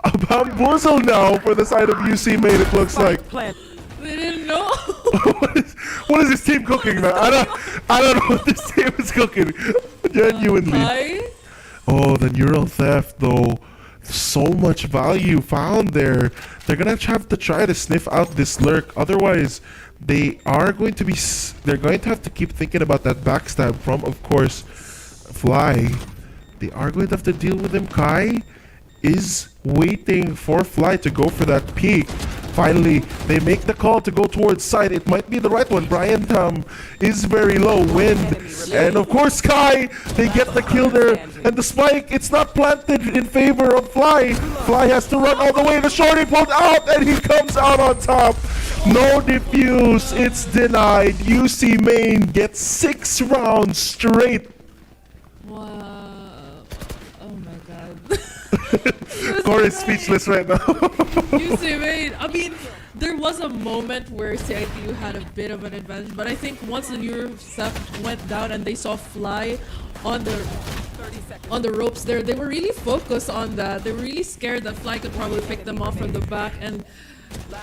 Speaker 10: a bamboozle now for the side of UC Main, it looks like.
Speaker 11: They didn't know.
Speaker 10: What is this team cooking, man? I don't know what this team is cooking. Genuinely. Oh, the neural theft, though. So much value found there. They're gonna have to try to sniff out this lurk. Otherwise, they're going to have to keep thinking about that backstab from, of course, Fly. They are going to have to deal with him. Kai is waiting for Fly to go for that peek. Finally, they make the call to go towards side. It might be the right one. Brian Tam is very low. Wind. And of course, Kai, they get the kill there. And the spike, it's not planted in favor of Fly. Fly has to run all the way. The shorty pulled out, and he comes out on top. No defuse. It's denied. UC Main gets 6 rounds straight.
Speaker 11: Wow. Oh my god.
Speaker 10: Corey's speechless right now.
Speaker 11: UC Main. I mean, there was a moment where CIT-U had a bit of an advantage, but I think once the neural theft went down and they saw Fly on the ropes there, they were really focused on that. They were really scared that Fly could probably pick them off from the back, and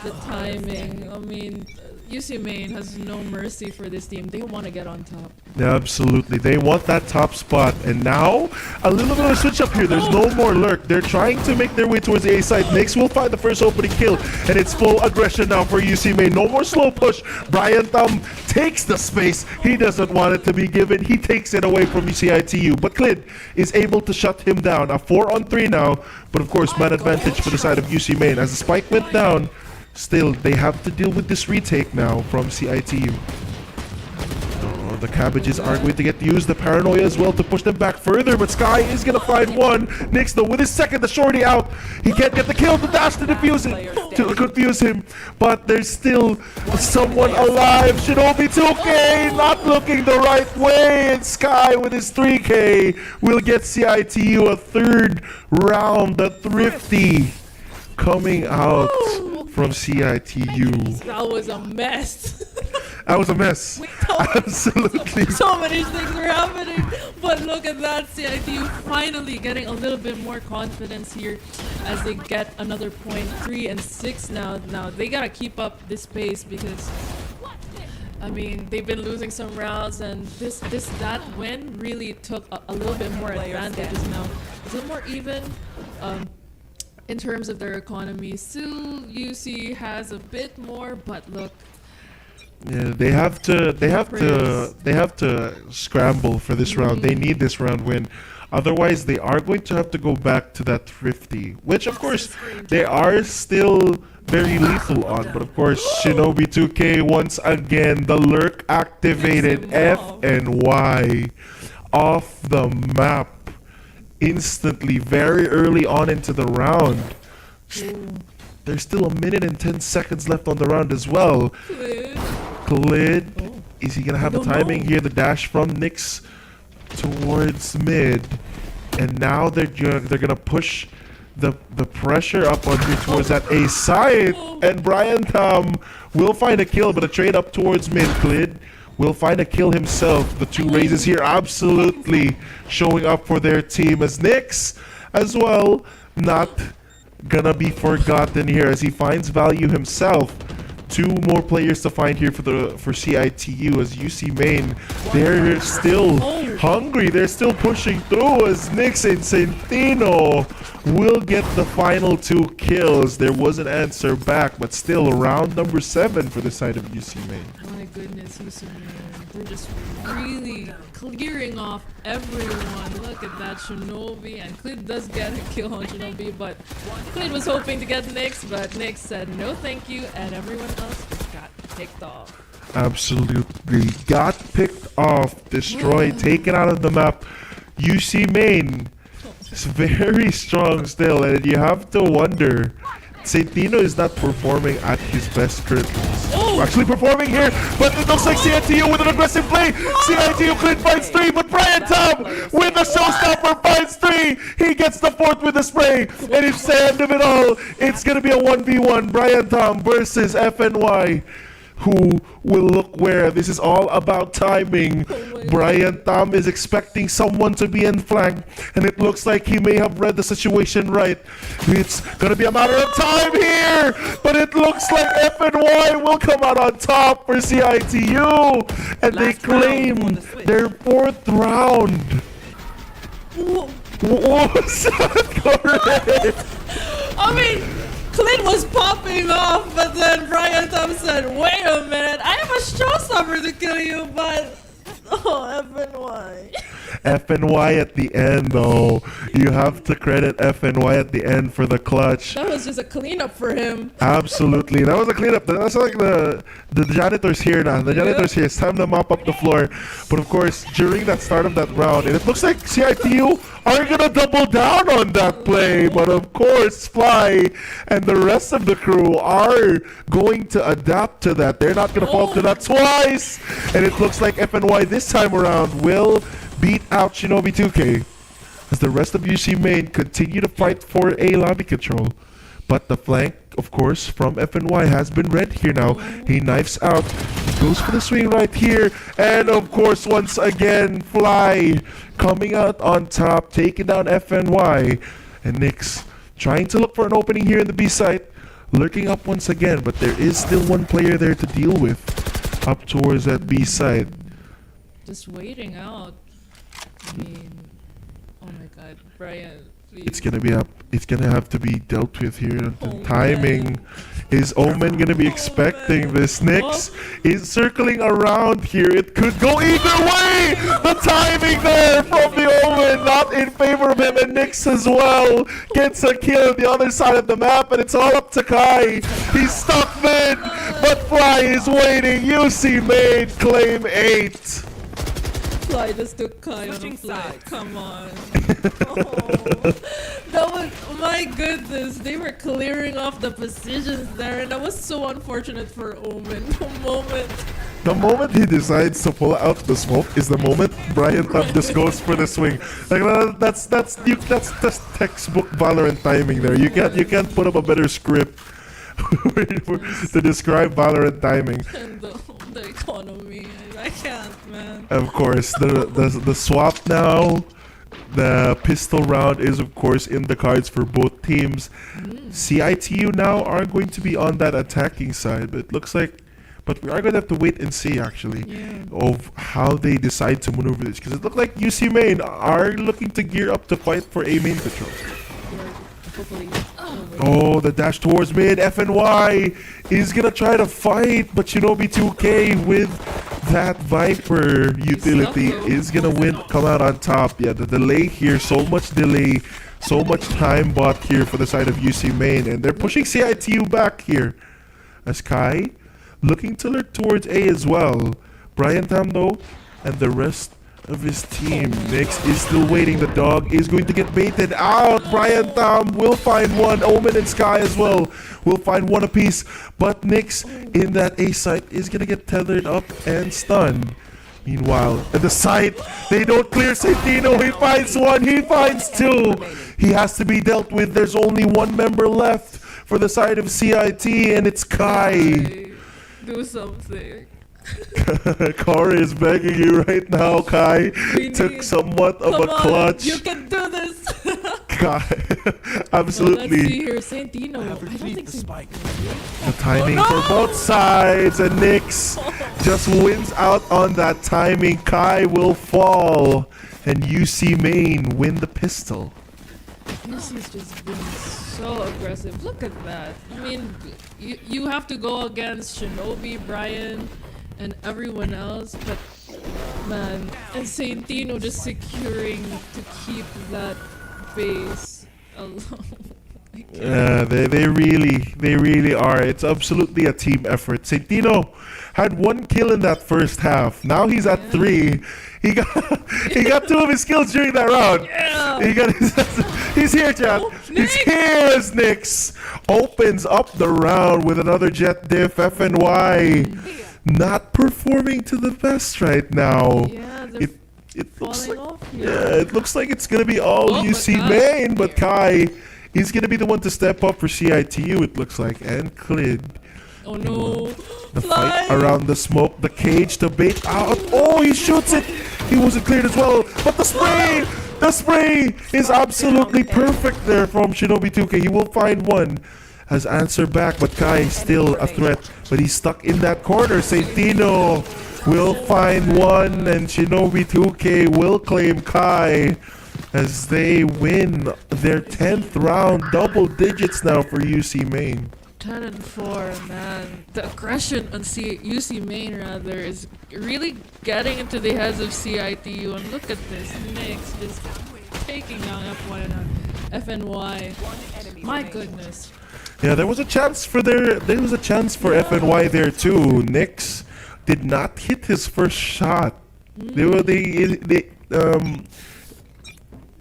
Speaker 11: the timing. I mean, UC Main has no mercy for this team. They want to get on top.
Speaker 10: Absolutely. They want that top spot. And now, a little bit of a switch up here. There's no more lurk. They're trying to make their way towards the A side. Nyx will find the first opening kill. And it's full aggression now for UC Main. No more slow push. Brian Thumb takes the space. He doesn't want it to be given. He takes it away from CIT-U. But Clid is able to shut him down. A 4-on-3 now. But of course, man advantage for the side of UC Main. As the spike went down, still, they have to deal with this retake now from CIT-U. Oh, the cabbages are going to get used, the paranoia as well to push them back further, but Sky is going to find one. Nyx though with his second, the shorty out. He can't get the kill, the dash to defuse it, to confuse him, but there's still someone alive. Shinobi 2K not looking the right way, and Sky with his 3K will get CIT-U a third round, the thrifty coming out from CIT-U.
Speaker 11: That was a mess.
Speaker 10: That was a mess. Absolutely.
Speaker 11: So many things were happening. But look at that. CIT-U finally getting a little bit more confidence here as they get another point. 3 and 6 now. Now they got to keep up this pace because, I mean, they've been losing some rounds, and that win really took a little bit more advantages now. It's a little more even. In terms of their economy, still UC has a bit more, but look.
Speaker 10: Yeah, they have to scramble for this round. They need this round win. Otherwise, they are going to have to go back to that thrifty, which of course they are still very lethal on. But of course, Shinobi 2K once again, the lurk activated, F and Y off the map. Instantly, very early on into the round. There's still 1 minute and 10 seconds left on the round as well. Clid, is he gonna have the timing here? The dash from Nyx towards mid, and now they're gonna push the pressure up on you towards that A side, and Brian Tom will find a kill, but a trade up towards mid. Clid will find a kill himself. The two raises here absolutely showing up for their team, as Nyx as well not gonna be forgotten here as he finds value himself. 2 more players to find here for CIT-U as UC Main. They're still hungry. They're still pushing through as Nyx and Centino will get the final 2 kills. There was an answer back, but still round number 7 for the side of UC Main.
Speaker 11: My goodness, UC Main. They're just really clearing off everyone. Look at that Shinobi, and Clid does get a kill on Shinobi, but Clid was hoping to get Nyx, but Nyx said no thank you, and everyone else got picked off.
Speaker 10: Absolutely got picked off, destroyed, taken out of the map. UC Main is very strong still, and you have to wonder, Centino is not performing at his best currently. Actually performing here, but it looks like CIT-U with an aggressive play. CIT-U Clid finds 3, but Brian Tom with the showstopper finds 3. He gets the 4th with the spray, and it's the end of it all. It's gonna be a 1v1. Brian Tom versus FNY. Who will look where? This is all about timing. Brian Tom is expecting someone to be in flank, and it looks like he may have read the situation right. It's gonna be a matter of time here, but it looks like FNY will come out on top for CIT-U, and they claim their 4th round. What was that correct?
Speaker 11: I mean, Clint was popping off, but then Brian Tom said, wait a minute, I have a showstopper to kill you, but... Oh, FNY.
Speaker 10: FNY at the end, though. You have to credit FNY at the end for the clutch.
Speaker 11: That was just a cleanup for him.
Speaker 10: Absolutely. That was a cleanup. That's like the janitor's here now. The janitor's here. It's time to mop up the floor. But of course, during that start of that round, and it looks like CIT-U are going to double down on that play. But of course, Fly and the rest of the crew are going to adapt to that. They're not going to fall to that twice. And it looks like FNY this time around will beat out Shinobi 2K as the rest of UC Main continue to fight for a lobby control. But the flank, of course, from FNY has been read here now. He knifes out, goes for the swing right here, and of course, once again, Fly coming out on top, taking down FNY. And Nyx trying to look for an opening here in the B site. lurking up once again, but there is still one player there to deal with up towards that B side.
Speaker 11: Just waiting out. I mean, oh my God, Brian, please.
Speaker 10: It's gonna be up. It's gonna have to be dealt with here. The
Speaker 11: Oh,
Speaker 10: timing.
Speaker 11: man.
Speaker 10: Is Omen gonna be expecting this? Nix is circling around here. It could go either way. The timing there from the Omen, not in favor of him, and Nix as well gets a kill on the other side of the map, and it's all up to Kai. He's stuck mid, but Fly is waiting. UC Main claim 8.
Speaker 11: Fly just took Kai on a flight. Come on. Oh, that was, my goodness, they were clearing off the positions there, and that was so unfortunate for Omen.
Speaker 10: The moment he decides to pull out the smoke is the moment Brian Tam just goes for the swing. Like that's just textbook Valorant timing there. You can't put up a better script to describe Valorant timing.
Speaker 11: And the economy, I can't, man.
Speaker 10: Of course, the swap now. The pistol round is, of course, in the cards for both teams. CIT-U now are going to be on that attacking side, but it looks like... But we are going to have to wait and see, actually, of how they decide to maneuver this. Because it looks like UC Main are looking to gear up to fight for a main control. Oh, the dash towards mid. FNY is going to try to fight, but Shinobi 2K with that Viper utility is going to come out on top. Yeah, the delay here, so much delay, so much time bought here for the side of UC Main. And they're pushing CIT-U back here. As Kai looking to lurk towards A as well. Brian Tam, though, and the rest of his team. Nix is still waiting. The dog is going to get baited out. Brian Tam will find one. Omen and Sky as well will find one apiece. But Nix in that A site is going to get tethered up and stunned. Meanwhile, at the site, they don't clear Santino. He finds one. He finds two. He has to be dealt with. There's only one member left for the side of CIT, and it's Kai.
Speaker 11: Do something.
Speaker 10: Kara is begging you right now, Kai. Took somewhat of a clutch.
Speaker 11: You can do this.
Speaker 10: Kai,
Speaker 11: Let's
Speaker 10: absolutely.
Speaker 11: see here, Santino. I don't think
Speaker 10: The timing for both sides, and Nix just wins out on that timing. Kai will fall, and UC Main win the pistol.
Speaker 11: This has just been so aggressive. Look at that. I mean, you have to go against Shinobi, Brian, and everyone else, but man, and Santino just securing to keep that base alone.
Speaker 10: Yeah, they really are. It's absolutely a team effort. Santino had one kill in that first half. Now he's at 3. He got 2 of his kills during that round.
Speaker 11: Yeah.
Speaker 10: He's here, chat. He's here as Nix opens up the round with another jet diff. FNY not performing to the best right now.
Speaker 11: Yeah,
Speaker 10: it looks like
Speaker 11: off.
Speaker 10: it looks like it's gonna be all UC Main, but Kai is gonna be the one to step up for CIT-U. It looks like, and Clid.
Speaker 11: Oh no!
Speaker 10: The fight around the smoke, the cage to bait out. Oh, he shoots it. He wasn't cleared as well, but the spray is absolutely perfect there from Shinobi 2K. He will find one as answer back, but Kai is still a threat, but he's stuck in that corner. Santino will find one, and Shinobi 2K will claim Kai as they win their 10th round. Double digits now for UC Main.
Speaker 11: 10-4, man. The aggression on UC Main rather is really getting into the heads of CIT-U. And look at this, Nix just taking down F1 and FNY. My goodness.
Speaker 10: Yeah, there was a chance for FNY there too. Nix did not hit his first shot.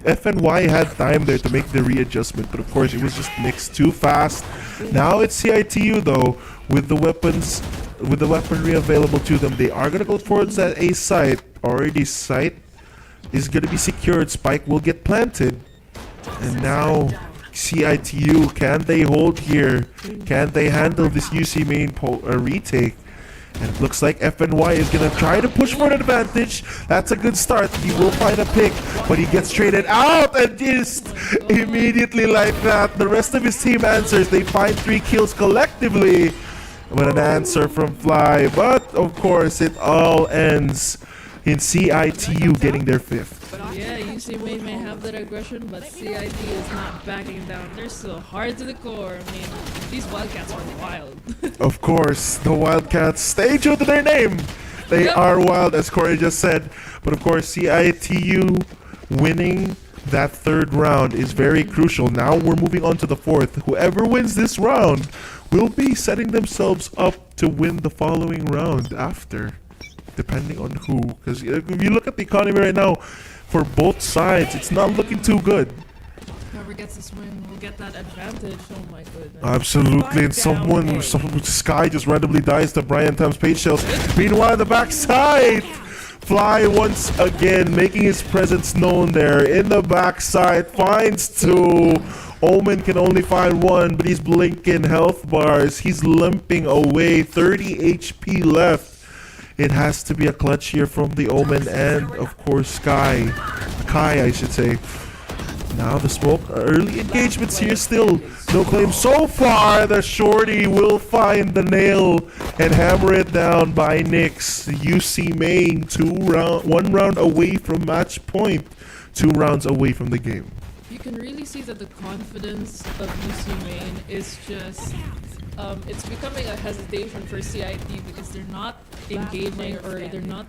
Speaker 10: FNY had time there to make the readjustment, but of course it was just Nix too fast. Now it's CIT-U though, with the weaponry available to them. They are gonna go towards that A site. Already site is gonna be secured. Spike will get planted, and now CIT-U, can they hold here? Can they handle this UC Main retake? And it looks like FNY is going to try to push for an advantage. That's a good start. He will find a pick, but he gets traded out and just immediately like that. The rest of his team answers. They find 3 kills collectively. But an answer from Fly. But of course, it all ends in CIT-U getting their 5th.
Speaker 11: Yeah, UCMN may have that aggression, but CIT is not backing down. They're so hard to the core. I mean, these Wildcats are wild.
Speaker 10: Of course, the Wildcats stay true to their name. They are wild, as Corey just said. But of course, CIT-U winning that 3rd round is very crucial. Now we're moving on to the 4th. Whoever wins this round will be setting themselves up to win the following round after, depending on who. Because if you look at the economy right now, for both sides, it's not looking too good.
Speaker 11: Whoever gets this win will get that advantage. Oh my goodness.
Speaker 10: Absolutely, and some Sky just randomly dies to Brian Tam's page shells. Meanwhile, the backside, Fly once again making his presence known there in the backside, finds 2. Omen can only find 1, but he's blinking health bars. He's limping away, 30 HP left. It has to be a clutch here from the Omen and, of course, Kai, I should say. Now the smoke, early engagements here still. No claim so far. The Shorty will find the nail and hammer it down by Nyx. UC Main, 1 round away from match point. 2 rounds away from the game.
Speaker 11: You can really see that the confidence of UC Main is just it's becoming a hesitation for CIT because they're not engaging or they're not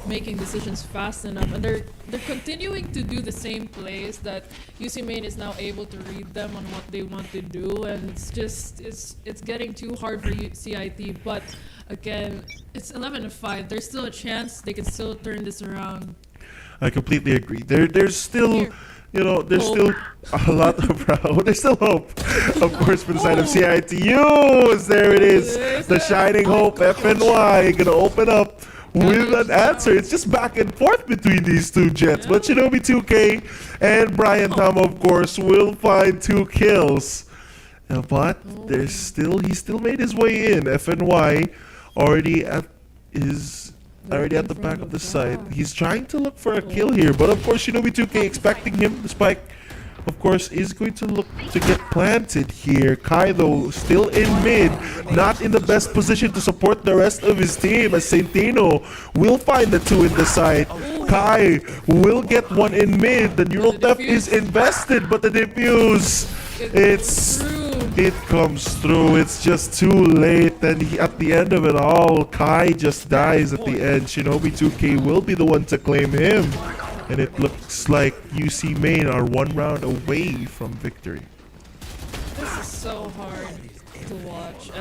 Speaker 11: making decisions fast enough, and they're continuing to do the same plays that UC Main is now able to read them on what they want to do, and it's getting too hard for CIT. But again, it's 11-5. There's still a chance they can still turn this around.
Speaker 10: I completely agree. There's still, there's still a lot of there's still hope, of course, for the side of CIT-U. There it is, the shining hope. FNY gonna open up with an answer. It's just back and forth between these 2 Jets, but Shinobi 2K and Brian Tam, of course, will find 2 kills. But he still made his way in. FNY already at the back of the site. He's trying to look for a kill here, but of course Shinobi 2K expecting him. The spike, of course, is going to look to get planted here. Kai, though, still in mid, not in the best position to support the rest of his team, as Centino will find the 2 in the site. Kai will get 1 in mid. The neural theft is invested, but the defuse, it comes through. It's just too late, and at the end of it all, Kai just dies at the end. Shinobi 2K will be the one to claim him, and it looks like UC Main are 1 round away from victory.
Speaker 11: This is so hard to watch.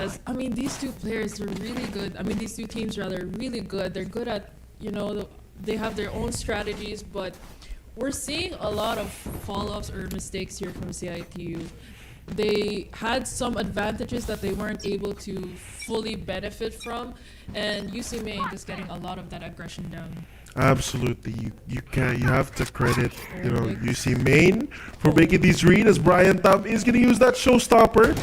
Speaker 11: These 2 players are really good. These 2 teams rather really good. They're good at, they have their own strategies, but we're seeing a lot of fall-offs or mistakes here from CIT-U. They had some advantages that they weren't able to fully benefit from, and UC Main just getting a lot of that aggression down.
Speaker 10: Absolutely, you have to credit UC Main for making these reads, as Brian Tam is gonna use that showstopper.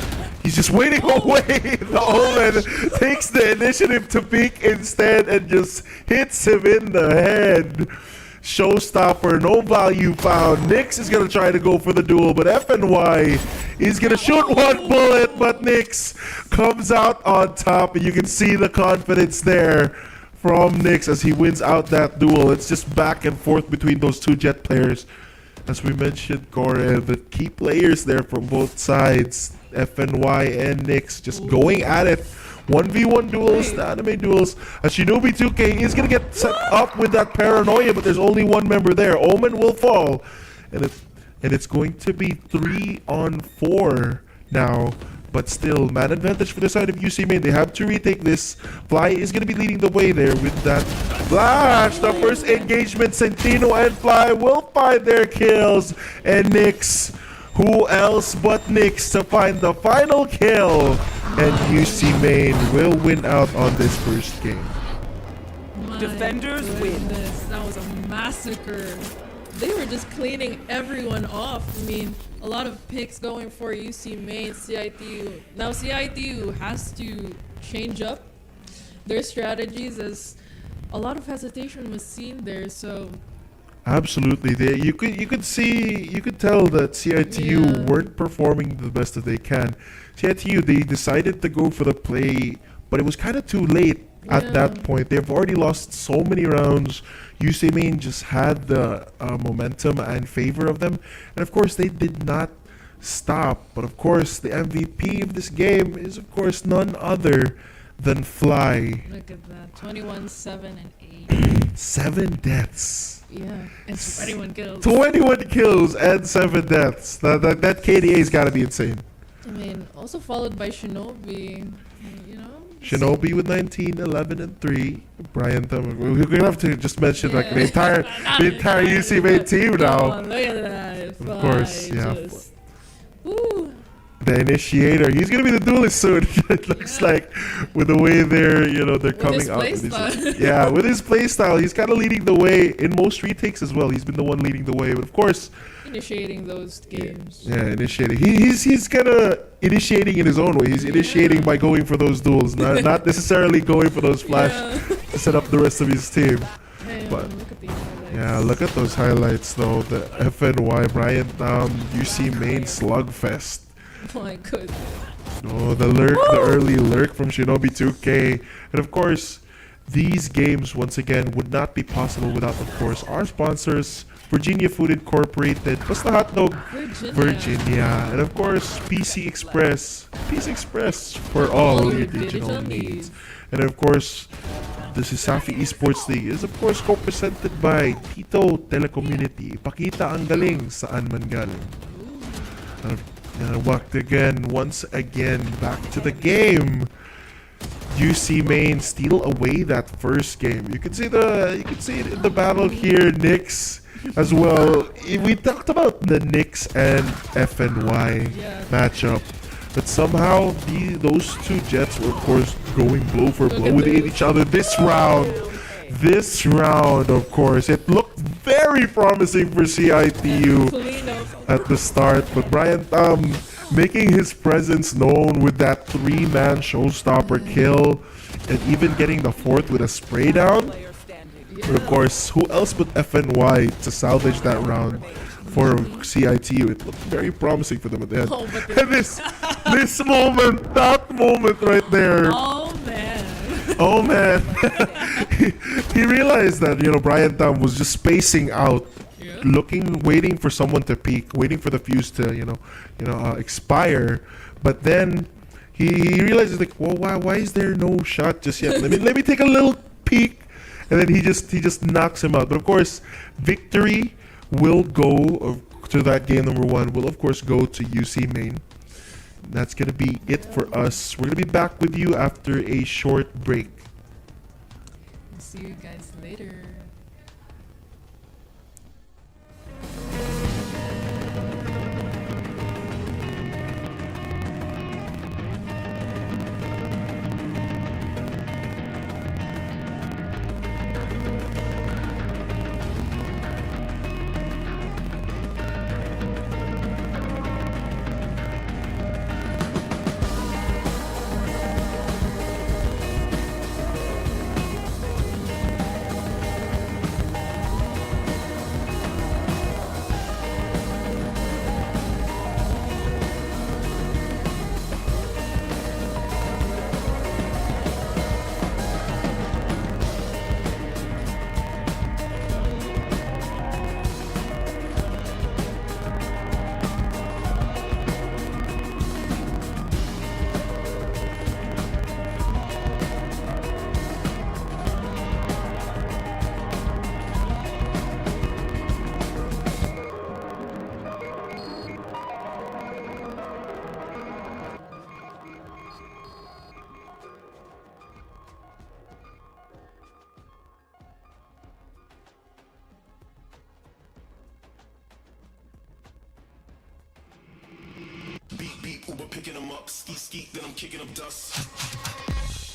Speaker 10: He's just waiting away. The Omen takes the initiative to peek instead and just hits him in the head. Showstopper, no value found. Nyx is gonna try to go for the duel, but FNY is gonna shoot 1 bullet, but Nyx comes out on top, and you can see the confidence there from Nyx as he wins out that duel. It's just back and forth between those 2 Jet players. As we mentioned, Corey, the key players there from both sides, FNY and Nyx, just going at it. 1v1 duels, the anime duels. Shinobi 2K is going to get set up with that paranoia, but there's only 1 member there. Omen will fall. And it's going to be 3-on-4 now. But still, man advantage for the side of UC Main. They have to retake this. Fly is going to be leading the way there with that flash. The first engagement, Centino and Fly will find their kills. And Nyx, who else but Nyx to find the final kill. And UC Main will win out on this first game.
Speaker 11: Defenders win. That was a massacre. They were just cleaning everyone off. A lot of picks going for UC Main, CIT-U. Now CIT-U has to change up their strategies, as a lot of hesitation was seen there. So
Speaker 10: Absolutely, you could tell that CITU
Speaker 11: Yeah.
Speaker 10: weren't performing the best that they can. CITU, they decided to go for the play, but it was kind of too late at that
Speaker 11: Yeah.
Speaker 10: point. They've already lost so many rounds. UCMN just had the momentum and favor of them, and of course they did not stop. But of course, the MVP of this game is of course none other than Fly.
Speaker 11: look at that, 21, 7, and 8.
Speaker 10: 7 deaths.
Speaker 11: Yeah, and 21 kills.
Speaker 10: 21 kills and 7 deaths. That KDA's got to be insane.
Speaker 11: I mean, also followed by Shinobi. You know,
Speaker 10: Shinobi with 19, 11, and 3. Brian Thumb. We're gonna have to just mention like the entire UCMA team
Speaker 11: Come
Speaker 10: now.
Speaker 11: on, look at that.
Speaker 10: Of course,
Speaker 11: Fly,
Speaker 10: yeah.
Speaker 11: just- Ooh.
Speaker 10: The initiator. He's gonna be the duelist soon. It looks like with the way they're coming
Speaker 11: his
Speaker 10: out.
Speaker 11: play
Speaker 10: with his-
Speaker 11: style.
Speaker 10: yeah, with his play style, he's kind of leading the way in most retakes as well. He's been the one leading the way, but of course,
Speaker 11: Initiating those games.
Speaker 10: yeah, initiating. He's kind of initiating in his own way. He's initiating by going for those duels, not necessarily going for those flash
Speaker 11: Yeah.
Speaker 10: to set up the rest of his team.
Speaker 11: Damn,
Speaker 10: But-
Speaker 11: look at these highlights.
Speaker 10: Yeah, look at those highlights though. The FNY Brian UC Main slugfest.
Speaker 11: My goodness.
Speaker 10: Oh, the lurk, the early lurk from Shinobi 2K, and of course, these games once again would not be possible without, of course, our sponsors, Virginia Food Incorporated, Basta Hotdog, Virginia, and of course, PC Express for all your digital needs, and of course, the CESAFI Esports League is of course co-presented by Tito Telecommunity. Pakita ang galing saan man galing. And once again, back to the game. UC Main steal away that first game. You can see it in the battle here. Knicks as well. We talked about the Knicks and FNY matchup, but somehow those two Jets were of course going blow for blow with each other this round. This round, of course, it looked very promising for CIT-U at the start, but Brian making his presence known with that 3-man showstopper kill, and even getting the 4th with a spray down. But of course, who else but FNY to salvage that round for CIT-U? It looked very promising for them at the end.
Speaker 11: Oh, but
Speaker 10: And this moment, that moment right there.
Speaker 11: Oh man.
Speaker 10: Oh man, he realized that Brian Tam was just spacing out, waiting for someone to peek, waiting for the fuse to expire. But then he realizes like, well, why is there no shot just yet? Let me take a little peek, and then he just knocks him out. But of course, victory will go to that game number 1. Will of course go to UC Main. That's going to be it for us. We're going to be back with you after a short break.
Speaker 11: See you guys later.
Speaker 1: Beat, Uber picking them up. Skeet, then I'm kicking up dust.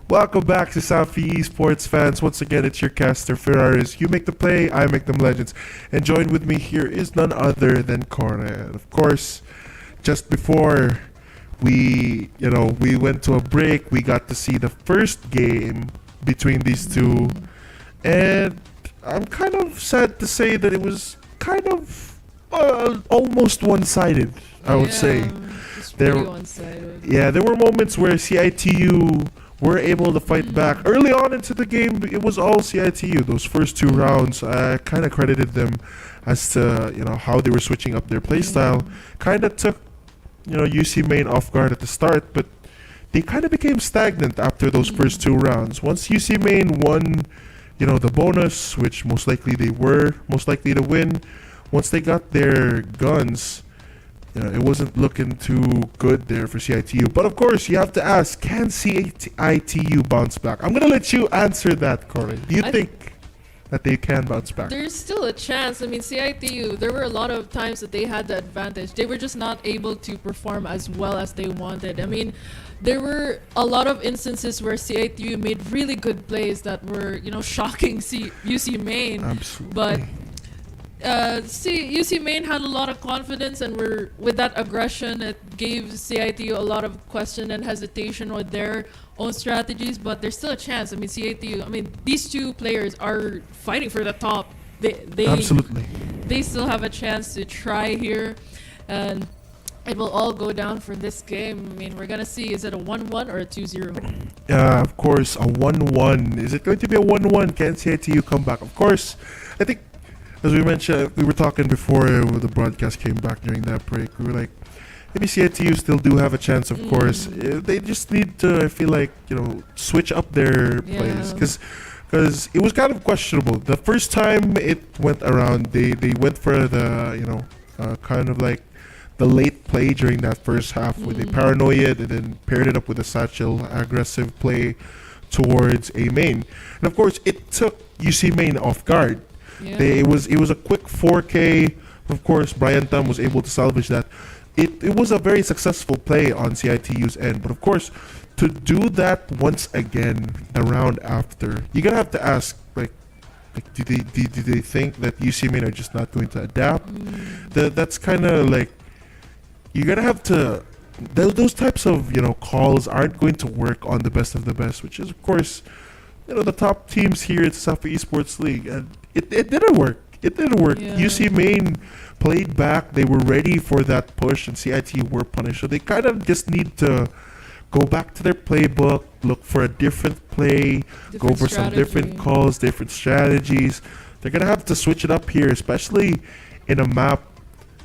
Speaker 10: Welcome back to CESAFI Esports fans. Once again, it's your caster Ferraris. You make the play, I make them legends. And joined with me here is none other than Cora. Of course, just before we went to a break, we got to see the first game between these two. And I'm kind of sad to say that it was kind of almost one-sided, I would say.
Speaker 11: It's pretty one-sided.
Speaker 10: Yeah, there were moments where CIT-U were able to fight back. Early on into the game, it was all CIT-U. Those first two rounds, I kind of credited them as to how they were switching up their playstyle. Kind of took UC Main off guard at the start, but they kind of became stagnant after those first two rounds. Once UC Main won, the bonus, which most likely they were most likely to win, once they got their guns, it wasn't looking too good there for CIT-U. But of course, you have to ask, can CIT-U bounce back? I'm going to let you answer that, Corey. Do you think that they can bounce back?
Speaker 11: There's still a chance. I mean, CIT-U, there were a lot of times that they had the advantage. They were just not able to perform as well as they wanted. I mean, there were a lot of instances where CIT-U made really good plays that were, shocking UC Main.
Speaker 10: Absolutely.
Speaker 11: But UC Main had a lot of confidence, and with that aggression, it gave CIT-U a lot of question and hesitation with their own strategies. But there's still a chance. I mean, CIT-U. I mean, these two players are fighting for the top. They
Speaker 10: Absolutely.
Speaker 11: They still have a chance to try here, and it will all go down for this game. I mean, we're gonna see. Is it a 1-1 or a 2-0?
Speaker 10: Of course, a 1-1. Is it going to be a 1-1? Can CIT-U come back? Of course, I think. As we mentioned, we were talking before the broadcast came back during that break. We were like, maybe CIT-U still do have a chance, of course. They just need to, I feel like, switch up their plays. Because it was kind of questionable. The first time it went around, they went for the, kind of like the late play during that first half where they paranoid and then paired it up with a satchel aggressive play towards A Main. And of course, it took UC Main off guard.
Speaker 11: Yeah.
Speaker 10: It was a quick 4K. Of course, Brian Tam was able to salvage that. It was a very successful play on CIT-U's end. But of course, to do that once again the round after, you're gonna have to ask, do they think that UC Main are just not going to adapt? That's kind of like, you're gonna have to. Those types of calls aren't going to work on the best of the best, which is of course the top teams here at CESAFI Esports League, and it didn't work. It didn't work.
Speaker 11: Yeah.
Speaker 10: UC Main played back. They were ready for that push, and CIT were punished. So they kind of just need to go back to their playbook, look for a different play, go for some different calls, different strategies. They're gonna have to switch it up here, especially in a map,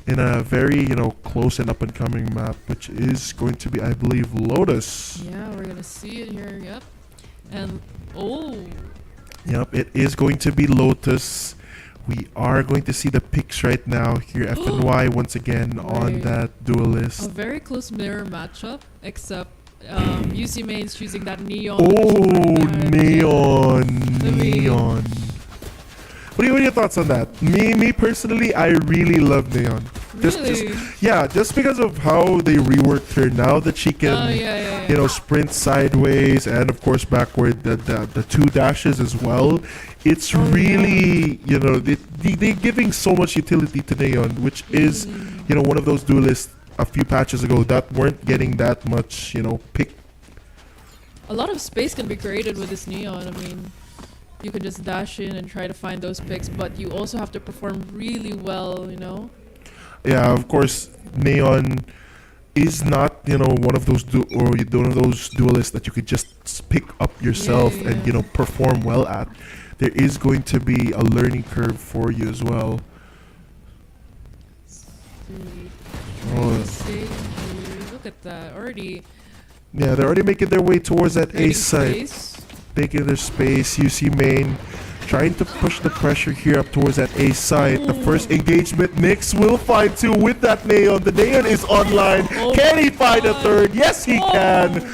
Speaker 10: in a very close and up and coming map, which is going to be, I believe, Lotus.
Speaker 11: Yeah, we're gonna see it here. Yep. And
Speaker 10: Yep, it is going to be Lotus. We are going to see the picks right now here. FNY once again on that duelist.
Speaker 11: a very close mirror matchup, except UC Main's choosing that neon.
Speaker 10: Oh, neon.
Speaker 11: Neon.
Speaker 10: What are your thoughts on that? Me personally, I really love Neon. Just because of how they reworked her now that she can, sprint sideways and of course backward, the two dashes as well. It's really, they're giving so much utility to Neon, which is, one of those duelists a few patches ago that weren't getting that much, pick.
Speaker 11: A lot of space can be created with this neon. I mean, you can just dash in and try to find those picks, but you also have to perform really well,
Speaker 10: Yeah, of course, Neon is not, one of those one of those duelists that you could just pick up yourself and perform well at. There is going to be a learning curve for you as well.
Speaker 11: Look at that already.
Speaker 10: Yeah, they're already making their way towards that A side. Taking their space. UC Main trying to push the pressure here up towards that A side. The first engagement, Nyx will find two with that Neon. The Neon is online. Can he find a third? Yes, he can.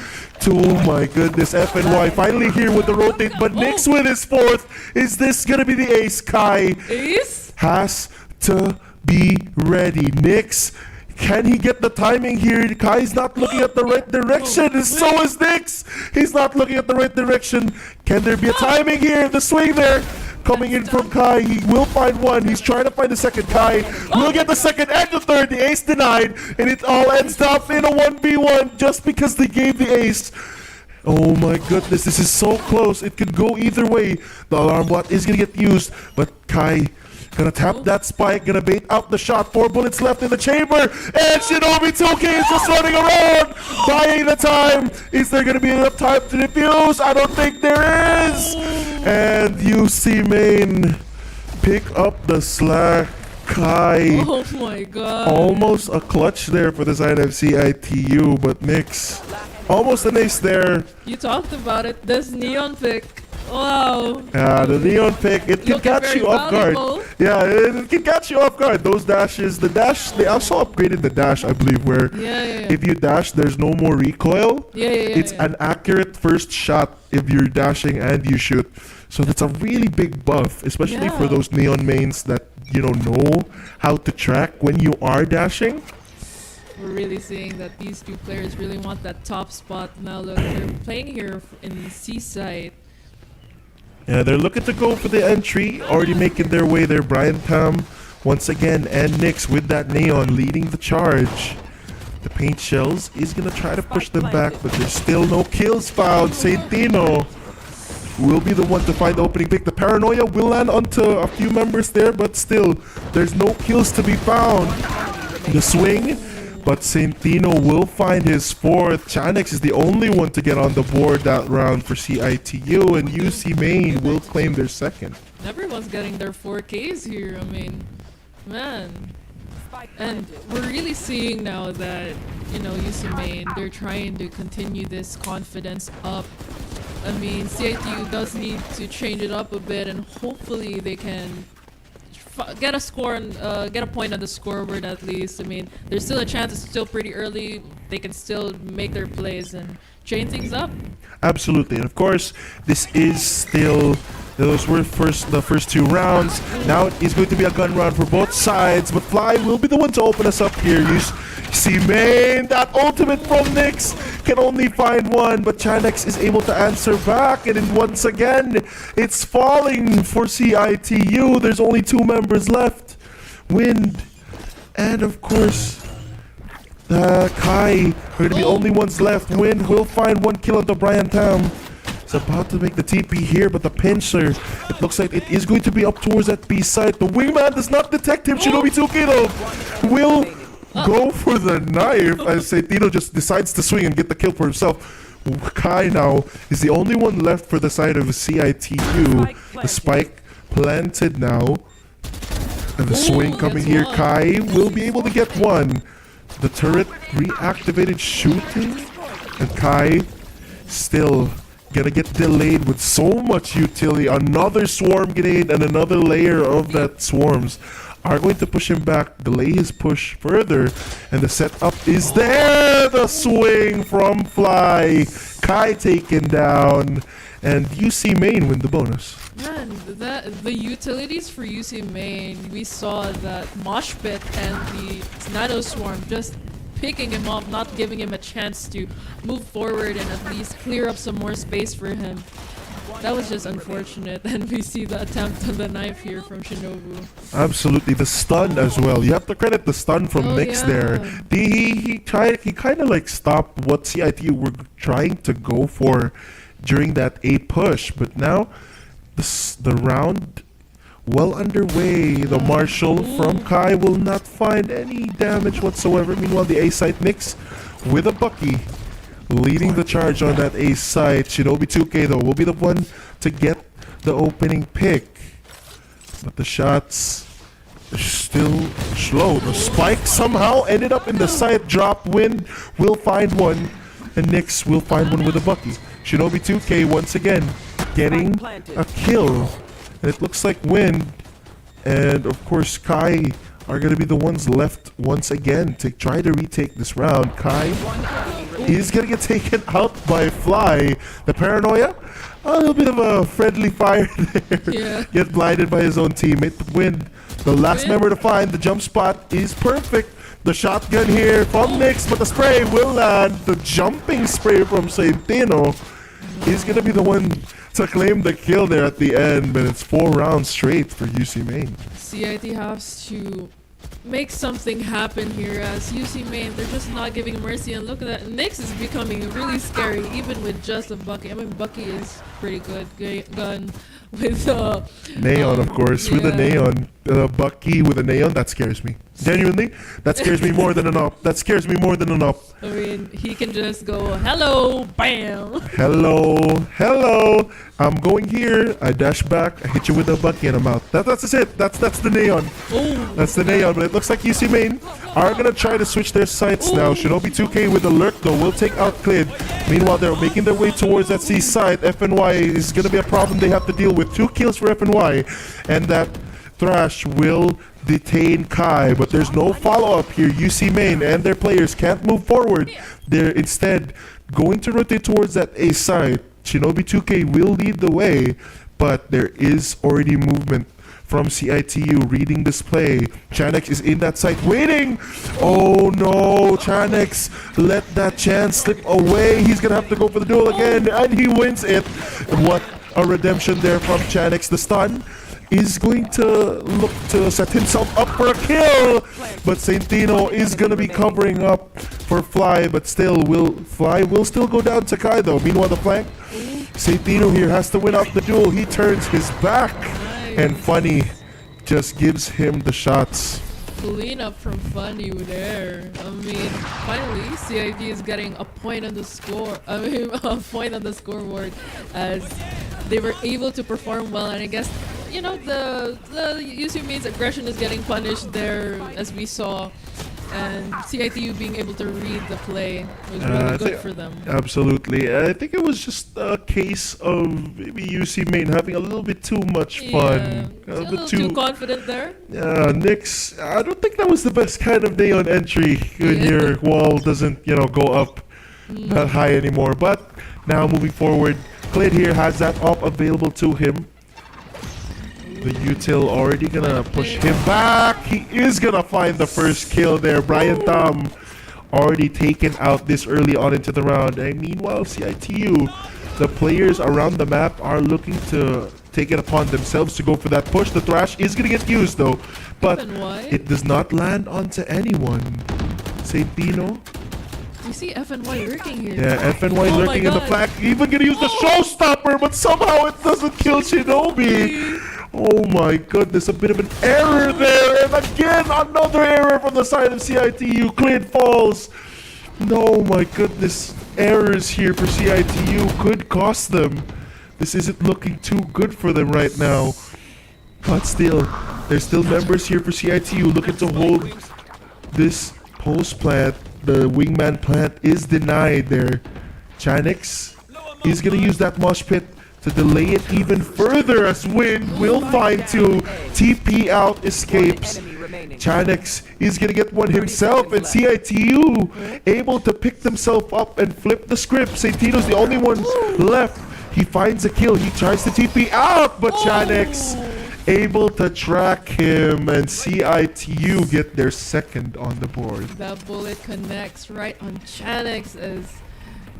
Speaker 10: Oh my goodness, FNY finally here with the rotate, but Nyx with his fourth. Is this gonna be the ace? Kai
Speaker 11: Ace
Speaker 10: has to be ready. Nyx Can he get the timing here? Kai's not looking at the right direction, and so is Nix. He's not looking at the right direction. Can there be a timing here? The swing there. Coming in from Kai, he will find one. He's trying to find the second. Kai will get the second and the third. The ace denied, and it all ends up in a 1v1 just because they gave the ace. Oh my goodness, this is so close. It could go either way. The alarm bot is gonna get used, but Kai gonna tap that spike, gonna bait out the shot. 4 bullets left in the chamber, and Shinobi 2K is just running around, buying the time. Is there gonna be enough time to defuse? I don't think there is. And UC Main pick up the slack. Kai.
Speaker 11: Oh my god.
Speaker 10: Almost a clutch there for the side of CIT-U, but Nix almost an ace there.
Speaker 11: You talked about it. This neon pick. Wow.
Speaker 10: Yeah, the neon pick, it can catch you off guard. Yeah, it can catch you off guard. Those dashes, the dash, they also upgraded the dash, I believe, where if you dash, there's no more recoil. It's an accurate first shot if you're dashing and you shoot. So that's a really big buff, especially for those neon mains that you don't know how to track when you are dashing.
Speaker 11: We're really seeing that these two players really want that top spot. Now look, they're playing here in C-side.
Speaker 10: Yeah, they're looking to go for the entry, already making their way there. Brian Tam once again, and Nix with that neon leading the charge. The paint shells is gonna try to push them back, but there's still no kills found. Saint Tino will be the one to find the opening pick. The paranoia will land onto a few members there, but still, there's no kills to be found. The swing, but Saint Tino will find his 4th. Chanex is the only one to get on the board that round for CIT-U, and UC Main will claim their 2nd.
Speaker 11: Everyone's getting their 4Ks here. I mean, man. And we're really seeing now that, you know, UC Main, they're trying to continue this confidence up. I mean, CIT-U does need to change it up a bit, and hopefully they can get a score and get a point on the scoreboard at least. I mean, there's still a chance. It's still pretty early. They can still make their plays and change things up.
Speaker 10: Absolutely, and of course, this is still. Those were the first 2 rounds. Now it is going to be a gun round for both sides, but Fly will be the one to open us up here. You see, Main, that ultimate from Nix can only find one, but Chanex is able to answer back, and then once again, it's falling for CIT-U. There's only 2 members left. Wind, and of course, Kai are the only ones left. Wind will find 1 kill onto Brian Tam. It's about to make the TP here, but the pincer, it looks like it is going to be up towards that B site. The wingman does not detect him. Shinobi 2K though will go for the knife as Saitino just decides to swing and get the kill for himself. Kai now is the only one left for the side of CIT-U. The spike planted now. And the swing coming here. Kai will be able to get one. The turret reactivated shooting. And Kai still gonna get delayed with so much utility. Another swarm grenade and another layer of that swarms are going to push him back, delay his push further, and the setup is there. The swing from Fly, Kai taken down, and UC Main win the bonus.
Speaker 11: Man, the utilities for UC Main, we saw that Mosh Pit and the Nano Swarm just picking him up, not giving him a chance to move forward and at least clear up some more space for him. That was just unfortunate, and we see the attempt on the knife here from Shinobu.
Speaker 10: Absolutely, the stun as well. You have to credit the stun from Nix there. He kind of like stopped what CIT were trying to go for during that A push, but now the round well underway. The Marshal from Kai will not find any damage whatsoever. Meanwhile, the A site Nix with a Bucky leading the charge on that A site. Shinobi 2K though will be the one to get the opening pick, but the shots are still slow. The spike somehow ended up in the site. Drop. Wind will find one, and Nix will find one with a Bucky. Shinobi 2K once again getting a kill. And it looks like Wind and of course Kai are going to be the ones left once again to try to retake this round. Kai is going to get taken out by Fly. The Paranoia, a little bit of a friendly fire there. Get blinded by his own teammate. Wind, the last member to find the jump spot is perfect. The shotgun here from Nyx, but the spray will land. The jumping spray from Centino. He's going to be the one to claim the kill there at the end, but it's 4 rounds straight for UC Main.
Speaker 11: CIT has to make something happen here as UC Main, they're just not giving mercy. And look at that, Nyx is becoming really scary even with just a Bucky. I mean, Bucky is pretty good gun with
Speaker 10: Neon, of course, with a neon. Bucky with a neon, that scares me. Genuinely, that scares me more than enough. That scares me more than enough.
Speaker 11: I mean, he can just go, hello, bam.
Speaker 10: Hello. I'm going here. I dash back. I hit you with a Bucky and I'm out. That's it. That's the neon.
Speaker 11: Ooh.
Speaker 10: That's the neon. But it looks like UC Main are gonna try to switch their sights now. Shinobi 2K with the lurk though will take out Clid. Meanwhile, they're making their way towards that C site. FNY is gonna be a problem they have to deal with. 2 kills for FNY, and that Thrash will detain Kai, but there's no follow-up here. UC Main and their players can't move forward. They're instead going to rotate towards that A side. Shinobi 2K will lead the way, but there is already movement from CIT-U reading this play. Chanex is in that site waiting. Oh no, Chanex let that chance slip away. He's gonna have to go for the duel again, and he wins it. What a redemption there from Chanex. The stun is going to look to set himself up for a kill, but Centino is going to be covering up for Fly, but still Fly will still go down to Kai though. Meanwhile, the flank, Centino here has to win out the duel. He turns his back, and Funny just gives him the shots.
Speaker 11: Clean up from Funny there. I mean, finally, CIT is getting a point on the score. I mean, a point on the scoreboard as they were able to perform well, and I guess, you know, the UC Main's aggression is getting punished there, as we saw, and CIT-U being able to read the play was really good for them.
Speaker 10: Absolutely. I think it was just a case of maybe UC Main having a little bit too much fun.
Speaker 11: Yeah, a little too confident there.
Speaker 10: Yeah, Nyx, I don't think that was the best kind of day on entry when your wall doesn't, go up that high anymore. But now moving forward, Clid here has that op available to him. The util already gonna push him back. He is gonna find the first kill there. Brian Tam already taken out this early on into the round. And meanwhile, CIT-U, the players around the map are looking to take it upon themselves to go for that push. The Thrash is gonna get used though, but it does not land onto anyone. Centino.
Speaker 11: You see FNY lurking here.
Speaker 10: Yeah, FNY lurking in the flank. Even gonna use the showstopper, but somehow it doesn't kill Shinobi. Oh my goodness, a bit of an error there. And again, another error from the side of CIT-U. Clid falls. No, my goodness. Errors here for CIT-U could cost them. This isn't looking too good for them right now. But still, there's still members here for CIT-U looking to hold this post plant. The wingman plant is denied there. Chanex is going to use that mosh pit to delay it even further as Win will find to TP out, escapes. Chanex is going to get one himself, and CIT-U able to pick themselves up and flip the script. Centino's the only one left. He finds a kill. He tries to TP out, but Chanex able to track him, and CIT-U get their second on the board.
Speaker 11: That bullet connects right on Chanex as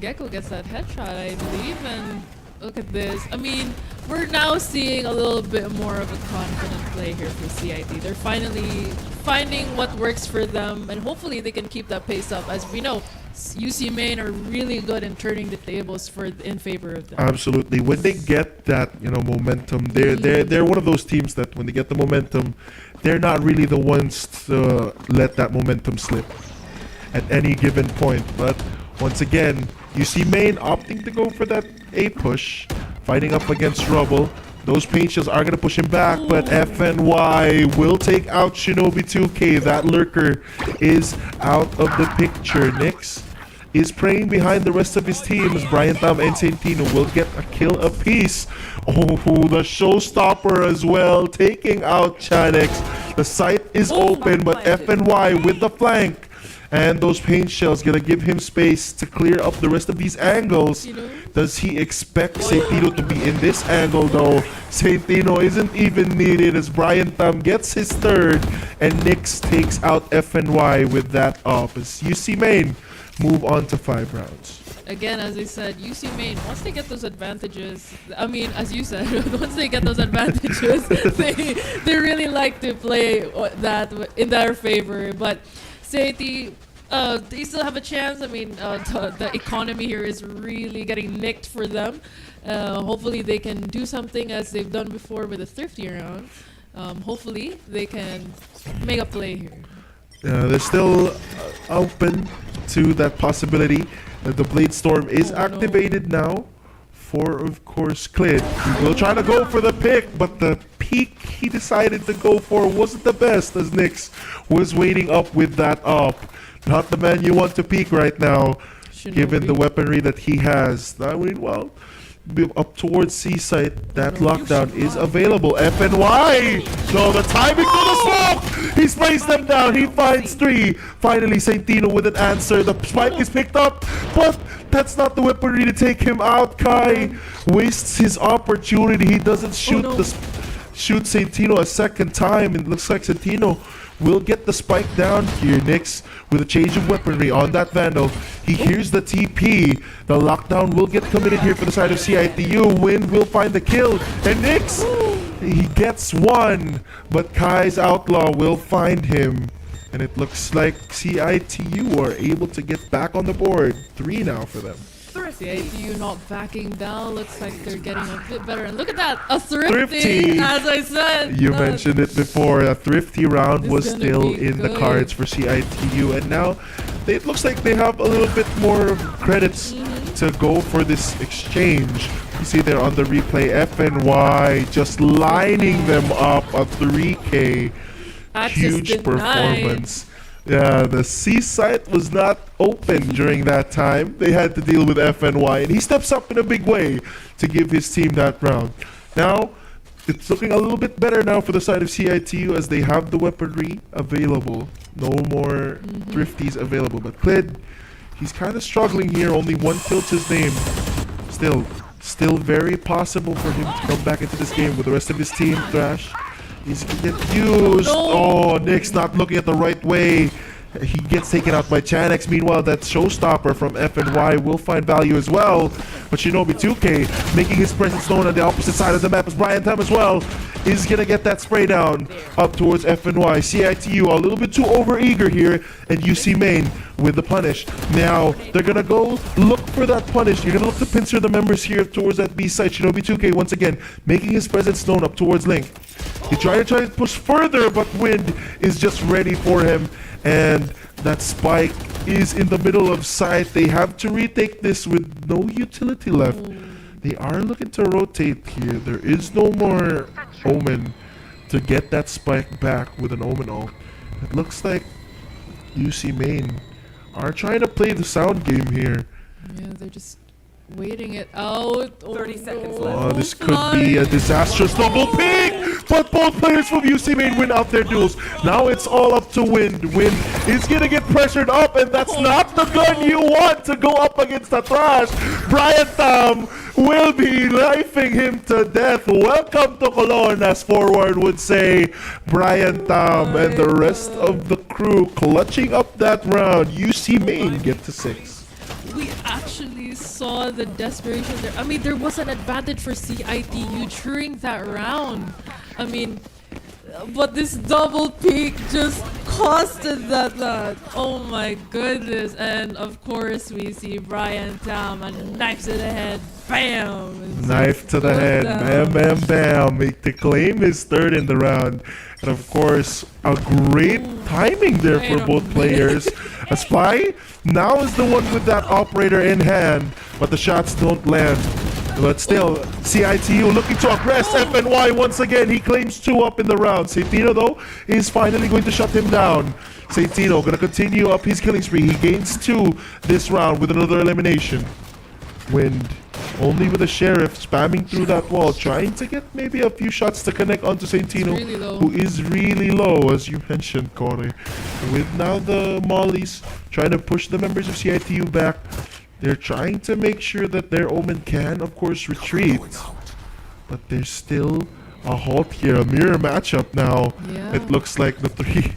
Speaker 11: Gecko gets that headshot, I believe, and look at this. I mean, we're now seeing a little bit more of a confident play here for CIT. They're finally finding what works for them, and hopefully they can keep that pace up. As we know, UC Main are really good in turning the tables in favor of them.
Speaker 10: Absolutely. When they get that, momentum, they're one of those teams that when they get the momentum, they're not really the ones to let that momentum slip at any given point. But once again, UC Main opting to go for that A push, fighting up against Rubble. Those paint shields are going to push him back, but FNY will take out Shinobi 2K. That lurker is out of the picture. Nyx is praying behind the rest of his team as Brian Tam and Centino will get a kill apiece. Oh, the showstopper as well, taking out Chanex. The site is open, but FNY with the flank. And those paint shells gonna give him space to clear up the rest of these angles. Does he expect Cebu to be in this angle though? Cebu isn't even needed as Brian Tam gets his third, and Nix takes out FNY with that up as UC Main move on to 5 rounds.
Speaker 11: Again, as I said, UC Main, once they get those advantages, I mean, as you said, once they get those advantages, they really like to play that in their favor. But CIT, they still have a chance. I mean, the economy here is really getting nicked for them. Hopefully they can do something as they've done before with the thrifty round. Hopefully they can make a play here.
Speaker 10: They're still open to that possibility. The Blade Storm is activated now for, of course, Clid. He will try to go for the pick, but the peek he decided to go for wasn't the best as Nix was waiting up with that up. Not the man you want to peek right now, given the weaponry that he has. I mean, well, up towards C site, that lockdown is available. FNY! No, the timing for the smoke! He sprays them down. He finds 3. Finally, Saintino with an answer. The spike is picked up, but that's not the weaponry to take him out. Kai wastes his opportunity. He doesn't shoot shoot Saintino a second time. It looks like Saintino will get the spike down here. Nix with a change of weaponry on that Vandal. He hears the TP. The lockdown will get committed here for the side of CIT-U. Wind will find the kill. And Nix, he gets 1. But Kai's Outlaw will find him. And it looks like CIT-U are able to get back on the board. 3 now for them.
Speaker 11: CIT-U not backing down. Looks like they're getting a bit better. And look at that, a thrifty. As I said.
Speaker 10: You mentioned it before. A thrifty round was still in the cards for CIT-U, and now it looks like they have a little bit more credits to go for this exchange. You see there on the replay, FNY just lining them up a 3K. Huge performance. Yeah, the C site was not open during that time. They had to deal with FNY, and he steps up in a big way to give his team that round. Now, it's looking a little bit better now for the side of CIT-U as they have the weaponry available. No more thrifties available. But Clid, he's kind of struggling here. Only 1 kill to his name. Still very possible for him to come back into this game with the rest of his team. Thrash. He's gonna get used. Oh, Nick's not looking at the right way. He gets taken out by Chanex. Meanwhile, that showstopper from FNY will find value as well. But Shinobi 2K making his presence known on the opposite side of the map as Brian Tam as well is gonna get that spray down up towards FNY. CIT-U a little bit too overeager here, and UC Main with the punish. Now they're gonna go look for that punish. You're gonna look to pincer the members here towards that B site. Shinobi 2K once again making his presence known up towards Link. He tried to push further, but Wind is just ready for him. And that spike is in the middle of sight. They have to retake this with no utility left. They are looking to rotate here. There is no more Omen to get that spike back with an Omen ult. It looks like UC Main are trying to play the sound game here.
Speaker 11: Yeah, they're just waiting it out.
Speaker 12: 30 seconds left.
Speaker 10: Oh, this could be a disastrous double pick! But both players from UC Main win out their duels. Now it's all up to Wind. Wind is gonna get pressured up, and that's not the gun you want to go up against the Thrash. Brian Tam will be knifing him to death. Welcome to Cologne, as Forward would say. Brian Tam and the rest of the crew clutching up that round. UC Main get to 6.
Speaker 11: We actually saw the desperation there. I mean, there was an advantage for CIT-U during that round. I mean, but this double peak just costed that. Oh my goodness. And of course, we see Brian Tam and knife to the head. Bam!
Speaker 10: Knife to the head. Bam, bam, bam. To claim his third in the round. And of course, a great timing there for both players. A Spy now is the one with that operator in hand, but the shots don't land. But still, CIT-U looking to aggress FNY once again. He claims 2 up in the round. Saintino, though, is finally going to shut him down. Saintino going to continue up his killing spree. He gains 2 this round with another elimination. Wind Only with the Sheriff spamming through that wall, trying to get maybe a few shots to connect onto Santino,
Speaker 11: really low.
Speaker 10: who is really low, as you mentioned, Corey. With now the Mollies trying to push the members of CIT-U back, they're trying to make sure that their Omen can, of course, retreat. But there's still a halt here, a mirror matchup now.
Speaker 11: Yeah.
Speaker 10: It looks like the three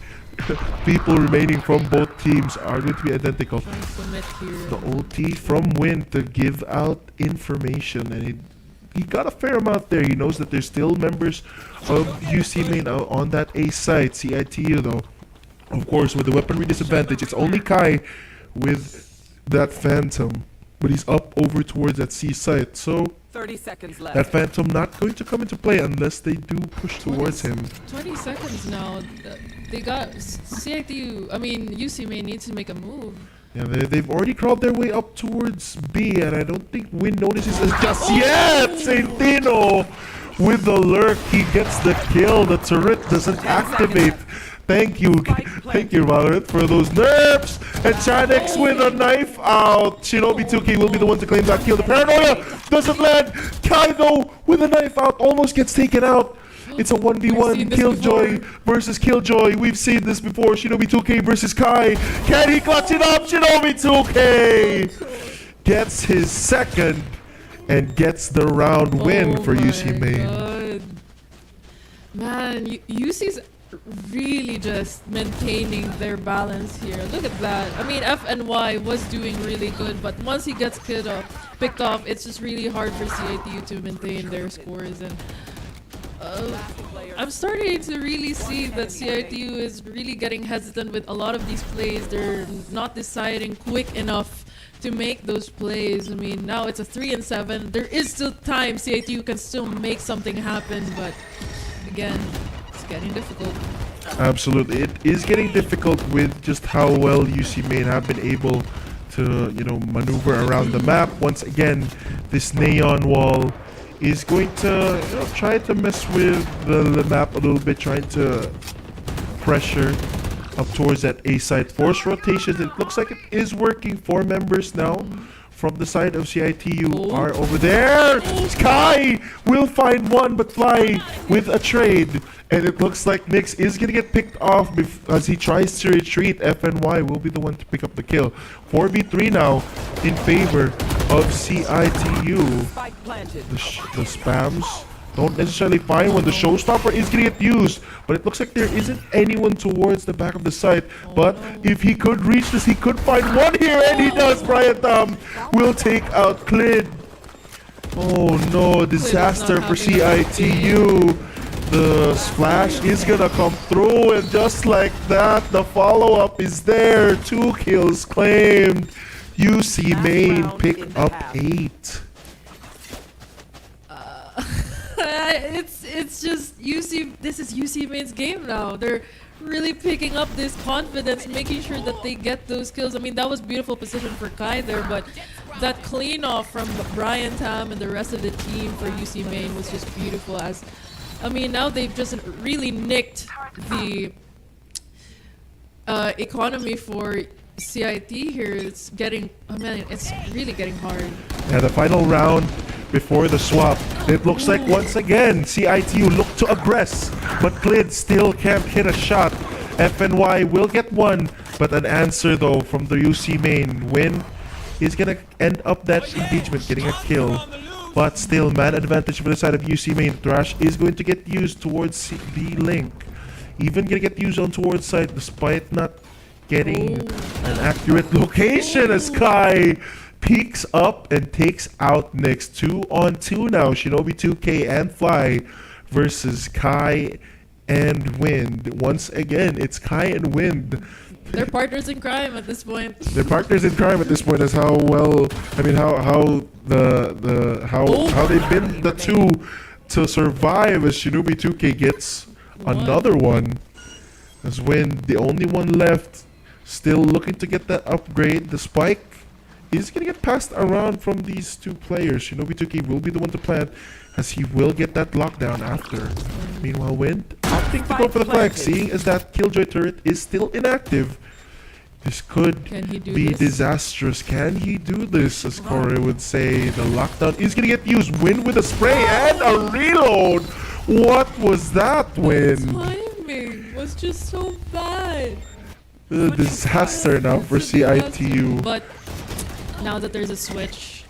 Speaker 10: people remaining from both teams are going to be identical.
Speaker 11: Submit here.
Speaker 10: The OT from Win to give out information, and he got a fair amount there. He knows that there's still members of UC Main out on that A side. CIT-U though, of course, with the weaponry disadvantage, it's only Kai with that Phantom, but he's up over towards that C site. So
Speaker 13: 30 seconds left.
Speaker 10: that Phantom not going to come into play unless they do push towards him.
Speaker 11: 20 seconds now. They got CIT-U. I mean, UC Main needs to make a move.
Speaker 10: Yeah, they've already crawled their way up towards B, and I don't think Win notices us just yet. Santino with the lurk, he gets the kill. The turret doesn't activate. Thank you, Valorant, for those nerfs. And Chanex with a knife out. Shinobi 2K will be the one to claim that kill. The paranoia doesn't land. Kai though with a knife out almost gets taken out. It's a 1v1 Killjoy versus Killjoy. We've seen this before. Shinobi 2K versus Kai. Can he clutch it up? Shinobi 2K gets his second and gets the round win for UC Main.
Speaker 11: God. Man, UC's really just maintaining their balance here. Look at that. I mean, FNY was doing really good, but once he gets picked off, it's just really hard for CIT-U to maintain their scores. And I'm starting to really see that CIT-U is really getting hesitant with a lot of these plays. They're not deciding quick enough to make those plays. I mean, now it's a 3-7. There is still time. CIT-U can still make something happen, but again, it's getting difficult.
Speaker 10: Absolutely, it is getting difficult with just how well UC Main have been able to, maneuver around the map. Once again, this neon wall is going to try to mess with the map a little bit, trying to pressure up towards that A side. Force rotations, it looks like it is working. 4 members now from the side of CIT-U are over there. Sky will find one, but Fly with a trade. And it looks like Nyx is going to get picked off as he tries to retreat. FNY will be the one to pick up the kill. 4v3 now in favor of CIT-U. The spams don't necessarily find when the showstopper is going to get used. But it looks like there isn't anyone towards the back of the site. But if he could reach this, he could find one here. And he does. Brian will take out Clid. Oh no, disaster for CIT-U. The splash is gonna come through, and just like that, the follow-up is there. 2 kills claimed. UC Main pick up 8.
Speaker 11: It's just UC. This is UC Main's game now. They're really picking up this confidence, making sure that they get those kills. I mean, that was beautiful position for Kai there, but that clean off from Brian Tam and the rest of the team for UC Main was just beautiful. I mean, now they've just really nicked the economy for CIT here. It's getting, it's really getting hard.
Speaker 10: Yeah, the final round before the swap. It looks like once again CIT-U look to aggress, but Clid still can't hit a shot. FNY will get one, but an answer though from the UC Main. Win is gonna end up that engagement, getting a kill. But still, man advantage for the side of UC Main. Thrash is going to get used towards the link. Even gonna get used on towards side despite not getting an accurate location as Kai peeks up and takes out Nyx. 2-on-2 now. Shinobi 2K and Fly versus Kai and Wind. Once again, it's Kai and Wind.
Speaker 11: They're partners in crime at this point.
Speaker 10: They're partners in crime at this point. As how well, I mean, how they've been the two to survive as Shinobi 2K gets another one. As Wind, the only one left, still looking to get that upgrade. The spike is going to get passed around from these two players. Shinobi 2K will be the one to plant, as he will get that lockdown after. Meanwhile, Wind opting to go for the flag, seeing as that Killjoy turret is still inactive. This could
Speaker 11: Can he do
Speaker 10: be
Speaker 11: this?
Speaker 10: disastrous. Can he do this? As Corey would say, the lockdown is gonna get used. Win with a spray and a reload. What was that win?
Speaker 11: Timing was just so bad.
Speaker 10: A disaster now for CIT-U.
Speaker 11: But now that there's a switch,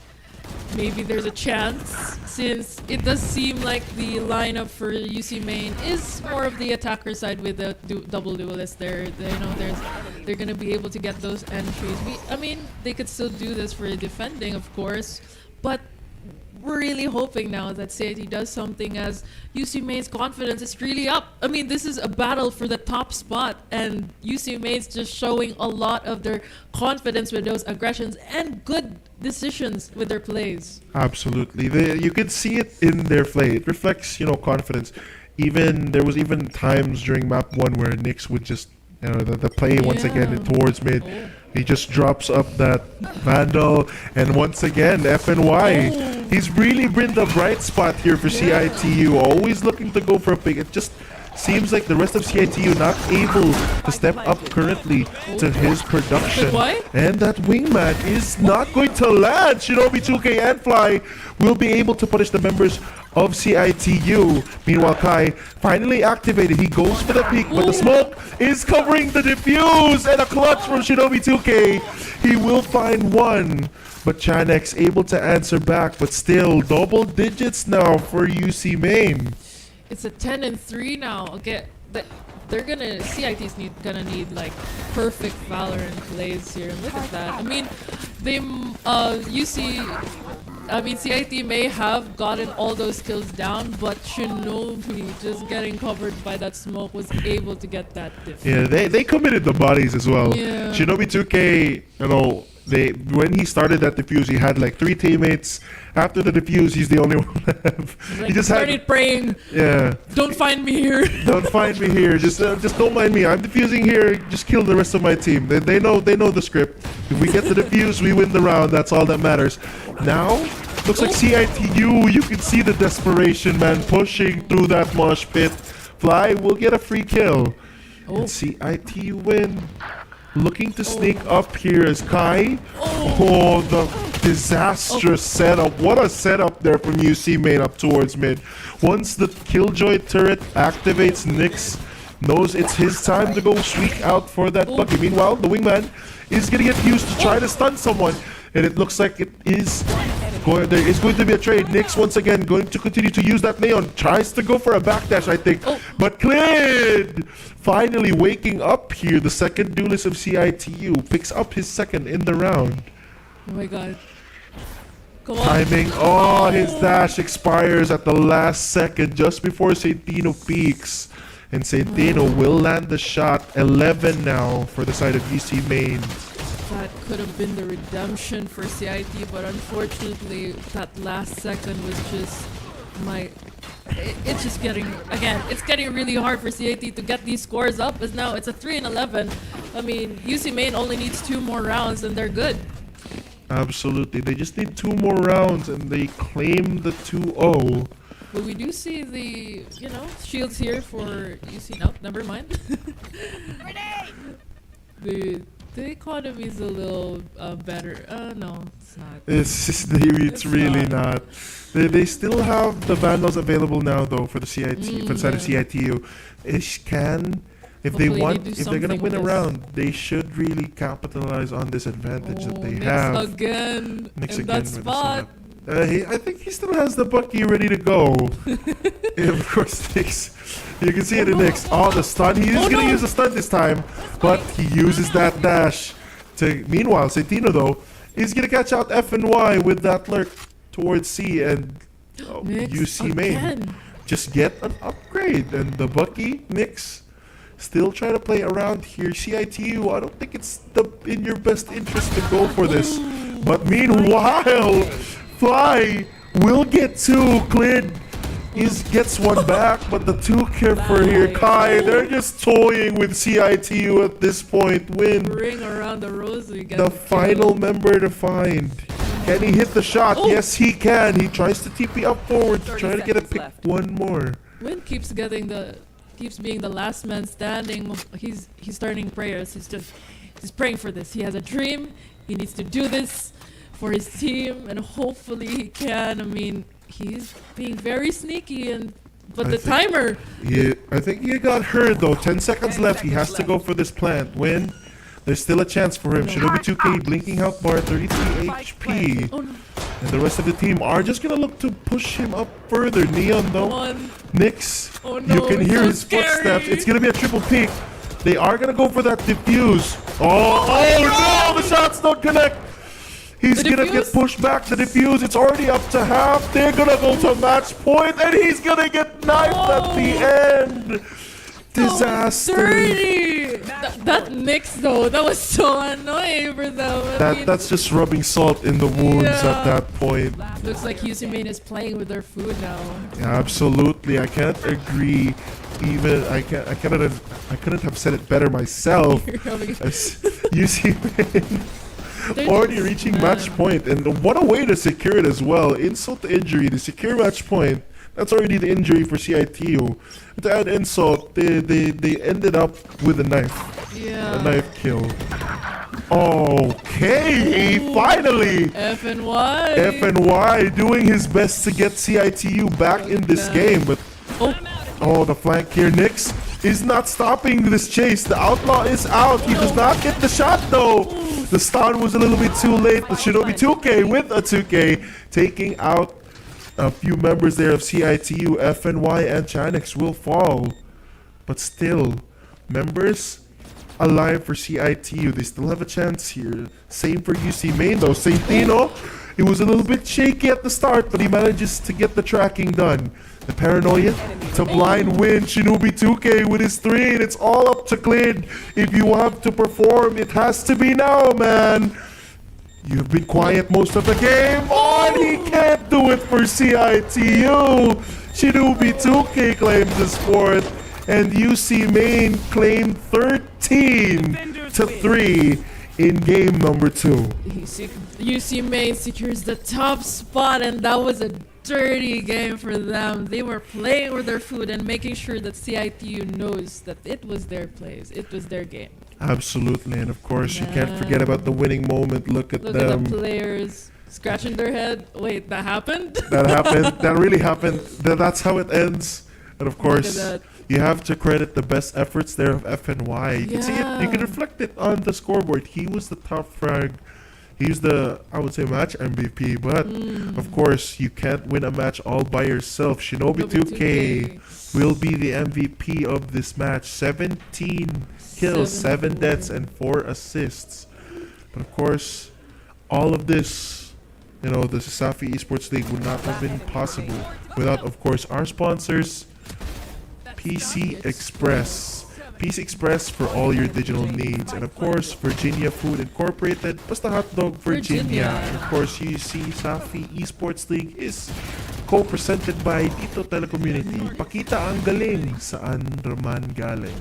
Speaker 11: maybe there's a chance, since it does seem like the lineup for UC Main is more of the attacker side with the double duelist there. They're gonna be able to get those entries. I mean, they could still do this for defending, of course, but we're really hoping now that CIT does something, as UC Main's confidence is really up. I mean, this is a battle for the top spot, and UC Main's just showing a lot of their confidence with those aggressions and good decisions with their plays.
Speaker 10: Absolutely. You could see it in their play. It reflects, confidence. There was even times during map 1 where Nix would just, the play once again towards mid. He just drops up that Vandal, and once again, FNY. He's really been the bright spot here for CIT-U. Always looking to go for a pick. It just seems like the rest of CIT-U not able to step up currently to his production. And that wingman is not going to land. Shinobi 2K and Fly will be able to punish the members of CIT-U. Meanwhile, Kai finally activated. He goes for the peek, but the smoke is covering the defuse, and a clutch from Shinobi 2K. He will find one, but Chanex able to answer back, but still double digits now for UC Main.
Speaker 11: It's a 10-3 now. Okay, CIT's gonna need like perfect Valorant plays here. Look at that. I mean, CIT may have gotten all those kills down, but Shinobi just getting covered by that smoke was able to get that difference.
Speaker 10: Yeah, they committed the bodies as well.
Speaker 11: Yeah.
Speaker 10: Shinobi 2K, when he started that defuse, he had like 3 teammates. After the defuse, he's the only one left.
Speaker 11: Like,
Speaker 10: He just
Speaker 11: started praying.
Speaker 10: Yeah.
Speaker 11: Don't find me here.
Speaker 10: Don't find me here. Just don't mind me. I'm defusing here. Just kill the rest of my team. They know the script. If we get the defuse, we win the round. That's all that matters. Now, looks like CIT-U. You can see the desperation, man, pushing through that mosh pit. Fly will get a free kill. And CIT-U win. Looking to sneak up here is Kai. Oh, the disastrous setup. What a setup there from UC Main up towards mid. Once the Killjoy turret activates, Nyx knows it's his time to go sweep out for that bucket. Meanwhile, the wingman is going to get used to try to stun someone. And it looks like there is going to be a trade. Nyx once again going to continue to use that Neon. Tries to go for a backdash, I think. But Clid finally waking up here. The second duelist of CIT-U picks up his second in the round.
Speaker 11: Oh my god. Come on.
Speaker 10: Timing. Oh, his dash expires at the last second just before Saintino peaks. And Saintino will land the shot. 11 now for the side of UC Main.
Speaker 11: That could have been the redemption for CIT, but unfortunately, that last second was just it's just it's getting really hard for CIT to get these scores up, as now it's a 3-11. I mean, UC Main only needs 2 more rounds and they're good.
Speaker 10: Absolutely. They just need 2 more rounds and they claim the 2-0.
Speaker 11: But we do see the, shields here for UC. No, never mind. The economy is a little better. No, it's not.
Speaker 10: It's really not. They still have the Vandals available now, though, for the CIT, for the side of CIT-U. If they're gonna win a round, they should really capitalize on this advantage that they have.
Speaker 11: Nyx again in that spot.
Speaker 10: I think he still has the Bucky ready to go. Of course, Nyx. You can see it in Nyx. Oh, the stun. He is going to use the stun this time, but he uses that dash. Meanwhile, Saintino, though, is going to catch out F and Y with that lurk towards C, and UC Main just get an upgrade. And the Bucky, Nyx, still trying to play around here. CIT-U, I don't think it's in your best interest to go for this. But meanwhile, Fly will get 2. Clid gets one back, but the 2 for here. Kai, they're just toying with CIT-U at this point. Win.
Speaker 11: Ring around the rosy.
Speaker 10: The final member to find. Can he hit the shot? Yes, he can. He tries to TP up forward to try to get a pick one more.
Speaker 11: Win keeps being the last man standing. He's starting prayers. He's praying for this. He has a dream. He needs to do this for his team, and hopefully he can. I mean, he's being very sneaky, but the timer.
Speaker 10: I think he got hurt though. 10 seconds left. He has to go for this plant. Win. There's still a chance for him. Shinobi 2K blinking health bar, 33 HP.
Speaker 11: Oh, no.
Speaker 10: And the rest of the team are just gonna look to push him up further. Neon though. Nyx,
Speaker 11: Oh, no,
Speaker 10: you can
Speaker 11: it's
Speaker 10: hear
Speaker 11: so
Speaker 10: his footsteps.
Speaker 11: scary.
Speaker 10: It's gonna be a triple peak. They are gonna go for that diffuse. Oh no! The shots don't connect. He's
Speaker 11: The
Speaker 10: gonna
Speaker 11: defuse?
Speaker 10: get pushed back. The diffuse. It's already up to half. They're gonna go to match point, and he's gonna get knifed at the end. Disaster.
Speaker 11: Dirty. That Nyx though, that was so annoying for them. I mean,
Speaker 10: That's just rubbing salt in the wounds at that point.
Speaker 11: looks like UCMN is playing with their food now.
Speaker 10: Absolutely, I can't agree. Even I couldn't have said it better myself. You see, already reaching match point, and what a way to secure it as well. Insult to injury, to secure match point. That's already the injury for CIT-U. To add insult, they ended up with a knife.
Speaker 11: Yeah.
Speaker 10: A knife kill. Okay, finally!
Speaker 11: FNY.
Speaker 10: FNY doing his best to get CIT-U back in this game, but the flank here, Nyx is not stopping this chase. The outlaw is out. He does not get the shot though. The stun was a little bit too late. The Shinobi 2K with a 2K taking out a few members there of CIT-U. FNY and Chanix will fall, but still, members alive for CIT-U. They still have a chance here. Same for UC Main though. Saintino, it was a little bit shaky at the start, but he manages to get the tracking done. The paranoia to blind win. Shinobi 2K with his 3, and it's all up to Clid. If you have to perform, it has to be now, man. You've been quiet most of the game. Oh, and he can't do it for CIT-U. Shinobi 2K claims his 4th, and UC Main claimed 13-3 in game number 2.
Speaker 11: UC Main secures the top spot, and that was a dirty game for them. They were playing with their food and making sure that CIT-U knows that it was their place. It was their game.
Speaker 10: Absolutely, and of course, you can't forget about the winning moment. Look at
Speaker 11: Look
Speaker 10: them.
Speaker 11: at the players scratching their head. Wait, that happened?
Speaker 10: That happened. That really happened. That's how it ends. And of course,
Speaker 11: that.
Speaker 10: you have to credit the best efforts there of FNY. You can see it. You can reflect it on the scoreboard. He was the top frag. He's the, I would say, match MVP. But of course, you can't win a match all by yourself. Shinobi 2K will be the MVP of this match. 17 kills, 7 deaths, and 4 assists. But of course, all of this, the CESAFI Esports League would not have been possible without, of course, our sponsors, PC Express. PC Express for all your digital needs. And of course, Virginia Food Incorporated, Basta Hot Dog Virginia. And of course, CESAFI Esports League is co-presented by Dito Telecommunity. Pakita ang galing saan raman galing.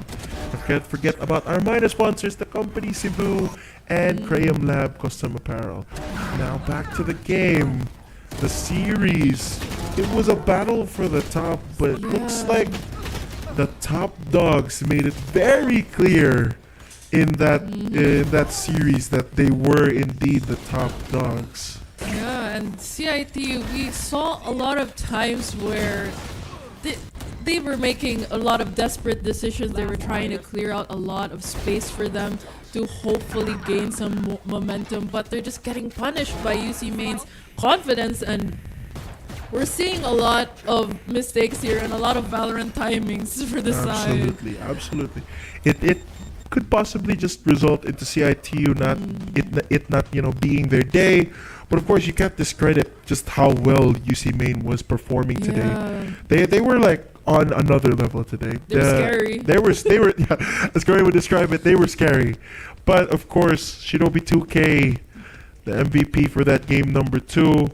Speaker 10: Can't forget about our minor sponsors, the company Cebu and Crayon Lab Custom Apparel. Now back to the game. The series. It was a battle for the top, but it looks like the top dogs made it very clear in that series that they were indeed the top dogs.
Speaker 11: Yeah, and CIT, we saw a lot of times where they were making a lot of desperate decisions. They were trying to clear out a lot of space for them to hopefully gain some momentum, but they're just getting punished by UC Main's confidence, and we're seeing a lot of mistakes here and a lot of Valorant timings for the side.
Speaker 10: Absolutely. It could possibly just result into CIT-U not being their day. But of course, you can't discredit just how well UC Main was performing today. They were like on another level today.
Speaker 11: They're scary.
Speaker 10: They were as Gary would describe it, they were scary. But of course, Shinobi 2K, the MVP for that game number 2,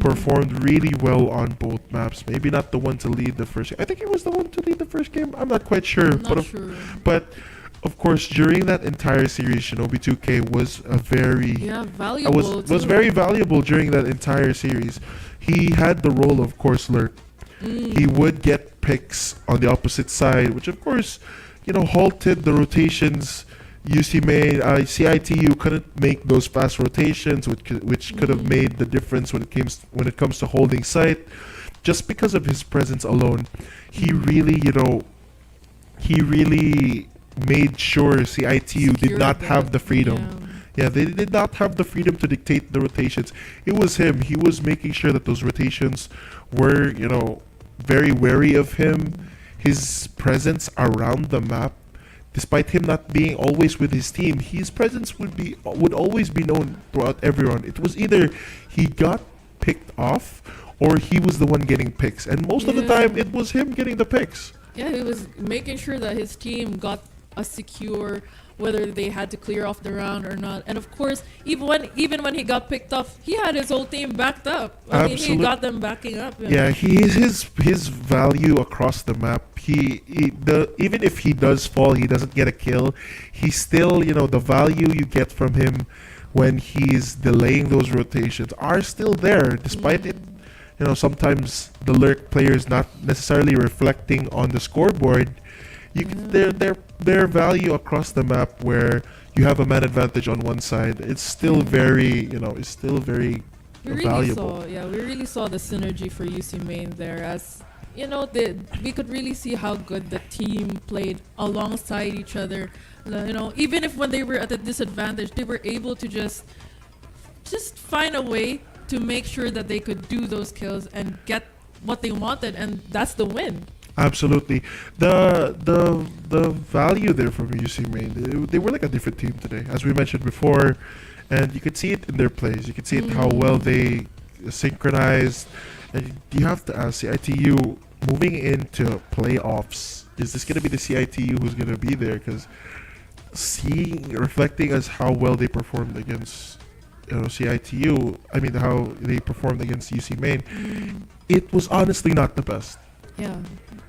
Speaker 10: performed really well on both maps. Maybe not the one to lead the first. I think it was the one to lead the first game. I'm not quite sure. But of course, during that entire series, Shinobi 2K was a very
Speaker 11: valuable.
Speaker 10: Was very valuable during that entire series. He had the role of course lurk. He would get picks on the opposite side, which of course, halted the rotations UC Main, CIT-U couldn't make those fast rotations, which could have made the difference when it comes to holding site. Just because of his presence alone, he really made sure CIT-U did not have the freedom. Yeah, they did not have the freedom to dictate the rotations. It was him. He was making sure that those rotations were, very wary of him. His presence around the map, despite him not being always with his team, his presence would always be known throughout everyone. It was either he got picked off or he was the one getting picks, and most of the time it was him getting the picks.
Speaker 11: Yeah, he was making sure that his team got a secure, whether they had to clear off the round or not. And of course, even when he got picked off, he had his whole team backed up. I mean, he got them backing up.
Speaker 10: Yeah, his value across the map. Even if he does fall, he doesn't get a kill. He's still, the value you get from him when he's delaying those rotations are still there, despite it. Sometimes the lurk players not necessarily reflecting on the scoreboard. Their value across the map, where you have a man advantage on one side, it's still very, valuable.
Speaker 11: We really saw the synergy for UC Main there, as we could really see how good the team played alongside each other. Even if when they were at a disadvantage, they were able to just find a way to make sure that they could do those kills and get what they wanted, and that's the win.
Speaker 10: Absolutely. The value there from UC Main, they were like a different team today, as we mentioned before, and you could see it in their plays. You could see it how well they synchronized. And you have to ask, CIT-U moving into playoffs, is this going to be the CIT-U who's going to be there? Because reflecting as how well they performed against CIT-U, I mean how they performed against UC Main, it was honestly not the best.
Speaker 11: Yeah.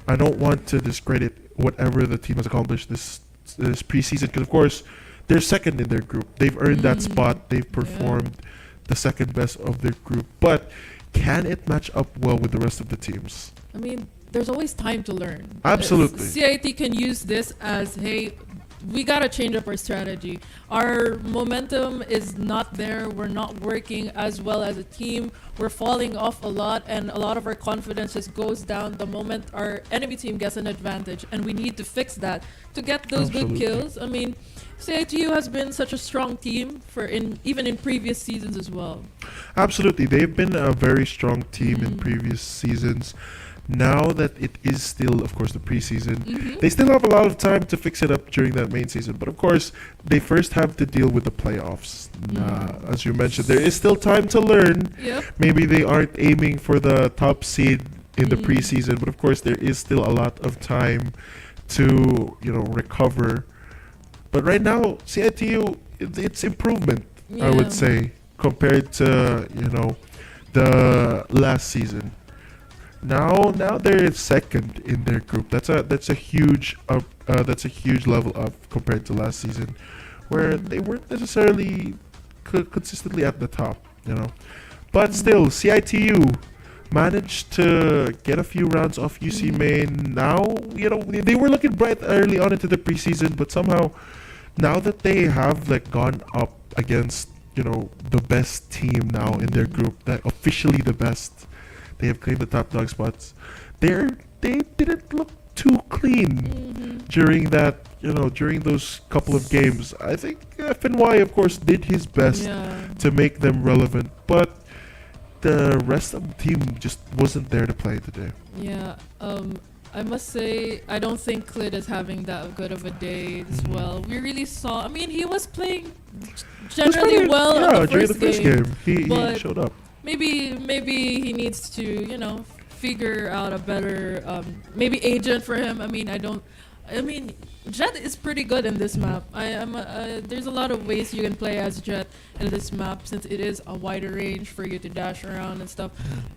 Speaker 10: I don't want to discredit whatever the team has accomplished this preseason, because of course they're second in their group. They've earned that spot. They've performed the second best of their group. But can it match up well with the rest of the teams?
Speaker 11: I mean, there's always time to learn.
Speaker 10: Absolutely.
Speaker 11: CIT can use this as, hey, we gotta change up our strategy. Our momentum is not there. We're not working as well as a team. We're falling off a lot, and a lot of our confidence just goes down the moment our enemy team gets an advantage, and we need to fix that to get those good kills. I mean, CIT-U has been such a strong team even in previous seasons as well.
Speaker 10: Absolutely, they've been a very strong team in previous seasons. Now that it is still, of course, the preseason, they still have a lot of time to fix it up during that main season. But of course, they first have to deal with the playoffs. As you mentioned, there is still time to learn. Maybe they aren't aiming for the top seed in the preseason, but of course, there is still a lot of time to recover. But right now, CIT-U, it's improvement, I would say, compared to the last season. Now they're second in their group. That's a huge level up compared to last season, where they weren't necessarily consistently at the top, But still, CIT-U managed to get a few rounds off UC Main. Now, they were looking bright early on into the preseason, but somehow, now that they have gone up against the best team now in their group, that officially the best. They have claimed the top dog spots. They didn't look too clean during those couple of games. I think FNY, of course, did his best to make them relevant, but the rest of the team just wasn't there to play today.
Speaker 11: Yeah, I must say, I don't think Clit is having that good of a day as well. We really saw, I mean, he was playing generally well in
Speaker 10: during the first game. He showed up.
Speaker 11: Maybe he needs to, figure out a better, maybe agent for him. I mean, Jet is pretty good in this map. There's a lot of ways you can play as Jet in this map, since it is a wider range for you to dash around and stuff.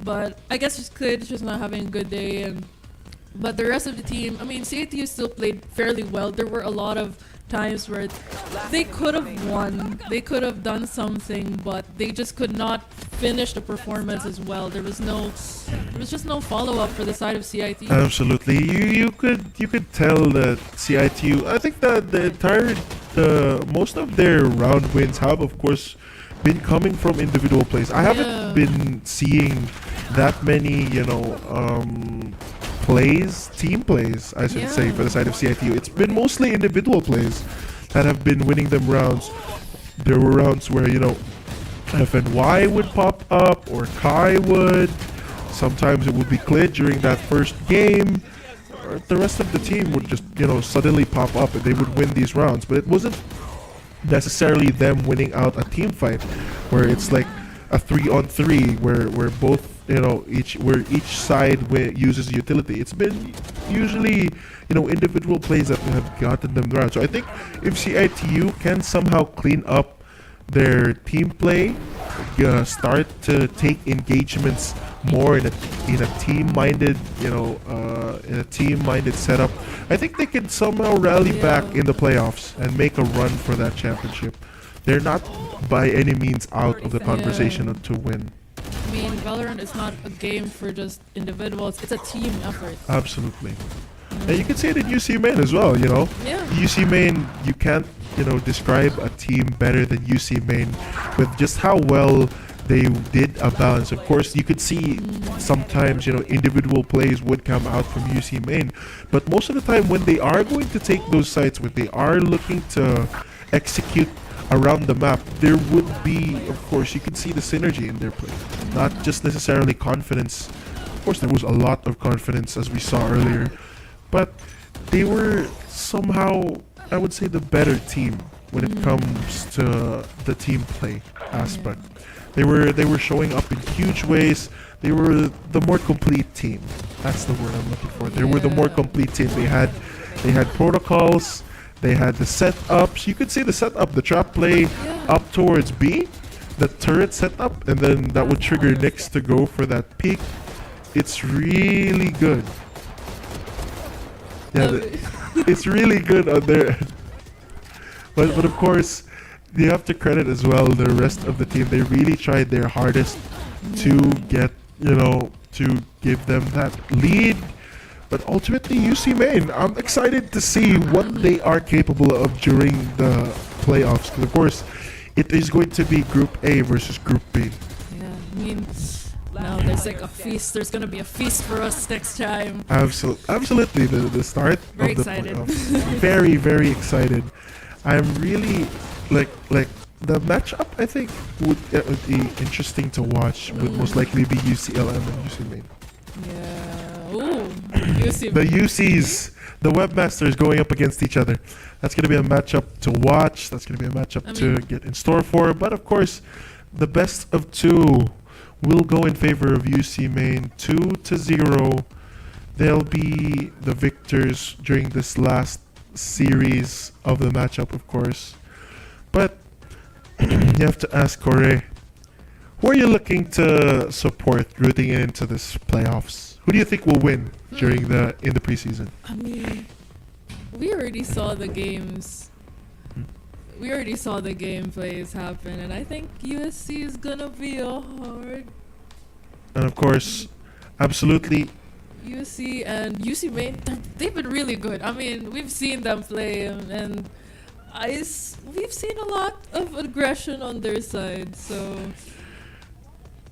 Speaker 11: But I guess Clit is just not having a good day, but the rest of the team, I mean, CIT-U still played fairly well. There were a lot of times where they could have won, they could have done something, but they just could not finish the performance as well. There was just no follow-up for the side of CIT.
Speaker 10: Absolutely, you could tell that CIT-U, I think that the entire most of their round wins have, of course, been coming from individual plays. I haven't been seeing that many, team plays, I should say, for the side of CIT-U. It's been mostly individual plays that have been winning them rounds. There were rounds where, FNY would pop up, or Kai would. Sometimes it would be Clit during that first game. Or the rest of the team would just, suddenly pop up and they would win these rounds. But it wasn't necessarily them winning out a team fight where it's like a 3-on-3 where both each side uses utility. It's been usually individual plays that have gotten them around. So I think if CIT-U can somehow clean up their team play, start to take engagements more in a team-minded setup, I think they can somehow rally back in the playoffs and make a run for that championship. They're not by any means out of the conversation to win.
Speaker 11: I mean, Valorant is not a game for just individuals. It's a team effort.
Speaker 10: Absolutely. And you can say it in UCMN as well,
Speaker 11: Yeah.
Speaker 10: UCMN, you can't, describe a team better than UCMN with just how well they did a balance. Of course, you could see sometimes, individual plays would come out from UCMN, but most of the time when they are going to take those sites, when they are looking to execute around the map, there would be, of course, you could see the synergy in their play. Not just necessarily confidence. Of course, there was a lot of confidence as we saw earlier, but they were somehow, I would say, the better team when it comes to the team play aspect. They were showing up in huge ways. They were the more complete team. That's the word I'm looking for. They were the more complete team. They had protocols. They had the setups. You could see the setup, the trap play up towards B, the turret setup, and then that would trigger Nyx to go for that peak. It's really good. Yeah, it's really good on there. But of course, you have to credit as well the rest of the team. They really tried their hardest to get, to give them that lead. But ultimately, UC Main, I'm excited to see what they are capable of during the playoffs. Because of course, it is going to be Group A versus Group B.
Speaker 11: Yeah, I mean, now there's like a feast. There's gonna be a feast for us next time.
Speaker 10: Absolutely, the start
Speaker 11: Very
Speaker 10: of the
Speaker 11: excited.
Speaker 10: playoffs. Very, very excited. I'm really like the matchup. I think would be interesting to watch. Would most likely be UCLM and UC Main.
Speaker 11: Yeah. Ooh. UC.
Speaker 10: The UCs, the Webmasters going up against each other. That's going to be a matchup to watch. That's going to be a matchup to get in store for. But of course, the best of two will go in favor of UC Main 2-0. They'll be the victors during this last series of the matchup, of course. But you have to ask Corey, who are you looking to support rooting into this playoffs? Who do you think will win during in the preseason?
Speaker 11: I mean, we already saw the games. We already saw the gameplays happen, and I think USC is gonna be a hard.
Speaker 10: And of course, absolutely.
Speaker 11: USC and UC Main, they've been really good. I mean, we've seen them play, and we've seen a lot of aggression on their side. So,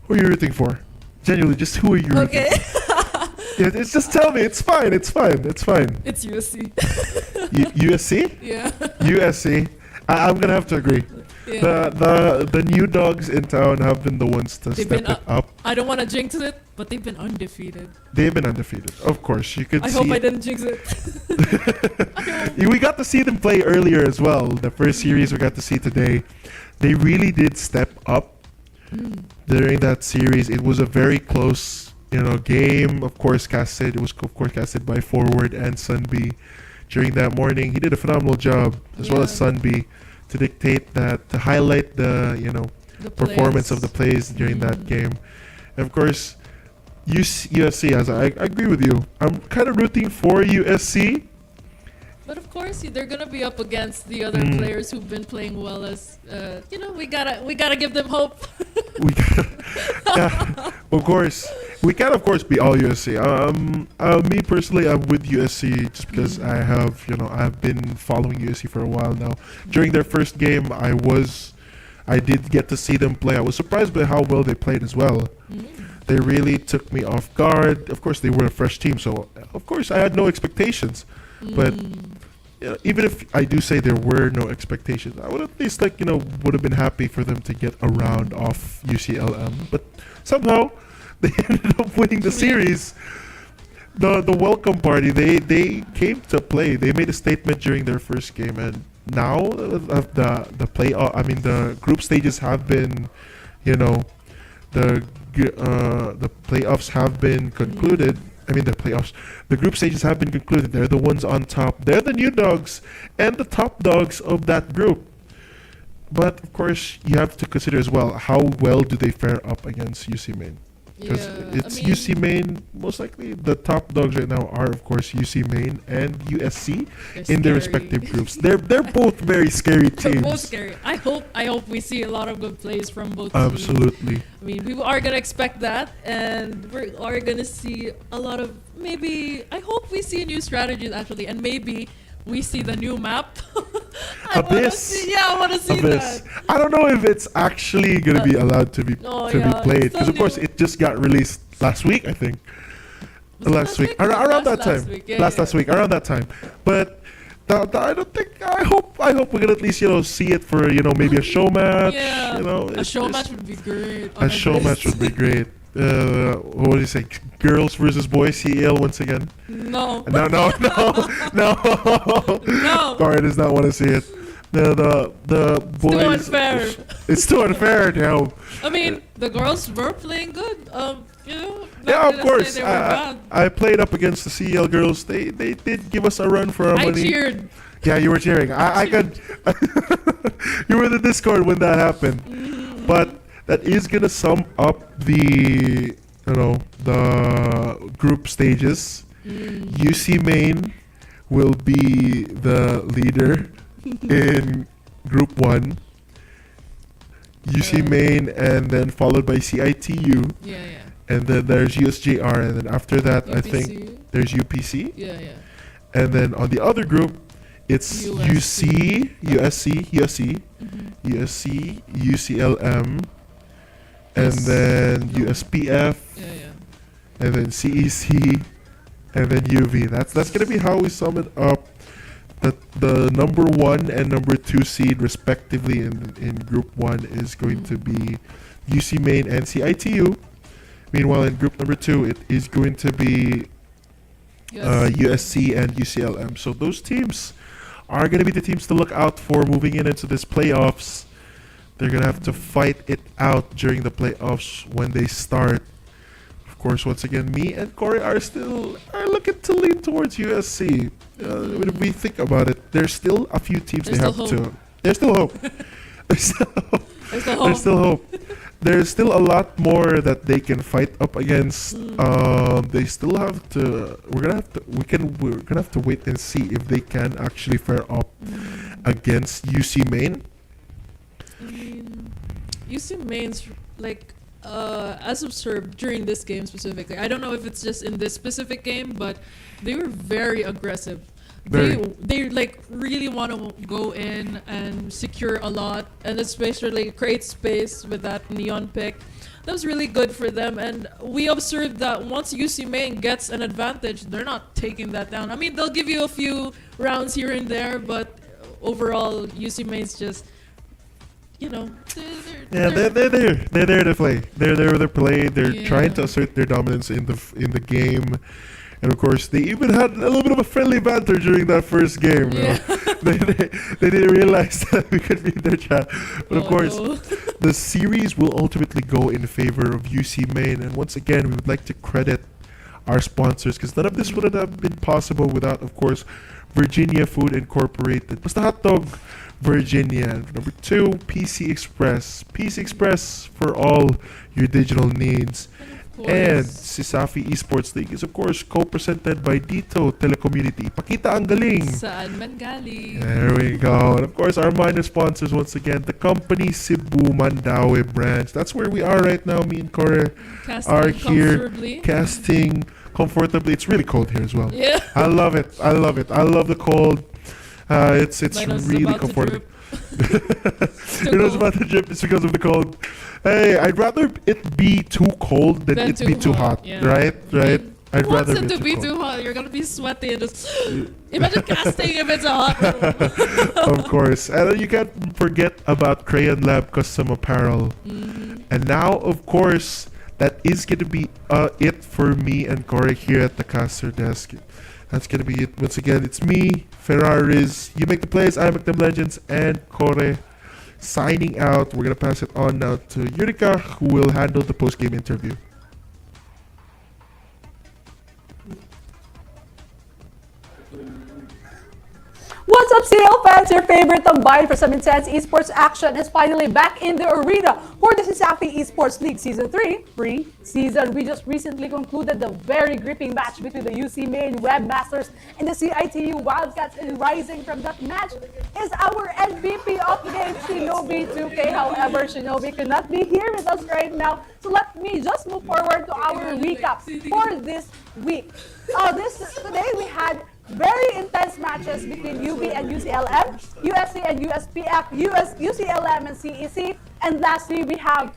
Speaker 10: who are you rooting for? Genuinely, just who are you rooting for? Yeah, it's just tell me. It's fine. It's fine. It's fine.
Speaker 11: It's USC.
Speaker 10: USC?
Speaker 11: Yeah.
Speaker 10: USC. I'm gonna have to agree.
Speaker 11: Yeah.
Speaker 10: The new dogs in town have been the ones to step it up.
Speaker 11: I don't want to jinx it, but they've been undefeated.
Speaker 10: They've been undefeated. Of course, you could.
Speaker 11: I hope I didn't jinx it.
Speaker 10: We got to see them play earlier as well. The first series we got to see today, they really did step up during that series. It was a very close, game. Of course, casted. It was of course casted by Forward and Sunby. During that morning, he did a phenomenal job, as well as Sunby, to dictate that, to highlight the performance of the plays during that game. And of course, USC, as I agree with you. I'm kind of rooting for USC.
Speaker 11: But of course, they're gonna be up against the other players who've been playing well. As we gotta give them hope.
Speaker 10: Yeah, of course. We can of course be all USC. Me personally, I'm with USC just because I've been following USC for a while now. During their first game, I did get to see them play. I was surprised by how well they played as well. They really took me off guard. Of course, they were a fresh team, so of course I had no expectations. But even if I do say there were no expectations, I would at least would have been happy for them to get a round off UCLM. But somehow they ended up winning the series. The welcome party, they came to play. They made a statement during their first game, and now the group stages have been, the playoffs have been concluded. The group stages have been concluded. They're the ones on top. They're the new dogs and the top dogs of that group. But of course, you have to consider as well, how well do they fare up against UC Main? Because UC Main, most likely the top dogs right now are of course UC Main and USC in their respective groups. They're both very scary teams.
Speaker 11: Both scary. I hope we see a lot of good plays from both
Speaker 10: Absolutely.
Speaker 11: teams. I mean, people are gonna expect that, and we are gonna see a lot of I hope we see new strategies actually, and maybe we see the new map.
Speaker 10: Abyss.
Speaker 11: I want to see
Speaker 10: Abyss.
Speaker 11: that.
Speaker 10: I don't know if it's actually going to be allowed to be played, because of course it just got released last week, I think. Last week, around that time. Last week, around that time. But I don't think. I hope we're gonna at least see it for maybe a show match.
Speaker 11: Yeah. A show match would be great.
Speaker 10: A show match would be great. What do you say? Girls versus boys, CEL once again.
Speaker 11: No.
Speaker 10: No. Corey does not want to see it. The boys.
Speaker 11: Too unfair.
Speaker 10: It's too unfair now.
Speaker 11: I mean, the girls were playing good.
Speaker 10: Yeah, of course. I played up against the CEL girls. They did give us a run for our money.
Speaker 11: I cheered.
Speaker 10: Yeah, you were cheering. I could. You were in the Discord when that happened. But that is gonna sum up the group stages. UC Main will be the leader in Group 1. UC Main, and then followed by CIT-U.
Speaker 11: Yeah.
Speaker 10: And then there's USJR, and then after that,
Speaker 11: UPC.
Speaker 10: I think there's UPC.
Speaker 11: Yeah.
Speaker 10: And then on the other group, it's USC, UCLM, and then USPF, and then CEC, and then UV. That's gonna be how we sum it up. The number 1 and number 2 seed respectively in Group 1 is going to be UC Main and CIT-U. Meanwhile, in Group number 2, it is going to be USC and UCLM. So those teams are going to be the teams to look out for moving into this playoffs. They're going to have to fight it out during the playoffs when they start. Of course, once again, me and Corey are looking to lean towards USC. When we think about it, there's still a few teams There's still hope. There's still hope. There's still hope. There's still a lot more that they can fight up against. They still have to. We're gonna have to wait and see if they can actually fare up against UC Main.
Speaker 11: I mean, UC Main's as observed during this game specifically. I don't know if it's just in this specific game, but they were very aggressive. They really want to go in and secure a lot, and especially create space with that neon pick. That was really good for them, and we observed that once UC Main gets an advantage, they're not taking that down. I mean, they'll give you a few rounds here and there, but overall, UC Main's just
Speaker 10: they're there to play. They're there to play. They're trying to assert their dominance in the game. And of course, they even had a little bit of a friendly banter during that first game. Yeah. They didn't realize that we could read their chat. But of course, the series will ultimately go in favor of UC Main. And once again, we would like to credit our sponsors, because none of this would have been possible without, of course, Virginia Food Incorporated. Basta Hotdog Virginia. Number 2, PC Express. PC Express for all your digital needs. And CESAFI Esports League is of course co-presented by Dito Telecommunity. Pakita ang galing!
Speaker 11: Saan man galing?
Speaker 10: There we go. And of course, our minor sponsors once again, the company Cebu Mandaue branch. That's where we are right now. Me and Kore
Speaker 11: Casting
Speaker 10: are here
Speaker 11: comfortably.
Speaker 10: casting comfortably. It's really cold here as well.
Speaker 11: Yeah.
Speaker 10: I love it. I love it. I love the cold. It's
Speaker 11: My nose is
Speaker 10: really
Speaker 11: about to
Speaker 10: comfortable.
Speaker 11: drip.
Speaker 10: It was about to drip. It's because of the cold. Hey, I'd rather it be too cold than
Speaker 11: Than
Speaker 10: it be too hot.
Speaker 11: yeah.
Speaker 10: Right? Right? I'd
Speaker 11: Who wants
Speaker 10: rather
Speaker 11: it to be
Speaker 10: cold.
Speaker 11: too hot? You're gonna be sweaty and just imagine casting if it's a hot room.
Speaker 10: Of course. And you can't forget about Crayon Lab custom apparel. And now, of course, that is going to be it for me and Corey here at the caster desk. That's going to be it. Once again, it's me, Ferraris. You make the plays, I make them legends, and Corey signing out. We're going to pass it on now to Yurika, who will handle the post-game interview.
Speaker 8: What's up, CL fans? Your favorite tambayan for some intense esports action is finally back in the arena for the CESAFI Esports League Season 3 pre-season. We just recently concluded the very gripping match between the UCMN Webmasters and the CIT-U Wildcats, and rising from that match is our MVP of the game, Shinobi 2K. However, Shinobi cannot be here with us right now, so let me just move forward to our recap for this week. Today we had very intense matches between UB and UCLM, USC and USPF, UCLM and CEC, and lastly we had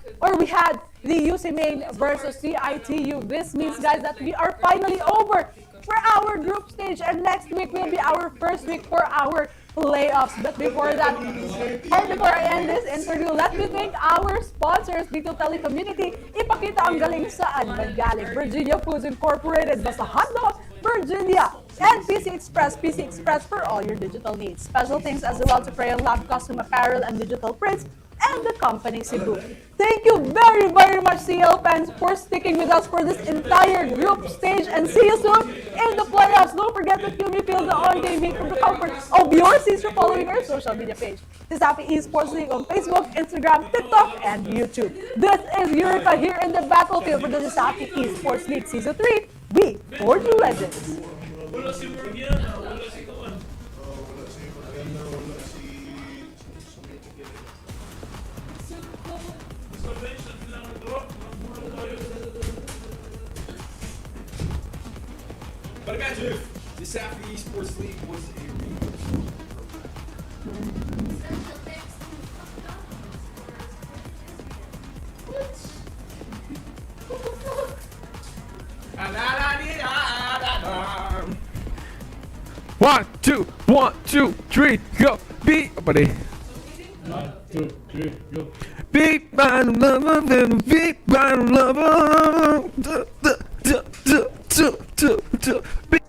Speaker 8: the UC Main versus CIT-U. This means, guys, that we are finally over for our group stage, and next week will be our first week for our playoffs. But before that, and before I end this interview, let me thank our sponsors dito Telecommunity. Ipakita ang galing saan man galing. Virginia Foods Incorporated, basta hotdog, Virginia, and PC Express for all your digital needs. Special thanks as well to Crayon Lab Custom Apparel and Digital Prints, and the company Cebu. Thank you very, very much, CL fans, for sticking with us for this entire group stage, and see you soon in the playoffs. Don't forget to feel the on-game heat from the comfort of your seats for following our social media page. CESAFI Esports League on Facebook, Instagram, TikTok, and YouTube. This is Yurika here in the battlefield for the CESAFI Esports League Season 3. We forge legends.
Speaker 13: But imagine if the CESAFI Esports League was a
Speaker 14: One, two, three, go. Beat, buddy.
Speaker 7: 1, 2, 3, go.
Speaker 14: Beat by the lover, beat by the lover. Beat